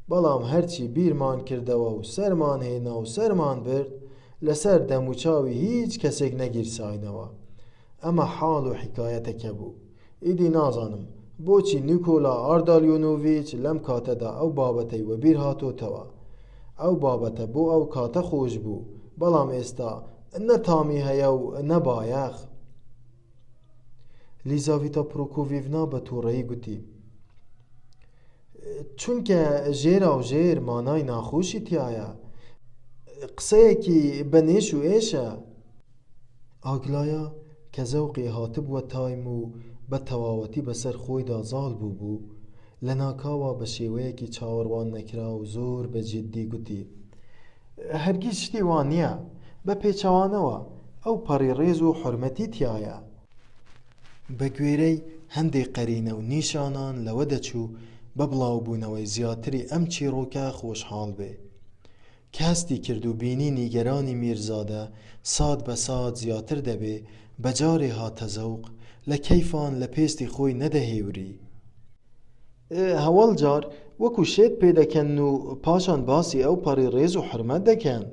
بەڵام هەرچی بیرمان کردەوە و سەرمان هێنا و سەرمان برد لەسەر دەموچاوی هیچ کەسێک نەگیرساینەوە. ئەمە حاڵ و حکایەتێکە بوو. ئیدی نازانم بۆچی نیکۆلا ئاردالیۆنۆڤیچ لەم کاتەدا ئەو بابەتەی وەبیر هاتۆتەوە. ئەو بابەتە بۆ ئەو کاتە خۆش بوو، بەڵام ئێستا نە تامی هەیە و نە بایەخ. لیزاڤیتا پرۆکۆڤیڤنا بە تووڕەیی گوتی: چونکە ژێرا و ژێر مانای ناخۆشی تایە، قسەیەکی بەنێش و ئێشە. ئاگلایا کە زەوقی هاتبووە تایم و بە تەواوەتی بەسەر خۆیدا زاڵ بوو لە ناکاوە بە شێوەیەکی چاوەڕوان نەکرا و زۆر بە جددی گوتی: هەرگیز شتی وان نییە، بە پێچەوانەوە ئەو پەڕی ڕێز و حورمەتی تایە. بە گوێرەی هەندێک قەرینە و نیشانان لەوە دەچوو بە بڵاوبوونەوەی زیاتری ئەم چیرۆکە خۆشحاڵ بێ. کەستی کرد و بینی نیگەرانی میرزادە سات بە سات زیاتر دەبێ بەجارێ هاتە زەوق لە کەیفان لە پێستی خۆی نەدەهێوری. هەوڵ جار وەکو شێت پێدەکەن و پاشان باسی ئەو پەڕی ڕێز و حورمەت دەکەن.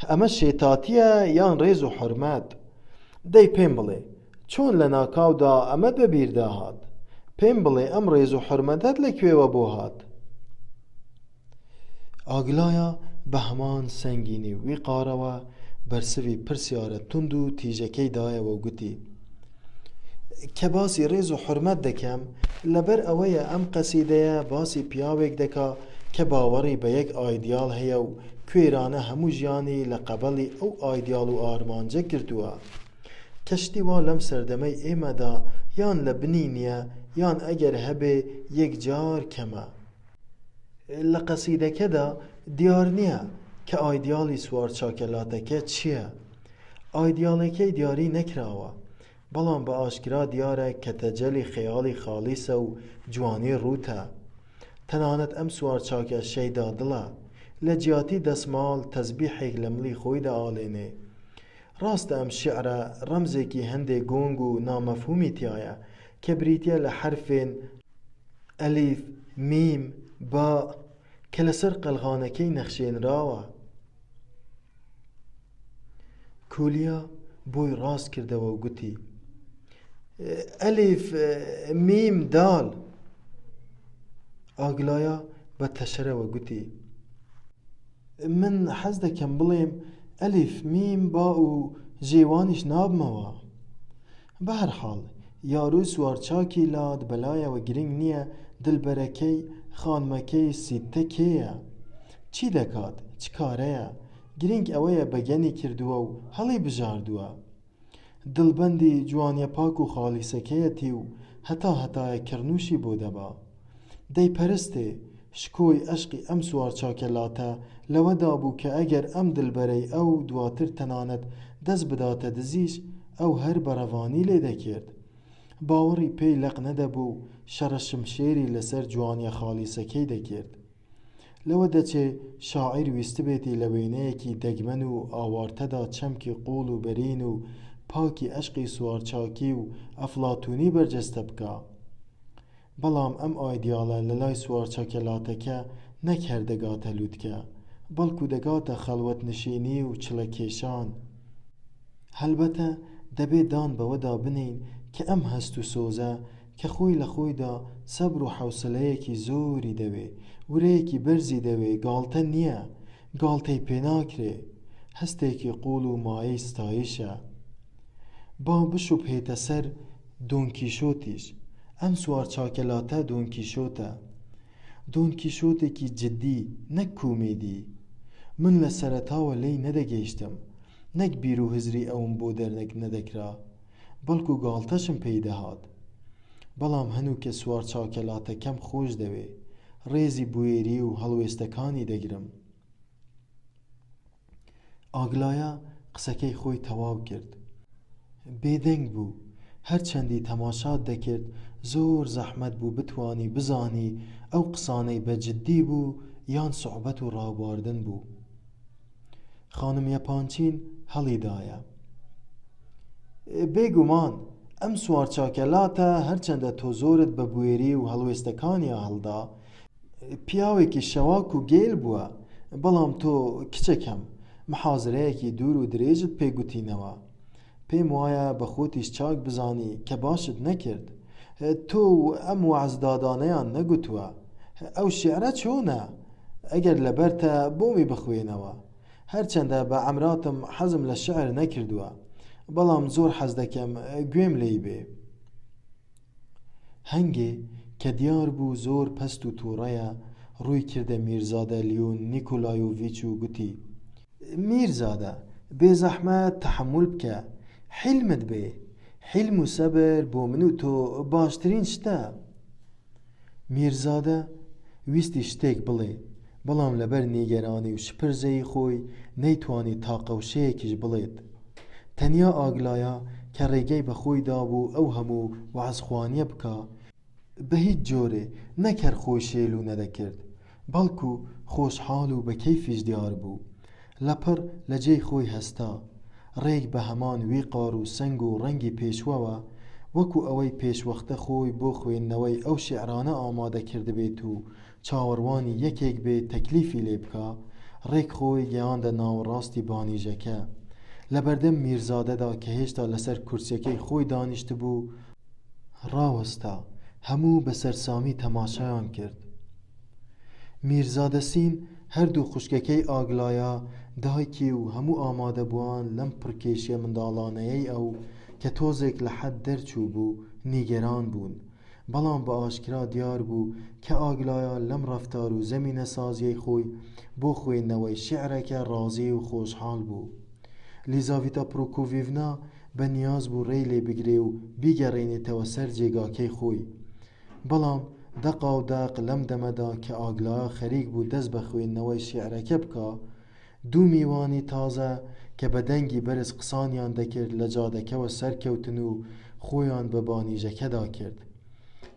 ئەمە شێتاتیە یان ڕێز و حورمەت؟ دەی پێم بڵێ چۆن لە ناکاودا ئەمەت بەبیردا هات؟ پێم بڵێ ئەم ڕێز و حورمەتت لەکوێوە بۆ هات؟ ئاگلایە بە هەمان سەنگینی وی قارەوە بەرسوی پرسیارە تند و تیژەکەی دایەوە و گوتی: کە باسی ڕێز و حورمەت دەکەم لەبەر ئەوەیە ئەم قەسیدەیە باسی پیاوێک دەکا کە باوەڕی بە یەک ئایدیال هەیە و کوێرانە هەموو ژیانی لە قەبەڵی ئەو ئایدیال و ئارمانجە کردووە. کەشتی وا لەم سەردەمەی ئێمەدا یان لە بنی نییە یان ئەگەر هەبێ یەکجار کەمە. لە قەسیدەکەدا دیار نییە کە ئایدیالی سوارچاکەلاتەکە چییە. ئایدیالەکەی دیاری نەکراوە، بەڵام بە ئاشکرا دیارە کە تەجەلی خەیاڵی خاڵیسە و جوانی ڕووتە. تەنانەت ئەم سوارچاکە شەیدا دڵە، لە جیاتی دەسماڵ تەسبیحێک لە ملی خۆیدا ئاڵێنێ. ڕاستە ئەم شیعرە ڕەمزێکی هەندێک گۆنگ و نامەفهومی تایە کە بریتیە لە حرفێن ئەلیف، میم، با کە لەسەر قەلغانەکەی نەخشێنراوە. کولیا بۆی ڕاست کردەوە و گوتی: ئەلیف، میم، دال. ئاگلایە بە تەشەرەوە گوتی: من حەز دەکەم بڵێم ئەلیف، میم، با و ژێوانیش نابمەوە. بە هەرحاڵ یاروی سوارچاکی لات بەلایەوە گرنگ نییە دلبەرەکەی خانمەکەی سیتە کێیە، چی دەکات، چ کارەیە. گرنگ ئەوەیە بەگەنی کردووە و هەڵی بژاردووە. دڵبەندی جوانیە پاک و خاڵیسەکەیەتی و هەتایە کڕنووشی بۆ دەبا. دەیپەرستێ شکۆی عەشقی ئەم سوارچاکەلاتە لەوەدا بوو کە ئەگەر ئەم دڵبەرەی ئەو دواتر تەنانەت دەست بداتە دزیش ئەو هەر بەڕەوانی لێ دەکرد. باوەڕی پێی لەق نەدەبوو شەڕە شمشێری لەسەر جوانیە خاڵیسەکەی دەکرد. لەوە دەچێ شاعیر ویستبێتی لە وێنەیەکی دەگمەن و ئاوارتەدا چەمکی قوڵ و بەرین و پاکی عەشقی سوارچاکی و ئەفلاتونی بەرجەستە بکا. بەڵام ئەم ئایدیالە لە لای سوارچاکەلاتەکە نەک هەر دەگاتە لووتکە، بەڵکو دەگاتە خەڵوەت نشینی و چلەکێشان. هەلبەتە دەبێ دان بەوەدا بنین کە ئەم هەست و سۆزە کە خۆی لە خۆیدا سەبر و حەوسلەیەکی زۆری دەوێ، ورەیەکی بەرزی دەوێ، گاڵتە نییە، گاڵتەی پێناکرێ، هەستێکی قوڵ و مایەی ستایشە. با بشوبهێتە سەر دۆن کیشۆتیش. ئەم سوار چاکەلاتە دۆن کیشۆتە، دۆن کیشۆتێکی جددی نەک کومێدی. من لە سەرەتاوە لێی نەدەگەیشتم، نەک بیر و هزری ئەوم بۆ دەرنەک نەدەکرا، بەڵکو گاڵتەشم پێی دەهات. بەڵام هەنوو کە سوار چاکەلاتەکەم خۆش دەوێ، ڕێزی بوێری و هەڵوێستەکانی دەگرم. ئاگلایە قسەکەی خۆی تەواو کرد. بێدەنگ بوو، هەرچەندی تەماشات دەکرد زۆر زەحمەت بوو بتوانی بزانی ئەو قسانەی بەجددی بوو یان سوحبەت و ڕابواردن بوو. خانم یەپانچین هەڵیدایە. بێگومان ئەم سوار چاکەلاتە هەرچەندە تۆ زۆرت بە بوێری و هەڵوێستەکانیا هەڵدا، پیاوێکی شەواک و گێل بووە، بەڵام تۆ کچێکم محازرەیەکی دوور و درێژت پێگوتینەوە. پێم وایە بە خۆتیش چاک بزانی کە باشت نەکرد. تۆ ئەم وەعزدادانەیان نەگوتووە. ئەو شیعرە چۆنە؟ ئەگەر لەبەرتە بۆمی بخوێنەوە. هەرچەندە بە ئەمراتم حەزم لە شعر نەکردووە، بەڵام زۆر حەز دەکەم گوێم لێی بێ. هەنگێ کە دیار بوو زۆر پەست و تووڕەیە، ڕووی کردە میرزادە لیۆن نیکۆلایۆڤیچ و گوتی: میرزادە، بێزەحمەت تەحەممول بکە، حیلمت بێ، حیلم و سەبر بۆ من و تۆ باشترین شتە. میرزادە ویستی شتێک بڵێ، بەڵام لەبەر نیگەرانی و شپرزەی خۆی نەیتوانی تاقەوشەیەکیش بڵێت. تەنیا ئاگلایە کە ڕێگەی بە خۆی دابوو ئەو هەموو وەعزخوانیە بکە، بە هیچ جۆرێ نەک هەر خۆی شێل و نەدەکرد، بەڵکو خۆشحاڵ و بە کەیفیش دیار بوو. لەپڕ لە جێی خۆی هەستا، ڕێک بە هەمان ویقار و سەنگ و ڕەنگی پێشوەوە، وەکو ئەوەی پێشوەختە خۆی بۆ خوێندنەوەی ئەو شیعرانە ئامادە کردبێت و چاوەڕوانی یەکێک بێت تەکلیفی لێ بکە، ڕێک خۆی گەیاندە ناوەڕاستی بانیژەکە. لەبەردەم میرزادەدا کە هێشتا لەسەر کورسیەکەی خۆی دانیشت بوو، ڕاوەستا، هەموو بە سەرسامی تەماشایان کرد. میرزادە سین هەردوو خوشکەکەی ئاگلایە دایکی و هەموو ئامادە بووان لەم پڕکێشیە منداڵانەیەی ئەو کە تۆزێک لە حەد دەرچوو بوو نیگەران بوون، بەڵام بە ئاشکرا دیار بوو کە ئاگلایە لەم ڕەفتار و زەمینە سازیەی خۆی بۆ خوێندنەوەی شیعرەکە ڕازی و خۆشحاڵ بوو. لیزاڤیتا پرۆکۆڤیڤنا بەنیاز بوو ڕێی لێ بگرێ و بیگەڕێنێتەوە سەر جێگاکەی خۆی، بەڵام دەقا و داق لەم دەمەدا کە ئاگلایە خەریک بوو دەست بە خوێندنەوەی شیعرەکە بکە، دوو میوانی تازە کە بە دەنگی بەرز قسانیان دەکرد لە جادەکەوە سەرکەوتن و خۆیان بە بانیژەکەدا کرد.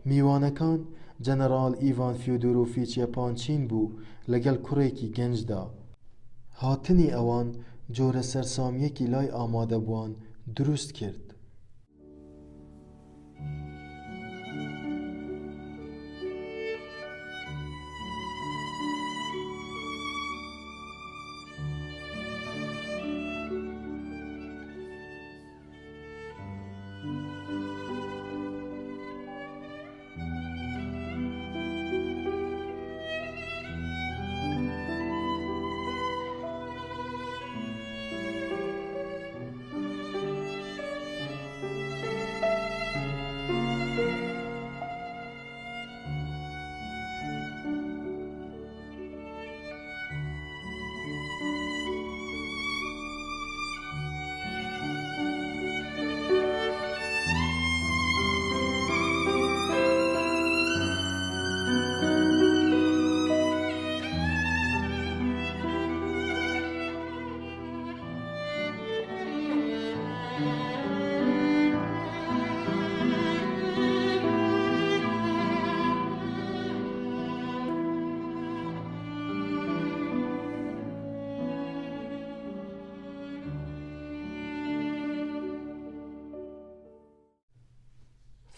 میوانەکان جەنەرال ئیڤان فیۆدۆرۆڤیچ یەپانچین بوو لەگەڵ کوڕێکی گەنجدا. هاتنی ئەوان جۆرە سەرسامیەکی لای ئامادە بووان دروست کرد.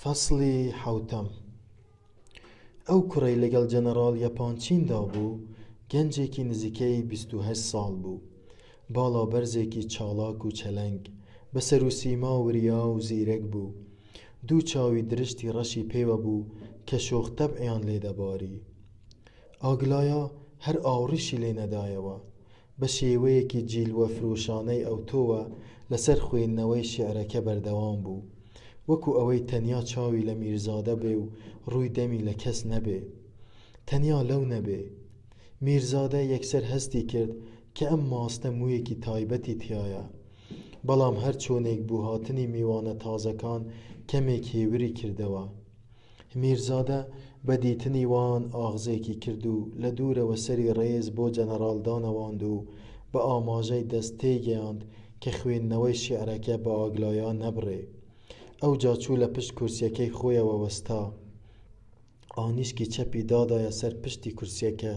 فەسڵی حەوتەم. ئەو کوڕەی لەگەڵ جەنەرال یەپانچیندا بوو گەنجێکی نزیکەی 28 ساڵ بوو، باڵا بەرزێکی چالاک و چەلەنگ، بەسەر و سیما وریا و زیرەک بوو، دوو چاوی درشتی ڕەشی پێوە بوو کە شۆخ تەبعیان لێدەباری. ئاگلایا هەر ئاوڕیشی لێ نەدایەوە، بە شێوەیەکی جیلوە فرۆشانەی ئەوتۆوە لەسەر خوێندنەوەی شیعرەکە بەردەوام بوو، وەکو ئەوەی تەنیا چاوی لە میرزادە بێ و ڕووی دەمی لە کەس نەبێ، تەنیا لەو نەبێ. میرزادە یەکسەر هەستی کرد کە ئەم ماستە موویەکی تایبەتی تایە، بەڵام هەر چۆنێک بوو هاتنی میوانە تازەکان کەمێک هێوری کردەوە. میرزادە بە دیتنی وان ئاغزێکی کرد و لە دوورەوە سەری ڕێز بۆ جەنەڕاڵ دانەواند و بە ئاماژەی دەست تێگەیاند کە خوێندنەوەی شیعرەکە بە ئاگلایان نەبڕێ. ئەو جاچوو لە پشت کورسیەکەی خۆیەوە وەستا، ئانیشکی چەپی دادایە سەر پشتی کورسیەکە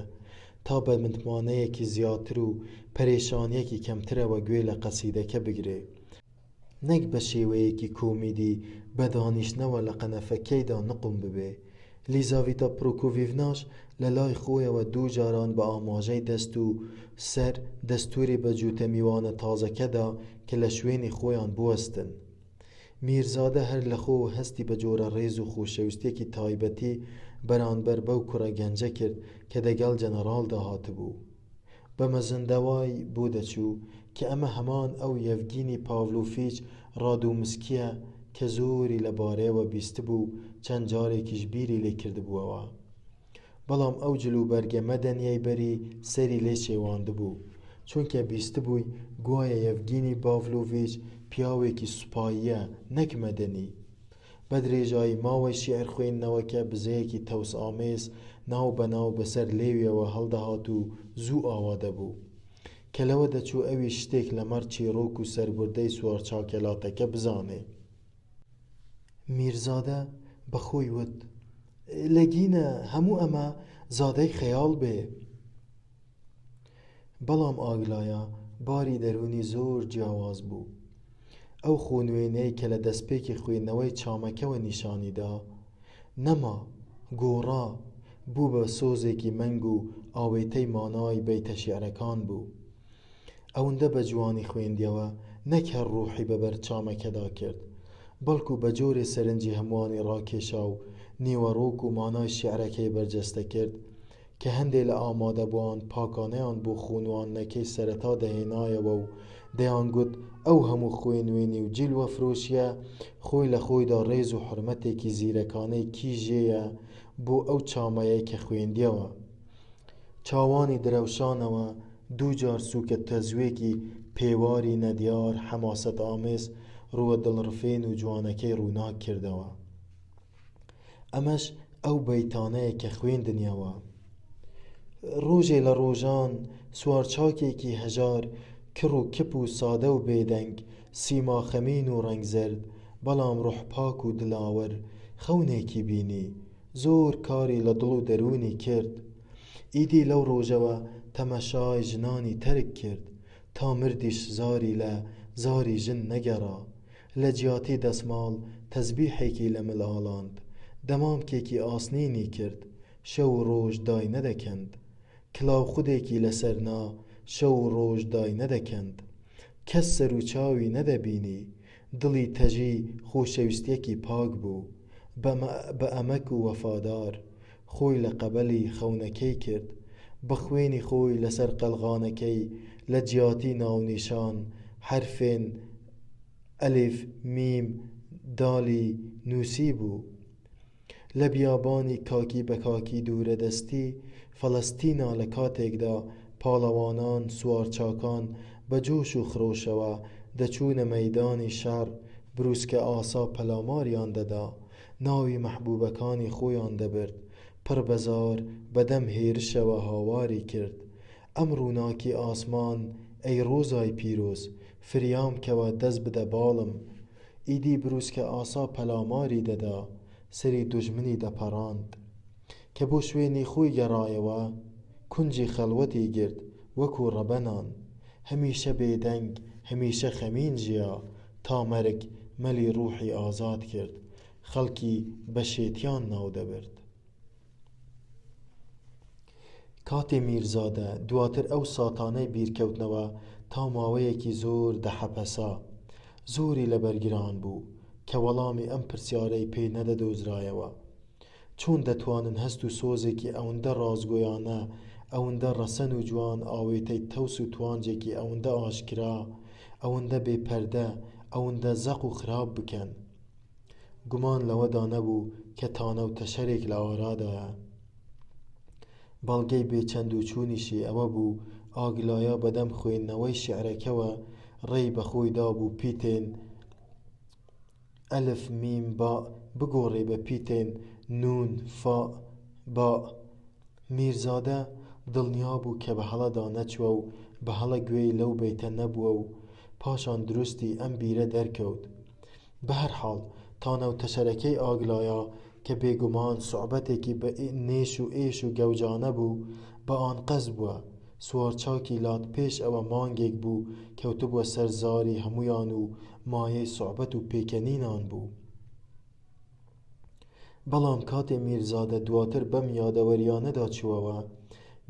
تا بە متمانەیەکی زیاتر و پەرێشانیەکی کەمترەوە گوێ لە قەسیدەکە بگرێ، نەک بە شێوەیەکی کۆمیدی بە دانیشتنەوە لە قەنەفەکەیدا نقم ببێ. لیزاڤیتا پرۆکۆڤیڤناش لە لای خۆیەوە دوو جاران بە ئاماژەی دەست و سەر دەستوری بە جووتە میوانە تازەکەدا کە لە شوێنی خۆیان بوەستن. میرزادە هەر لە خۆ هەستی بە جۆرە ڕێز و خۆشەویستێکی تایبەتی بەرامبەر بەو کوڕە گەنجە کرد کە دەگەڵ جەنەڕاڵدا هاتبوو. بە مەزندەوای بۆ دەچوو کە ئەمە هەمان ئەو یەڤگینی پاڤلۆڤیچ ڕادومسکیە کە زۆری لەبارەیەوە بیستبوو چەند جارێکیش بیری لێ کردبووەوە، بەڵام ئەو جلوبەرگە مەدەنیەی بەری سەری لێ شێواندبوو، چونکە بیستبووی گوایە یەڤگینی پاڤلۆڤیچ پیاوێکی سوپاییە نەک مەدەنی. بە درێژایی ماوەی شیعر خوێندنەوەکە بزەیەکی تەوس ئامێز ناو بەناو بەسەر لێویەوە هەڵدەهات و زوو ئاوادە بوو کە لەوە دەچوو ئەوی شتێک لەمەڕ چیرۆک و سەربردەی سوارچاکەلاتەکە بزانێ. میرزادە بەخۆی وت: لەگینە هەموو ئەمە زادەی خەیاڵ بێ. بەڵام ئاگلایە باری دەرونی زۆر جیاواز بوو. ئەو خۆنوێنەی کە لە دەستپێکی خوێندنەوەی چامەکەوە نیشانیدا نەما، گۆڕا، بوو بە سۆزێکی مەنگ و ئاوێتەی مانای بەیتە شیعرەکان بوو. ئەوەندە بە جوانی خوێندیەوە نەک هەر ڕووحی بەبەر چامەکەدا کرد، بەڵکو بە جۆرێ سەرنجی هەمووانی ڕاکێشا و نیوەڕۆک و مانای شیعرەکەی بەرجەستە کرد کە هەندێک لە ئامادەبووان پاکانەیان بۆ خوێنوانەکەی سەرەتا دەهێنایەوە و دەیانگوت ئەو هەموو خوێنوێنی و جیلوە فرۆشیە خۆی لە خۆیدا ڕێز و حورمەتێکی زیرەکانەی کیژێیە بۆ ئەو چامەیە کە خوێندیەوە. چاوانی درەوشانەوە دوو جار سووکە تەزوێکی پێواری نەدیار حەماسەت ئامێز ڕووە دڵڕفێن و جوانەکەی ڕووناک کردەوە. ئەمەش ئەو بەیتانەیە کە خوێندنیەوە: ڕۆژێ لە ڕۆژان سوارچاکێکی هەژار، کڕ و کپ و سادە و بێدەنگ، سیما خەمین و ڕەنگ زەرد، بەڵام ڕوح پاک و دلاوەر خەونێکی بینی، زۆر کاری لە دڵ و دەرونی کرد. ئیدی لەو ڕۆژەوە تەمەشای ژنانی تەرک کرد، تا مردیش زاری لە زاری ژن نەگەڕا. لە جیاتی دەسماڵ تەزبیحێکی لە ملاڵاند، دەمامکێکی ئاسنینی کرد، شەو و ڕۆژ دای نەدەکەند. کلااو خودێکی لەسەر نا، شەو و ڕۆژ دای نەدەکەند. کەس سەر و چاوی نەدەبینی، دڵی تەژی خۆشەویستیەکی پاک بوو، بە ئەمەک و وەفادار. خۆی لە قەبەلی خەونەکەی کرد، بە خوێنی خۆی لەسەر قەلغانەکەی لە جیاتی ناونیشان حرفێن ئەلیف میم دالی نووسی بوو. لە بیابانی کاکی بە کاکی دوورە دەستی فەڵەستینە لە کاتێکدا پاڵەوانان سوارچاکان بە جۆش و خرۆشەوە دەچوونە مەیدانی شەڕ، بروسکە ئاسا پەلاماریان دەدا، ناوی مەحبوبەکانی خۆیان دەبرد، پڕ بەزار بەدەم هێرشەوە هاواری کرد. ئەم ڕووناکی ئاسمان ئەی ڕۆزای پیرۆز، فریام کەوە دەست بدە باڵم. ئیدی بروسکە ئاسا پەلاماری دەدا، سەری دوژمنی دەپەڕاند، کە بۆ شوێنی خۆی گەڕایەوە کونجی خەڵوەتی گرت وەکو ڕەبەنان. هەمیشە بێدەنگ هەمیشە خەمین ژیا، تا مەرگ مەلی ڕوحی ئازاد کرد، خەڵکی بە شێتیان ناو دەبرد. کاتێ میرزادە دواتر ئەو ساتانەی بیرکەوتنەوە تا ماوەیەکی زۆر دەحەپەسا، زۆری لەبەرگران بوو کە وەڵامی ئەم پرسیارەی پێ نەدەدۆزرایەوە. چۆن دەتوانن هەست و سۆزێکی ئەوەندە ڕازگۆیانە، ئەوەندە ڕەسەن و جوان، ئاوێتەی تەوس و توانجێکی ئەوەندە ئاشکرا، ئەوەندە بێپەردە، ئەوەندە زەق و خراپ بکەن؟ گومان لەوەدا نەبوو کە تانە و تەشەرێک لە ئارادایە. بەڵگەی بێچەند و چوونیشی ئەوە بوو ئاگلایە بەدەم خوێندنەوەی شیعرەکەوە ڕێی بەخۆی دابوو پیتێن ئەلف میم با بگۆڕێ بە پیتێن نون فا با. میرزادە دڵنیا بوو کە بە هەڵەدا نەچووە و بە هەڵە گوێی لەو بەیتە نەبووە و پاشان دروستی ئەم بیرە دەرکەوت. بە هەر حاڵ تانە و تەشەرەکەی ئاگلایە کە بێگومان سوعبەتێکی بە نێش و ئێش و گەوجانە بوو بە ئانقەز بووە. سوارچاکی لات پێش ئەوە مانگێک بوو کەوتبووە سەر زاری هەمویان و مایەی سوعبەت و پێکەنینان بوو. بەڵام کاتێ میرزادە دواتر بەم یادەوەریانەدا چووەوە،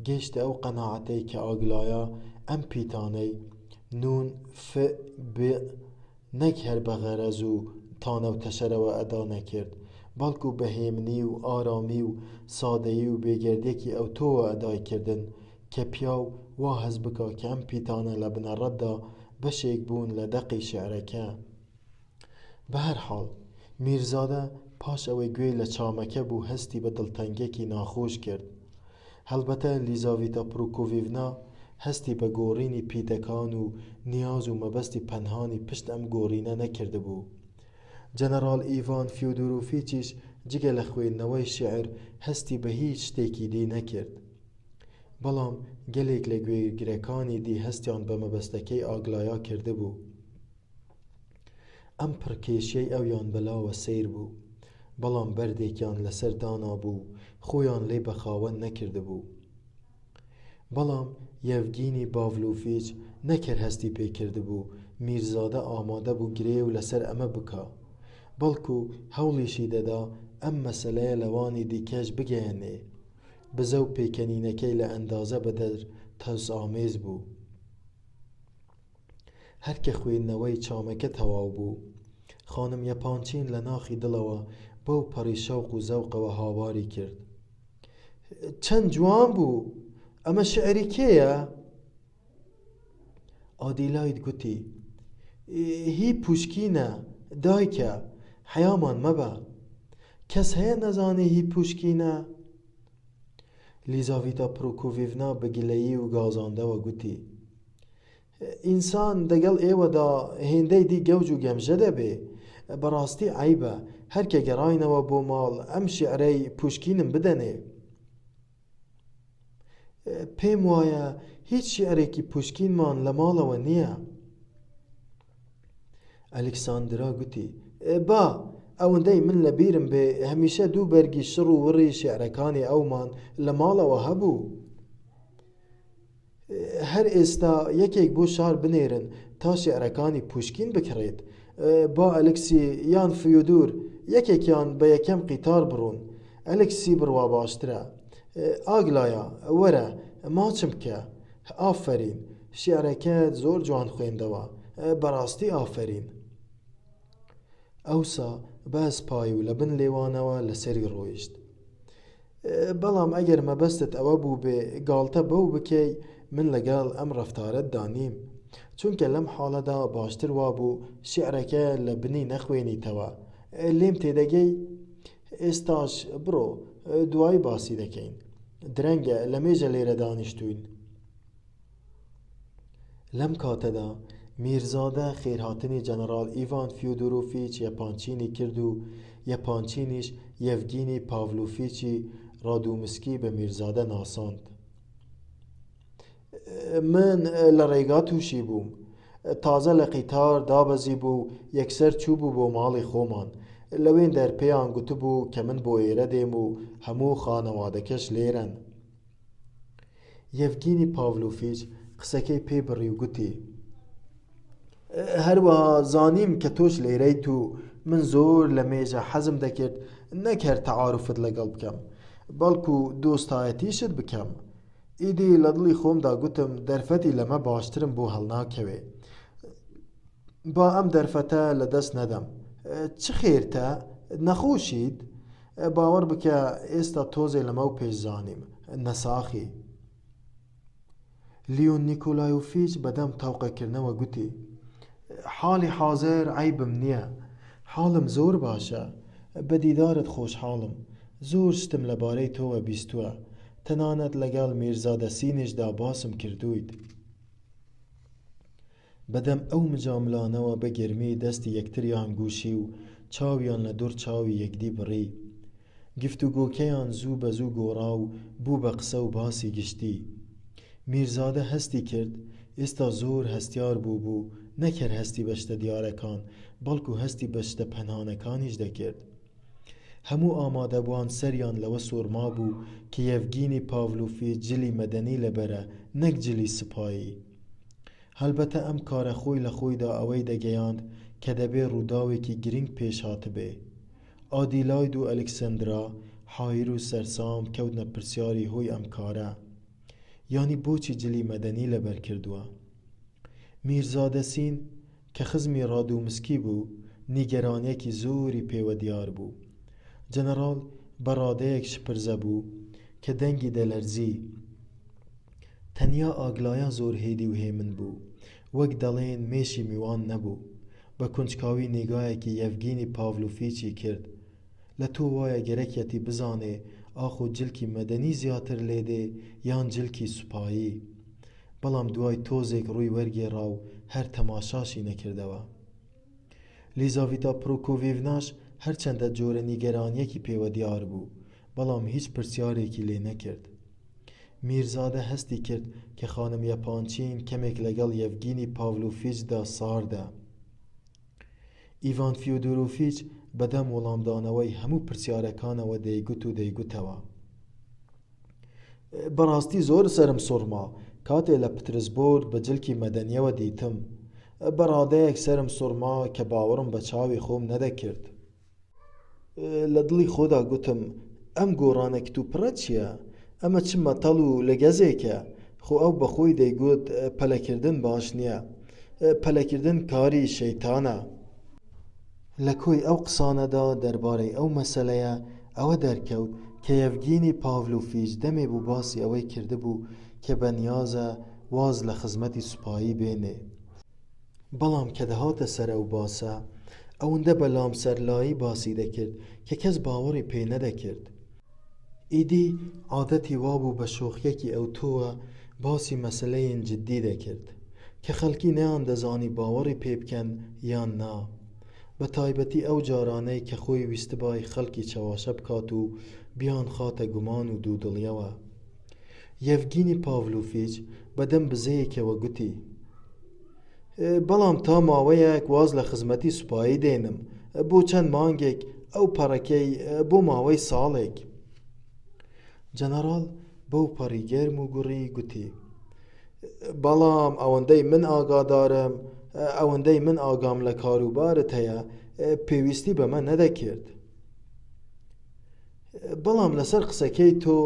گەیشتە ئەو قەناعەتەی کە ئاگلایە ئەم پیتانەی نون ف ب نەک هەر بە غەرەز و تانە و تەشەرەوە ئەدا نەکرد، بەڵکو بە هێمنی و ئارامی و سادەیی و بێگەردێکی ئەوتۆوە ئەدای کردن کە پیاو وا هەز بکا کە ئەم پیتانە لە بنەڕەتدا بەشێک بوون لە دەقی شیعرەکە. بە هەر حاڵ میرزادە پاش ئەوەی گوێی لە چامەکە بوو هەستی بە دڵتەنگێکی ناخۆش کرد. هەڵبەتە لیزاڤیتا پڕۆکۆڤیڤنا هەستی بە گۆڕینی پیتەکان و نیاز و مەبەستی پەنهانی پشت ئەم گۆڕینە نەکرده بوو. جەنەڕاڵ ئیڤان فیۆدۆرۆڤیچیش جگە لە خوێندنەوەی شیعر هەستی بە هیچ شتێکی دی نەکرد. بەڵام گەلێک لە گوێگرەکانی دی هەستیان بە مەبەستەکەی ئاگلایا کرده بوو. ئەم پڕکێشیەی ئەویان بەلاوە سیر بوو، بەڵام بەردێکیان لەسەر دانا بوو، خۆیان لێ بەخاوەن نەکرده بوو. بەڵام یەڤگینی پاڤلۆڤیچ نەکرد هەستی پێکرده بوو میرزادە ئامادە بوو گرێ و لەسەر ئەمە بکا، بەڵکو هەوڵیشی دەدا ئەم مەسەلەیە لەوانی دیکەش بگەیەنێ. بزە و پێکەنینەکەی لە ئەندازە بەدەر تەوسئامێز بوو. هەرکە خوێندنەوەی چامەکە تەواو بوو، خانم یەپانچین لە ناخی دڵەوە بەو پەڕی شەوق و زەوقەوە هاواری کرد. چەند جوان بوو! ئەمە شیعری کێیە؟ ئادیلاید گوتی هی پوشکینە دایکە، حەیامان مەبە، کەس هەیە نەزانێ هی پوشکینە؟ لیزاڤیتا پڕۆکۆڤیڤنا بەگلەیی و گازاندەوە گوتی ئینسان دەگەڵ ئێوەدا هێندەی دی گەوج و گەمژە دەبێ، بەڕاستی عەیبە هەرکە گەڕاینەوە بۆ ماڵ ئەم شیعرەی پوشکینم بدەنێ. پێم وایە هیچ شیعرێکی پوشکینمان لە ماڵەوە نییە. ئەلێکساندرا گوتی با ئەوەندەی من لە بیرم بێ هەمیشە دوو بەرگی شڕ و وڕی شیعرەکانی ئەومان لە ماڵەوە هەبوو. هەر ئێستا یەکێک بۆ شار بنێرن تا شیعرەکانی پوشکین بکڕێت. با ئەلێکسی یان فیۆدۆر یەکێکیان بە یەکەم قیتار بڕۆن. ئەلێکسی بڕوا باشترە. ئاگلایە وەرە ماچم بکە. ئافەرین، شیعرەکەت زۆر جوان خوێندەوە، بەڕاستی ئافەرین. ئەوسا بەس پای و لە بن لێوانەوە لەسەری ڕۆیشت. بەڵام ئەگەر مەبەستت ئەوە بوو بێ گاڵتە بەو بکەی، من لەگەڵ ئەم ڕەفتارەت دانیم، چونکە لەم حاڵەدا باشتر وابوو شیعرەکە لە بنی نەخوێنیتەوە. لێم تێدەگەی؟ ئێستاش بڕۆ دوای باسی دەکەین. درەنگە لە مێژە لێرە دانیشتوین. لەم کاتەدا میرزادە خێرهاتنی جەنەڕاڵ ئیڤان فیۆدۆرۆڤیچ یەپانچینی کرد و یەپانچینیش یەڤگینی پاڤلۆڤیچی ڕادومسکی بە میرزادە ناساند. من لە ڕێگا تووشی بووم، تازە لە قیتار دابەزی بوو یەکسەر چوو بوو بۆ ماڵی خۆمان. لەوێن دەرپێیان گوتبوو کە من بۆ ئێرە دێم و هەموو خانەوادەکەش لێرەن. یەڤگینی پاڤلۆڤیچ قسەکەی پێ بڕی و گوتی هەروەها زانیم کە تۆش لێرەیت و من زۆر لە مێژە حەزم دەکرد نەک هەر تەعارفت لەگەڵ بکەم، بەڵکو دۆستایەتیشت بکەم. ئیدی لە دڵی خۆمدا گوتم دەرفەتی لەمە باشترم بۆ هەڵناکەوێ. با ئەم دەرفەتە لەدەست نەدەم. چ خێرتە؟ نەخۆشیت؟ باوەڕ بکە ئێستا تۆزێ لەمە و پێشزانیم نەساخی. لیۆن نیکۆلایۆڤیچ بەدەم تاوقەکردنەوە گوتی: حاڵی حازر عەیبم نییە، حاڵم زۆر باشە، بە دیدارت خۆشحاڵم، زۆر شتم لەبارەی تۆوە بیستووە، تەنانەت لەگەڵ میرزادە سینیشدا باسم کردوویت. بەدەم ئەو مجاملانەوە بە گەرمی دەستی یەکتریان گووشی و چاویان لە دوور چاوی یەکدی بڕی. گفتوگۆکەیان زوو بە زوو گۆڕا و بوو بە قسە و باسی گشتی. میرزادە هەستی کرد، ئێستا زۆر هەستیار بوو نەکرد هەستی بە شتە دیارەکان، بەڵکو هەستی بە شتە پەنهانەکانیش دەکرد. هەموو ئامادەبووان سەریان لەوە سۆرما بوو کە یەڤگینی پاڤلۆڤیچ جلی مەدەنی لەبەرە، نەک جلی سوپایی. هەلبەتە ئەم کارە خۆی لە خۆیدا ئەوەی دەگەیاند کە دەبێ ڕووداوێکی گرنگ پێش هاتبێ. ئادیلاید و ئەلێکسەندرا حایر و سەرسام کەوتنە پرسیاری هۆی ئەم کارە، یانی بۆچی جلی مەدەنی لەبەر کردووە. میرزادە سین کە خزمی ڕادوومسکی بوو، نیگەرانیەکی زۆری پێوە دیار بوو. جەنەڕاڵ بە ڕادەیەک شپرزە بوو کە دەنگی دەلەرزی. تەنیا ئاگلایە زۆر هێدی و هێمن بوو، وەک دەڵێن مێشی میوان نەبوو. بە کونجکاوی نیگایەکی یەڤگینی پاڤلۆڤیچی کرد: لە تۆ وایە گەرەکیەتی بزانێ ئاخۆ جلکی مەدەنی زیاتر لێدێ یان جلکی سوپایی. بەڵام دوای تۆزێک ڕووی وەرگێڕا و هەر تەماشاشی نەکردەوە. لیزاڤیتا پرۆکۆڤێڤناش هەرچەندە جۆرە نیگەرانیەکی پێوە دیار بوو، بەڵام هیچ پرسیارێکی لێ نەکرد. میرزادە هەستی کرد کە خانم یەپانچین کەمێک لەگەڵ یەڤگینی پاڤلۆڤیچدا ساردە. ئیڤان فیۆدۆرۆڤیچ بەدەم وەڵامدانەوەی هەموو پرسیارەکانەوە دەیگوتەوە: بەڕاستی زۆر سەرم سوڕما کاتێ لە پترزبۆرگ بە جلکی مەدەنیەوە دیتم. بە ڕادەیەک سەرم سوڕما کە باوەڕم بە چاوی خۆم نەدەکرد. لە دڵی خۆدا گوتم: ئەم گۆڕانە کتوپڕە چییە؟ ئەمە چ مەتەڵ و لەگەزێکە؟ خۆ ئەو بەخۆی دەیگوت پەلەکردن باش نییە، پەلەکردن کاری شەیتانە. لە کۆی ئەو قسانەدا دەربارەی ئەو مەسەلەیە ئەوە دەرکەوت کە یەڤگینی پاڤلۆڤیچ دەمێ بوو باسی ئەوەی کردبوو کە بەنیازە واز لە خزمەتی سوپایی بێنێ. بەڵام کە دەهاتە سەر ئەو باسە، ئەوەندە بە لامسەرلایی باسی دەکرد کە کەس باوەڕی پێ نەدەکرد. ئیدی عادەتی وابوو بە شۆخیەکی ئەو تۆوە باسی مەسەلەیەن جددی دەکرد کە خەڵکی نەیان دەزانی باوەڕی پێ بکەن یان نا، بە تایبەتی ئەو جارانەی کە خۆی ویستبای خەڵکی چاواشە بکات و بیان خاتە گومان و دوودڵیەوە. یەڤگینی پاڤلۆڤیچ بەدەم بزەیەکەوە گوتی: بەڵام تا ماوەیەک واز لە خزمەتی سوپایی دێنم، بۆ چەند مانگێک، ئەو پەڕەکەی بۆ ماوەی ساڵێک. جەنەڕاڵ بەو پەڕی گەرم و گوڕی گوتی: بەڵام ئەوەندەی من ئاگادارم، ئەوەندەی من ئاگام لە کاروبارت هەیە، پێویستی بەمە نەدەکرد. بەڵام لەسەر قسەکەی تۆ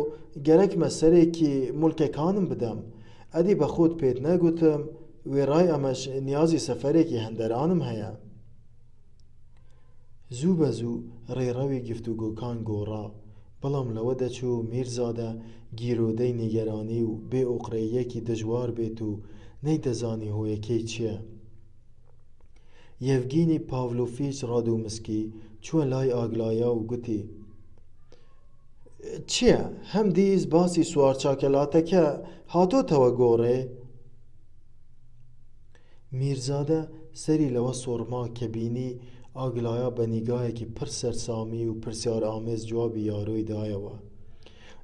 گەرەکمە سەرێکی مولکەکانم بدەم، ئەدی بە خۆت پێت نەگوتم وێڕای ئەمەش نیازی سەفەرێکی هەندەرانم هەیە. زوو بە زوو ڕێڕەوی گفتوگۆکان گۆڕا، بەڵام لەوە دەچوو میرزادە گیرۆدەی نیگەرانی و بێ ئۆقرەیەکی دژوار بێت و نەیدەزانی هۆیەکەی چییە. یەڤگینی پاڤلۆڤیچ ڕادوومسکی چووە لای ئاگلایە و گوتی: چییە؟ هەم دیز باسی سوارچاکەلاتەکە هاتۆتەوە گۆڕێ؟ میرزادە سەری لەوە سۆڕما کە بینی ئاگلایە بە نیگایەکی پڕ سەرسامی و پرسیارئامێز جوابی یاروی دایەوە: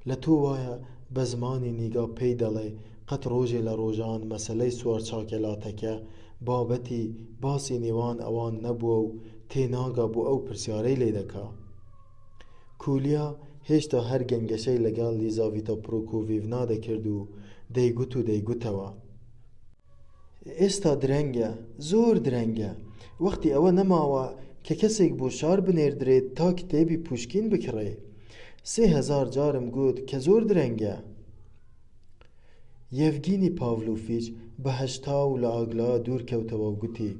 لە تۆ وایە بە زمانی نیگا پێی دەڵێ قەت ڕۆژێ لە ڕۆژان مەسەلەی سوارچاکەلاتەکە بابەتی باسی نێوان ئەوان نەبووە و تێناگا بۆ ئەو پرسیارەی لێ دەکا. کولیا هێشتا هەر گەنگەشەی لەگەڵ لیزاڤیتا پرۆکۆڤێڤنا دەکرد و دەیگوتەوە: ئێستا درەنگە، زۆر درەنگە، وەختی ئەوە نەماوە کە کەسێک بۆ شار بنێردرێت تا کتێبی پوشکین بکڕێ. 3000 جارم گوت کە زۆر درەنگە. یەڤگینی پاڤلۆڤیچ بە هەشتا و لە ئاگلایە دوور کەوتەوە و گوتی: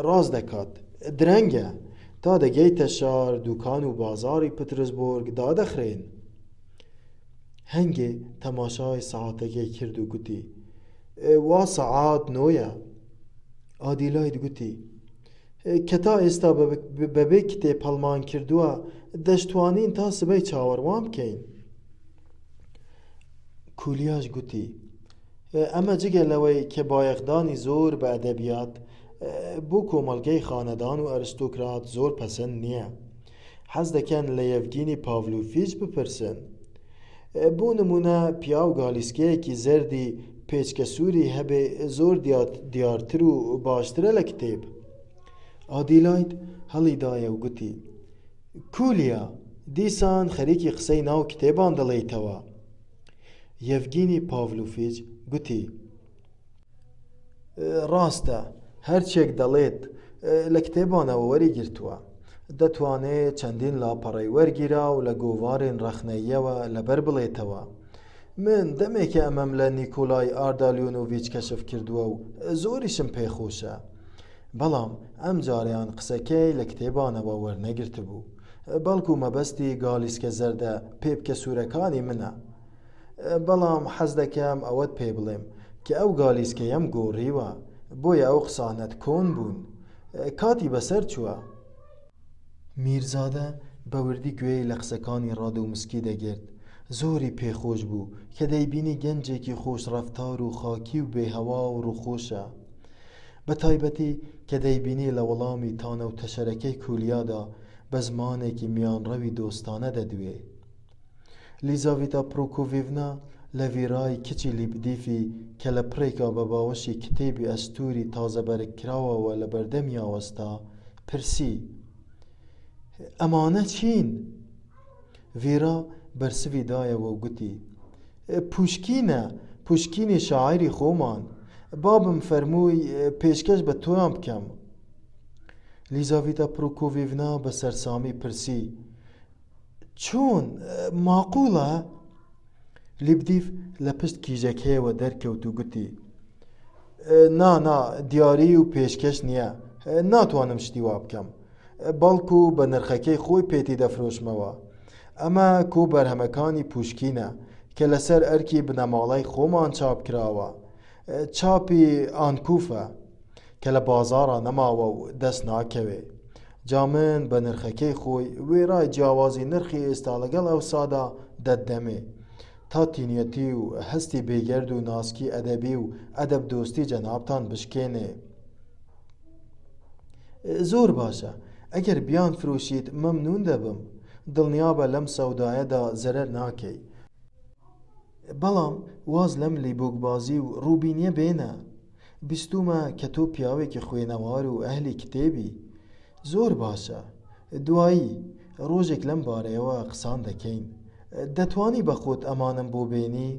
ڕاست دەکات درەنگە تا دەگەیتە شار دوکان و بازاری پترسبورگ دادەخرێن. هەنگێ تەماشای سەعاتەکەی کرد و گوتی وا سەعات نۆیە. ئادیلایت گوتی کە تا ئێستا بەبێ کتێب هەڵمان کردووە دەشتوانین تا سبەی چاوەڕوان بکەین. کولیاش گوتی ئەمە جگە لەوەی کە بایەخدانی زۆر بە ئەدەبیات بۆ کۆمەڵگەی خانەدان و ئەرستۆکرات زۆر پەسەند نییە. حەز دەکەن لە یەڤگینی پاڤلۆڤیچ بپرسن. بۆ نمونە پیا و گالیسکەیەکی زەردی پێچکەسووری هەبێ زۆر دیارتر و باشترە لە کتێب. ئادیلایت هەڵی دایە و گوتی کولیا دیسان خەریکی قسەی ناو کتێبان دەڵێیتەوە. یەڤگینی پاڤلۆڤیچ گوتی ڕاستە هەرچێک دەڵێت لە کتێبانەوە وەریگرتووە. دەتوانێت چەندین لاپەڕەی وەرگیرا و لە گۆڤارێن ڕەخنەییەوە لەبەر بڵێتەوە. من دەمێکە ئەمەم لە نیکۆلای ئاردالیۆنۆڤیچ کەشف کردووە و زۆریشم پێخۆشە. بەڵام ئەم جاریان قسەکەی لە کتێبانەوە وەرنەگرت بوو، بەڵکو مەبەستی گالیسکە زەردە پێبکە سوورەکانی منە. بەڵام حەز دەکەم ئەوەت پێ بڵێم کە ئەو گالیسکەیەم گۆڕیوە، بۆیە ئەو قسانەت کۆن بوون. کاتی بەسەر چووە. میرزادە بە وردی گوێی لە قسەکانی ڕادەومسکی دەگرت. زۆری پێخۆش بوو کە دەیبینی گەنجێکی خۆش ڕەفتار و خاکی و بێهەوا و ڕووخۆشە. بە تایبەتی کە دەیبینی لە وەڵامی تانە و تەشەرەکەی کولیادا بە زمانێکی میانڕەوی دۆستانە دەدوێ. لیزاڤیتا پرۆکۆڤێڤنا لە ڤێرای کچی لیبدیفی کە لە پڕێکا بە باوەشی کتێبی ئەستووری تازە بەرگکراوەوە لە بەردەمی ئاوەستا پرسی ئەمانە چین؟ ڤێرا بەرسوی دایەوە و گوتی پوشکینە، پوشکینی شاعیری خۆمان. بابم فەرمووی پێشکەش بە تۆیان بکەم. لیزاڤیتا پرۆکۆڤێڤنا بە سەرسامی پرسی چۆن ماقوڵە؟ لیبدیف لە پشت کیژەکەیەوە دەرکەوت و گوتی نا دیاری و پێشکەش نییە، ناتوانم شتی وا بکەم، بەڵکو بە نرخەکەی خۆی پێتی دەفرۆشمەوە. ئەمە کۆ بەرهەمەکانی پوشکینە کە لەسەر ئەرکی بنەماڵەی خۆمان چاپ کراوە. چاپی ئانکوفە کە لە بازاڕە نەماوە و دەست ناکەوێ. جا من بە نرخەکەی خۆی وێرای جیاوازی نرخی ئێستا لەگەڵ ئەوسادا دەدەمێ تا تینیەتی و هەستی بێگەرد و ناسکی ئەدەبی و ئەدەب دۆستی جەنابتان بشکێنێ. زۆر باشە، ئەگەر بیان فرۆشیت مەمنون دەبم. دڵنیابە لەم سەودایەدا زەرەر ناکەی. بەڵام واز لەم لیبۆکبازی و ڕووبینیە بێنە. بیستومە کە تۆ پیاوێکی خوێنەوار و ئەهلی کتێبی. زۆر باشە، دوایی ڕۆژێک لەم بارەیەوە قسان دەکەین. دەتوانی بە خۆت ئەمانم بۆ بێنی؟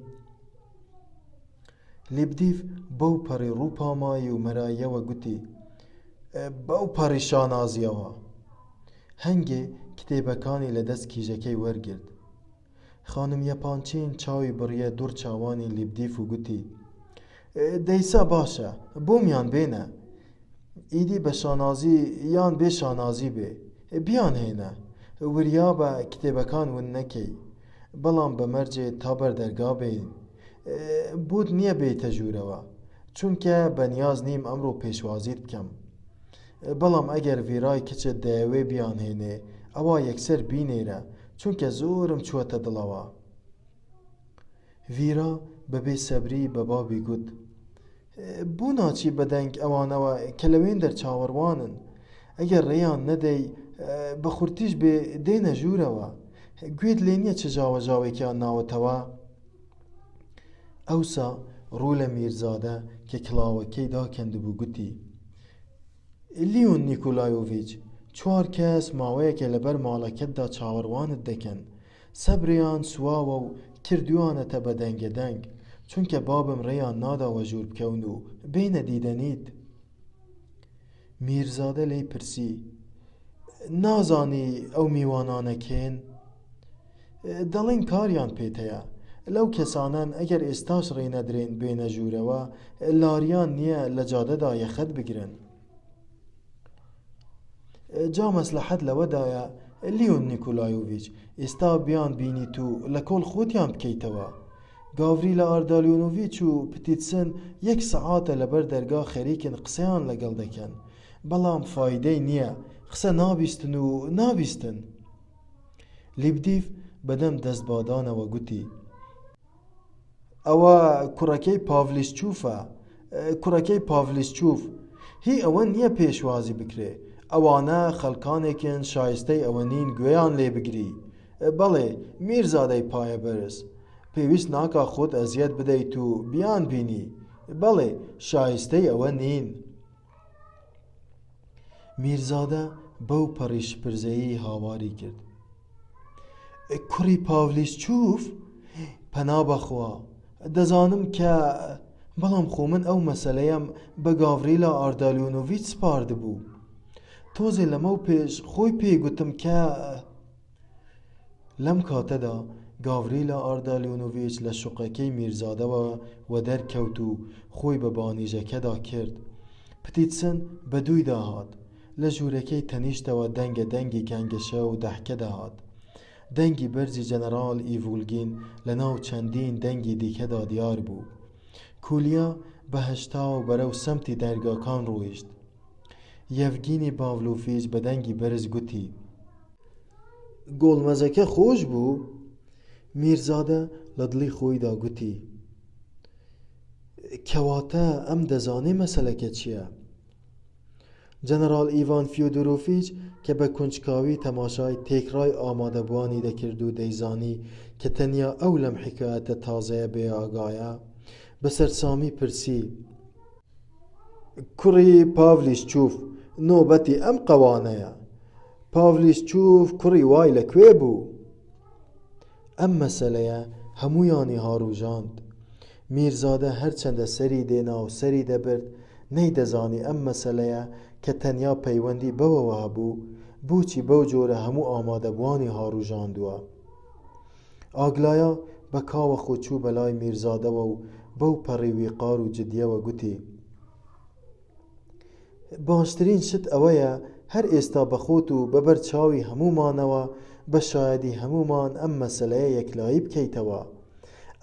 لیبدیف بەو پەڕی ڕووپامایی و مەراییەوە گوتی بەو پەڕی شانازیەوە. هەنگێ کتێبەکانی لە دەست کیژەکەی وەرگرت. خانم یەپانچین چاوی بڕیە دوور چاوانی لیبدیف و گوتی دەیسا باشە، بۆمیان بێنە. ئیدی بە شانازی یان بێ شانازی بێ بیان هێنە. وریا بە کتێبەکان ون نەکەی، بەڵام بە مەرجێ تا بەردەرگا بێن. بۆت نییە بێتە ژوورەوە، چونکە بەنیاز نیم ئەمڕۆ پێشوازیت بکەم. بەڵام ئەگەر ڤێرای کچت دەیەوێ بیان هێنێ ئەوە یەکسەر بینێرە، چونکە زۆرم چووەتە دڵەوە. ڤێرا بەبێ سەبری بە بابی گوت بۆ ناچی بەدەنگ ئەوانەوە کە لەوێن دەرچاوەڕوانن. ئەگەر ڕێیان نەدەی بە خورتیش بێ دێنە ژوورەوە. گوێت لێ نییە چ ژاوەژاوێکیان ناوەتەوە؟ ئەوسا ڕوو لە میرزادە کە کڵاوەکەی داکەندبوو گوتی لیۆن نیکۆلایۆڤیچ، 4 کەس ماوەیەکە لەبەر ماڵەکەتدا چاوەڕوانت دەکەن. سەبریان سواوە و کردووانەتە بە دەنگەدەنگ، چونکە بابم ڕێیان ناداوە ژوور بکەون و بینە دیدەنیت. میرزادە لی پرسی نازانی ئەو میوانانەکێن؟ دەڵێن کاریان پێتەیە. لەو کەسانن ئەگەر ئێستاش ڕێنەدرێن بێنە ژوورەوە لاریان نییە لە جادەدا یەخەت بگرن. جا مەسلەحەت لەوەدایە لیۆن نیکۆلایۆڤیچ ئێستا بیان بینیت و لە کۆڵ خۆتیان بکەیتەوە. گاڤریلا ئاردالیۆنۆڤیچ و پتیتسن 1 سەعاتە لەبەر دەرگا خەریکن قسەیان لەگەڵ دەکەن، بەڵام فایدەی نییە، قسە نابیستن و نابیستن. لیبدیف بەدەم دەستبادانەوە گوتی: ئەوە کوڕەکەی پاڤلیشچوفە، کوڕەکەی پاڤلیشچوف، هی ئەوە نییە پێشوازی بکرێ، ئەوانە خەڵکانێکن شایستەی ئەوە نین گوێیان لێ بگری. بەڵێ میرزادەی پایە بەرز، پێویست ناکا خۆت ئەزیەت بدەیت و بیان بینی، بەڵێ شایستەی ئەوە نین. میرزادە بەو پەڕیشپرزەیی هاواری کرد: کوڕی پاڤلیشچوف؟ پەنا بەخوا، دەزانم کە، بەڵام خۆ من ئەو مەسەلەیەم بە گاڤریلا ئاردالیۆنۆڤیچ سپاردبوو، تۆزێ لەمە و پێش خۆی پێیگوتم کە. لەم کاتەدا گاڤریلا ئاردالیۆنۆڤیچ لە شوقەکەی میرزادەوە وە دەرکەوت و خۆی بە بانیژەکەدا کرد. پتیتسن بە دووی داهات، لە ژوورەکەی تەنیشتەوە دەنگە دەنگی گەنگەشە و دەحکە دەهات. دەنگی بەرزی جەنەرال ئیڤولگین لە ناو چەندین دەنگی دیکەدا دیار بوو. کولیا بەهەشتا و بەرەو سەمتی دەرگاکان ڕۆیشت. یەڤگینی پاڤلۆڤیچ بە دەنگی بەرز گوتی: گۆڵمەزەکە خۆش بوو؟ میرزادە لە دڵی خۆیدا گوتی: کەواتە ئەم دەزانێ مەسەلەکە چییە؟ جەنەرال ئیڤان فیۆدۆرۆڤیچ کە بە کونجکاوی تەماشای تێکڕای ئامادەبوانی دەکرد و دەیزانی کە تەنیا ئەو لەم حکایەتە تازەیە بێئاگایە، بەسەرسامی پرسی: کوڕی پاڤلیشچوف، نۆبەتی ئەم قەوانەیە. پاڤلیشچوف کوڕی وای لەکوێ بوو؟ ئەم مەسەلەیە هەموویانی هاڕوژاند. میرزادە هەرچەندە سەری دێنا و سەری دەبرد، نەیدەزانی ئەم مەسەلەیە کە تەنیا پەیوەندی بەوەوە بوو بۆچی بەو جۆرە هەموو ئامادەبوانی هاڕوژاندووە. ئاگلایە بە کاوە خۆچوو بەلای میرزادەوە و بەو پەڕی ویقار و جدیەوە گوتی: باشترین شت ئەوەیە هەر ئێستا بەخۆت و بەبەر چاوی هەموومانەوە بە شایەدی هەموومان ئەم مەسەلەیە یەکلایی بکەیتەوە.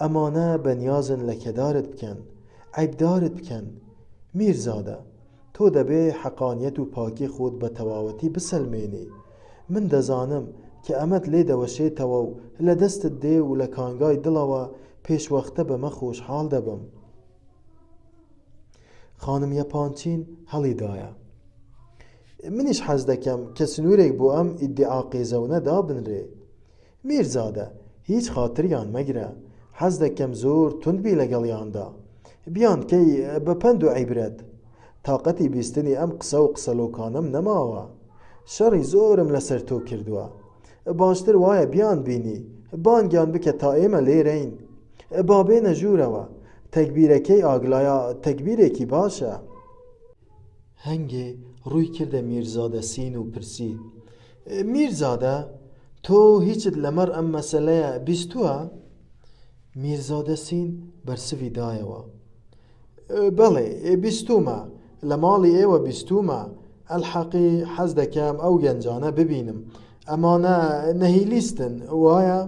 ئەمانە بەنیازن لەکەدارت بکەن، عیبدارت بکەن. میرزادە، تۆ دەبێ حەقانیەت و پاکی خۆت بە تەواوەتی بسەلمێنی. من دەزانم کە ئەمەت لێ دەوەشێتەوە و لە دەستت دێ و لە کانگای دڵەوە پێشوەختە بەمە خۆشحاڵ دەبم. خانم یەپانچین هەڵیدایە: منیش حەز دەکەم کە سنوورێک بۆ ئەم ئیدعا قێزەونە دابنرێ. میرزادە، هیچ خاتریان مەگرە، حەز دەکەم زۆر توندبی لەگەڵیاندا، بیان کەی بە پەند و عیبرەت. تاقەتی بیستنی ئەم قسە و قسەلۆکانم نەماوە، شەڕی زۆرم لەسەر تۆ کردووە. باشتر وایە بیان بینی، بانگیان بکە تا ئێمە لێرەین. با بێنە ژوورەوە، تەکبیرەکەی ئاگلایە تەکبیرێکی باشە. هەنگێ ڕووی کردە میرزادە سین و پرسی: میرزادە، تۆ هیچت لەمەڕ ئەم مەسەلەیە بیستووە؟ میرزادە سین بەرسوی دایەوە: بەڵێ بیستومە، لە ماڵی ئێوە بیستومە. ئەلحەقی حەز دەکەم ئەو گەنجانە ببینم، ئەمانە نەهیلیستن وایە؟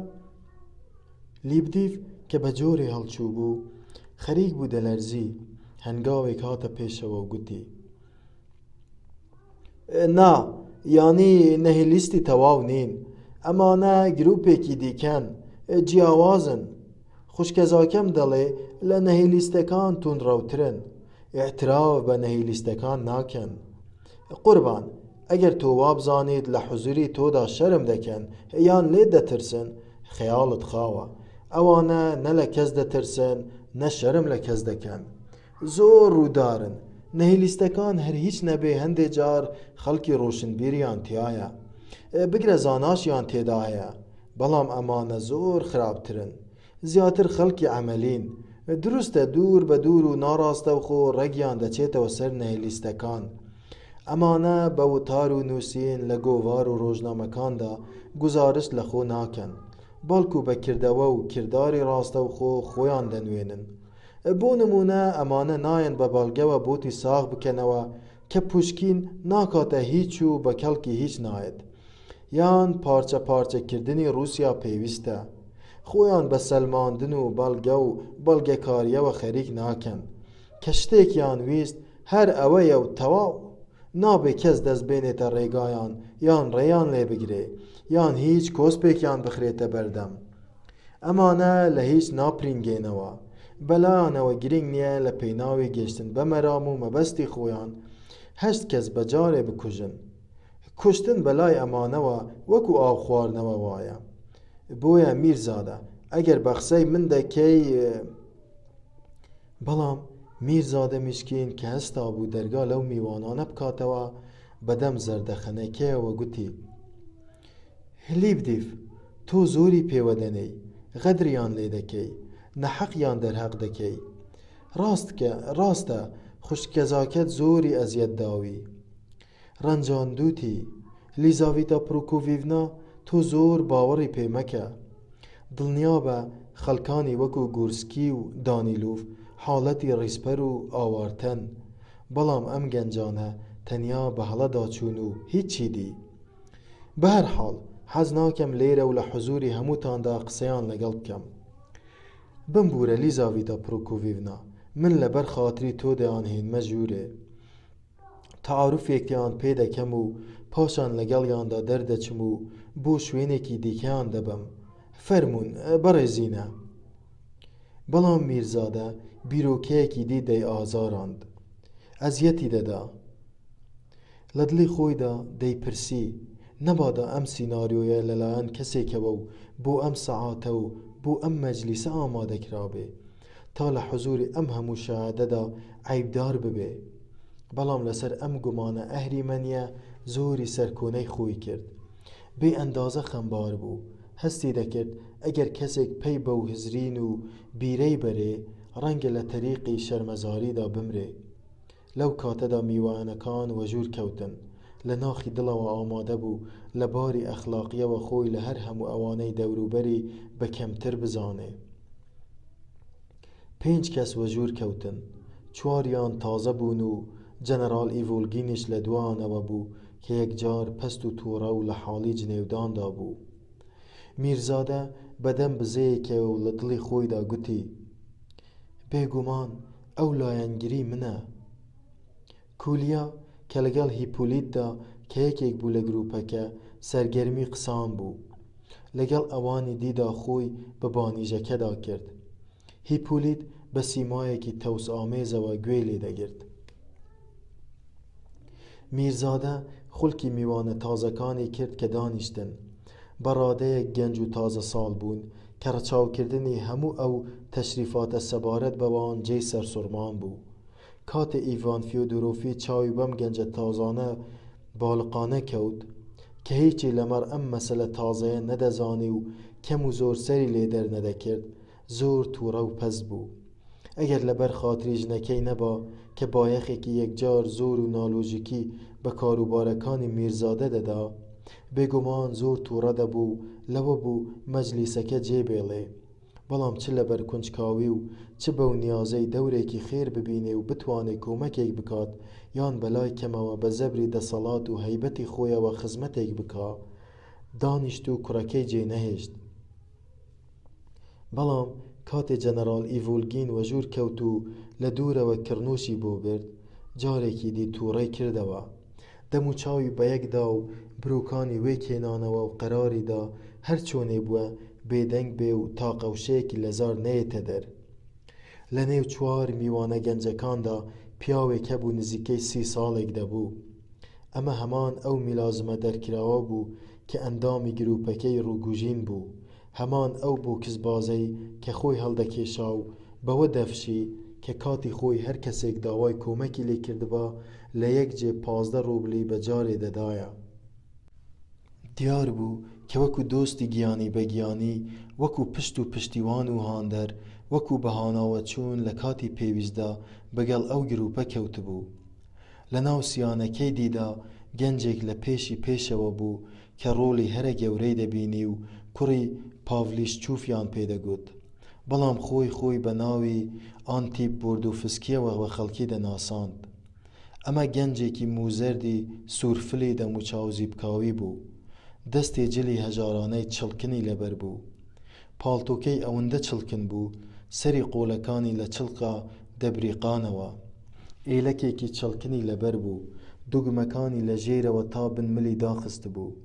لیبدیف کە بە جۆرێ هەڵچوو بوو خەریک بوو دەلەرزی، هەنگاوێک هاتە پێشەوە و گوتی: نا، یانی نەهیلیستی تەواو نین، ئەمانە گروپێکی دیکەن، جیاوازن. خوشکەزاکەم دەڵێ لە نەهیلیستەکان توندڕەوترن، ئێعتراف بە نەهیلیستەکان ناکەن. قوربان، ئەگەر تۆ وابزانیت لە حوزوری تۆدا شەرم دەکەن یان لێت دەترسن، خەیاڵت خاوە، ئەوانە نە لە کەس دەترسن نە شەرم لە کەس دەکەن. زۆر ڕوودارن. نەهیلیستەکان هەر هیچ نەبێ هەندێک جار خەڵکی ڕۆشنبیریان تایە، بگرە زاناشیان تێدا هەیە، بەڵام ئەمانە زۆر خراپترن، زیاتر خەڵکی عەمەلین. دروستە دوور بە دوور و ناڕاستە و خۆ ڕەگیان دەچێتەوە سەر نەهیلیستەکان. ئەمانە بە وتار و نووسین لە گۆڤار و ڕۆژنامەکاندا گوزارش لە خۆ ناکەن، بەڵکو بە کردەوە و کرداری ڕاستە و خۆ خۆیان دەنوێنن. بۆ نمونە ئەمانە نایەن بە بەڵگەوە بۆتی ساغ بکەنەوە کە پوشکین ناکاتە هیچ و بە کەڵکی هیچ نایەت. یان پارچە پارچەکردنی رووسیا پێویستە، خۆیان بە سەلماندن و بەڵگە و بەڵگەکاریەوە خەریک ناکەن کە شتێکیان ویست هەر ئەوەیە و تەواو، نابێ کەس دەست بێنێتە ڕێگایان یان ڕێیان لێ بگرێ یان هیچ کۆسپێکیان بخرێتە بەردەم. ئەمانە لە هیچ ناپرینگێنەوە، بەلایانەوە گرنگ نییە لە پێناوی گەشتن بە مەرام و مەبەستی خۆیان 8 کەس بەجارێ بکوژن. کوشتن بەلای ئەمانەوە وەکو ئاو خواردنەوە وایە. بۆیە میرزادە ئەگەر بە قسەی من دەکەی. بەڵام میرزادە میشکین کە هەستا بوو دەرگا لەو میوانانە بکاتەوە بەدەم زەردەخەنەکەیەوە گوتی: هلیبدیف، تۆ زۆری پێوەدەنەی، غەدریان لێ دەکەی، نەحەقیان دەرهەق دەکەی. ڕاستە خوشکەزاکەت زۆری ئەزیەت داوی. ڕەنجاندووتی: لیزاڤیتا پڕۆکۆڤیڤنا، تۆ زۆر باوەڕی پێ مەکە. دڵنیابە خەڵکانی وەکو گورسکی و دانیلۆڤ حاڵەتی ڕیسپەر و ئاوارتەن، بەڵام ئەم گەنجانە تەنیا بە هەڵەدا چوون و هیچی دی. بە هەر حاڵ حەز ناکەم لێرە و لە حوزوری هەمووتاندا قسەیان لەگەڵ بکەم. بمبورە لیزاڤیتا پڕۆکۆڤیڤنا، من لەبەر خاتری تۆ دەیانهێنمە ژوورێ. تەعاروفێکیان پێ دەکەم و پاشان لەگەڵیاندا دەردەچم و بۆ شوێنێکی دیکەیان دەبەم. فەرموون بەڕێزینە. بەڵام میرزادە بیرۆکەیەکی دی دەی ئازاراند، ئەزیەتی دەدا. لە دڵی خۆیدا دەیپرسی نەبادا ئەم سیناریۆیە لەلایەن کەسێکەوە و بۆ ئەم سەعاتە و بۆ ئەم مەجلیسە ئامادەکرابێ تا لە حوزوری ئەم هەموو شایەدەدا عەیبدار ببێ. بەڵام لەسەر ئەم گومانە ئەهریمەنیە زۆری سەرکۆنەی خۆی کرد. بێ ئەندازە خەمبار بوو، هەستی دەکرد ئەگەر کەسێک پێی بەو هزرین و بیرەی بەرێ ڕەنگە لە تەریقی شەرمەزاریدا بمرێ. لەو کاتەدا میوانەکان وەژور کەوتن، لە ناخی دڵەوە ئامادە بوو لە باری ئەخلاقیەوە خۆی لە هەر هەموو ئەوانەی دەوروبەری بە کەمتر بزانێ. 5 کەس وەژور کەوتن، 4یان تازە بوون و جەنەرال ئیڤۆلگینیش لە دوانەوە بوو کە یەکجار پەست و تووڕە و لە حاڵی جنێوداندا بوو. میرزادە بەدەم بزەیەکە و لە دڵی خۆیدا گوتی: بێگومان ئەو لایەنگیری منە. کولیا کە لەگەڵ هیپۆلیتدا کە یەکێک بوو لە گروپەکە سەرگەرمی قسان بوو، لەگەڵ ئەوانی دیدا خۆی بە بانیژەکەدا کرد. هیپۆلیت بە سیمایەکی تەوس ئامێزەوە گوێی لێ دەگرت. میرزادە خوڵکی میوانە تازەکانی کرد کە دانیشتن. بە ڕادەیەک گەنج و تازە ساڵ بوون کە ڕەچاوکردنی هەموو ئەو تەشریفاتە سەبارەت بەوان جێی سەرسوڕمان بوو. کاتێ ئیڤان فیۆدۆرۆفی چاوی بەم گەنجە تازانە باڵقانە کەوت کە هیچی لەمەڕ ئەم مەسەلە تازەیە نەدەزانی و کەم و زۆر سەری لێ دەرنەدەکرد، زۆر تووڕە و پەست بوو. ئەگەر لەبەر خاتری ژنەکەی نەبا کە بایەخێکی یەکجار زۆر و نالۆژیکی بە کاروبارەکانی میرزادە دەدا، بێگومان زۆر تووڕە دەبوو لەوە بوو مەجلیسەکە جێبێڵێ. بەڵام چ لەبەر کونجکاوی و چ بەو نیازەی دەورێکی خێر ببینێ و بتوانێ کۆمەکێک بکات یان بەلای کەمەوە بە زەبری دەسەڵات و هەیبەتی خۆیەوە خزمەتێک بکا، دانیشت و کوڕەکەی جێ نەهێشت. بەڵام کاتێ جەنەرال ئیڤۆلگین وەژور کەوت و لە دوورەوە کڕنوشی بۆ برد، جارێکی دی تووڕەی کردەوە. دەم و چاوی بە یەکدا و برۆکانی وێ کێنانەوە و قەراریدا هەر چۆنێ بووە بێدەنگ بێ و تاقەوشەیەکی لەزار نەیەتە دەر. لە نێو 4 میوانە گەنجەکاندا پیاوێک هەبوو نزیکەی 30 ساڵێک دەبوو. ئەمە هەمان ئەو میلازمە دەرکراوە بوو کە ئەندامی گروپەکەی ڕووگوژین بوو، هەمان ئەو بۆکسبازەی کە خۆی هەڵدەکێشا و بەوە دەفشی کە کاتی خۆی هەر کەسێک داوای کۆمەکی لێ کردبا لە یەک جێ 15 ڕوبلی بەجارێ دەدایە. دیار بوو کە وەکو دۆستی گیانی بەگیانی، وەکو پشت و پشتیوان و هاندەر، وەکو بەهاناوە چوون لە کاتی پێویستدا بەگەڵ ئەو گروپە کەوتبوو. لە ناو سیانەکەی دیدا گەنجێک لە پێشی پێشەوە بوو کە ڕۆڵی هەرە گەورەی دەبینی و کوڕی پاڤلیشچوفیان پێدەگوت، بەڵام خۆی بە ناوی ئانتیپ بۆردۆفسکیەوە بە خەڵکی دەناساند. ئەمە گەنجێکی موزەردی سوورفلی دەم و چاوزی بکاوی بوو. دەستی جلی هەژارانەی چڵکنی لەبەر بوو. پاڵتۆکەی ئەوەندە چڵکن بوو سەری قۆلەکانی لە چڵقا دەبریقانەوە. ئێلەکێکی چڵکنی لەبەر بوو. دوگمەکانی لە ژێرەوە تا بنملی داخست بوو.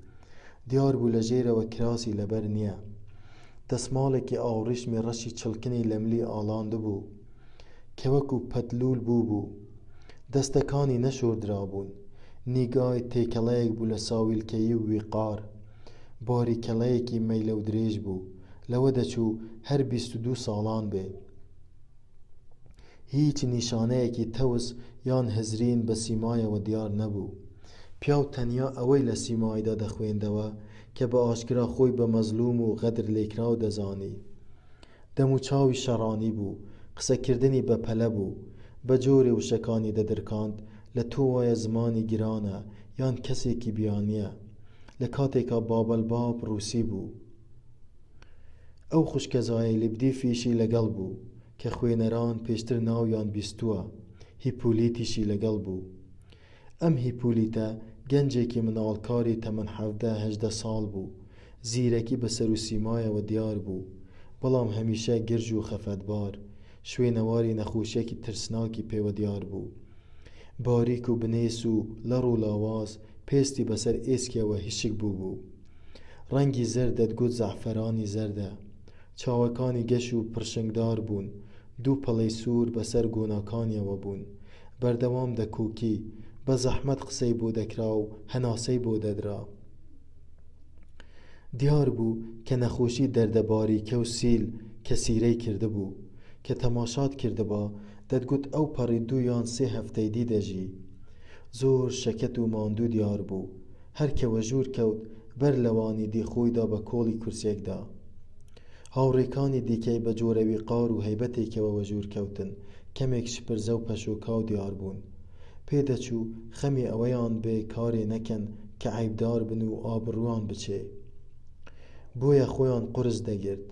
دیار بوو لە ژێرەوە کراسی لەبەر نییە. دەسماڵێکی ئاوڕیشمی ڕەشی چڵکنی لە ملی ئاڵاند بوو کە وەکو پەتلوول بوو. دەستەکانی نەشۆردرابوون. نیگای تێکەڵەیەک بوو لە ساویلکەیی و ویقار. باریکەڵەیەکی مەیلە و درێژ بوو. لەوە دەچوو هەر 22 ساڵان بێ. هیچ نیشانەیەکی تەوس یان هزرین بە سیمایەوە دیار نەبوو. پیاو تەنیا ئەوەی لە سیمایدا دەخوێندەوە کە بە ئاشکرا خۆی بە مەزلوم و غەدر لێکراو دەزانی. دەم و چاوی شەڕانی بوو. قسەکردنی بەپەلە بوو. بە جۆرێ وشەکانی دەدرکاند لە تۆ وایە زمانی گرانە یان کەسێکی بیانیە. لە کاتێکا بابەلباب ڕووسی بوو. ئەو خوشکەزایە لێبدی فیشی لەگەڵ بوو کە خوێنەران پێشتر ناویان بیستووە. هیپولیتیشی لەگەڵ بوو. ئەم هیپولیتە گەنجێکی مناڵکاری تەمەن 17-18 ساڵ بوو. زیرەکی بەسەر و سیمایەوە دیار بوو، بەڵام هەمیشە گرژ و خەفەتبار. شوێنەواری نەخۆشیەکی ترسناکی پێوە دیار بوو. باریک و بنێس و لەڕ و لاواز پێستی بەسەر ئێسکیەوە هیشک بوو. ڕەنگی زەردە دگوت زەعفەرانی زەردە. چاوەکانی گەش و پرشنگدار بوون. دوو پەڵەی سوور بەسەر گۆناکانیەوە بوون. بەردەوام دەکۆکی. بە زەحمەت قسەی بۆ دەکرا و هەناسەی بۆ دەدرا. دیار بوو کە نەخۆشی دەردە باریکە و سیل کە سیرەی کرده بوو کە تەماشات کردبا دەتگوت ئەو پەڕی 2 یان 3 هەفتەی دی دەژی. زۆر شەکەت و ماندوو دیار بوو. هەرکەوە ژوور کەوت بەر لەوانی دی خۆیدا بە کۆڵی کورسێکدا. هاوڕێکانی دیکەی بە جۆرەوی قار و هەیبەتێکەوە ژوور کەوتن. کەمێک شپرزە و پەشۆکاو دیار بوون. پێدەچوو خەمی ئەوەیان بێ کارێ نەکەن کە عیبدار بن و ئابڕوان بچێ. بۆیە خۆیان قورس دەگرت.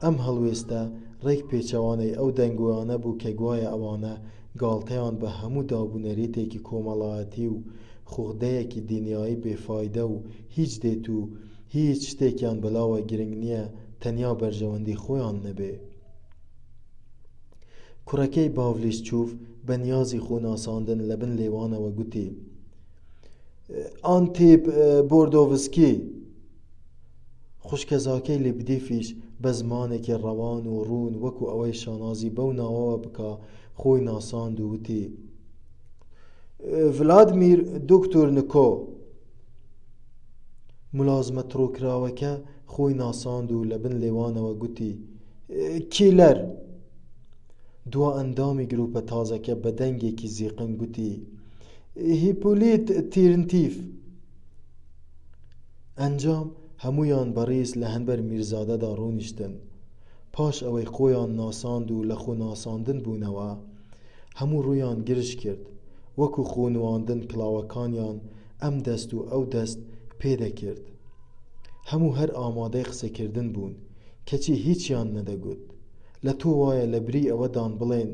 ئەم هەڵوێستە ڕێک پێچەوانەی ئەو دەنگویانە بوو کە گوایە ئەوانە گاڵتەیان بە هەموو دابوونەریتێکی کۆمەڵایەتی و خوغدەیەکی دینیایی بێفایدە و هیچ دێت و هیچ شتێکیان بەلاوە گرنگ نییە تەنیا بەرژەوەندی خۆیان نەبێ. کوڕەکەی باڤلیشچوف بە نیازی خۆناساندن لە بن لێوانەوە گوتی: ئانتیپ بۆردۆڤسکی. خوشکەزاکەی لێبدیفیش بە زمانێکی ڕەوان و ڕوون وەکو ئەوەی شانازی بەو ناوەوە بکە خۆی ناساند و وتی: ڤلادمیر دۆکتۆرنکۆ. ملازمە تڕۆکراوەکە خۆی ناساند و لە بن لێوانەوە گوتی: کیلەر. دوا ئەندامی گروپە تازەکە بە دەنگێکی زیقن گوتی: هیپولیت تیرنتیف. ئەنجام هەمویان بەڕیز لە هەنبەر میرزادەدا ڕوونیشتن. پاش ئەوەی خۆیان ناساند و لە خۆ ناساندن بوونەوە هەموو ڕوویان گرژ کرد. وەکو خۆنواندن کڵاوەکانیان ئەم دەست و ئەو دەست پێدەکرد. هەموو هەر ئامادەی قسەکردن بوون کەچی هیچیان نەدەگوت. لە تۆ وایە لە بری ئەوەدان بڵێن: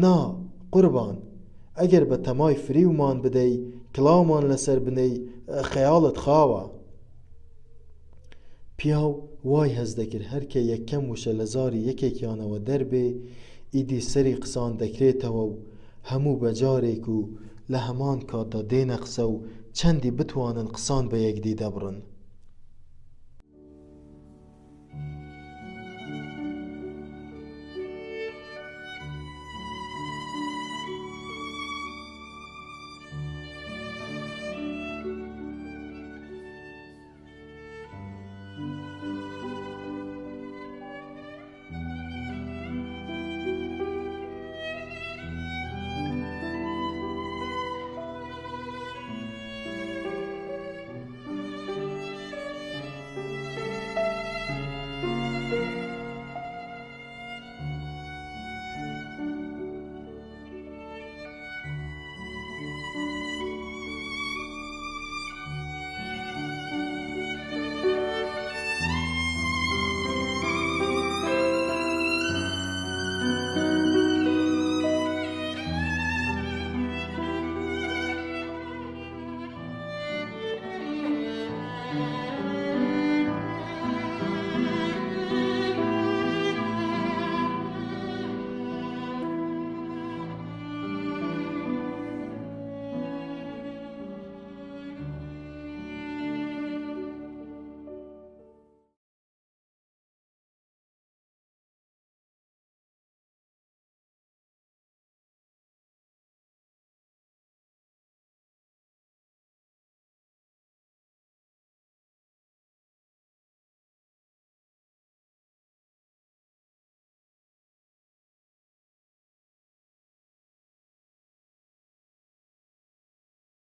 نا قوربان، ئەگەر بە تەمای فریومان بدەی کڵاومان لەسەر بنەی خەیاڵت خاوە. پیاو وای هەز دەکرد هەرکە یەکەم وشە لە زاری یەکێکیانەوە دەربێ ئیدی سەری قسان دەکرێتەوە و هەموو بەجارێک و لە هەمان کاتدا دێنە قسە و چەندی بتوانن قسان بە یەکدی دەبڕن.